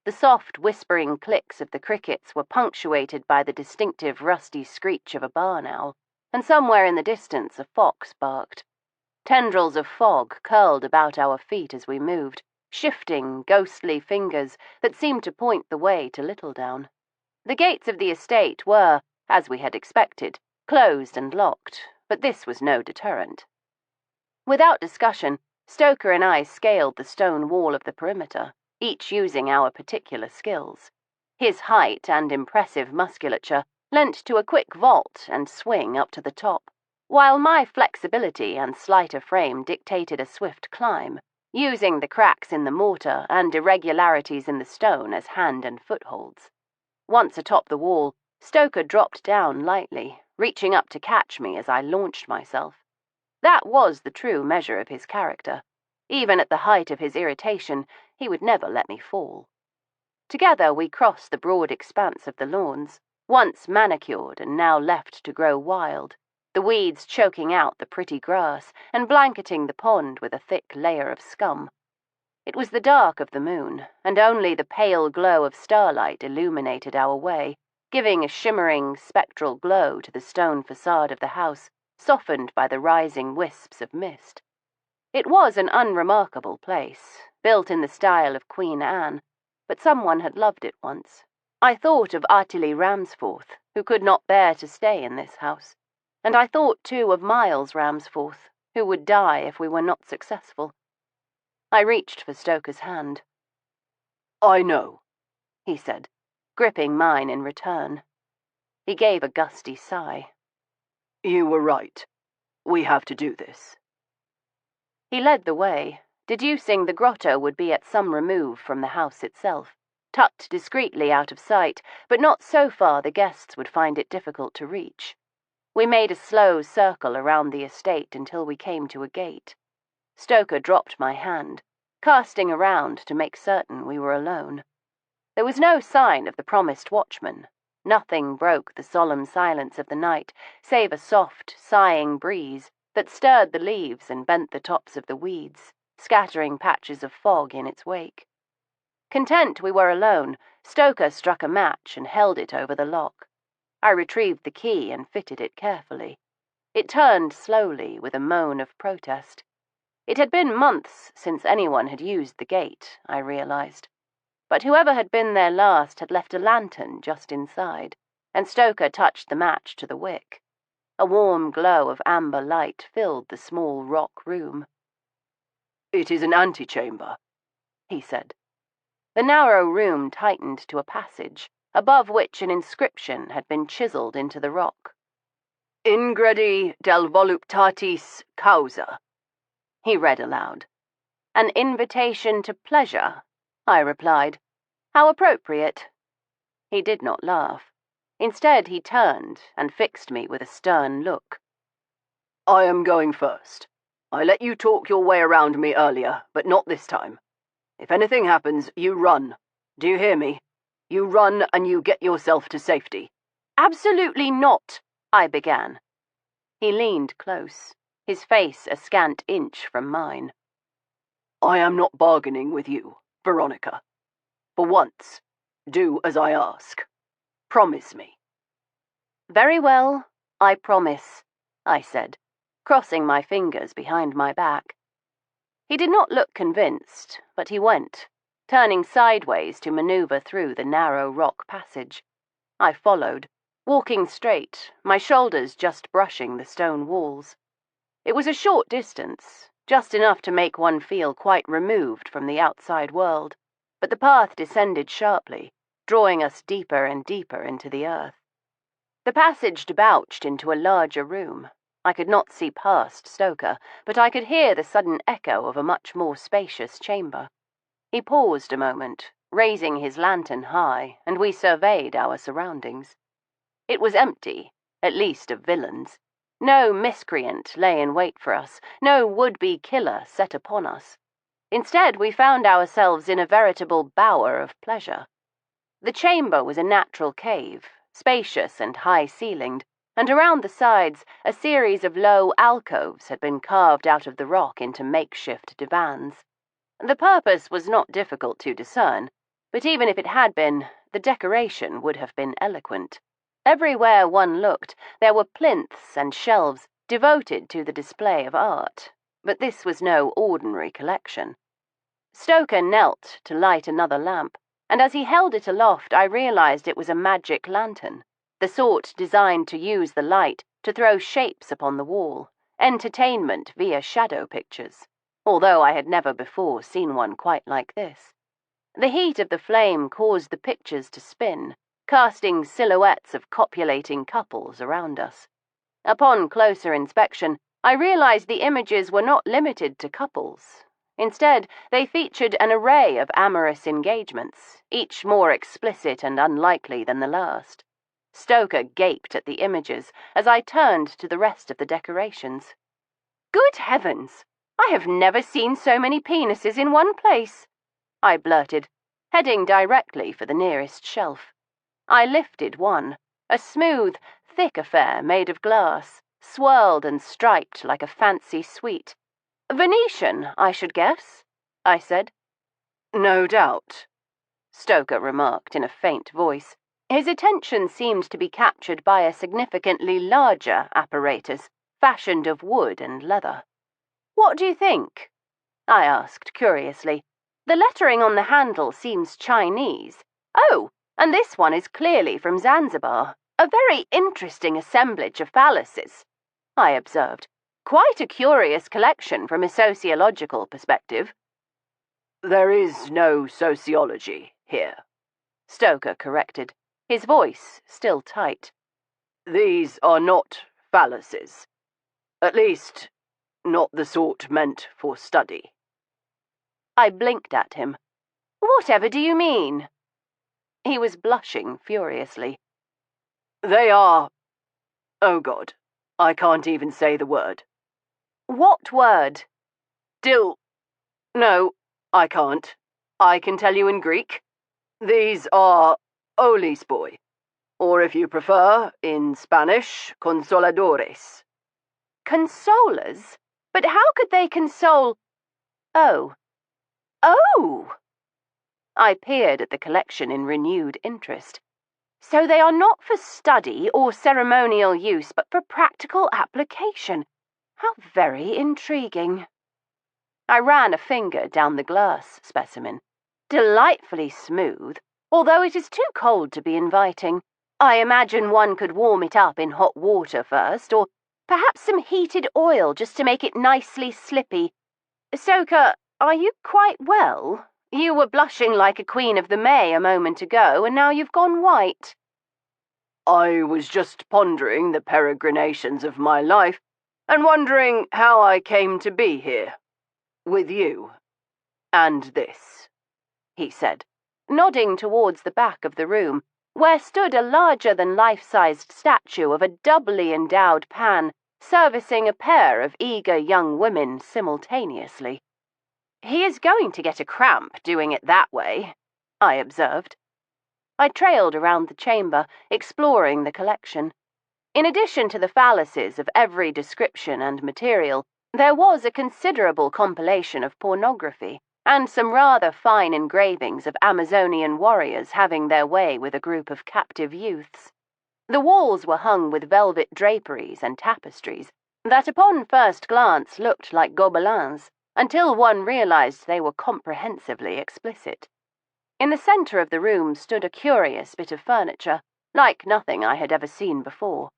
The soft, whispering clicks of the crickets were punctuated by the distinctive rusty screech of a barn owl, and somewhere in the distance a fox barked. Tendrils of fog curled about our feet as we moved, shifting, ghostly fingers that seemed to point the way to Littledown. The gates of the estate were, as we had expected, closed and locked, but this was no deterrent. Without discussion, Stoker and I scaled the stone wall of the perimeter, each using our particular skills. His height and impressive musculature lent to a quick vault and swing up to the top, while my flexibility and slighter frame dictated a swift climb, using the cracks in the mortar and irregularities in the stone as hand and footholds. Once atop the wall, Stoker dropped down lightly, reaching up to catch me as I launched myself. That was the true measure of his character. Even at the height of his irritation, he would never let me fall. Together we crossed the broad expanse of the lawns, once manicured and now left to grow wild, the weeds choking out the pretty grass and blanketing the pond with a thick layer of scum. It was the dark of the moon, and only the pale glow of starlight illuminated our way, giving a shimmering, spectral glow to the stone facade of the house, softened by the rising wisps of mist. It was an unremarkable place, built in the style of Queen Anne, but someone had loved it once. I thought of Lady Ramsforth, who could not bear to stay in this house, and I thought too of Miles Ramsforth, who would die if we were not successful. I reached for Stoker's hand. "I know," he said, gripping mine in return. He gave a gusty sigh. "You were right. We have to do this." He led the way, deducing the grotto would be at some remove from the house itself. tucked discreetly out of sight, but not so far the guests would find it difficult to reach. We made a slow circle around the estate until we came to a gate. Stoker dropped my hand, casting around to make certain we were alone. There was no sign of the promised watchman. Nothing broke the solemn silence of the night, save a soft, sighing breeze that stirred the leaves and bent the tops of the weeds, scattering patches of fog in its wake. Content we were alone, Stoker struck a match and held it over the lock. I retrieved the key and fitted it carefully. It turned slowly with a moan of protest. It had been months since anyone had used the gate, I realized. But whoever had been there last had left a lantern just inside, and Stoker touched the match to the wick. A warm glow of amber light filled the small rock room. "It is an antechamber," he said. The narrow room tightened to a passage, above which an inscription had been chiselled into the rock. "Ingredi del voluptatis causa," he read aloud. "An invitation to pleasure," I replied. "How appropriate." He did not laugh. Instead, he turned and fixed me with a stern look. "I am going first. I let you talk your way around me earlier, but not this time. If anything happens, you run. Do you hear me? You run and you get yourself to safety." "Absolutely not," I began. He leaned close, his face a scant inch from mine. "I am not bargaining with you, Veronica. For once, do as I ask. Promise me." "Very well, I promise," I said, crossing my fingers behind my back. He did not look convinced, but he went, turning sideways to maneuver through the narrow rock passage. I followed, walking straight, my shoulders just brushing the stone walls. It was a short distance, just enough to make one feel quite removed from the outside world, but the path descended sharply, drawing us deeper and deeper into the earth. The passage debouched into a larger room. I could not see past Stoker, but I could hear the sudden echo of a much more spacious chamber. He paused a moment, raising his lantern high, and we surveyed our surroundings. It was empty, at least of villains. No miscreant lay in wait for us, no would-be killer set upon us. Instead, we found ourselves in a veritable bower of pleasure. The chamber was a natural cave, spacious and high-ceilinged, and around the sides a series of low alcoves had been carved out of the rock into makeshift divans. The purpose was not difficult to discern, but even if it had been, the decoration would have been eloquent. Everywhere one looked, there were plinths and shelves devoted to the display of art, but this was no ordinary collection. Stoker knelt to light another lamp, and as he held it aloft I realized it was a magic lantern, the sort designed to use the light to throw shapes upon the wall, entertainment via shadow pictures, although I had never before seen one quite like this. The heat of the flame caused the pictures to spin, casting silhouettes of copulating couples around us. Upon closer inspection, I realized the images were not limited to couples. Instead, they featured an array of amorous engagements, each more explicit and unlikely than the last. Stoker gaped at the images as I turned to the rest of the decorations. "Good heavens! I have never seen so many penises in one place," I blurted, heading directly for the nearest shelf. I lifted one, a smooth, thick affair made of glass, swirled and striped like a fancy sweet. "Venetian, I should guess," I said. "No doubt," Stoker remarked in a faint voice. His attention seemed to be captured by a significantly larger apparatus, fashioned of wood and leather. "What do you think?" I asked curiously. "The lettering on the handle seems Chinese. Oh, and this one is clearly from Zanzibar. A very interesting assemblage of phalluses," I observed. "Quite a curious collection from a sociological perspective." "There is no sociology here," Stoker corrected, his voice still tight. "These are not phalluses. At least, not the sort meant for study." I blinked at him. "Whatever do you mean?" He was blushing furiously. They are... Oh God, I can't even say the word. What word? No, I can't. I can tell you in Greek. These are olispoi, or if you prefer, in Spanish, consoladores. Consolers? But how could they console... Oh. Oh! I peered at the collection in renewed interest. So they are not for study or ceremonial use, but for practical application. How very intriguing. I ran a finger down the glass specimen. Delightfully smooth, although it is too cold to be inviting. I imagine one could warm it up in hot water first, or perhaps some heated oil just to make it nicely slippy. Stoker, are you quite well? You were blushing like a Queen of the May a moment ago, and now you've gone white. I was just pondering the peregrinations of my life, and wondering how I came to be here. With you. And this, he said, nodding towards the back of the room, where stood a larger-than-life-sized statue of a doubly endowed Pan, servicing a pair of eager young women simultaneously. He is going to get a cramp doing it that way, I observed. I trailed around the chamber, exploring the collection. In addition to the phalluses of every description and material, there was a considerable compilation of pornography, and some rather fine engravings of Amazonian warriors having their way with a group of captive youths. The walls were hung with velvet draperies and tapestries that upon first glance looked like gobelins, until one realized they were comprehensively explicit. In the centre of the room stood a curious bit of furniture, like nothing I had ever seen before.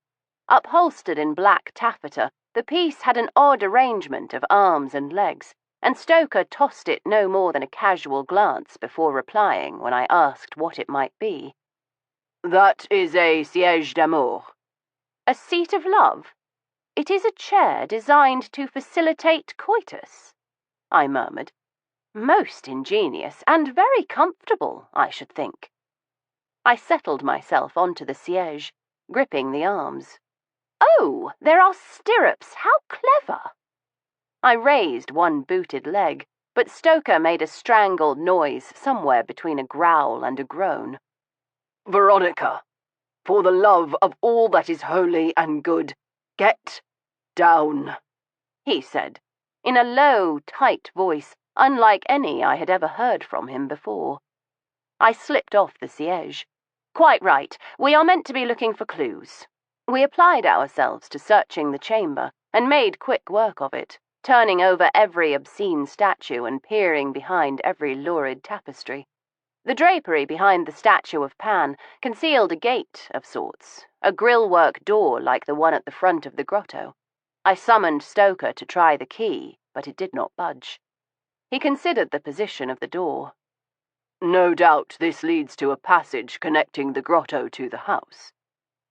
Upholstered in black taffeta, the piece had an odd arrangement of arms and legs, and Stoker tossed it no more than a casual glance before replying when I asked what it might be. That is a siège d'amour. A seat of love? It is a chair designed to facilitate coitus, I murmured. Most ingenious, and very comfortable, I should think. I settled myself onto the siège, gripping the arms. Oh, there are stirrups! How clever! I raised one booted leg, but Stoker made a strangled noise somewhere between a growl and a groan. Veronica, for the love of all that is holy and good, get down, he said, in a low, tight voice, unlike any I had ever heard from him before. I slipped off the siège. Quite right, we are meant to be looking for clues. We applied ourselves to searching the chamber, and made quick work of it, turning over every obscene statue and peering behind every lurid tapestry. The drapery behind the statue of Pan concealed a gate of sorts, a grille-work door like the one at the front of the grotto. I summoned Stoker to try the key, but it did not budge. He considered the position of the door. No doubt this leads to a passage connecting the grotto to the house.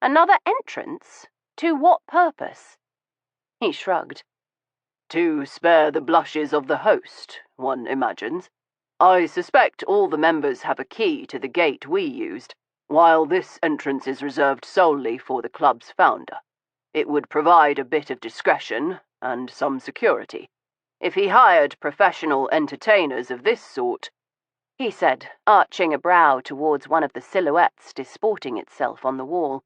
Another entrance? To what purpose? He shrugged. To spare the blushes of the host, one imagines. I suspect all the members have a key to the gate we used, while this entrance is reserved solely for the club's founder. It would provide a bit of discretion and some security. If he hired professional entertainers of this sort, he said, arching a brow towards one of the silhouettes disporting itself on the wall,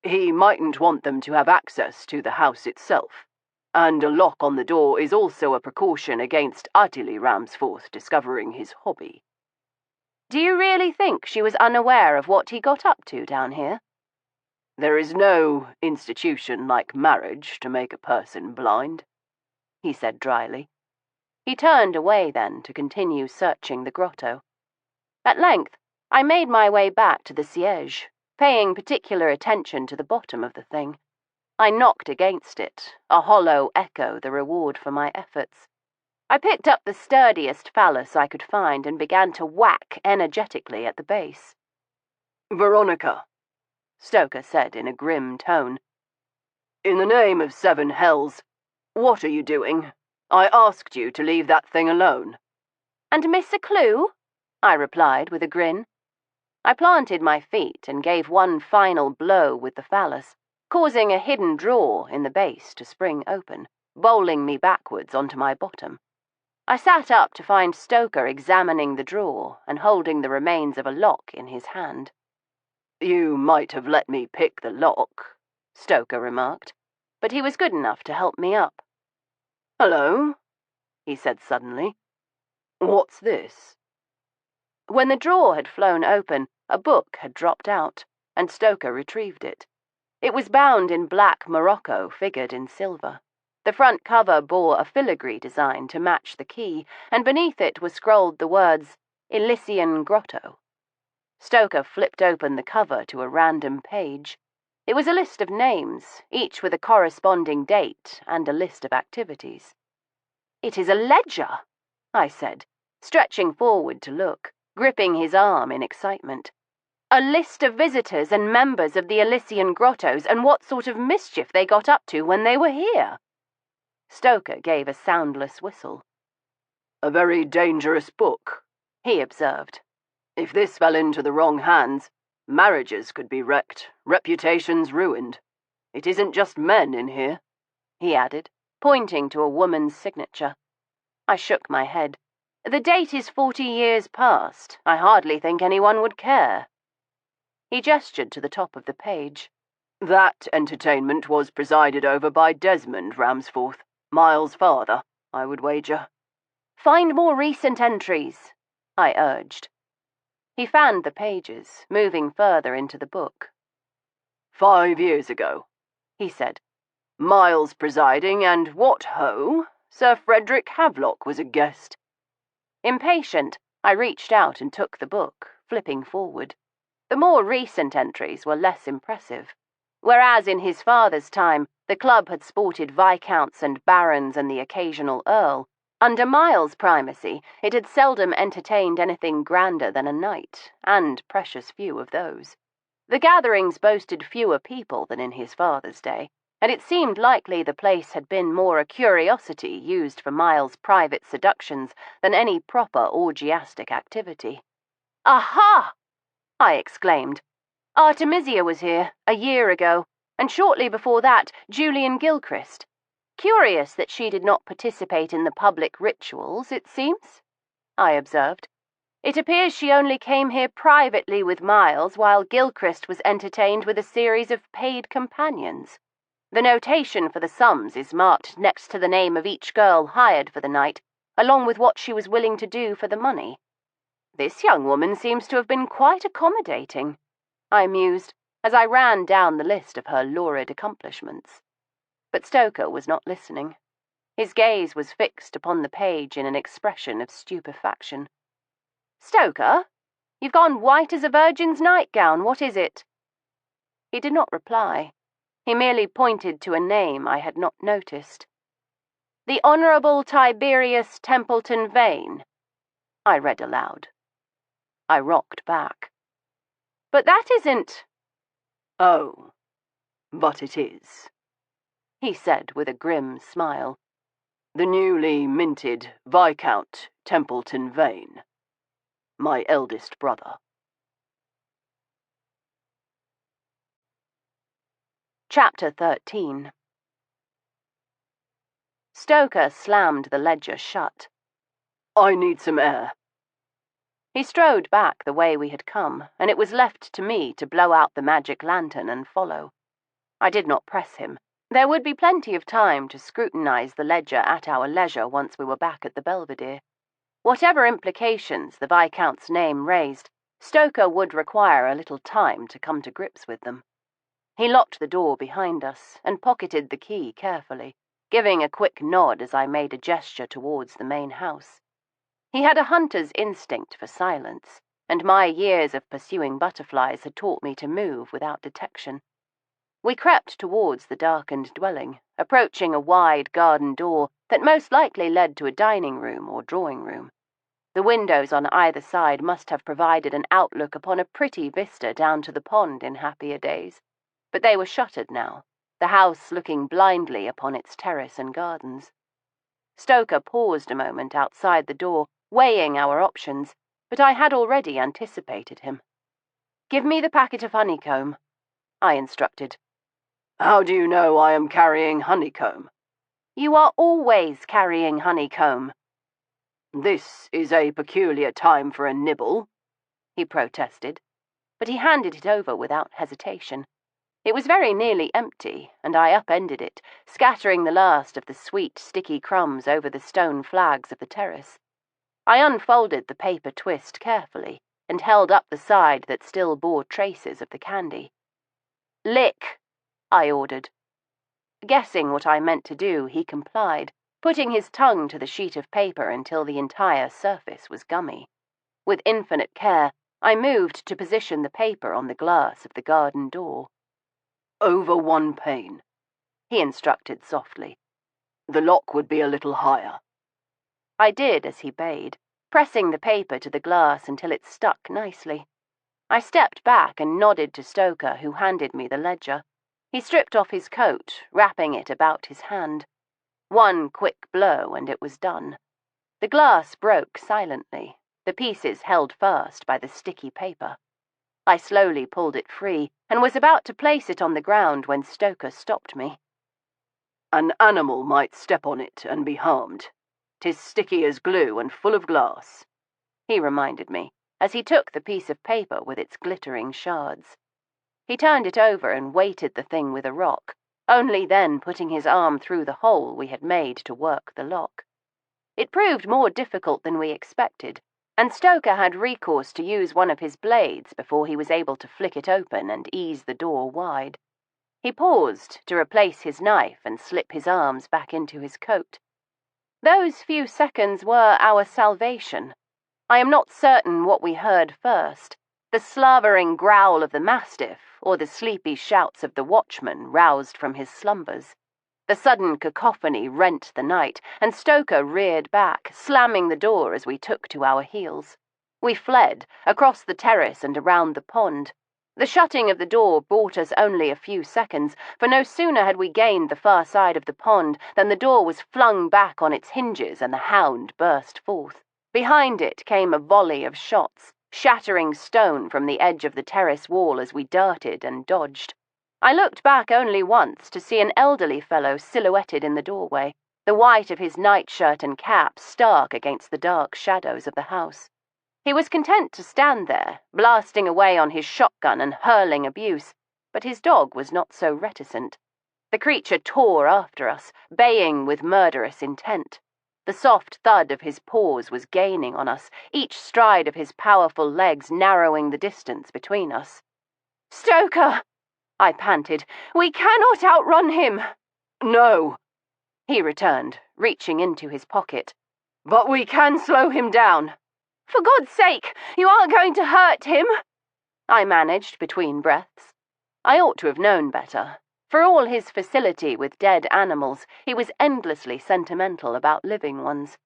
he mightn't want them to have access to the house itself, and a lock on the door is also a precaution against Lady Ramsforth discovering his hobby. Do you really think she was unaware of what he got up to down here? There is no institution like marriage to make a person blind, he said dryly. He turned away then to continue searching the grotto. At length, I made my way back to the siège, paying particular attention to the bottom of the thing. I knocked against it, a hollow echo the reward for my efforts. I picked up the sturdiest phallus I could find and began to whack energetically at the base. Veronica, Stoker said in a grim tone, in the name of seven hells, what are you doing? I asked you to leave that thing alone. And miss a clue? I replied with a grin. I planted my feet and gave one final blow with the phallus, causing a hidden drawer in the base to spring open, bowling me backwards onto my bottom. I sat up to find Stoker examining the drawer and holding the remains of a lock in his hand. "You might have let me pick the lock," Stoker remarked, but he was good enough to help me up. "Hello," he said suddenly. "What's this?" When the drawer had flown open, a book had dropped out, and Stoker retrieved it. It was bound in black morocco figured in silver. The front cover bore a filigree design to match the key, and beneath it were scrolled the words, Elysian Grotto. Stoker flipped open the cover to a random page. It was a list of names, each with a corresponding date and a list of activities. "It is a ledger," I said, stretching forward to look, gripping his arm in excitement. "A list of visitors and members of the Elysian Grottos and what sort of mischief they got up to when they were here." Stoker gave a soundless whistle. "A very dangerous book," he observed. "If this fell into the wrong hands, marriages could be wrecked, reputations ruined. It isn't just men in here," he added, pointing to a woman's signature. I shook my head. "The date is 40 years past. I hardly think anyone would care." He gestured to the top of the page. "That entertainment was presided over by Desmond Ramsforth, Miles' father, I would wager." "Find more recent entries," I urged. He fanned the pages, moving further into the book. 5 years ago," he said. "Miles presiding, and what ho! Sir Frederick Havelock was a guest." Impatient, I reached out and took the book, flipping forward. The more recent entries were less impressive. Whereas in his father's time, the club had sported viscounts and barons and the occasional earl, under Miles' primacy, it had seldom entertained anything grander than a knight, and precious few of those. The gatherings boasted fewer people than in his father's day, and it seemed likely the place had been more a curiosity used for Miles' private seductions than any proper orgiastic activity. "Aha!" I exclaimed. "Artemisia was here, a year ago, and shortly before that, Julian Gilchrist. Curious that she did not participate in the public rituals, it seems," I observed. "It appears she only came here privately with Miles, while Gilchrist was entertained with a series of paid companions. The notation for the sums is marked next to the name of each girl hired for the night, along with what she was willing to do for the money. This young woman seems to have been quite accommodating," I mused, as I ran down the list of her lurid accomplishments. But Stoker was not listening. His gaze was fixed upon the page in an expression of stupefaction. "Stoker, you've gone white as a virgin's nightgown. What is it?" He did not reply. He merely pointed to a name I had not noticed. "The Honourable Tiberius Templeton Vane," I read aloud. I rocked back. "But that isn't—" "Oh, but it is," he said with a grim smile. "The newly minted Viscount Templeton Vane. My eldest brother." Chapter 13. Stoker slammed the ledger shut. "I need some air." He strode back the way we had come, and it was left to me to blow out the magic lantern and follow. I did not press him. There would be plenty of time to scrutinize the ledger at our leisure once we were back at the Belvedere. Whatever implications the Viscount's name raised, Stoker would require a little time to come to grips with them. He locked the door behind us and pocketed the key carefully, giving a quick nod as I made a gesture towards the main house. He had a hunter's instinct for silence, and my years of pursuing butterflies had taught me to move without detection. We crept towards the darkened dwelling, approaching a wide garden door that most likely led to a dining room or drawing room. The windows on either side must have provided an outlook upon a pretty vista down to the pond in happier days, but they were shuttered now, the house looking blindly upon its terrace and gardens. Stoker paused a moment outside the door, weighing our options, but I had already anticipated him. Give me the packet of honeycomb, I instructed. How do you know I am carrying honeycomb? You are always carrying honeycomb. This is a peculiar time for a nibble, he protested, but he handed it over without hesitation. It was very nearly empty, and I upended it, scattering the last of the sweet, sticky crumbs over the stone flags of the terrace. I unfolded the paper twist carefully and held up the side that still bore traces of the candy. Lick, I ordered. Guessing what I meant to do, he complied, putting his tongue to the sheet of paper until the entire surface was gummy. With infinite care, I moved to position the paper on the glass of the garden door. Over one pane, he instructed softly. The lock would be a little higher. I did as he bade, pressing the paper to the glass until it stuck nicely. I stepped back and nodded to Stoker, who handed me the ledger. He stripped off his coat, wrapping it about his hand. One quick blow and it was done. The glass broke silently, the pieces held fast by the sticky paper. I slowly pulled it free and was about to place it on the ground when Stoker stopped me. An animal might step on it and be harmed. 'Tis sticky as glue and full of glass, he reminded me, as he took the piece of paper with its glittering shards. He turned it over and weighted the thing with a rock, only then putting his arm through the hole we had made to work the lock. It proved more difficult than we expected, and Stoker had recourse to use one of his blades before he was able to flick it open and ease the door wide. He paused to replace his knife and slip his arms back into his coat. Those few seconds were our salvation. I am not certain what we heard first, the slavering growl of the mastiff or the sleepy shouts of the watchman roused from his slumbers. The sudden cacophony rent the night, and Stoker reared back, slamming the door as we took to our heels. We fled, across the terrace and around the pond. The shutting of the door bought us only a few seconds, for no sooner had we gained the far side of the pond than the door was flung back on its hinges and the hound burst forth. Behind it came a volley of shots, shattering stone from the edge of the terrace wall as we darted and dodged. I looked back only once to see an elderly fellow silhouetted in the doorway, the white of his nightshirt and cap stark against the dark shadows of the house. He was content to stand there, blasting away on his shotgun and hurling abuse, but his dog was not so reticent. The creature tore after us, baying with murderous intent. The soft thud of his paws was gaining on us, each stride of his powerful legs narrowing the distance between us. "Stoker!" I panted. "We cannot outrun him!" No, he returned, reaching into his pocket. But we can slow him down. "For God's sake, you aren't going to hurt him!" I managed between breaths. I ought to have known better. For all his facility with dead animals, he was endlessly sentimental about living ones.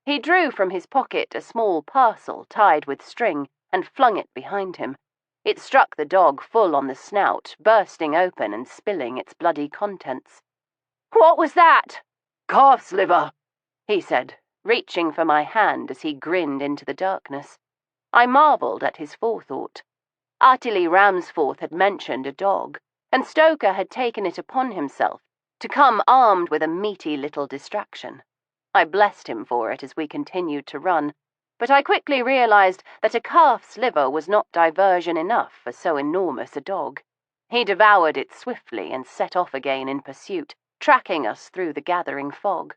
He drew from his pocket a small parcel tied with string and flung it behind him. It struck the dog full on the snout, bursting open and spilling its bloody contents. "What was that?" Calf's liver, he said, reaching for my hand as he grinned into the darkness. I marvelled at his forethought. Lady Ramsforth had mentioned a dog, and Stoker had taken it upon himself to come armed with a meaty little distraction. I blessed him for it as we continued to run, but I quickly realized that a calf's liver was not diversion enough for so enormous a dog. He devoured it swiftly and set off again in pursuit, tracking us through the gathering fog.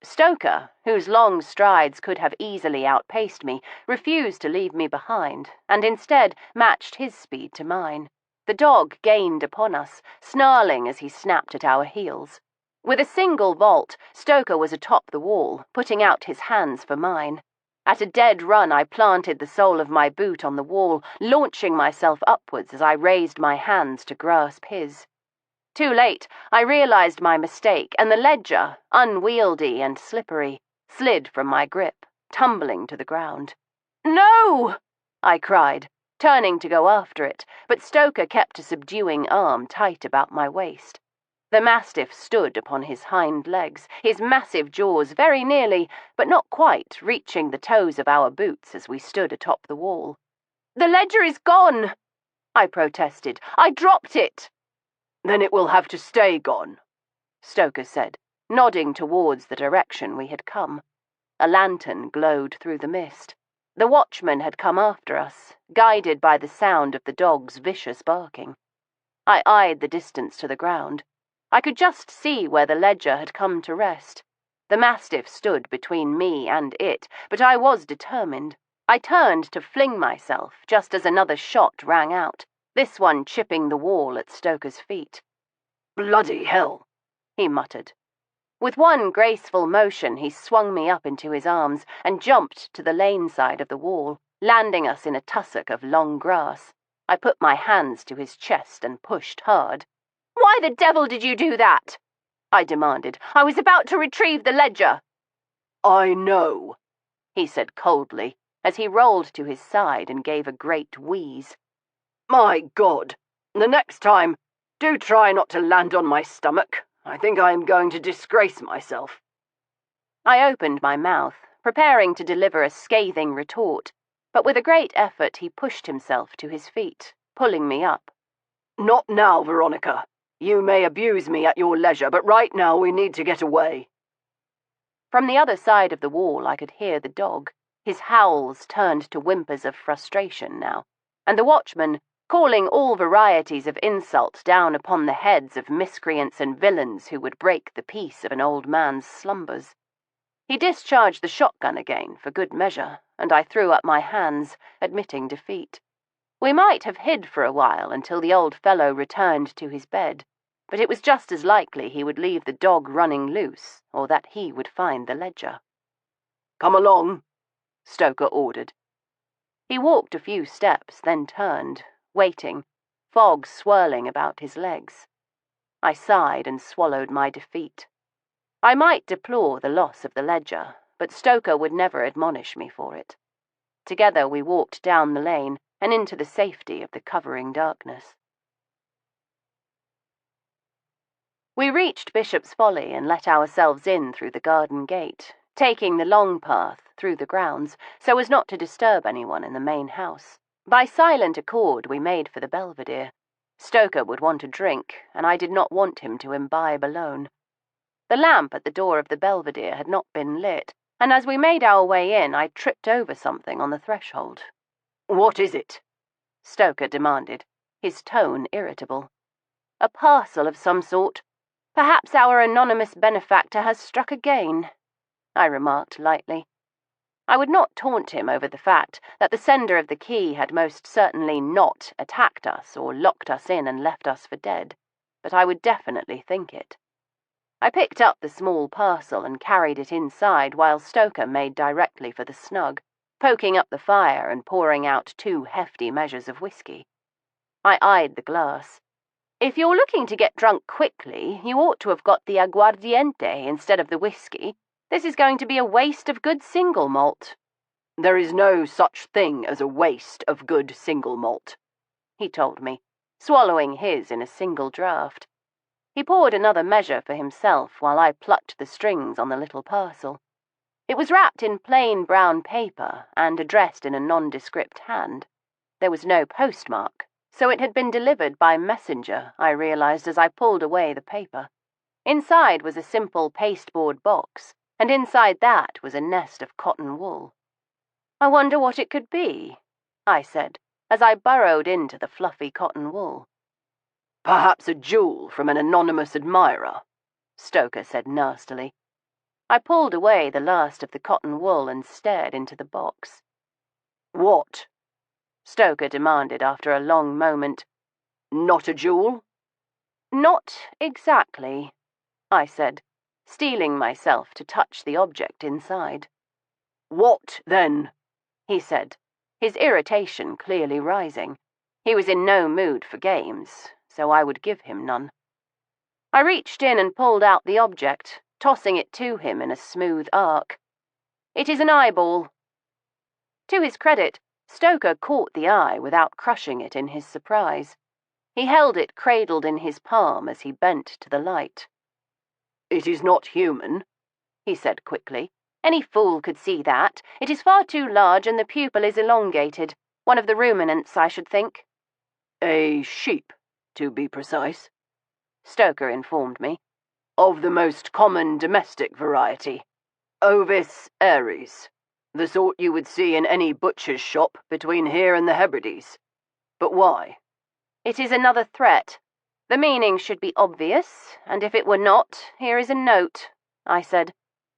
Stoker, whose long strides could have easily outpaced me, refused to leave me behind, and instead matched his speed to mine. The dog gained upon us, snarling as he snapped at our heels. With a single vault, Stoker was atop the wall, putting out his hands for mine. At a dead run, I planted the sole of my boot on the wall, launching myself upwards as I raised my hands to grasp his. Too late, I realized my mistake, and the ledger, unwieldy and slippery, slid from my grip, tumbling to the ground. "No!" I cried, turning to go after it, but Stoker kept a subduing arm tight about my waist. The mastiff stood upon his hind legs, his massive jaws very nearly, but not quite, reaching the toes of our boots as we stood atop the wall. "The ledger is gone!" I protested. I dropped it. Then it will have to stay gone, Stoker said, nodding towards the direction we had come. A lantern glowed through the mist. The watchman had come after us, guided by the sound of the dog's vicious barking. I eyed the distance to the ground. I could just see where the ledger had come to rest. The mastiff stood between me and it, but I was determined. I turned to fling myself just as another shot rang out, this one chipping the wall at Stoker's feet. Bloody hell, he muttered. With one graceful motion, he swung me up into his arms and jumped to the lane side of the wall, landing us in a tussock of long grass. I put my hands to his chest and pushed hard. "Why the devil did you do that?" I demanded. "I was about to retrieve the ledger." I know, he said coldly, as he rolled to his side and gave a great wheeze. My God, the next time, do try not to land on my stomach. I think I am going to disgrace myself. I opened my mouth, preparing to deliver a scathing retort, but with a great effort he pushed himself to his feet, pulling me up. Not now, Veronica. You may abuse me at your leisure, but right now we need to get away. From the other side of the wall I could hear the dog. His howls turned to whimpers of frustration now, and the watchman, calling all varieties of insult down upon the heads of miscreants and villains who would break the peace of an old man's slumbers. He discharged the shotgun again for good measure, and I threw up my hands, admitting defeat. We might have hid for a while until the old fellow returned to his bed, but it was just as likely he would leave the dog running loose, or that he would find the ledger. Come along, Stoker ordered. He walked a few steps, then turned, waiting, fog swirling about his legs. I sighed and swallowed my defeat. I might deplore the loss of the ledger, but Stoker would never admonish me for it. Together we walked down the lane and into the safety of the covering darkness. We reached Bishop's Folly and let ourselves in through the garden gate, taking the long path through the grounds so as not to disturb anyone in the main house. By silent accord we made for the Belvedere. Stoker would want a drink, and I did not want him to imbibe alone. The lamp at the door of the Belvedere had not been lit, and as we made our way in I tripped over something on the threshold. What is it? Stoker demanded, his tone irritable. A parcel of some sort. Perhaps our anonymous benefactor has struck again, I remarked lightly. I would not taunt him over the fact that the sender of the key had most certainly not attacked us or locked us in and left us for dead, but I would definitely think it. I picked up the small parcel and carried it inside while Stoker made directly for the snug, poking up the fire and pouring out 2 hefty measures of whiskey. I eyed the glass. If you're looking to get drunk quickly, you ought to have got the aguardiente instead of the whiskey. This is going to be a waste of good single malt. There is no such thing as a waste of good single malt, he told me, swallowing his in a single draught. He poured another measure for himself while I plucked the strings on the little parcel. It was wrapped in plain brown paper and addressed in a nondescript hand. There was no postmark, so it had been delivered by messenger, I realized as I pulled away the paper. Inside was a simple pasteboard box, and inside that was a nest of cotton wool. I wonder what it could be, I said, as I burrowed into the fluffy cotton wool. Perhaps a jewel from an anonymous admirer, Stoker said nastily. I pulled away the last of the cotton wool and stared into the box. What? Stoker demanded after a long moment. Not a jewel? Not exactly, I said, steeling myself to touch the object inside. What, then? He said, his irritation clearly rising. He was in no mood for games, so I would give him none. I reached in and pulled out the object, tossing it to him in a smooth arc. It is an eyeball. To his credit, Stoker caught the eye without crushing it in his surprise. He held it cradled in his palm as he bent to the light. It is not human, he said quickly. Any fool could see that. It is far too large and the pupil is elongated. One of the ruminants, I should think. A sheep, to be precise, Stoker informed me. of the most common domestic variety. Ovis aries, the sort you would see in any butcher's shop between here and the Hebrides. But why? It is another threat. The meaning should be obvious, and if it were not, here is a note, I said,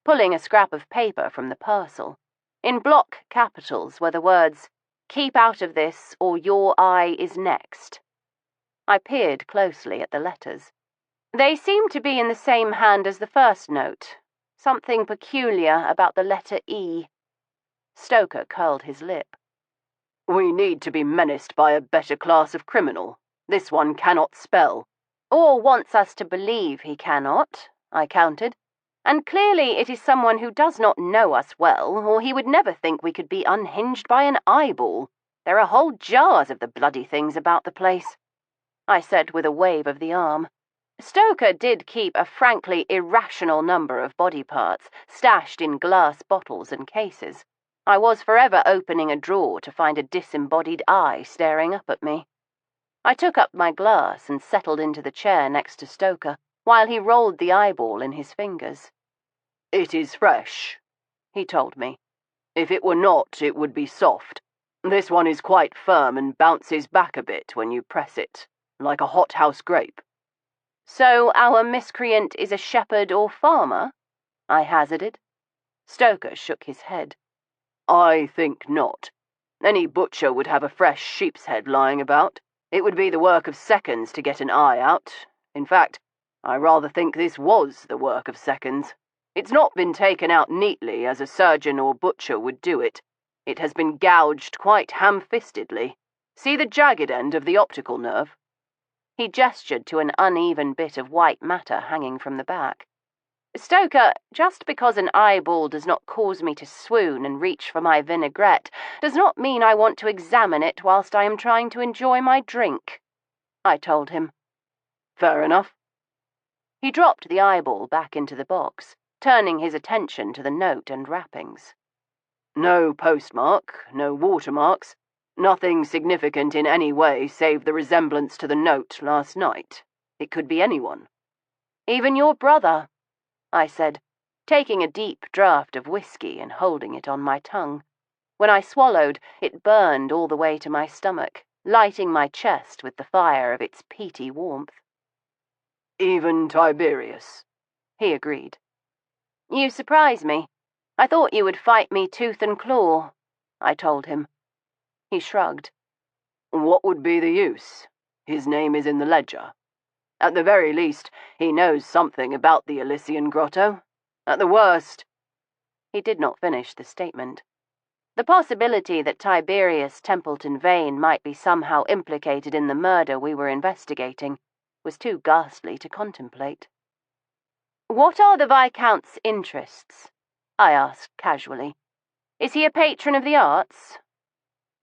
pulling a scrap of paper from the parcel. In block capitals were the words, "Keep out of this, or your eye is next." I peered closely at the letters. They seemed to be in the same hand as the first note. Something peculiar about the letter E. Stoker curled his lip. We need to be menaced by a better class of criminal. This one cannot spell. Or wants us to believe he cannot, I countered. And clearly it is someone who does not know us well, or he would never think we could be unhinged by an eyeball. There are whole jars of the bloody things about the place, I said with a wave of the arm. Stoker did keep a frankly irrational number of body parts, stashed in glass bottles and cases. I was forever opening a drawer to find a disembodied eye staring up at me. I took up my glass and settled into the chair next to Stoker, while he rolled the eyeball in his fingers. It is fresh, he told me. If it were not, it would be soft. This one is quite firm and bounces back a bit when you press it, like a hothouse grape. So our miscreant is a shepherd or farmer? I hazarded. Stoker shook his head. I think not. Any butcher would have a fresh sheep's head lying about. It would be the work of seconds to get an eye out. In fact, I rather think this was the work of seconds. It's not been taken out neatly as a surgeon or butcher would do it. It has been gouged quite ham-fistedly. See the jagged end of the optical nerve? He gestured to an uneven bit of white matter hanging from the back. Stoker, just because an eyeball does not cause me to swoon and reach for my vinaigrette does not mean I want to examine it whilst I am trying to enjoy my drink, I told him. Fair enough. He dropped the eyeball back into the box, turning his attention to the note and wrappings. No postmark, no watermarks, nothing significant in any way save the resemblance to the note last night. It could be anyone. Even your brother, I said, taking a deep draught of whiskey and holding it on my tongue. When I swallowed, it burned all the way to my stomach, lighting my chest with the fire of its peaty warmth. Even Tiberius, he agreed. You surprise me. I thought you would fight me tooth and claw, I told him. He shrugged. What would be the use? His name is in the ledger. At the very least, he knows something about the Elysian grotto. At the worst... He did not finish the statement. The possibility that Tiberius Templeton Vane might be somehow implicated in the murder we were investigating was too ghastly to contemplate. What are the Viscount's interests? I asked casually. Is he a patron of the arts?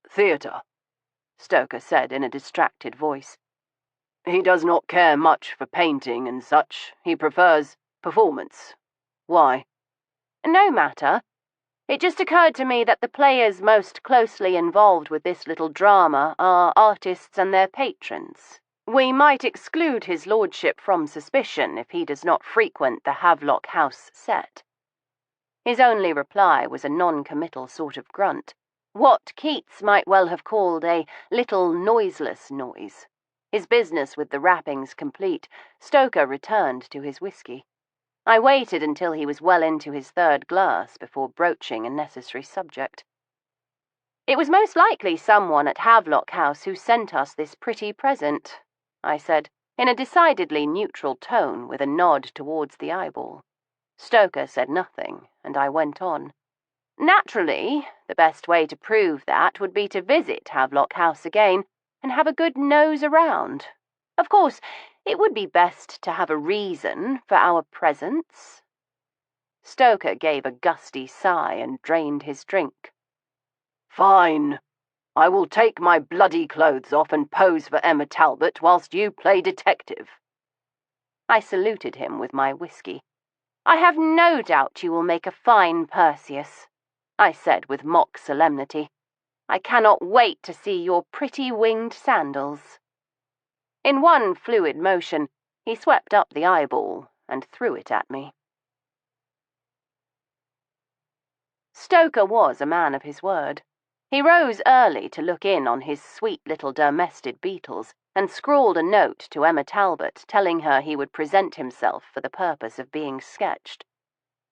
Theatre, Stoker said in a distracted voice. He does not care much for painting and such. He prefers performance. Why? No matter. It just occurred to me that the players most closely involved with this little drama are artists and their patrons. We might exclude his lordship from suspicion if he does not frequent the Havelock House set. His only reply was a non-committal sort of grunt, what Keats might well have called a little noiseless noise. His business with the wrappings complete, Stoker returned to his whiskey. I waited until he was well into his third glass before broaching a necessary subject. It was most likely someone at Havelock House who sent us this pretty present, I said, in a decidedly neutral tone with a nod towards the eyeball. Stoker said nothing, and I went on. Naturally, the best way to prove that would be to visit Havelock House again and have a good nose around. Of course, it would be best to have a reason for our presence. Stoker gave a gusty sigh and drained his drink. Fine. I will take my bloody clothes off and pose for Emma Talbot whilst you play detective. I saluted him with my whiskey. I have no doubt you will make a fine Perseus, I said with mock solemnity. I cannot wait to see your pretty winged sandals. In one fluid motion, he swept up the eyeball and threw it at me. Stoker was a man of his word. He rose early to look in on his sweet little domestic beetles, and scrawled a note to Emma Talbot telling her he would present himself for the purpose of being sketched.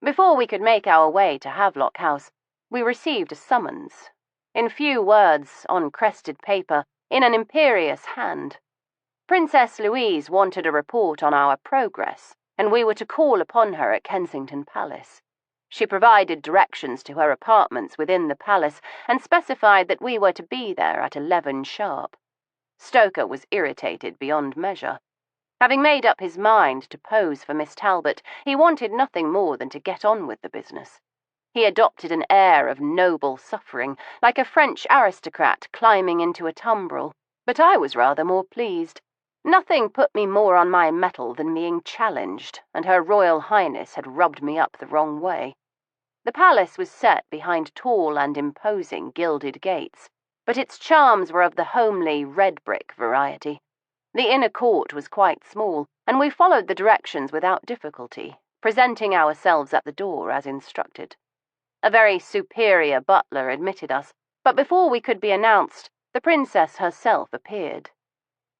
Before we could make our way to Havelock House, we received a summons. In few words, on crested paper, in an imperious hand. Princess Louise wanted a report on our progress, and we were to call upon her at Kensington Palace. She provided directions to her apartments within the palace and specified that we were to be there at 11 sharp. Stoker was irritated beyond measure. Having made up his mind to pose for Miss Talbot, he wanted nothing more than to get on with the business. He adopted an air of noble suffering, like a French aristocrat climbing into a tumbril, but I was rather more pleased. Nothing put me more on my mettle than being challenged, and Her Royal Highness had rubbed me up the wrong way. The palace was set behind tall and imposing gilded gates, but its charms were of the homely red brick variety. The inner court was quite small, and we followed the directions without difficulty, presenting ourselves at the door as instructed. A very superior butler admitted us, but before we could be announced, the princess herself appeared.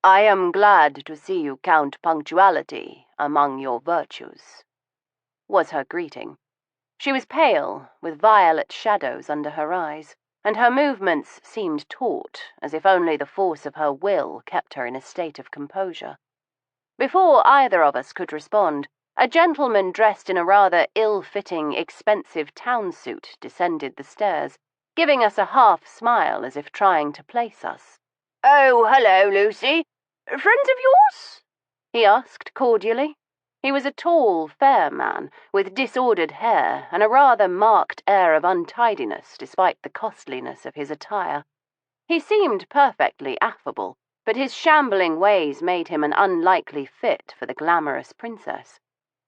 "I am glad to see you count punctuality among your virtues," was her greeting. She was pale, with violet shadows under her eyes, and her movements seemed taut, as if only the force of her will kept her in a state of composure. Before either of us could respond, a gentleman dressed in a rather ill-fitting, expensive town suit descended the stairs, giving us a half-smile as if trying to place us. "Oh, hello, Lucy. Friends of yours?" he asked cordially. He was a tall, fair man, with disordered hair and a rather marked air of untidiness despite the costliness of his attire. He seemed perfectly affable, but his shambling ways made him an unlikely fit for the glamorous princess.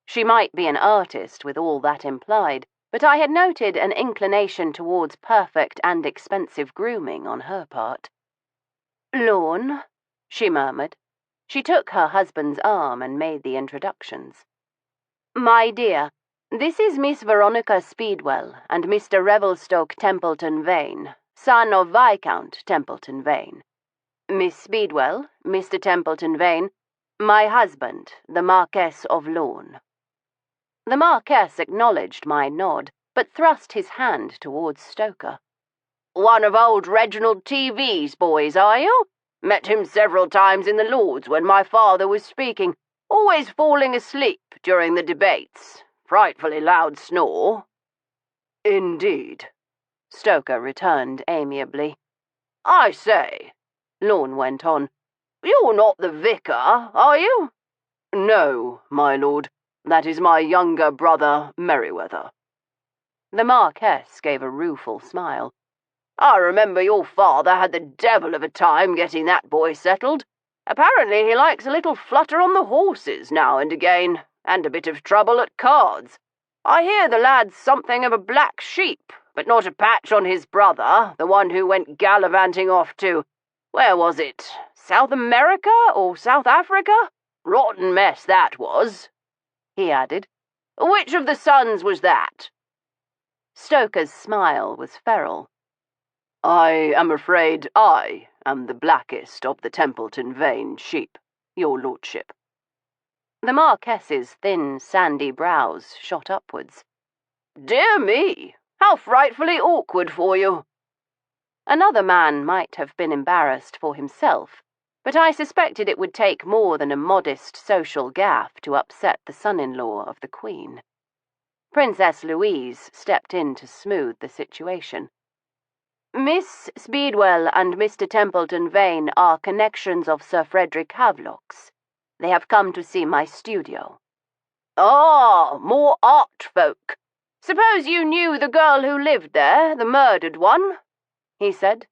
She might be an artist with all that implied, but I had noted an inclination towards perfect and expensive grooming on her part. "Lorne," she murmured. She took her husband's arm and made the introductions. "My dear, this is Miss Veronica Speedwell and Mr. Revelstoke Templeton Vane, son of Viscount Templeton Vane. Miss Speedwell, Mr. Templeton Vane, my husband, the Marquess of Lorne." The Marquess acknowledged my nod, but thrust his hand towards Stoker. "One of old Reginald T.V.'s boys, are you? Met him several times in the Lords when my father was speaking, always falling asleep during the debates. Frightfully loud snore." "Indeed," Stoker returned amiably. "I say," Lorne went on, "you're not the vicar, are you?" "No, my lord. That is my younger brother, Merryweather." The Marquess gave a rueful smile. "I remember your father had the devil of a time getting that boy settled. Apparently he likes a little flutter on the horses now and again, and a bit of trouble at cards. I hear the lad's something of a black sheep, but not a patch on his brother, the one who went gallivanting off to, where was it, South America or South Africa? Rotten mess that was," he added. "Which of the sons was that?" Stoker's smile was feral. "I am afraid I am the blackest of the Templeton Vane sheep, your lordship." The Marquess's thin, sandy brows shot upwards. "Dear me, how frightfully awkward for you." Another man might have been embarrassed for himself, but I suspected it would take more than a modest social gaffe to upset the son-in-law of the Queen. Princess Louise stepped in to smooth the situation. "Miss Speedwell and Mr. Templeton Vane are connections of Sir Frederick Havelock's. They have come to see my studio." "Ah, more art folk. Suppose you knew the girl who lived there, the murdered one?" he said.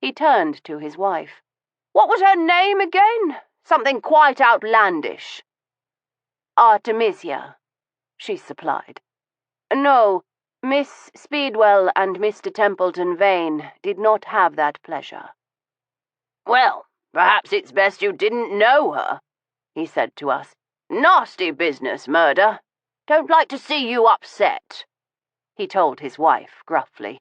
He turned to his wife. "What was her name again? Something quite outlandish." "Artemisia," she supplied. "No, Miss Speedwell and Mr. Templeton Vane did not have that pleasure." "Well, Perhaps it's best you didn't know her, he said to us. Nasty business, murder. Don't like to see you upset, he told his wife gruffly.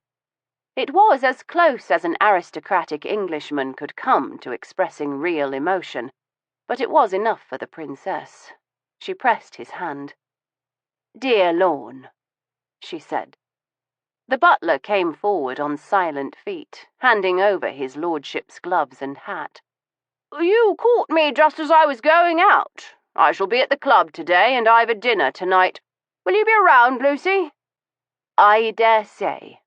It was as close as an aristocratic Englishman could come to expressing real emotion, but it was enough for the princess. She pressed his hand. "Dear Lorne," she said. The butler came forward on silent feet, handing over his lordship's gloves and hat. You caught me just as I was going out. I shall be at the club today, and I've a dinner tonight. Will you be around, Lucy? I dare say,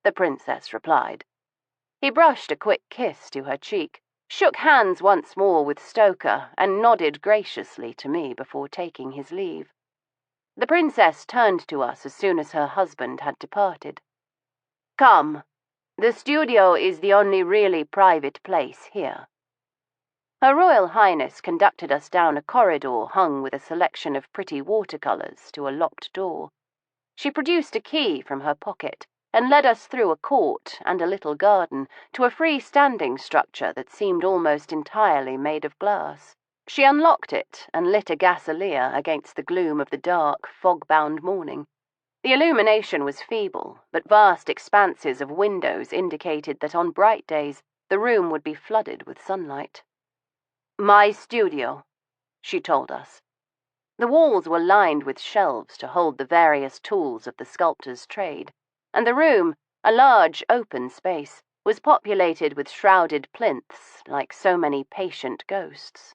the princess replied. He brushed a quick kiss to her cheek, shook hands once more with Stoker, and nodded graciously to me before taking his leave. The princess turned to us as soon as her husband had departed. "Come. The studio is the only really private place here." Her Royal Highness conducted us down a corridor hung with a selection of pretty watercolours to a locked door. She produced a key from her pocket and led us through a court and a little garden to a free-standing structure that seemed almost entirely made of glass. She unlocked it and lit a gasolier against the gloom of the dark, fog-bound morning. The illumination was feeble, but vast expanses of windows indicated that on bright days the room would be flooded with sunlight. "My studio," she told us. The walls were lined with shelves to hold the various tools of the sculptor's trade, and the room, a large open space, was populated with shrouded plinths like so many patient ghosts.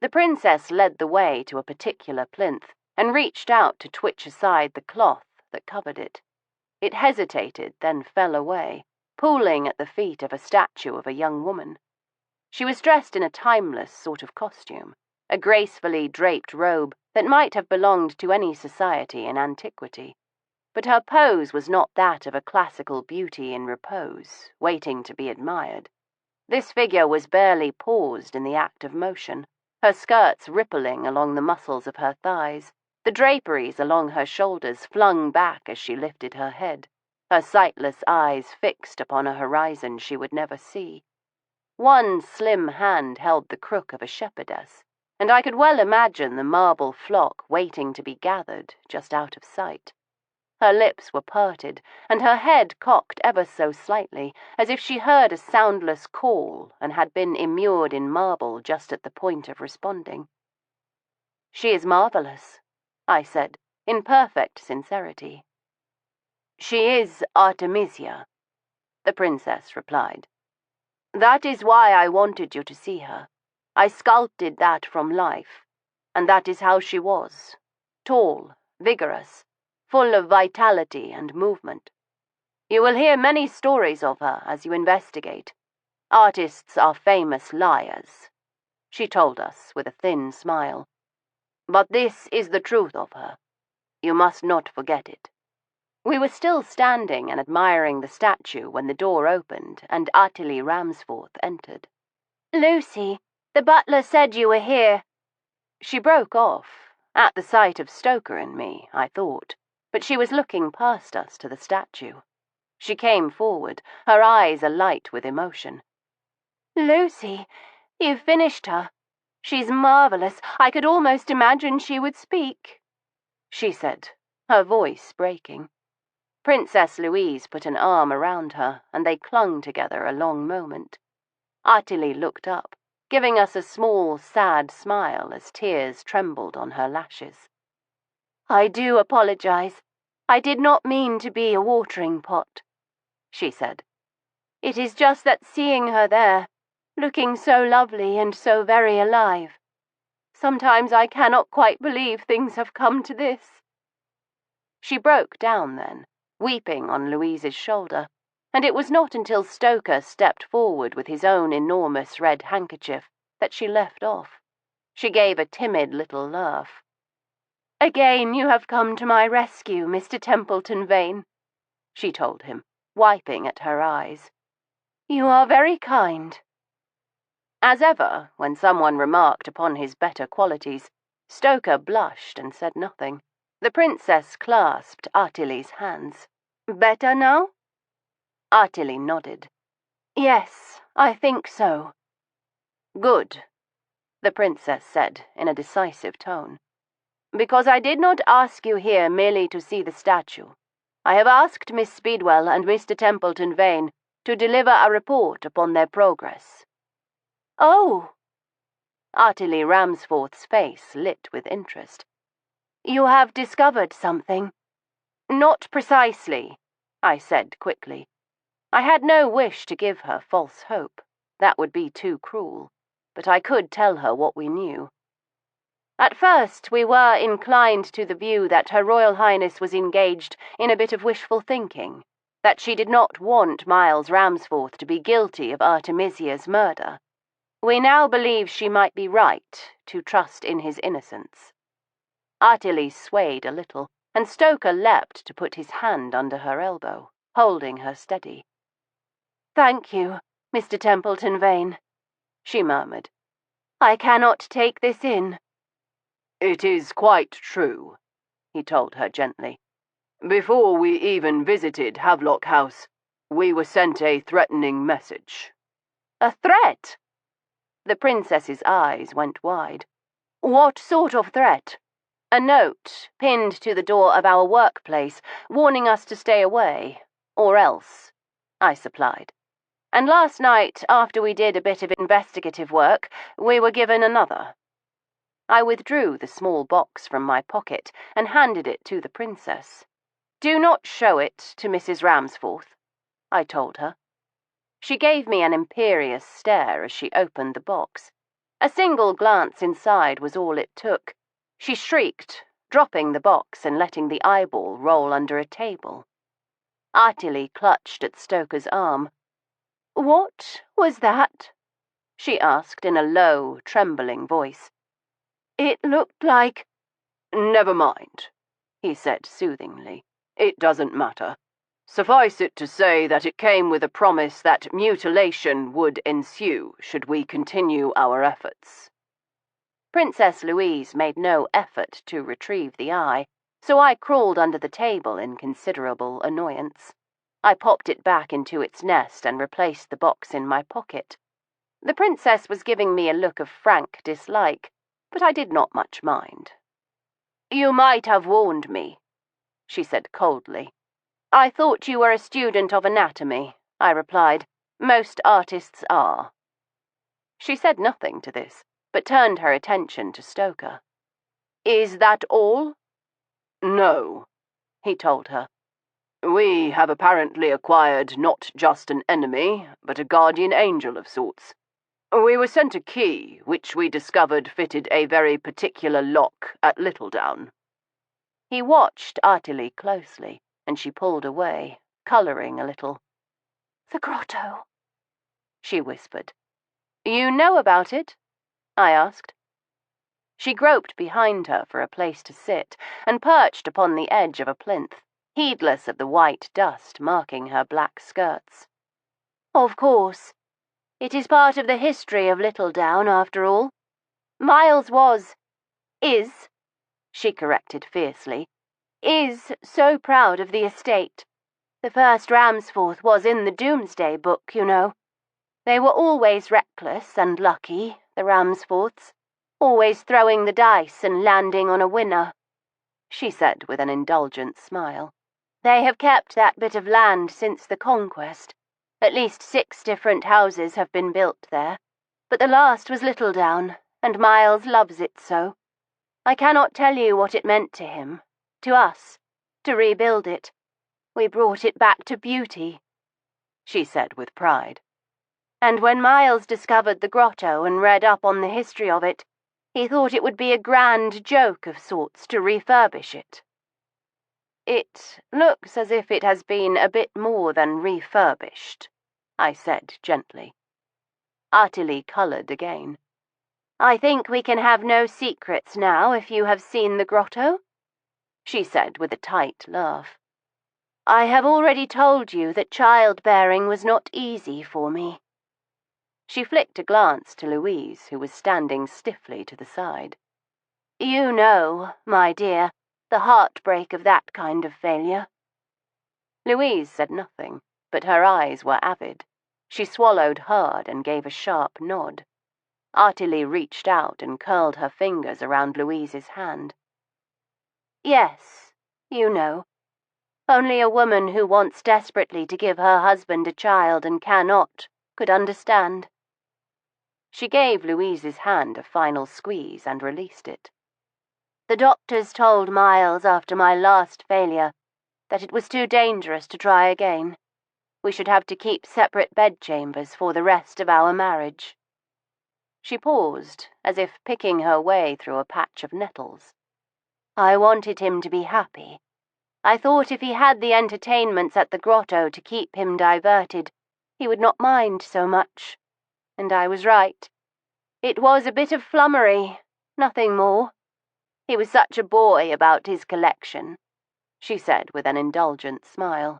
The princess led the way to a particular plinth and reached out to twitch aside the cloth that covered it. It hesitated, then fell away, pooling at the feet of a statue of a young woman. She was dressed in a timeless sort of costume, a gracefully draped robe that might have belonged to any society in antiquity. But her pose was not that of a classical beauty in repose, waiting to be admired. This figure was barely paused in the act of motion, her skirts rippling along the muscles of her thighs, the draperies along her shoulders flung back as she lifted her head, her sightless eyes fixed upon a horizon she would never see. One slim hand held the crook of a shepherdess, and I could well imagine the marble flock waiting to be gathered just out of sight. Her lips were parted, and her head cocked ever so slightly, as if she heard a soundless call and had been immured in marble just at the point of responding. "She is marvellous," I said, in perfect sincerity. "She is Artemisia," the princess replied. "That is why I wanted you to see her. I sculpted that from life, and that is how she was, tall, vigorous, full of vitality and movement. You will hear many stories of her as you investigate. Artists are famous liars," she told us with a thin smile. "But this is the truth of her. You must not forget it." We were still standing and admiring the statue when the door opened and Lady Ramsforth entered. "Lucy, the butler said you were here." She broke off, at the sight of Stoker and me, I thought, but she was looking past us to the statue. She came forward, her eyes alight with emotion. "Lucy, you've finished her. She's marvellous. I could almost imagine she would speak," she said, her voice breaking. Princess Louise put an arm around her, and they clung together a long moment. Attilie looked up, giving us a small, sad smile as tears trembled on her lashes. "I do apologize. I did not mean to be a watering pot," she said. "It is just that seeing her there, looking so lovely and so very alive, sometimes I cannot quite believe things have come to this." She broke down then, weeping on Louise's shoulder, and it was not until Stoker stepped forward with his own enormous red handkerchief that she left off. She gave a timid little laugh. "Again you have come to my rescue, Mr. Templeton Vane," she told him, wiping at her eyes. "You are very kind." As ever, when someone remarked upon his better qualities, Stoker blushed and said nothing. The princess clasped Attilie's hands. "Better now?" Attilie nodded. "Yes, I think so." Good, the princess said in a decisive tone. Because I did not ask you here merely to see the statue. I have asked Miss Speedwell and Mr. Templeton Vane to deliver a report upon their progress. Oh! Artemisia Ramsforth's face lit with interest. You have discovered something. Not precisely, I said quickly. I had no wish to give her false hope. That would be too cruel. But I could tell her what we knew. At first, we were inclined to the view that Her Royal Highness was engaged in a bit of wishful thinking, that she did not want Miles Ramsforth to be guilty of Artemisia's murder. We now believe she might be right to trust in his innocence. Artemisia swayed a little, and Stoker leapt to put his hand under her elbow, holding her steady. "Thank you, Mr. Templeton Vane," she murmured. "I cannot take this in." "It is quite true," he told her gently. "Before we even visited Havelock House, we were sent a threatening message." "A threat?" The princess's eyes went wide. "What sort of threat?" "A note pinned to the door of our workplace, warning us to stay away, or else," I supplied. "And last night, after we did a bit of investigative work, we were given another." I withdrew the small box from my pocket and handed it to the princess. "Do not show it to Mrs. Ramsforth," I told her. She gave me an imperious stare as she opened the box. A single glance inside was all it took. She shrieked, dropping the box and letting the eyeball roll under a table. Artemisia clutched at Stoker's arm. "What was that?" she asked in a low, trembling voice. "It looked like—" "Never mind," he said soothingly. "It doesn't matter. Suffice it to say that it came with a promise that mutilation would ensue should we continue our efforts." Princess Louise made no effort to retrieve the eye, so I crawled under the table in considerable annoyance. I popped it back into its nest and replaced the box in my pocket. The princess was giving me a look of frank dislike, but I did not much mind. "You might have warned me," she said coldly. "I thought you were a student of anatomy," I replied. "Most artists are." She said nothing to this, but turned her attention to Stoker. "Is that all?" "No," he told her. "We have apparently acquired not just an enemy, but a guardian angel of sorts. We were sent a key, which we discovered fitted a very particular lock at Littledown." He watched Artemisia closely, and she pulled away, colouring a little. "The grotto," she whispered. "You know about it?" I asked. She groped behind her for a place to sit, and perched upon the edge of a plinth, heedless of the white dust marking her black skirts. "Of course. It is part of the history of Littledown, after all. Miles is, she corrected fiercely, is so proud of the estate. The first Ramsforth was in the Doomsday Book, you know. They were always reckless and lucky, the Ramsforths, always throwing the dice and landing on a winner," she said with an indulgent smile. "They have kept that bit of land since the conquest. At least 6 different houses have been built there, but the last was Littledown, and Miles loves it so. I cannot tell you what it meant to him, to us, to rebuild it. We brought it back to beauty," she said with pride. "And when Miles discovered the grotto and read up on the history of it, he thought it would be a grand joke of sorts to refurbish it." "It looks as if it has been a bit more than refurbished," I said gently. Artemisia coloured again. "I think we can have no secrets now if you have seen the grotto," she said with a tight laugh. "I have already told you that childbearing was not easy for me." She flicked a glance to Louise, who was standing stiffly to the side. "You know, my dear, the heartbreak of that kind of failure." Louise said nothing, but her eyes were avid. She swallowed hard and gave a sharp nod. Artily reached out and curled her fingers around Louise's hand. Yes, you know. Only a woman who wants desperately to give her husband a child and cannot could understand. She gave Louise's hand a final squeeze and released it. The doctors told Miles after my last failure that it was too dangerous to try again. We should have to keep separate bedchambers for the rest of our marriage. She paused, as if picking her way through a patch of nettles. I wanted him to be happy. I thought if he had the entertainments at the grotto to keep him diverted, he would not mind so much. And I was right. It was a bit of flummery, nothing more. He was such a boy about his collection, she said with an indulgent smile.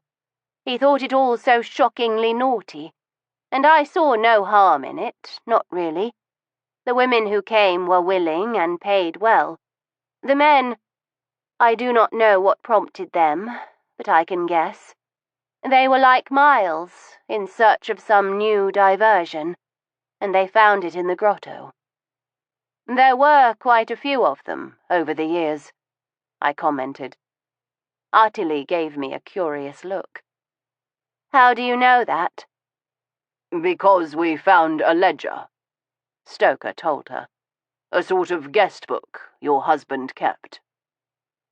He thought it all so shockingly naughty, and I saw no harm in it, not really. The women who came were willing and paid well. The men, I do not know what prompted them, but I can guess. They were like Miles, in search of some new diversion, and they found it in the grotto. There were quite a few of them over the years, I commented. Artily gave me a curious look. How do you know that? Because we found a ledger, Stoker told her. A sort of guest book your husband kept.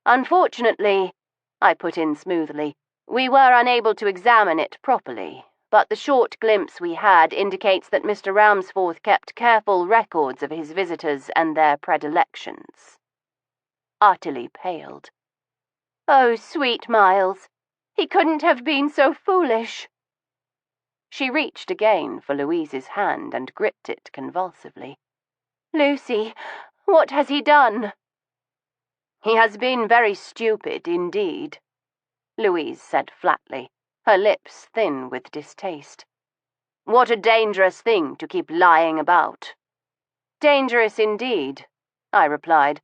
Unfortunately, I put in smoothly, we were unable to examine it properly, but the short glimpse we had indicates that Mr. Ramsforth kept careful records of his visitors and their predilections. Artily paled. Oh, sweet Miles, he couldn't have been so foolish. She reached again for Louise's hand and gripped it convulsively. Lucy, what has he done? He has been very stupid indeed, Louise said flatly, her lips thin with distaste. What a dangerous thing to keep lying about. Dangerous indeed, I replied.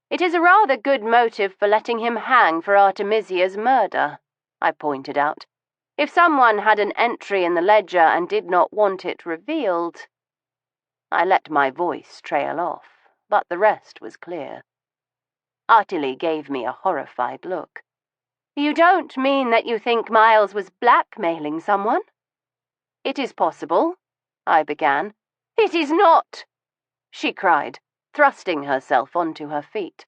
It is a rather good motive for letting him hang for Artemisia's murder, I pointed out. If someone had an entry in the ledger and did not want it revealed... I let my voice trail off, but the rest was clear. Artily gave me a horrified look. You don't mean that you think Miles was blackmailing someone? It is possible, I began. It is not, she cried, thrusting herself onto her feet.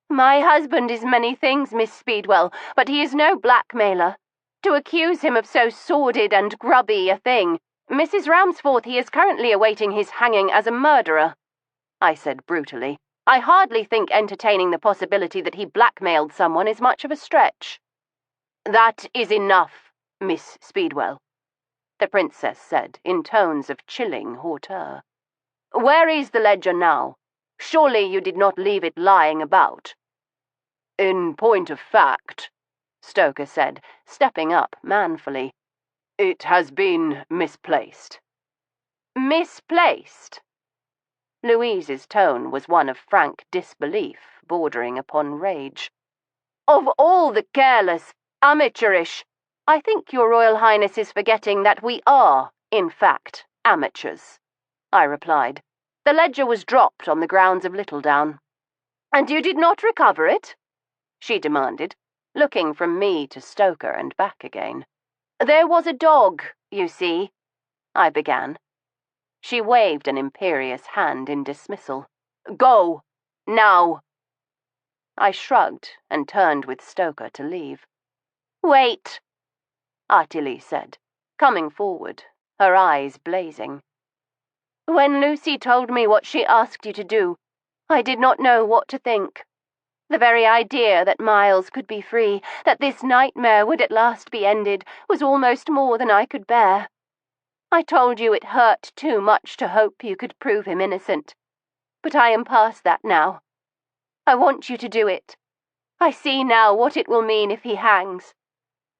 My husband is many things, Miss Speedwell, but he is no blackmailer. To accuse him of so sordid and grubby a thing, Mrs. Ramsforth, he is currently awaiting his hanging as a murderer, I said brutally. I hardly think entertaining the possibility that he blackmailed someone is much of a stretch. That is enough, Miss Speedwell, the princess said in tones of chilling hauteur. Where is the ledger now? Surely you did not leave it lying about. In point of fact, Stoker said, stepping up manfully, it has been misplaced. Misplaced? Louise's tone was one of frank disbelief, bordering upon rage. Of all the careless, amateurish... I think your Royal Highness is forgetting that we are, in fact, amateurs, I replied. The ledger was dropped on the grounds of Littledown. And you did not recover it? She demanded, looking from me to Stoker and back again. There was a dog, you see, I began. She waved an imperious hand in dismissal. Go, now. I shrugged and turned with Stoker to leave. Wait, Artily said, coming forward, her eyes blazing. When Lucy told me what she asked you to do, I did not know what to think. The very idea that Miles could be free, that this nightmare would at last be ended, was almost more than I could bear. I told you it hurt too much to hope you could prove him innocent. But I am past that now. I want you to do it. I see now what it will mean if he hangs.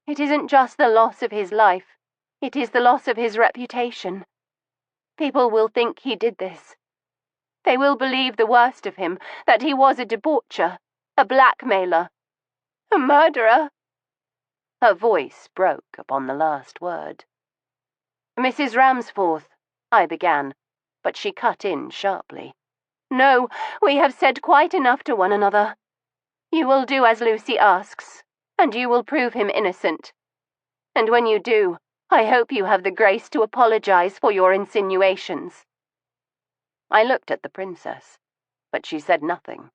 It isn't just the loss of his life. It is the loss of his reputation. People will think he did this. They will believe the worst of him, that he was a debaucher, a blackmailer, a murderer. Her voice broke upon the last word. Mrs. Ramsforth, I began. But she cut in sharply. "No, we have said quite enough to one another. You will do as Lucy asks, and you will prove him innocent. And when you do, I hope you have the grace to apologize for your insinuations." I looked at the princess, but she said nothing.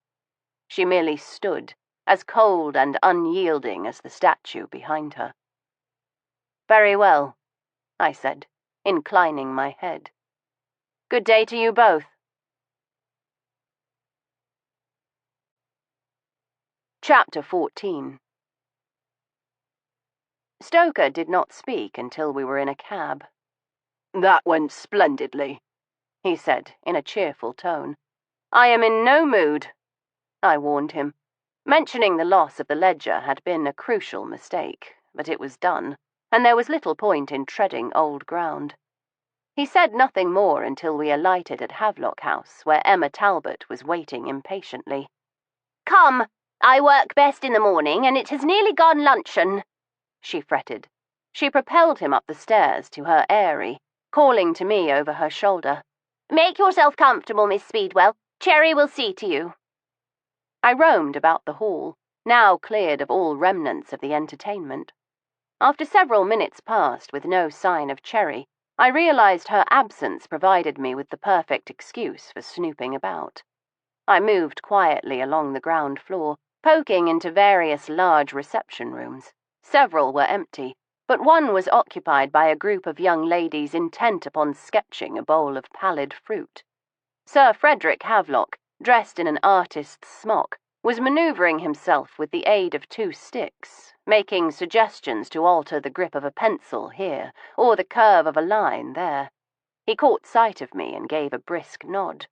She merely stood, as cold and unyielding as the statue behind her. "Very well," I said, inclining my head. "Good day to you both." Chapter 14. Stoker did not speak until we were in a cab. "That went splendidly," he said in a cheerful tone. "I am in no mood," I warned him. Mentioning the loss of the ledger had been a crucial mistake, but it was done, and there was little point in treading old ground. He said nothing more until we alighted at Havelock House, where Emma Talbot was waiting impatiently. "Come, I work best in the morning, and it has nearly gone luncheon," she fretted. She propelled him up the stairs to her airy, calling to me over her shoulder. "Make yourself comfortable, Miss Speedwell. Cherry will see to you." I roamed about the hall, now cleared of all remnants of the entertainment. After several minutes passed with no sign of Cherry, I realized her absence provided me with the perfect excuse for snooping about. I moved quietly along the ground floor, poking into various large reception rooms. Several were empty, but one was occupied by a group of young ladies intent upon sketching a bowl of pallid fruit. Sir Frederick Havelock, dressed in an artist's smock, was manoeuvring himself with the aid of 2 sticks, making suggestions to alter the grip of a pencil here, or the curve of a line there. He caught sight of me and gave a brisk nod.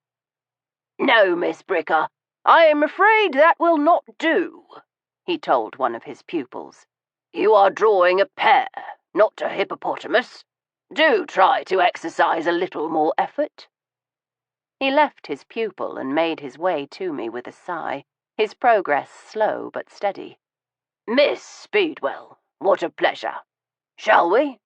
"No, Miss Bricker, I am afraid that will not do," he told one of his pupils. "You are drawing a pear, not a hippopotamus. Do try to exercise a little more effort." He left his pupil and made his way to me with a sigh, his progress slow but steady. "Miss Speedwell, what a pleasure. Shall we?"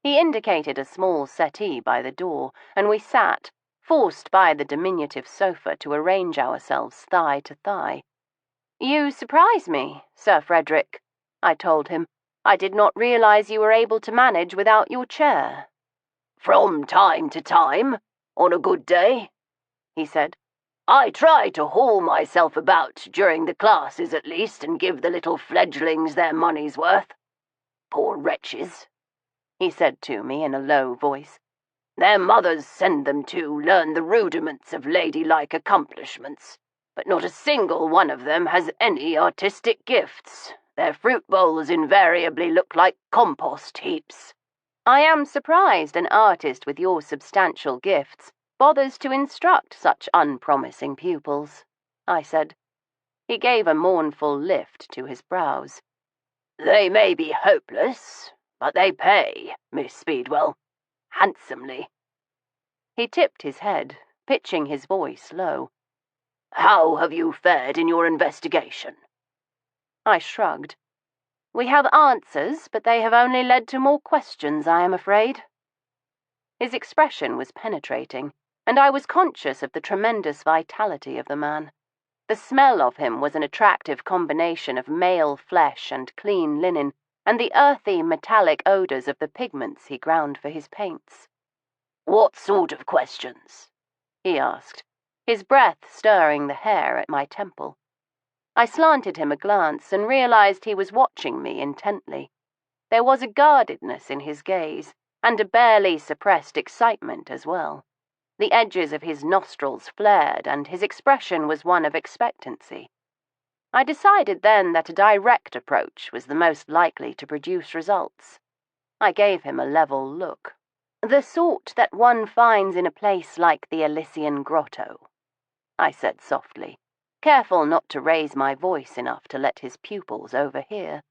He indicated a small settee by the door, and we sat, forced by the diminutive sofa to arrange ourselves thigh to thigh. "You surprise me, Sir Frederick," I told him. "I did not realize you were able to manage without your chair." "From time to time, on a good day," he said. "I try to haul myself about during the classes at least and give the little fledglings their money's worth. Poor wretches," he said to me in a low voice. "Their mothers send them to learn the rudiments of ladylike accomplishments, but not a single one of them has any artistic gifts. Their fruit bowls invariably look like compost heaps." "I am surprised an artist with your substantial gifts bothers to instruct such unpromising pupils," I said. He gave a mournful lift to his brows. "They may be hopeless, but they pay, Miss Speedwell, handsomely." He tipped his head, pitching his voice low. "How have you fared in your investigation?" I shrugged. "We have answers, but they have only led to more questions, I am afraid." His expression was penetrating, and I was conscious of the tremendous vitality of the man. The smell of him was an attractive combination of male flesh and clean linen, and the earthy, metallic odors of the pigments he ground for his paints. "What sort of questions?" he asked, his breath stirring the hair at my temple. I slanted him a glance and realized he was watching me intently. There was a guardedness in his gaze, and a barely suppressed excitement as well. The edges of his nostrils flared, and his expression was one of expectancy. I decided then that a direct approach was the most likely to produce results. I gave him a level look. "The sort that one finds in a place like the Elysian grotto," I said softly, careful not to raise my voice enough to let his pupils overhear.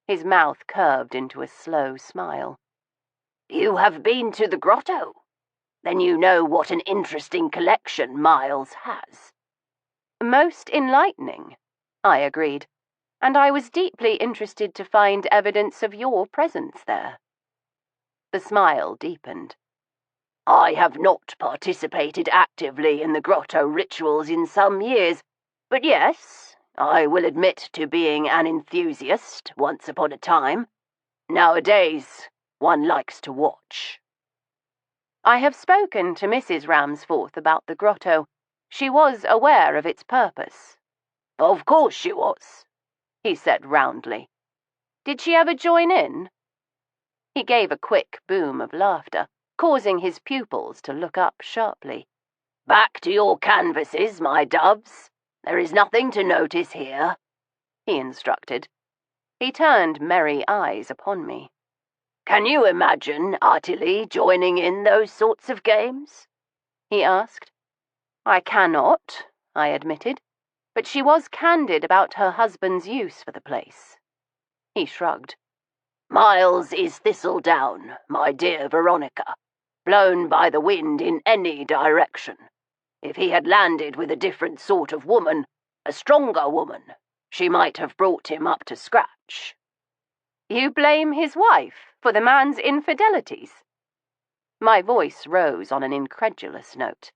His mouth curved into a slow smile. "You have been to the grotto? Then you know what an interesting collection Miles has." "Most enlightening," I agreed, "and I was deeply interested to find evidence of your presence there." The smile deepened. I have not participated actively in the grotto rituals in some years, but yes, I will admit to being an enthusiast once upon a time. Nowadays, one likes to watch. I have spoken to Mrs. Ramsforth about the grotto. She was aware of its purpose. Of course she was, he said roundly. Did she ever join in? He gave a quick boom of laughter, causing his pupils to look up sharply. Back to your canvases, my doves. There is nothing to notice here, he instructed. He turned merry eyes upon me. Can you imagine Artemisia joining in those sorts of games? He asked. I cannot, I admitted, but she was candid about her husband's use for the place. He shrugged. Miles is thistledown, my dear Veronica, blown by the wind in any direction. If he had landed with a different sort of woman, a stronger woman, she might have brought him up to scratch. You blame his wife for the man's infidelities? My voice rose on an incredulous note.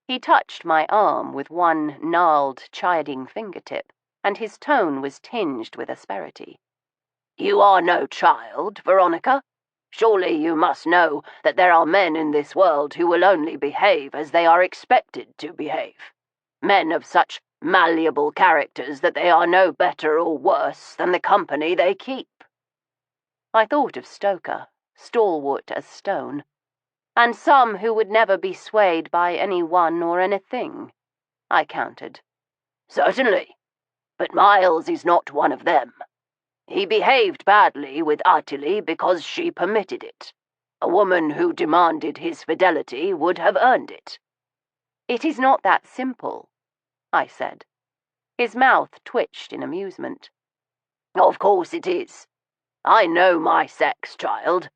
He touched my arm with one gnarled, chiding fingertip, and his tone was tinged with asperity. You are no child, Veronica. Surely you must know that there are men in this world who will only behave as they are expected to behave. Men of such malleable characters that they are no better or worse than the company they keep. I thought of Stoker, stalwart as stone, and some who would never be swayed by any one or anything, I countered. Certainly, but Miles is not one of them. He behaved badly with Artemisia because she permitted it. A woman who demanded his fidelity would have earned it. It is not that simple, I said. His mouth twitched in amusement. Of course it is. I know my sex, child,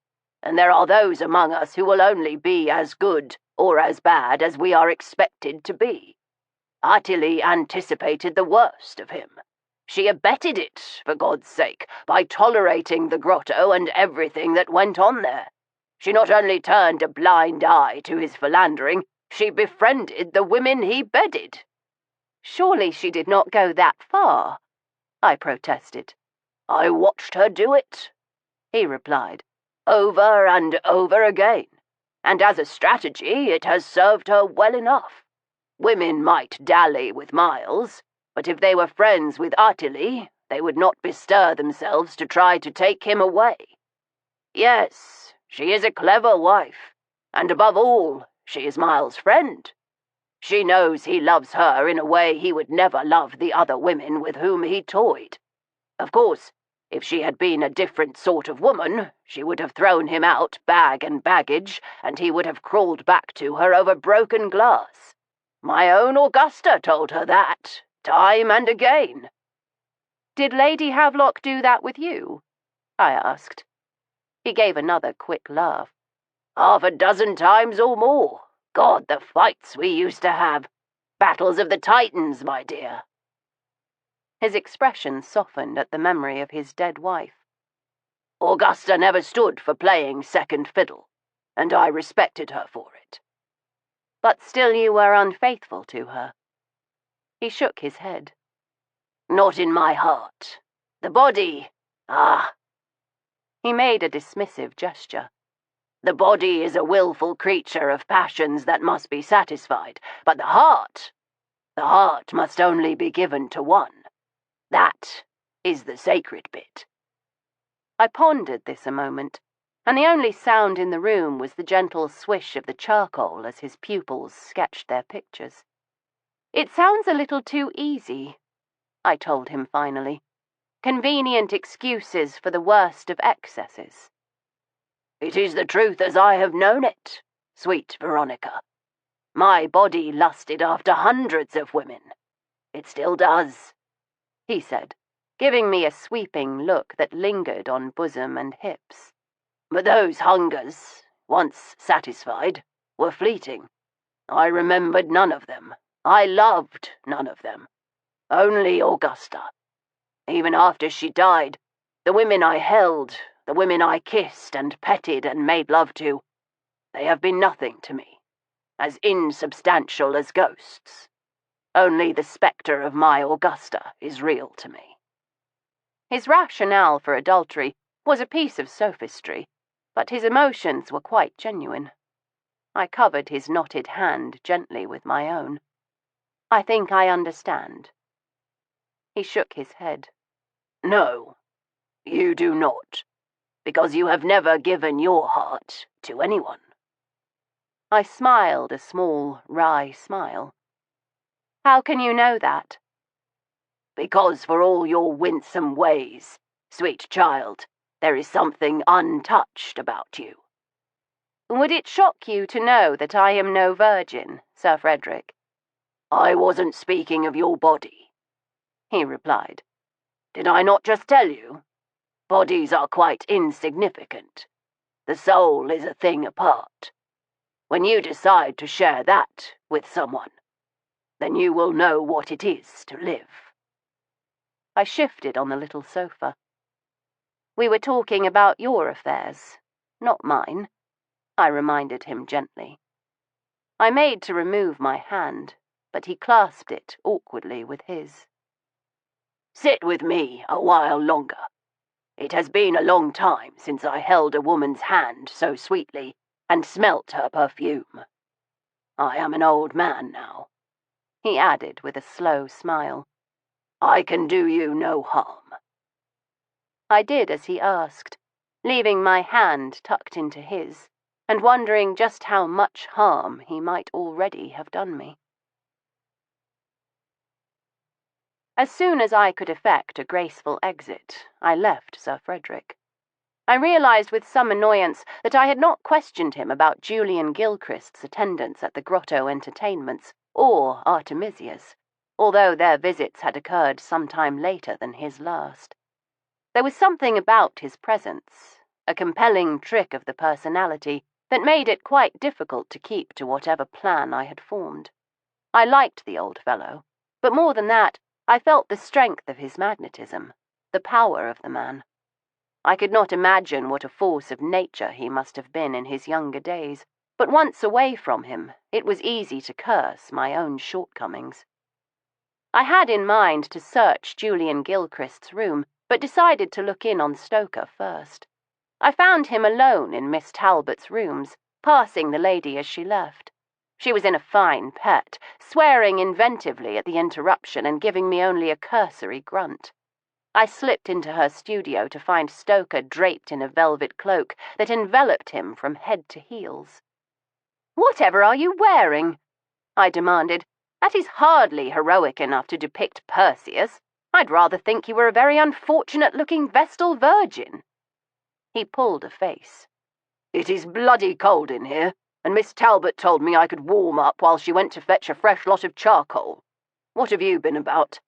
and there are those among us who will only be as good or as bad as we are expected to be. Artemisia anticipated the worst of him. She abetted it, for God's sake, by tolerating the grotto and everything that went on there. She not only turned a blind eye to his philandering, she befriended the women he bedded. Surely she did not go that far, I protested. I watched her do it, he replied, over and over again, and as a strategy it has served her well enough. Women might dally with Miles, but if they were friends with Artemisia, they would not bestir themselves to try to take him away. Yes, she is a clever wife, and above all, she is Miles' friend. She knows he loves her in a way he would never love the other women with whom he toyed. Of course, if she had been a different sort of woman, she would have thrown him out, bag and baggage, and he would have crawled back to her over broken glass. My own Augusta told her that, time and again. Did Lady Havelock do that with you? I asked. He gave another quick laugh. Half a dozen times or more. God, the fights we used to have. Battles of the Titans, my dear. His expression softened at the memory of his dead wife. Augusta never stood for playing second fiddle, and I respected her for it. But still you were unfaithful to her. He shook his head. Not in my heart. The body, He made a dismissive gesture. The body is a willful creature of passions that must be satisfied, but the heart must only be given to one. That is the sacred bit. I pondered this a moment, and the only sound in the room was the gentle swish of the charcoal as his pupils sketched their pictures. It sounds a little too easy, I told him finally. Convenient excuses for the worst of excesses. It is the truth as I have known it, sweet Veronica. My body lusted after hundreds of women. It still does, he said, giving me a sweeping look that lingered on bosom and hips. But those hungers, once satisfied, were fleeting. I remembered none of them. I loved none of them. Only Augusta. Even after she died, the women I held, the women I kissed and petted and made love to, They have been nothing to me, as insubstantial as ghosts. Only the spectre of my Augusta is real to me." His rationale for adultery was a piece of sophistry, but his emotions were quite genuine. I covered his knotted hand gently with my own. "I think I understand." He shook his head. "No, you do not, because you have never given your heart to anyone." I smiled a small, wry smile. "How can you know that?" "Because for all your winsome ways, sweet child, there is something untouched about you." "Would it shock you to know that I am no virgin, Sir Frederick?" "I wasn't speaking of your body," he replied. "Did I not just tell you? Bodies are quite insignificant. The soul is a thing apart. When you decide to share that with someone, then you will know what it is to live." I shifted on the little sofa. "We were talking about your affairs, not mine," I reminded him gently. I made to remove my hand, but he clasped it awkwardly with his. "Sit with me a while longer. It has been a long time since I held a woman's hand so sweetly and smelt her perfume. I am an old man now," he added with a slow smile. "I can do you no harm." I did as he asked, leaving my hand tucked into his, and wondering just how much harm he might already have done me. As soon as I could effect a graceful exit, I left Sir Frederick. I realized with some annoyance that I had not questioned him about Julian Gilchrist's attendance at the grotto entertainments, or Artemisia's, although their visits had occurred some time later than his last. There was something about his presence, a compelling trick of the personality, that made it quite difficult to keep to whatever plan I had formed. I liked the old fellow, but more than that, I felt the strength of his magnetism, the power of the man. I could not imagine what a force of nature he must have been in his younger days, but once away from him, it was easy to curse my own shortcomings. I had in mind to search Julian Gilchrist's room, but decided to look in on Stoker first. I found him alone in Miss Talbot's rooms, passing the lady as she left. She was in a fine pet, swearing inventively at the interruption and giving me only a cursory grunt. I slipped into her studio to find Stoker draped in a velvet cloak that enveloped him from head to heels. "Whatever are you wearing?" I demanded. "That is hardly heroic enough to depict Perseus. I'd rather think you were a very unfortunate-looking Vestal Virgin." He pulled a face. "It is bloody cold in here, and Miss Talbot told me I could warm up while she went to fetch a fresh lot of charcoal. What have you been about?"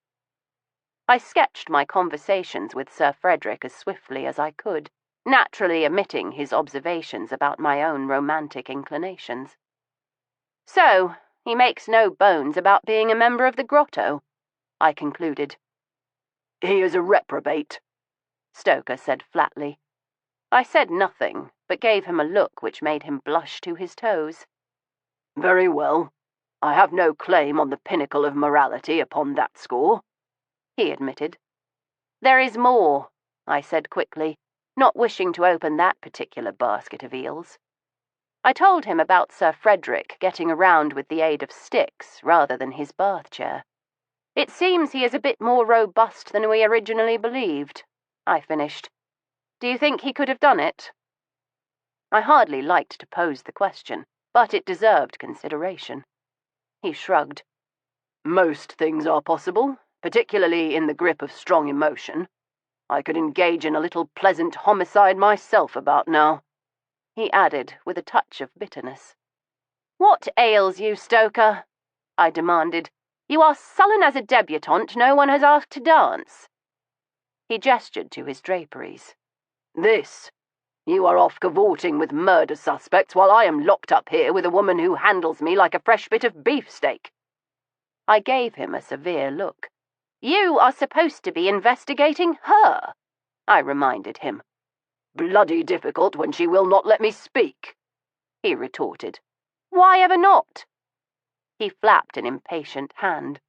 I sketched my conversations with Sir Frederick as swiftly as I could, naturally omitting his observations about my own romantic inclinations. "So, he makes no bones about being a member of the grotto," I concluded. "He is a reprobate," Stoker said flatly. I said nothing, but gave him a look which made him blush to his toes. "Very well. I have no claim on the pinnacle of morality upon that score," he admitted. "There is more," I said quickly, not wishing to open that particular basket of eels. I told him about Sir Frederick getting around with the aid of sticks rather than his bath chair. "It seems he is a bit more robust than we originally believed," I finished. "Do you think he could have done it?" I hardly liked to pose the question, but it deserved consideration. He shrugged. "Most things are possible, particularly in the grip of strong emotion. I could engage in a little pleasant homicide myself about now," he added with a touch of bitterness. "What ails you, Stoker?" I demanded. "You are sullen as a debutante no one has asked to dance." He gestured to his draperies. "This. You are off cavorting with murder suspects while I am locked up here with a woman who handles me like a fresh bit of beefsteak." I gave him a severe look. "You are supposed to be investigating her," I reminded him. "Bloody difficult when she will not let me speak." he retorted. Why ever not? He flapped an impatient hand.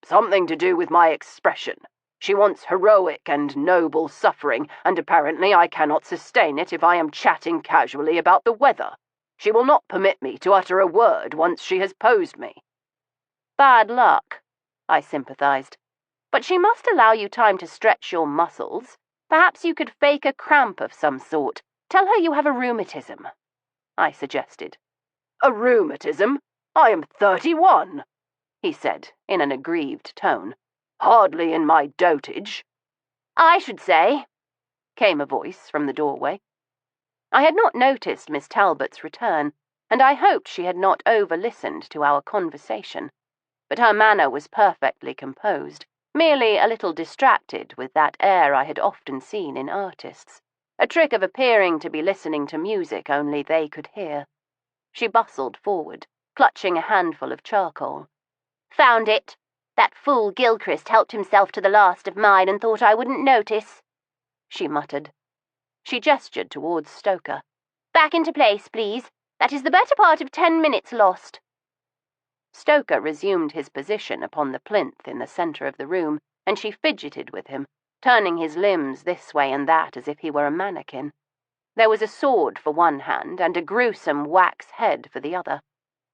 Something to do with my expression. She wants heroic and noble suffering, and apparently I cannot sustain it if I am chatting casually about the weather. She will not permit me to utter a word once she has posed me. Bad luck, I sympathized. But she must allow you time to stretch your muscles. Perhaps you could fake a cramp of some sort. Tell her you have a rheumatism, I suggested. A rheumatism? I am 31, he said in an aggrieved tone. Hardly in my dotage. I should say, came a voice from the doorway. I had not noticed Miss Talbot's return, and I hoped she had not over-listened to our conversation. But her manner was perfectly composed, merely a little distracted with that air I had often seen in artists, a trick of appearing to be listening to music only they could hear. She bustled forward, clutching a handful of charcoal. Found it. That fool Gilchrist helped himself to the last of mine and thought I wouldn't notice, she muttered. She gestured towards Stoker. Back into place, please. That is the better part of 10 minutes lost. Stoker resumed his position upon the plinth in the centre of the room, and she fidgeted with him, turning his limbs this way and that as if he were a mannequin. There was a sword for one hand and a gruesome wax head for the other.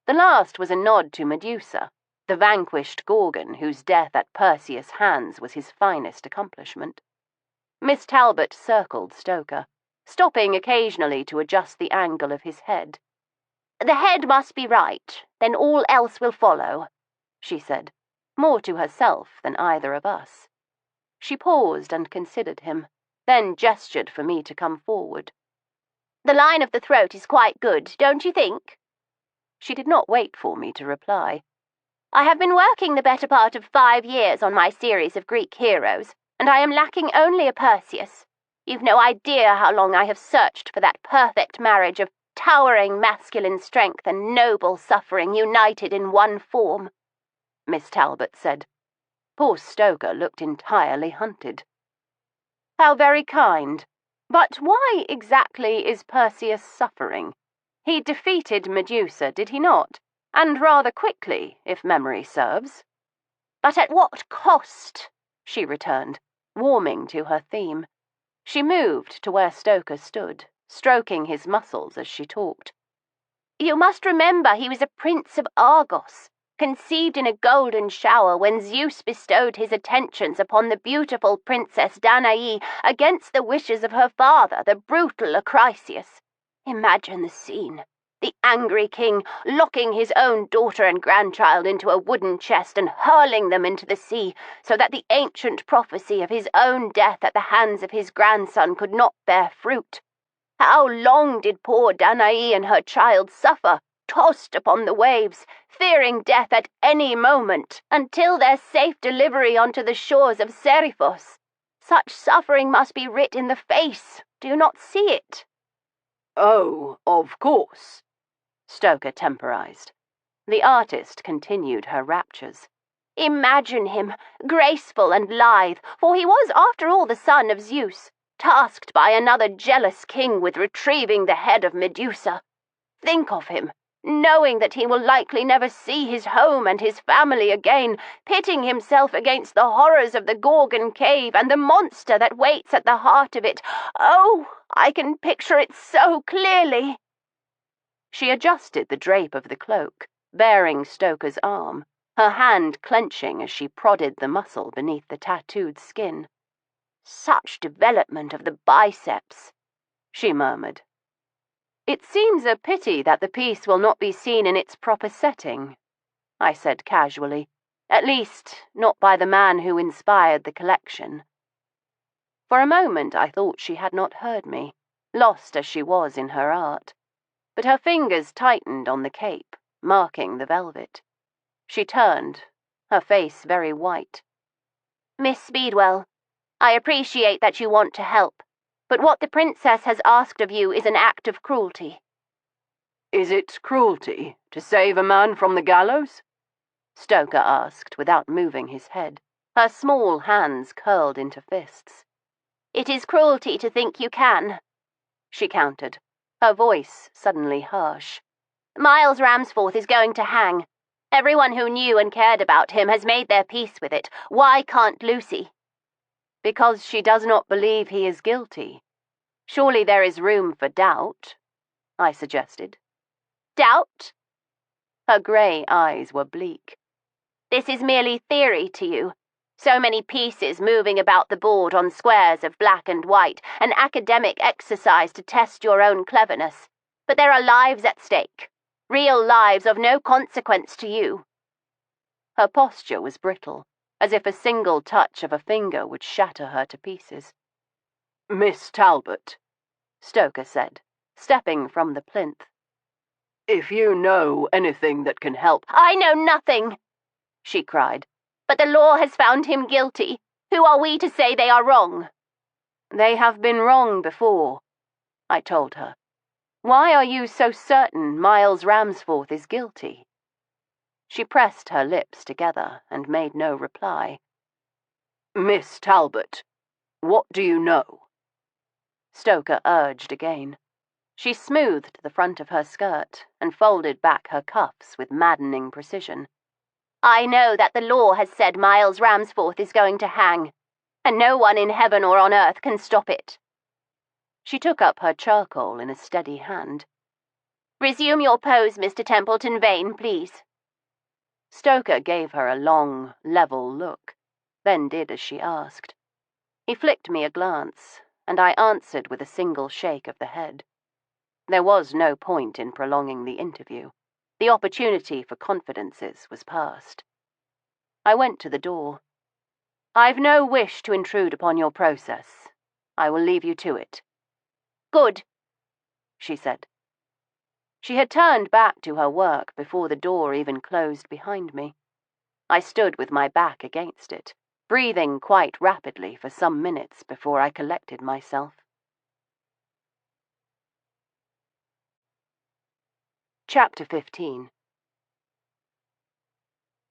The last was a nod to Medusa, the vanquished Gorgon whose death at Perseus' hands was his finest accomplishment. Miss Talbot circled Stoker, stopping occasionally to adjust the angle of his head. The head must be right, then all else will follow, she said, more to herself than either of us. She paused and considered him, then gestured for me to come forward. The line of the throat is quite good, don't you think? She did not wait for me to reply. I have been working the better part of 5 years on my series of Greek heroes, and I am lacking only a Perseus. You've no idea how long I have searched for that perfect marriage of towering masculine strength and noble suffering united in one form, Miss Talbot said. Poor Stoker looked entirely hunted. How very kind. But why exactly is Perseus suffering? He defeated Medusa, did he not? And rather quickly, if memory serves. But at what cost? She returned, warming to her theme. She moved to where Stoker stood, stroking his muscles as she talked. You must remember he was a prince of Argos, conceived in a golden shower when Zeus bestowed his attentions upon the beautiful princess Danae against the wishes of her father, the brutal Acrisius. Imagine the scene. The angry king locking his own daughter and grandchild into a wooden chest and hurling them into the sea, so that the ancient prophecy of his own death at the hands of his grandson could not bear fruit. How long did poor Danae and her child suffer, tossed upon the waves, fearing death at any moment, until their safe delivery onto the shores of Seriphos? Such suffering must be writ in the face. Do you not see it? Oh, of course, Stoker temporized. The artist continued her raptures. Imagine him, graceful and lithe, for he was after all the son of Zeus, tasked by another jealous king with retrieving the head of Medusa. Think of him, knowing that he will likely never see his home and his family again, pitting himself against the horrors of the Gorgon cave and the monster that waits at the heart of it. Oh, I can picture it so clearly. She adjusted the drape of the cloak, baring Stoker's arm, her hand clenching as she prodded the muscle beneath the tattooed skin. Such development of the biceps, she murmured. It seems a pity that the piece will not be seen in its proper setting, I said casually, at least not by the man who inspired the collection. For a moment I thought she had not heard me, lost as she was in her art. But her fingers tightened on the cape, marking the velvet. She turned, her face very white. Miss Speedwell, I appreciate that you want to help, but what the princess has asked of you is an act of cruelty. Is it cruelty to save a man from the gallows? Stoker asked without moving his head, her small hands curled into fists. It is cruelty to think you can, she countered. her voice suddenly harsh. Miles Ramsforth is going to hang. Everyone who knew and cared about him has made their peace with it. Why can't Lucy? Because she does not believe he is guilty. Surely there is room for doubt, I suggested. Doubt? Her grey eyes were bleak. This is merely theory to you. So many pieces moving about the board on squares of black and white, an academic exercise to test your own cleverness. But there are lives at stake. Real lives of no consequence to you. Her posture was brittle, as if a single touch of a finger would shatter her to pieces. Miss Talbot, Stoker said, stepping from the plinth. If you know anything that can help— I know nothing, she cried. But the law has found him guilty. Who are we to say they are wrong? They have been wrong before, I told her. Why are you so certain Miles Ramsforth is guilty? She pressed her lips together and made no reply. Miss Talbot, what do you know? Stoker urged again. She smoothed the front of her skirt and folded back her cuffs with maddening precision. I know that the law has said Miles Ramsforth is going to hang, and no one in heaven or on earth can stop it. She took up her charcoal in a steady hand. Resume your pose, Mr. Templeton Vane, please. Stoker gave her a long, level look, then did as she asked. He flicked me a glance, and I answered with a single shake of the head. There was no point in prolonging the interview. The opportunity for confidences was past. I went to the door. I've no wish to intrude upon your process. I will leave you to it. Good, she said. She had turned back to her work before the door even closed behind me. I stood with my back against it, breathing quite rapidly for some minutes before I collected myself. Chapter 15.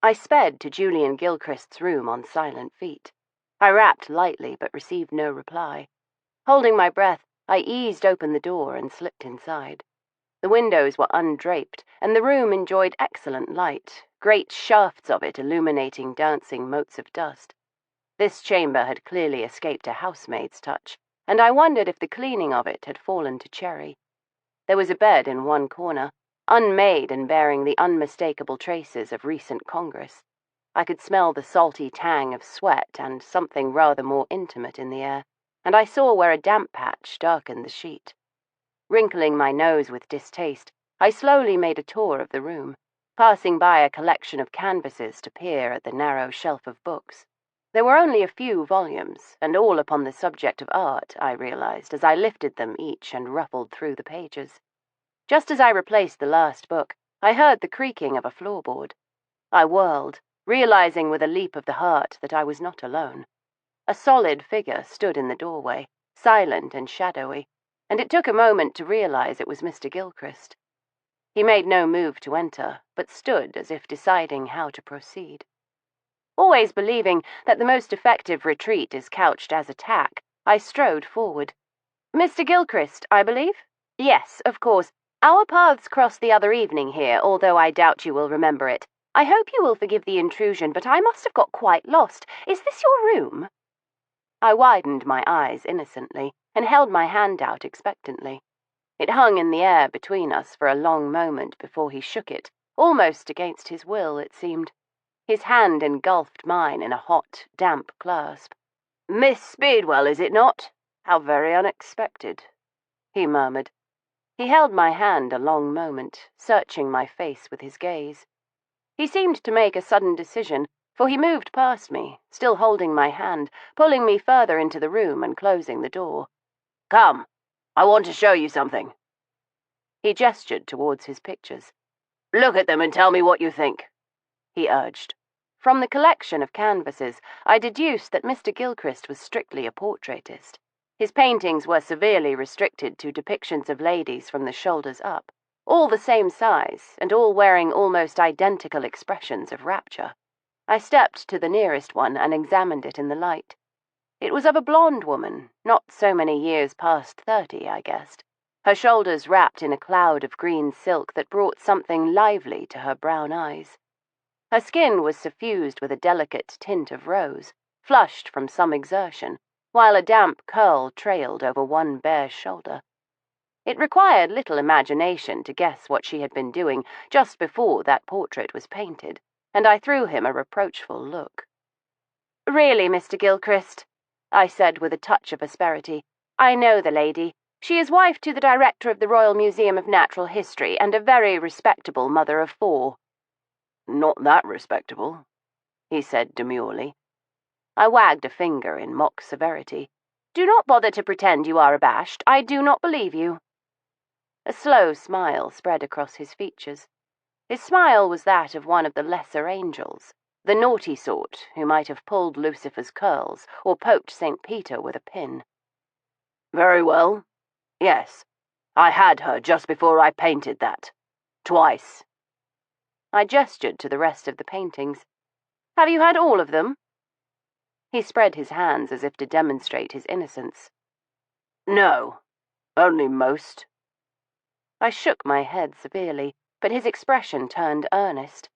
I sped to Julian Gilchrist's room on silent feet. I rapped lightly but received no reply. Holding my breath, I eased open the door and slipped inside. The windows were undraped, and the room enjoyed excellent light, great shafts of it illuminating dancing motes of dust. This chamber had clearly escaped a housemaid's touch, and I wondered if the cleaning of it had fallen to Cherry. There was a bed in one corner, unmade and bearing the unmistakable traces of recent congress. I could smell the salty tang of sweat and something rather more intimate in the air, and I saw where a damp patch darkened the sheet. Wrinkling my nose with distaste, I slowly made a tour of the room, passing by a collection of canvases to peer at the narrow shelf of books. There were only a few volumes, and all upon the subject of art, I realized as I lifted them each and ruffled through the pages. Just as I replaced the last book, I heard the creaking of a floorboard. I whirled, realizing with a leap of the heart that I was not alone. A solid figure stood in the doorway, silent and shadowy, and it took a moment to realize it was Mr. Gilchrist. He made no move to enter, but stood as if deciding how to proceed. Always believing that the most effective retreat is couched as attack, I strode forward. Mr. Gilchrist, I believe? Yes, of course. Our paths crossed the other evening here, although I doubt you will remember it. I hope you will forgive the intrusion, but I must have got quite lost. Is this your room? I widened my eyes innocently and held my hand out expectantly. It hung in the air between us for a long moment before he shook it, almost against his will, it seemed. His hand engulfed mine in a hot, damp clasp. "Miss Speedwell, is it not? How very unexpected," he murmured. He held my hand a long moment, searching my face with his gaze. He seemed to make a sudden decision, for he moved past me, still holding my hand, pulling me further into the room and closing the door. "Come, I want to show you something." He gestured towards his pictures. "Look at them and tell me what you think," he urged. From the collection of canvases, I deduced that Mr. Gilchrist was strictly a portraitist. His paintings were severely restricted to depictions of ladies from the shoulders up, all the same size, and all wearing almost identical expressions of rapture. I stepped to the nearest one and examined it in the light. It was of a blonde woman, not so many years past 30, I guessed. her shoulders wrapped in a cloud of green silk that brought something lively to her brown eyes. Her skin was suffused with a delicate tint of rose, flushed from some exertion, while a damp curl trailed over one bare shoulder. It required little imagination to guess what she had been doing just before that portrait was painted, and I threw him a reproachful look. "Really, Mr. Gilchrist," I said with a touch of asperity, "I know the lady. She is wife to the director of the Royal Museum of Natural History and a very respectable mother of 4. "Not that respectable," he said demurely. I wagged a finger in mock severity. "Do not bother to pretend you are abashed. I do not believe you." A slow smile spread across his features. His smile was that of one of the lesser angels, the naughty sort who might have pulled Lucifer's curls or poked St. Peter with a pin. "Very well. Yes, I had her just before I painted that. Twice." I gestured to the rest of the paintings. "Have you had all of them?" He spread his hands as if to demonstrate his innocence. "No, only most." I shook my head severely, but his expression turned earnest.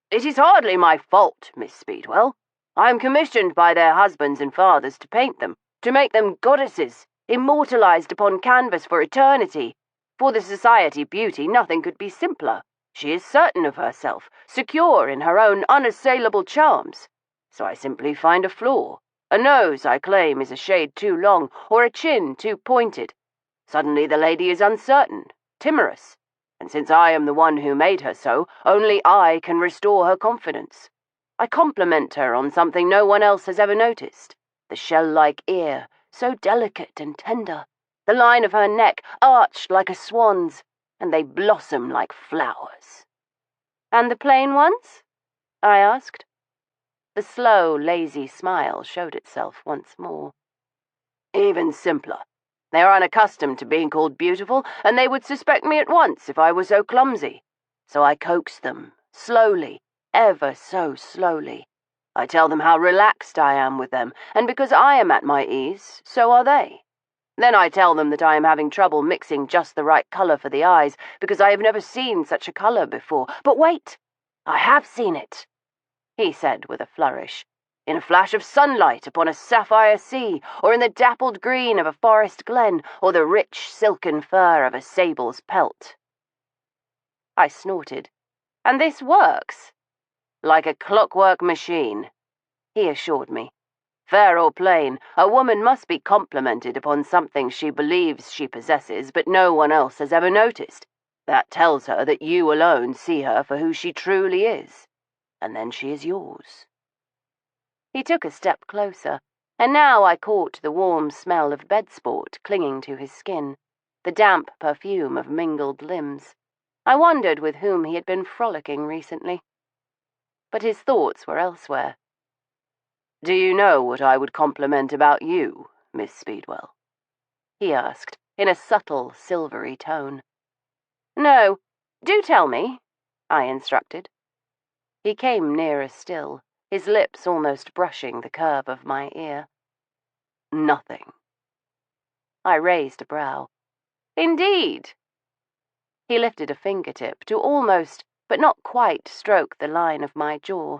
"It is hardly my fault, Miss Speedwell. I am commissioned by their husbands and fathers to paint them, to make them goddesses, immortalized upon canvas for eternity. For the society beauty, nothing could be simpler. She is certain of herself, secure in her own unassailable charms. So I simply find a flaw. A nose, I claim, is a shade too long, or a chin too pointed. Suddenly the lady is uncertain, timorous, and since I am the one who made her so, only I can restore her confidence. I compliment her on something no one else has ever noticed. The shell-like ear, so delicate and tender, the line of her neck arched like a swan's, and they blossom like flowers." "And the plain ones?" I asked. The slow, lazy smile showed itself once more. "Even simpler. They are unaccustomed to being called beautiful, and they would suspect me at once if I were so clumsy. So I coax them, slowly, ever so slowly. I tell them how relaxed I am with them, and because I am at my ease, so are they. Then I tell them that I am having trouble mixing just the right colour for the eyes, because I have never seen such a colour before. But wait, I have seen it," he said with a flourish, "in a flash of sunlight upon a sapphire sea, or in the dappled green of a forest glen, or the rich silken fur of a sable's pelt." I snorted. "And this works?" "Like a clockwork machine," he assured me. "Fair or plain, a woman must be complimented upon something she believes she possesses but no one else has ever noticed. That tells her that you alone see her for who she truly is. And then she is yours." He took a step closer, and now I caught the warm smell of bedsport clinging to his skin, the damp perfume of mingled limbs. I wondered with whom he had been frolicking recently. But his thoughts were elsewhere. "Do you know what I would compliment about you, Miss Speedwell?" he asked, in a subtle, silvery tone. "No, do tell me," I instructed. He came nearer still, his lips almost brushing the curve of my ear. "Nothing." I raised a brow. "Indeed?" He lifted a fingertip to almost, but not quite, stroke the line of my jaw.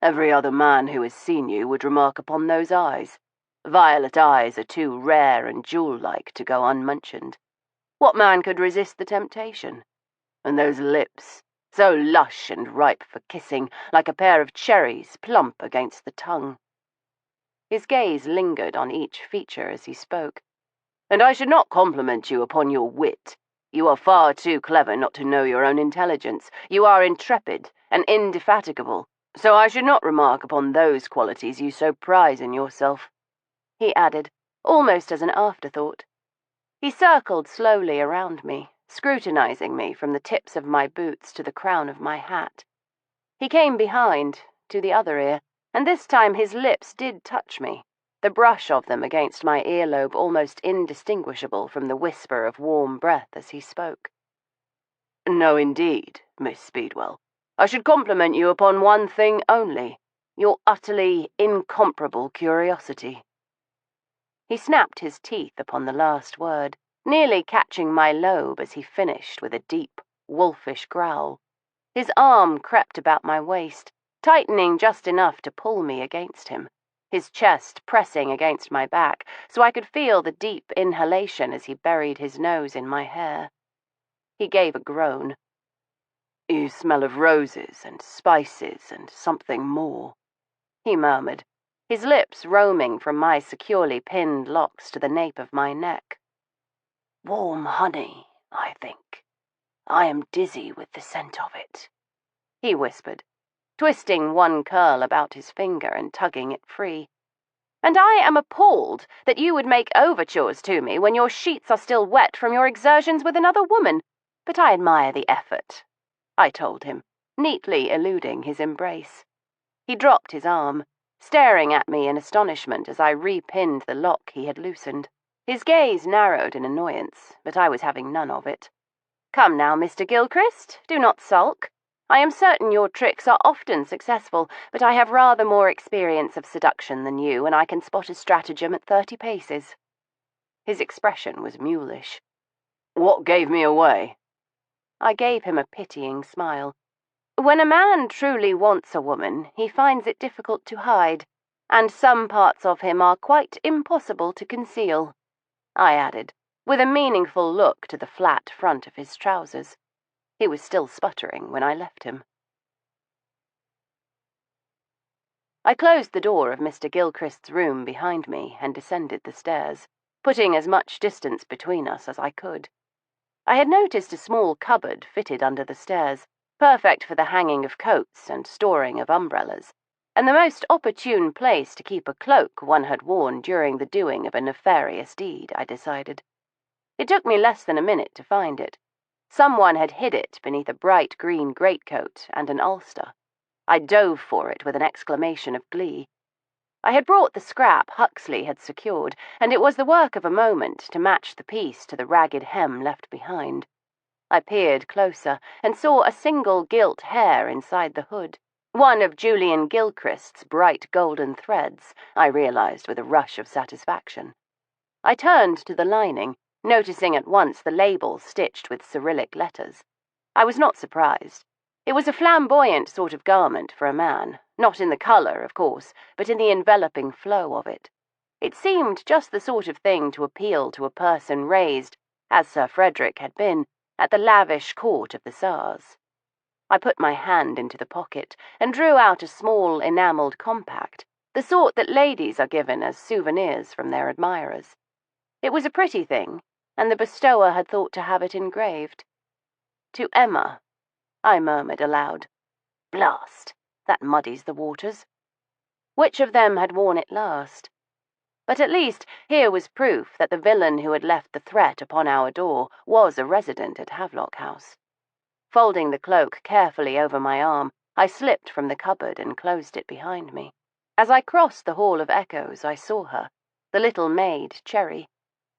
"Every other man who has seen you would remark upon those eyes. Violet eyes are too rare and jewel-like to go unmentioned. What man could resist the temptation? And those lips, so lush and ripe for kissing, like a pair of cherries plump against the tongue." His gaze lingered on each feature as he spoke. "And I should not compliment you upon your wit. You are far too clever not to know your own intelligence. You are intrepid and indefatigable, so I should not remark upon those qualities you so prize in yourself," he added, almost as an afterthought. He circled slowly around me, scrutinizing me from the tips of my boots to the crown of my hat. He came behind, to the other ear, and this time his lips did touch me, the brush of them against my earlobe almost indistinguishable from the whisper of warm breath as he spoke. "No, indeed, Miss Speedwell. I should compliment you upon one thing only, your utterly incomparable curiosity." He snapped his teeth upon the last word, nearly catching my lobe as he finished with a deep, wolfish growl. His arm crept about my waist, tightening just enough to pull me against him, his chest pressing against my back so I could feel the deep inhalation as he buried his nose in my hair. He gave a groan. "You smell of roses and spices and something more," he murmured, his lips roaming from my securely pinned locks to the nape of my neck. "Warm honey, I think. I am dizzy with the scent of it," he whispered, twisting one curl about his finger and tugging it free. "And I am appalled that you would make overtures to me when your sheets are still wet from your exertions with another woman, but I admire the effort," I told him, neatly eluding his embrace. He dropped his arm, staring at me in astonishment as I repinned the lock he had loosened. His gaze narrowed in annoyance, but I was having none of it. "Come now, Mr. Gilchrist, do not sulk. I am certain your tricks are often successful, but I have rather more experience of seduction than you, and I can spot a stratagem at 30 paces. His expression was mulish. "What gave me away?" I gave him a pitying smile. "When a man truly wants a woman, he finds it difficult to hide, and some parts of him are quite impossible to conceal," I added, with a meaningful look to the flat front of his trousers. He was still sputtering when I left him. I closed the door of Mr. Gilchrist's room behind me and descended the stairs, putting as much distance between us as I could. I had noticed a small cupboard fitted under the stairs, perfect for the hanging of coats and storing of umbrellas, and the most opportune place to keep a cloak one had worn during the doing of a nefarious deed, I decided. It took me less than a minute to find it. Someone had hid it beneath a bright green greatcoat and an ulster. I dove for it with an exclamation of glee. I had brought the scrap Huxley had secured, and it was the work of a moment to match the piece to the ragged hem left behind. I peered closer and saw a single gilt hair inside the hood, one of Julian Gilchrist's bright golden threads, I realized with a rush of satisfaction. I turned to the lining, noticing at once the label stitched with Cyrillic letters. I was not surprised. It was a flamboyant sort of garment for a man, not in the colour, of course, but in the enveloping flow of it. It seemed just the sort of thing to appeal to a person raised, as Sir Frederick had been, at the lavish court of the Tsars. I put my hand into the pocket and drew out a small enamelled compact, the sort that ladies are given as souvenirs from their admirers. It was a pretty thing, and the bestower had thought to have it engraved. "To Emma," I murmured aloud. Blast! That muddies the waters. Which of them had worn it last? But at least here was proof that the villain who had left the threat upon our door was a resident at Havelock House. Folding the cloak carefully over my arm, I slipped from the cupboard and closed it behind me. As I crossed the Hall of Echoes, I saw her, the little maid, Cherry.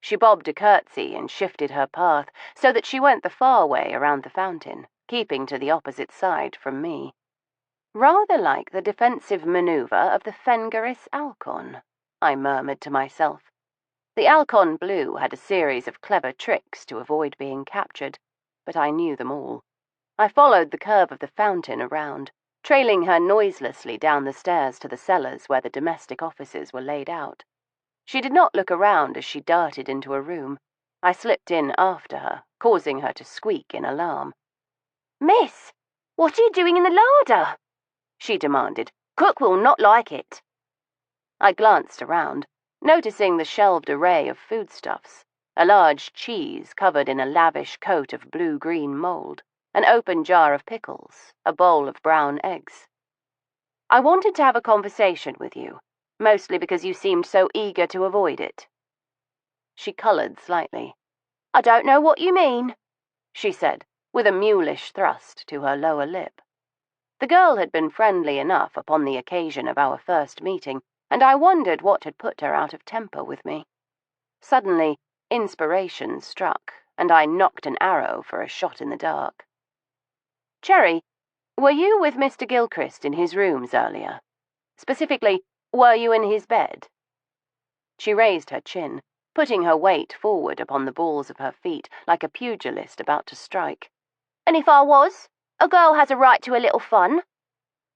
She bobbed a curtsy and shifted her path so that she went the far way around the fountain, keeping to the opposite side from me. Rather like the defensive manoeuvre of the Fengaris Alcon, I murmured to myself. The Alcon Blue had a series of clever tricks to avoid being captured, but I knew them all. I followed the curve of the fountain around, trailing her noiselessly down the stairs to the cellars where the domestic offices were laid out. She did not look around as she darted into a room. I slipped in after her, causing her to squeak in alarm. "Miss, what are you doing in the larder?" she demanded. "Cook will not like it." I glanced around, noticing the shelved array of foodstuffs, a large cheese covered in a lavish coat of blue-green mould, an open jar of pickles, a bowl of brown eggs. "I wanted to have a conversation with you, mostly because you seemed so eager to avoid it." She coloured slightly. "I don't know what you mean," she said, with a mulish thrust to her lower lip. The girl had been friendly enough upon the occasion of our first meeting, and I wondered what had put her out of temper with me. Suddenly, inspiration struck, and I knocked an arrow for a shot in the dark. "Cherry, were you with Mr. Gilchrist in his rooms earlier? Specifically, were you in his bed?" She raised her chin, putting her weight forward upon the balls of her feet like a pugilist about to strike. "And if I was? A girl has a right to a little fun,"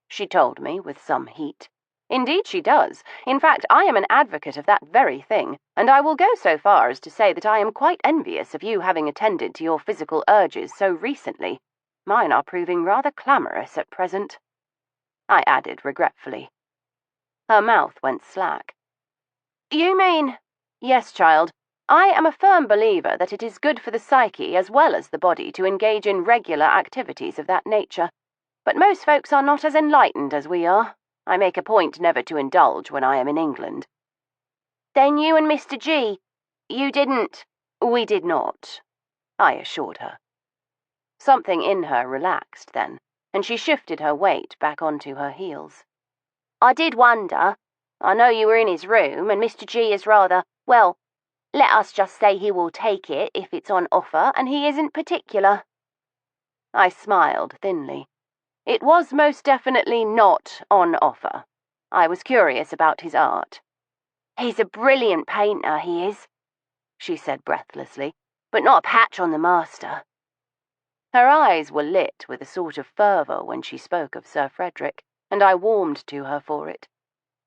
she told me with some heat. Indeed she does. In fact, I am an advocate of that very thing, and I will go so far as to say that I am quite envious of you having attended to your physical urges so recently. Mine are proving rather clamorous at present," I added regretfully. Her mouth went slack. "You mean—" "Yes, child. I am a firm believer that it is good for the psyche as well as the body to engage in regular activities of that nature. But most folks are not as enlightened as we are. I make a point never to indulge when I am in England." "Then you and Mr. G, you didn't—" "We did not," I assured her. Something in her relaxed then, and she shifted her weight back onto her heels. "I did wonder. I know you were in his room, and Mr. G is rather, well, let us just say he will take it if it's on offer, and he isn't particular." I smiled thinly. It was most definitely not on offer. I was curious about his art. "He's a brilliant painter, he is," she said breathlessly, "but not a patch on the master." Her eyes were lit with a sort of fervour when she spoke of Sir Frederick, and I warmed to her for it.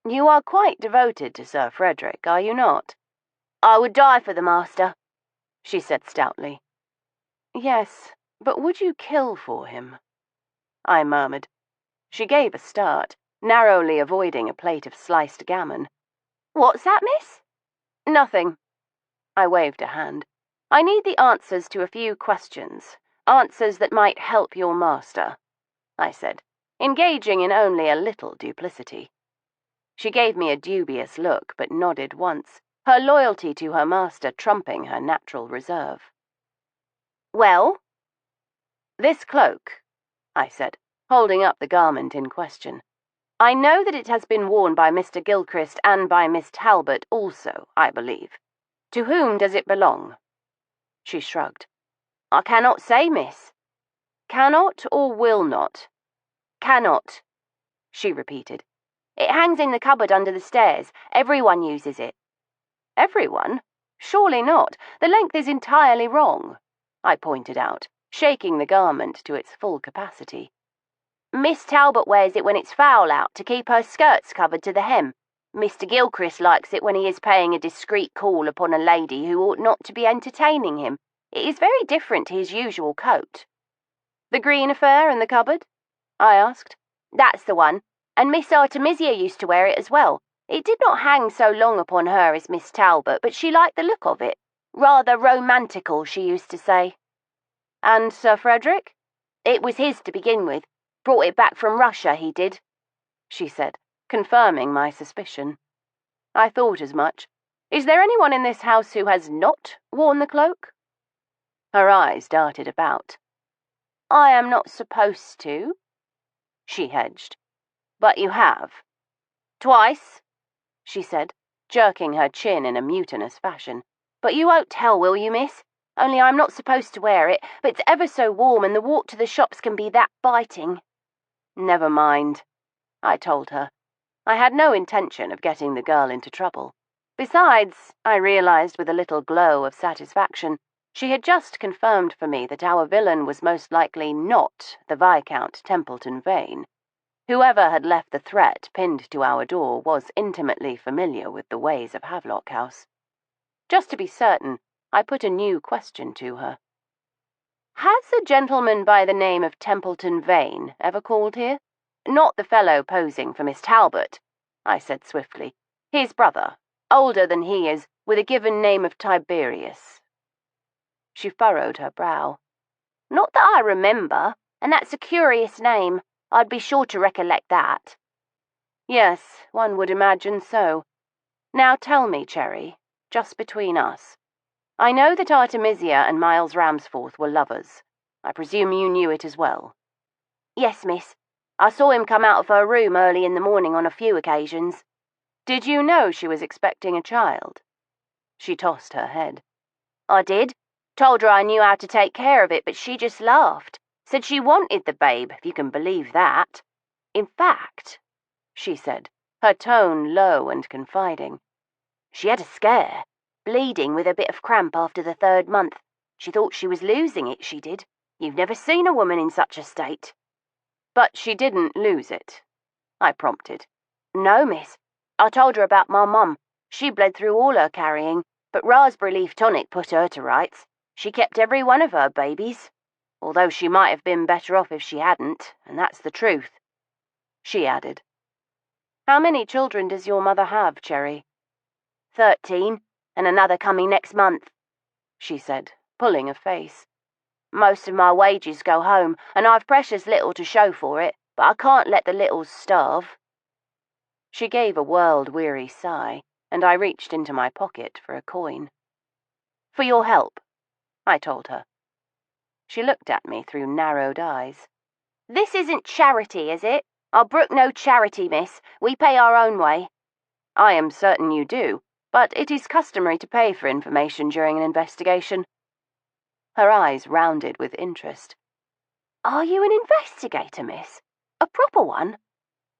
"You are quite devoted to Sir Frederick, are you not?" "I would die for the master," she said stoutly. "Yes, but would you kill for him?" I murmured. She gave a start, narrowly avoiding a plate of sliced gammon. "What's that, miss?" "Nothing." I waved a hand. "I need the answers to a few questions, answers that might help your master," I said, engaging in only a little duplicity. She gave me a dubious look, but nodded once, her loyalty to her master trumping her natural reserve. "Well?" "This cloak," I said, holding up the garment in question. "I know that it has been worn by Mr. Gilchrist and by Miss Talbot also, I believe. To whom does it belong?" She shrugged. "I cannot say, miss." "Cannot or will not?" "Cannot," she repeated. "It hangs in the cupboard under the stairs. Everyone uses it." "Everyone? Surely not. The length is entirely wrong," I pointed out, shaking the garment to its full capacity. "Miss Talbot wears it when it's foul out to keep her skirts covered to the hem. Mr. Gilchrist likes it when he is paying a discreet call upon a lady who ought not to be entertaining him. It is very different to his usual coat." "The green affair in the cupboard?" I asked. "That's the one, and Miss Artemisia used to wear it as well. It did not hang so long upon her as Miss Talbot, but she liked the look of it. Rather romantical, she used to say." "And Sir Frederick?" "It was his to begin with. Brought it back from Russia, he did," she said, confirming my suspicion. I thought as much. "Is there anyone in this house who has not worn the cloak?" Her eyes darted about. "I am not supposed to," she hedged. "But you have?" "Twice," she said, jerking her chin in a mutinous fashion. "But you won't tell, will you, miss? Only I'm not supposed to wear it, but it's ever so warm and the walk to the shops can be that biting." "Never mind," I told her. I had no intention of getting the girl into trouble. Besides, I realized with a little glow of satisfaction, she had just confirmed for me that our villain was most likely not the Viscount Templeton Vane. Whoever had left the threat pinned to our door was intimately familiar with the ways of Havelock House. Just to be certain, I put a new question to her. "Has a gentleman by the name of Templeton Vane ever called here? Not the fellow posing for Miss Talbot," I said swiftly. "His brother, older than he is, with a given name of Tiberius." She furrowed her brow. "Not that I remember, and that's a curious name. I'd be sure to recollect that." "Yes, one would imagine so. Now tell me, Cherry, just between us. I know that Artemisia and Miles Ramsforth were lovers. I presume you knew it as well." "Yes, miss. I saw him come out of her room early in the morning on a few occasions." "Did you know she was expecting a child?" She tossed her head. "I did. Told her I knew how to take care of it, but she just laughed. Said she wanted the babe, if you can believe that. In fact," she said, her tone low and confiding, "she had a scare. Bleeding with a bit of cramp after the 3rd month. She thought she was losing it, she did. You've never seen a woman in such a state." "But she didn't lose it," I prompted. "No, miss. I told her about my mum. She bled through all her carrying, but raspberry leaf tonic put her to rights. She kept every one of her babies. Although she might have been better off if she hadn't, and that's the truth," she added. "How many children does your mother have, Cherry?" 13, and another coming next month," she said, pulling a face. "Most of my wages go home, and I've precious little to show for it, but I can't let the littles starve." She gave a world-weary sigh, and I reached into my pocket for a coin. "For your help," I told her. She looked at me through narrowed eyes. "This isn't charity, is it? I'll brook no charity, miss. We pay our own way." "I am certain you do, but it is customary to pay for information during an investigation." Her eyes rounded with interest. "Are you an investigator, miss? A proper one?"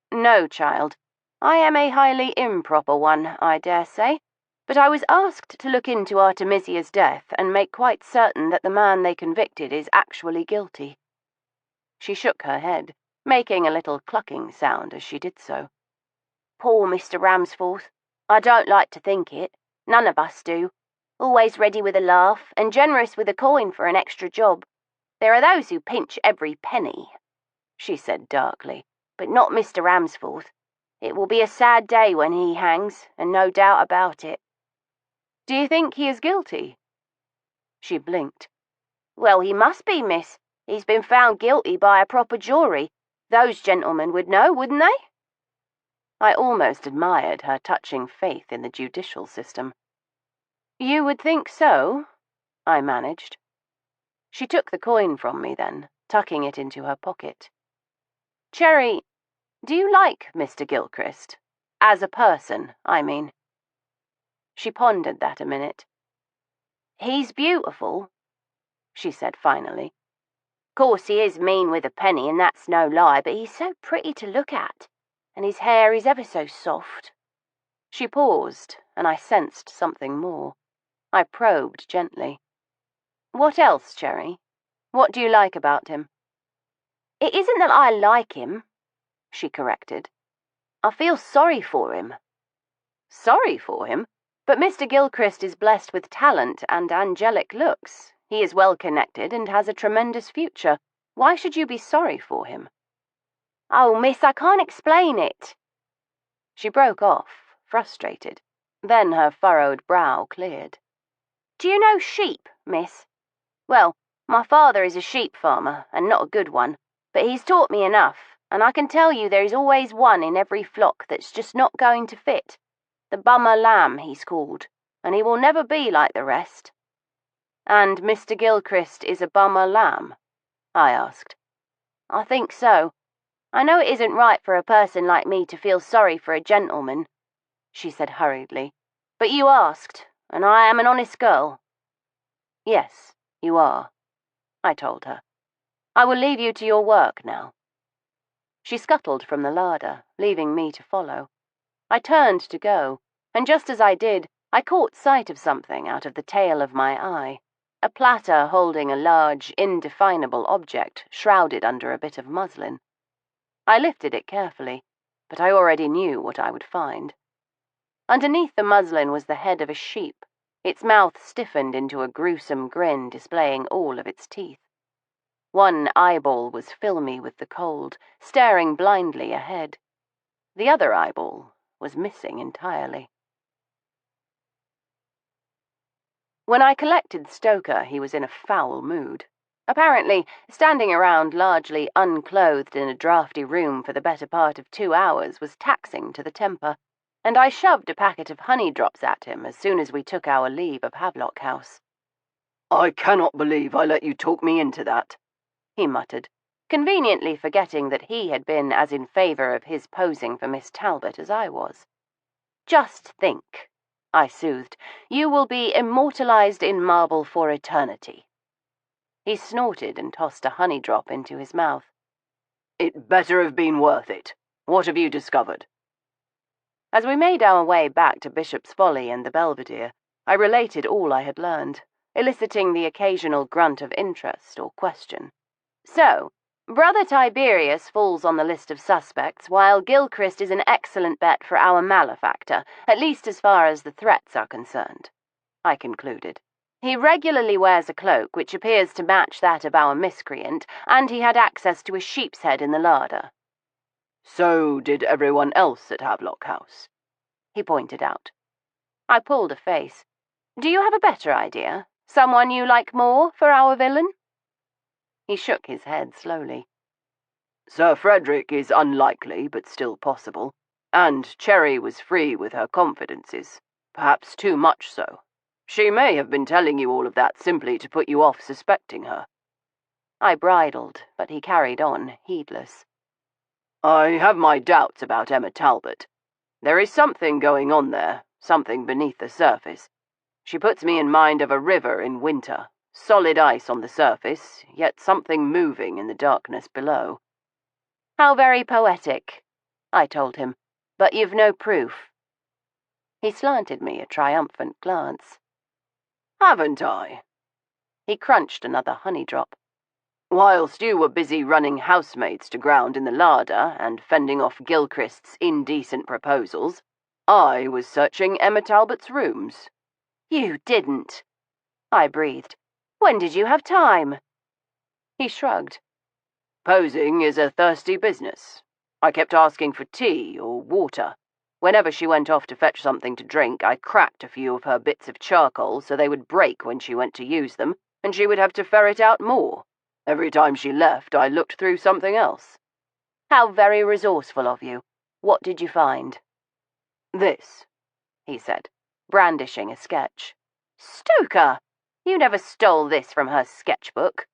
"No, child. I am a highly improper one, I dare say, but I was asked to look into Artemisia's death and make quite certain that the man they convicted is actually guilty." She shook her head, making a little clucking sound as she did so. "Poor Mr. Ramsforth. I don't like to think it. None of us do. Always ready with a laugh, and generous with a coin for an extra job. There are those who pinch every penny," she said darkly, "but not Mr. Ramsforth. It will be a sad day when he hangs, and no doubt about it." "Do you think he is guilty?" She blinked. "Well, he must be, miss. He's been found guilty by a proper jury. Those gentlemen would know, wouldn't they?" I almost admired her touching faith in the judicial system. "You would think so?" I managed. She took the coin from me then, tucking it into her pocket. "Cherry, do you like Mr. Gilchrist? As a person, I mean." She pondered that a minute. "He's beautiful," she said finally. "Course he is mean with a penny, and that's no lie, but he's so pretty to look at, and his hair is ever so soft." She paused, and I sensed something more. I probed gently. "What else, Cherry? What do you like about him?" "It isn't that I like him," she corrected. "I feel sorry for him." "Sorry for him? But Mr. Gilchrist is blessed with talent and angelic looks. He is well connected and has a tremendous future. Why should you be sorry for him?" "Oh, miss, I can't explain it." She broke off, frustrated. Then her furrowed brow cleared. "Do you know sheep, miss? Well, my father is a sheep farmer, and not a good one, but he's taught me enough, and I can tell you there is always one in every flock that's just not going to fit. The bummer lamb, he's called, and he will never be like the rest." "And Mr. Gilchrist is a bummer lamb?" I asked. "I think so. I know it isn't right for a person like me to feel sorry for a gentleman," she said hurriedly, "but you asked, and I am an honest girl." "Yes, you are," I told her. "I will leave you to your work now." She scuttled from the larder, leaving me to follow. I turned to go, and just as I did, I caught sight of something out of the tail of my eye. A platter holding a large, indefinable object shrouded under a bit of muslin. I lifted it carefully, but I already knew what I would find. Underneath the muslin was the head of a sheep, its mouth stiffened into a gruesome grin displaying all of its teeth. One eyeball was filmy with the cold, staring blindly ahead. The other eyeball was missing entirely. When I collected Stoker, he was in a foul mood. Apparently, standing around largely unclothed in a draughty room for the better part of 2 hours was taxing to the temper, and I shoved a packet of honey drops at him as soon as we took our leave of Havelock House. "I cannot believe I let you talk me into that," he muttered, conveniently forgetting that he had been as in favour of his posing for Miss Talbot as I was. "Just think," I soothed, "you will be immortalized in marble for eternity." He snorted and tossed a honey drop into his mouth. "It better have been worth it. What have you discovered?" As we made our way back to Bishop's Folly and the Belvedere, I related all I had learned, eliciting the occasional grunt of interest or question. So, Brother Tiberius falls on the list of suspects, while Gilchrist is an excellent bet for our malefactor, at least as far as the threats are concerned, I concluded. He regularly wears a cloak which appears to match that of our miscreant, and he had access to a sheep's head in the larder. So did everyone else at Havelock House, he pointed out. I pulled a face. Do you have a better idea? Someone you like more for our villain? He shook his head slowly. Sir Frederick is unlikely, but still possible, and Cherry was free with her confidences, perhaps too much so. She may have been telling you all of that simply to put you off suspecting her. I bridled, but he carried on, heedless. I have my doubts about Emma Talbot. There is something going on there, something beneath the surface. She puts me in mind of a river in winter, solid ice on the surface, yet something moving in the darkness below. How very poetic, I told him, but you've no proof. He slanted me a triumphant glance. Haven't I? He crunched another honey drop. Whilst you were busy running housemaids to ground in the larder and fending off Gilchrist's indecent proposals, I was searching Emma Talbot's rooms. You didn't, I breathed. When did you have time? He shrugged. Posing is a thirsty business. I kept asking for tea or water. Whenever she went off to fetch something to drink, I cracked a few of her bits of charcoal so they would break when she went to use them, and she would have to ferret out more. Every time she left, I looked through something else. How very resourceful of you. What did you find? This, he said, brandishing a sketch. Stoker! You never stole this from her sketchbook,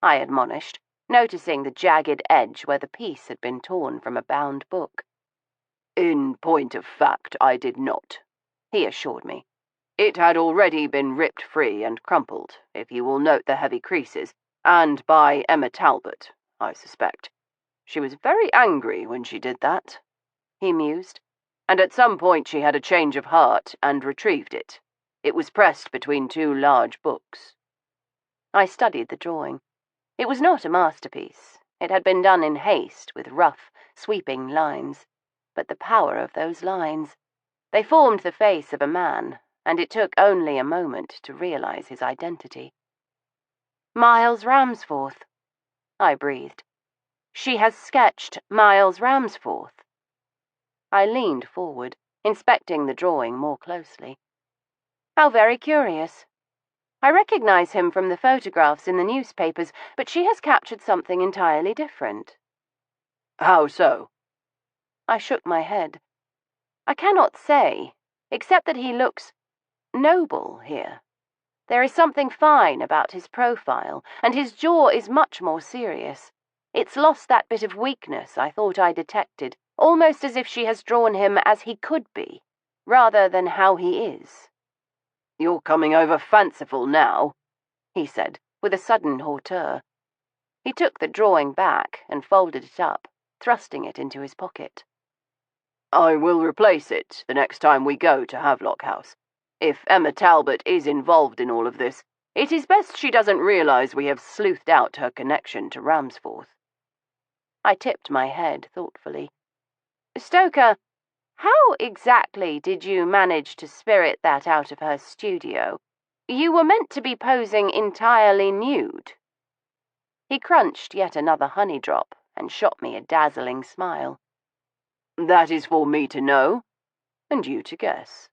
I admonished, noticing the jagged edge where the piece had been torn from a bound book. In point of fact, I did not, he assured me. It had already been ripped free and crumpled, if you will note the heavy creases, and by Emma Talbot, I suspect. She was very angry when she did that, he mused, and at some point she had a change of heart and retrieved it. It was pressed between two large books. I studied the drawing. It was not a masterpiece. It had been done in haste with rough, sweeping lines. But the power of those lines. They formed the face of a man, and it took only a moment to realize his identity. Miles Ramsforth, I breathed. She has sketched Miles Ramsforth. I leaned forward, inspecting the drawing more closely. How very curious. I recognize him from the photographs in the newspapers, but she has captured something entirely different. How so? I shook my head. I cannot say, except that he looks noble here. There is something fine about his profile, and his jaw is much more serious. It's lost that bit of weakness I thought I detected, almost as if she has drawn him as he could be, rather than how he is. You're coming over fanciful now, he said, with a sudden hauteur. He took the drawing back and folded it up, thrusting it into his pocket. I will replace it the next time we go to Havelock House. If Emma Talbot is involved in all of this, it is best she doesn't realize we have sleuthed out her connection to Ramsforth. I tipped my head thoughtfully. Stoker, how exactly did you manage to spirit that out of her studio? You were meant to be posing entirely nude. He crunched yet another honey drop and shot me a dazzling smile. That is for me to know, and you to guess.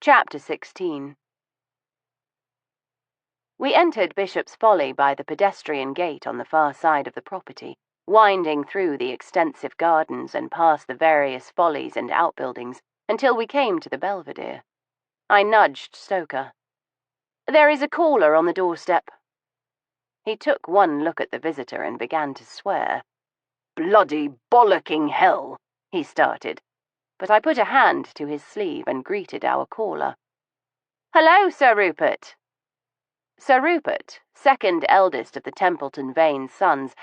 Chapter 16. We entered Bishop's Folly by the pedestrian gate on the far side of the property, winding through the extensive gardens and past the various follies and outbuildings until we came to the Belvedere. I nudged Stoker. There is a caller on the doorstep. He took one look at the visitor and began to swear. Bloody bollocking hell, he started, but I put a hand to his sleeve and greeted our caller. Hello, Sir Rupert. Sir Rupert, second eldest of the Templeton Vane's sons,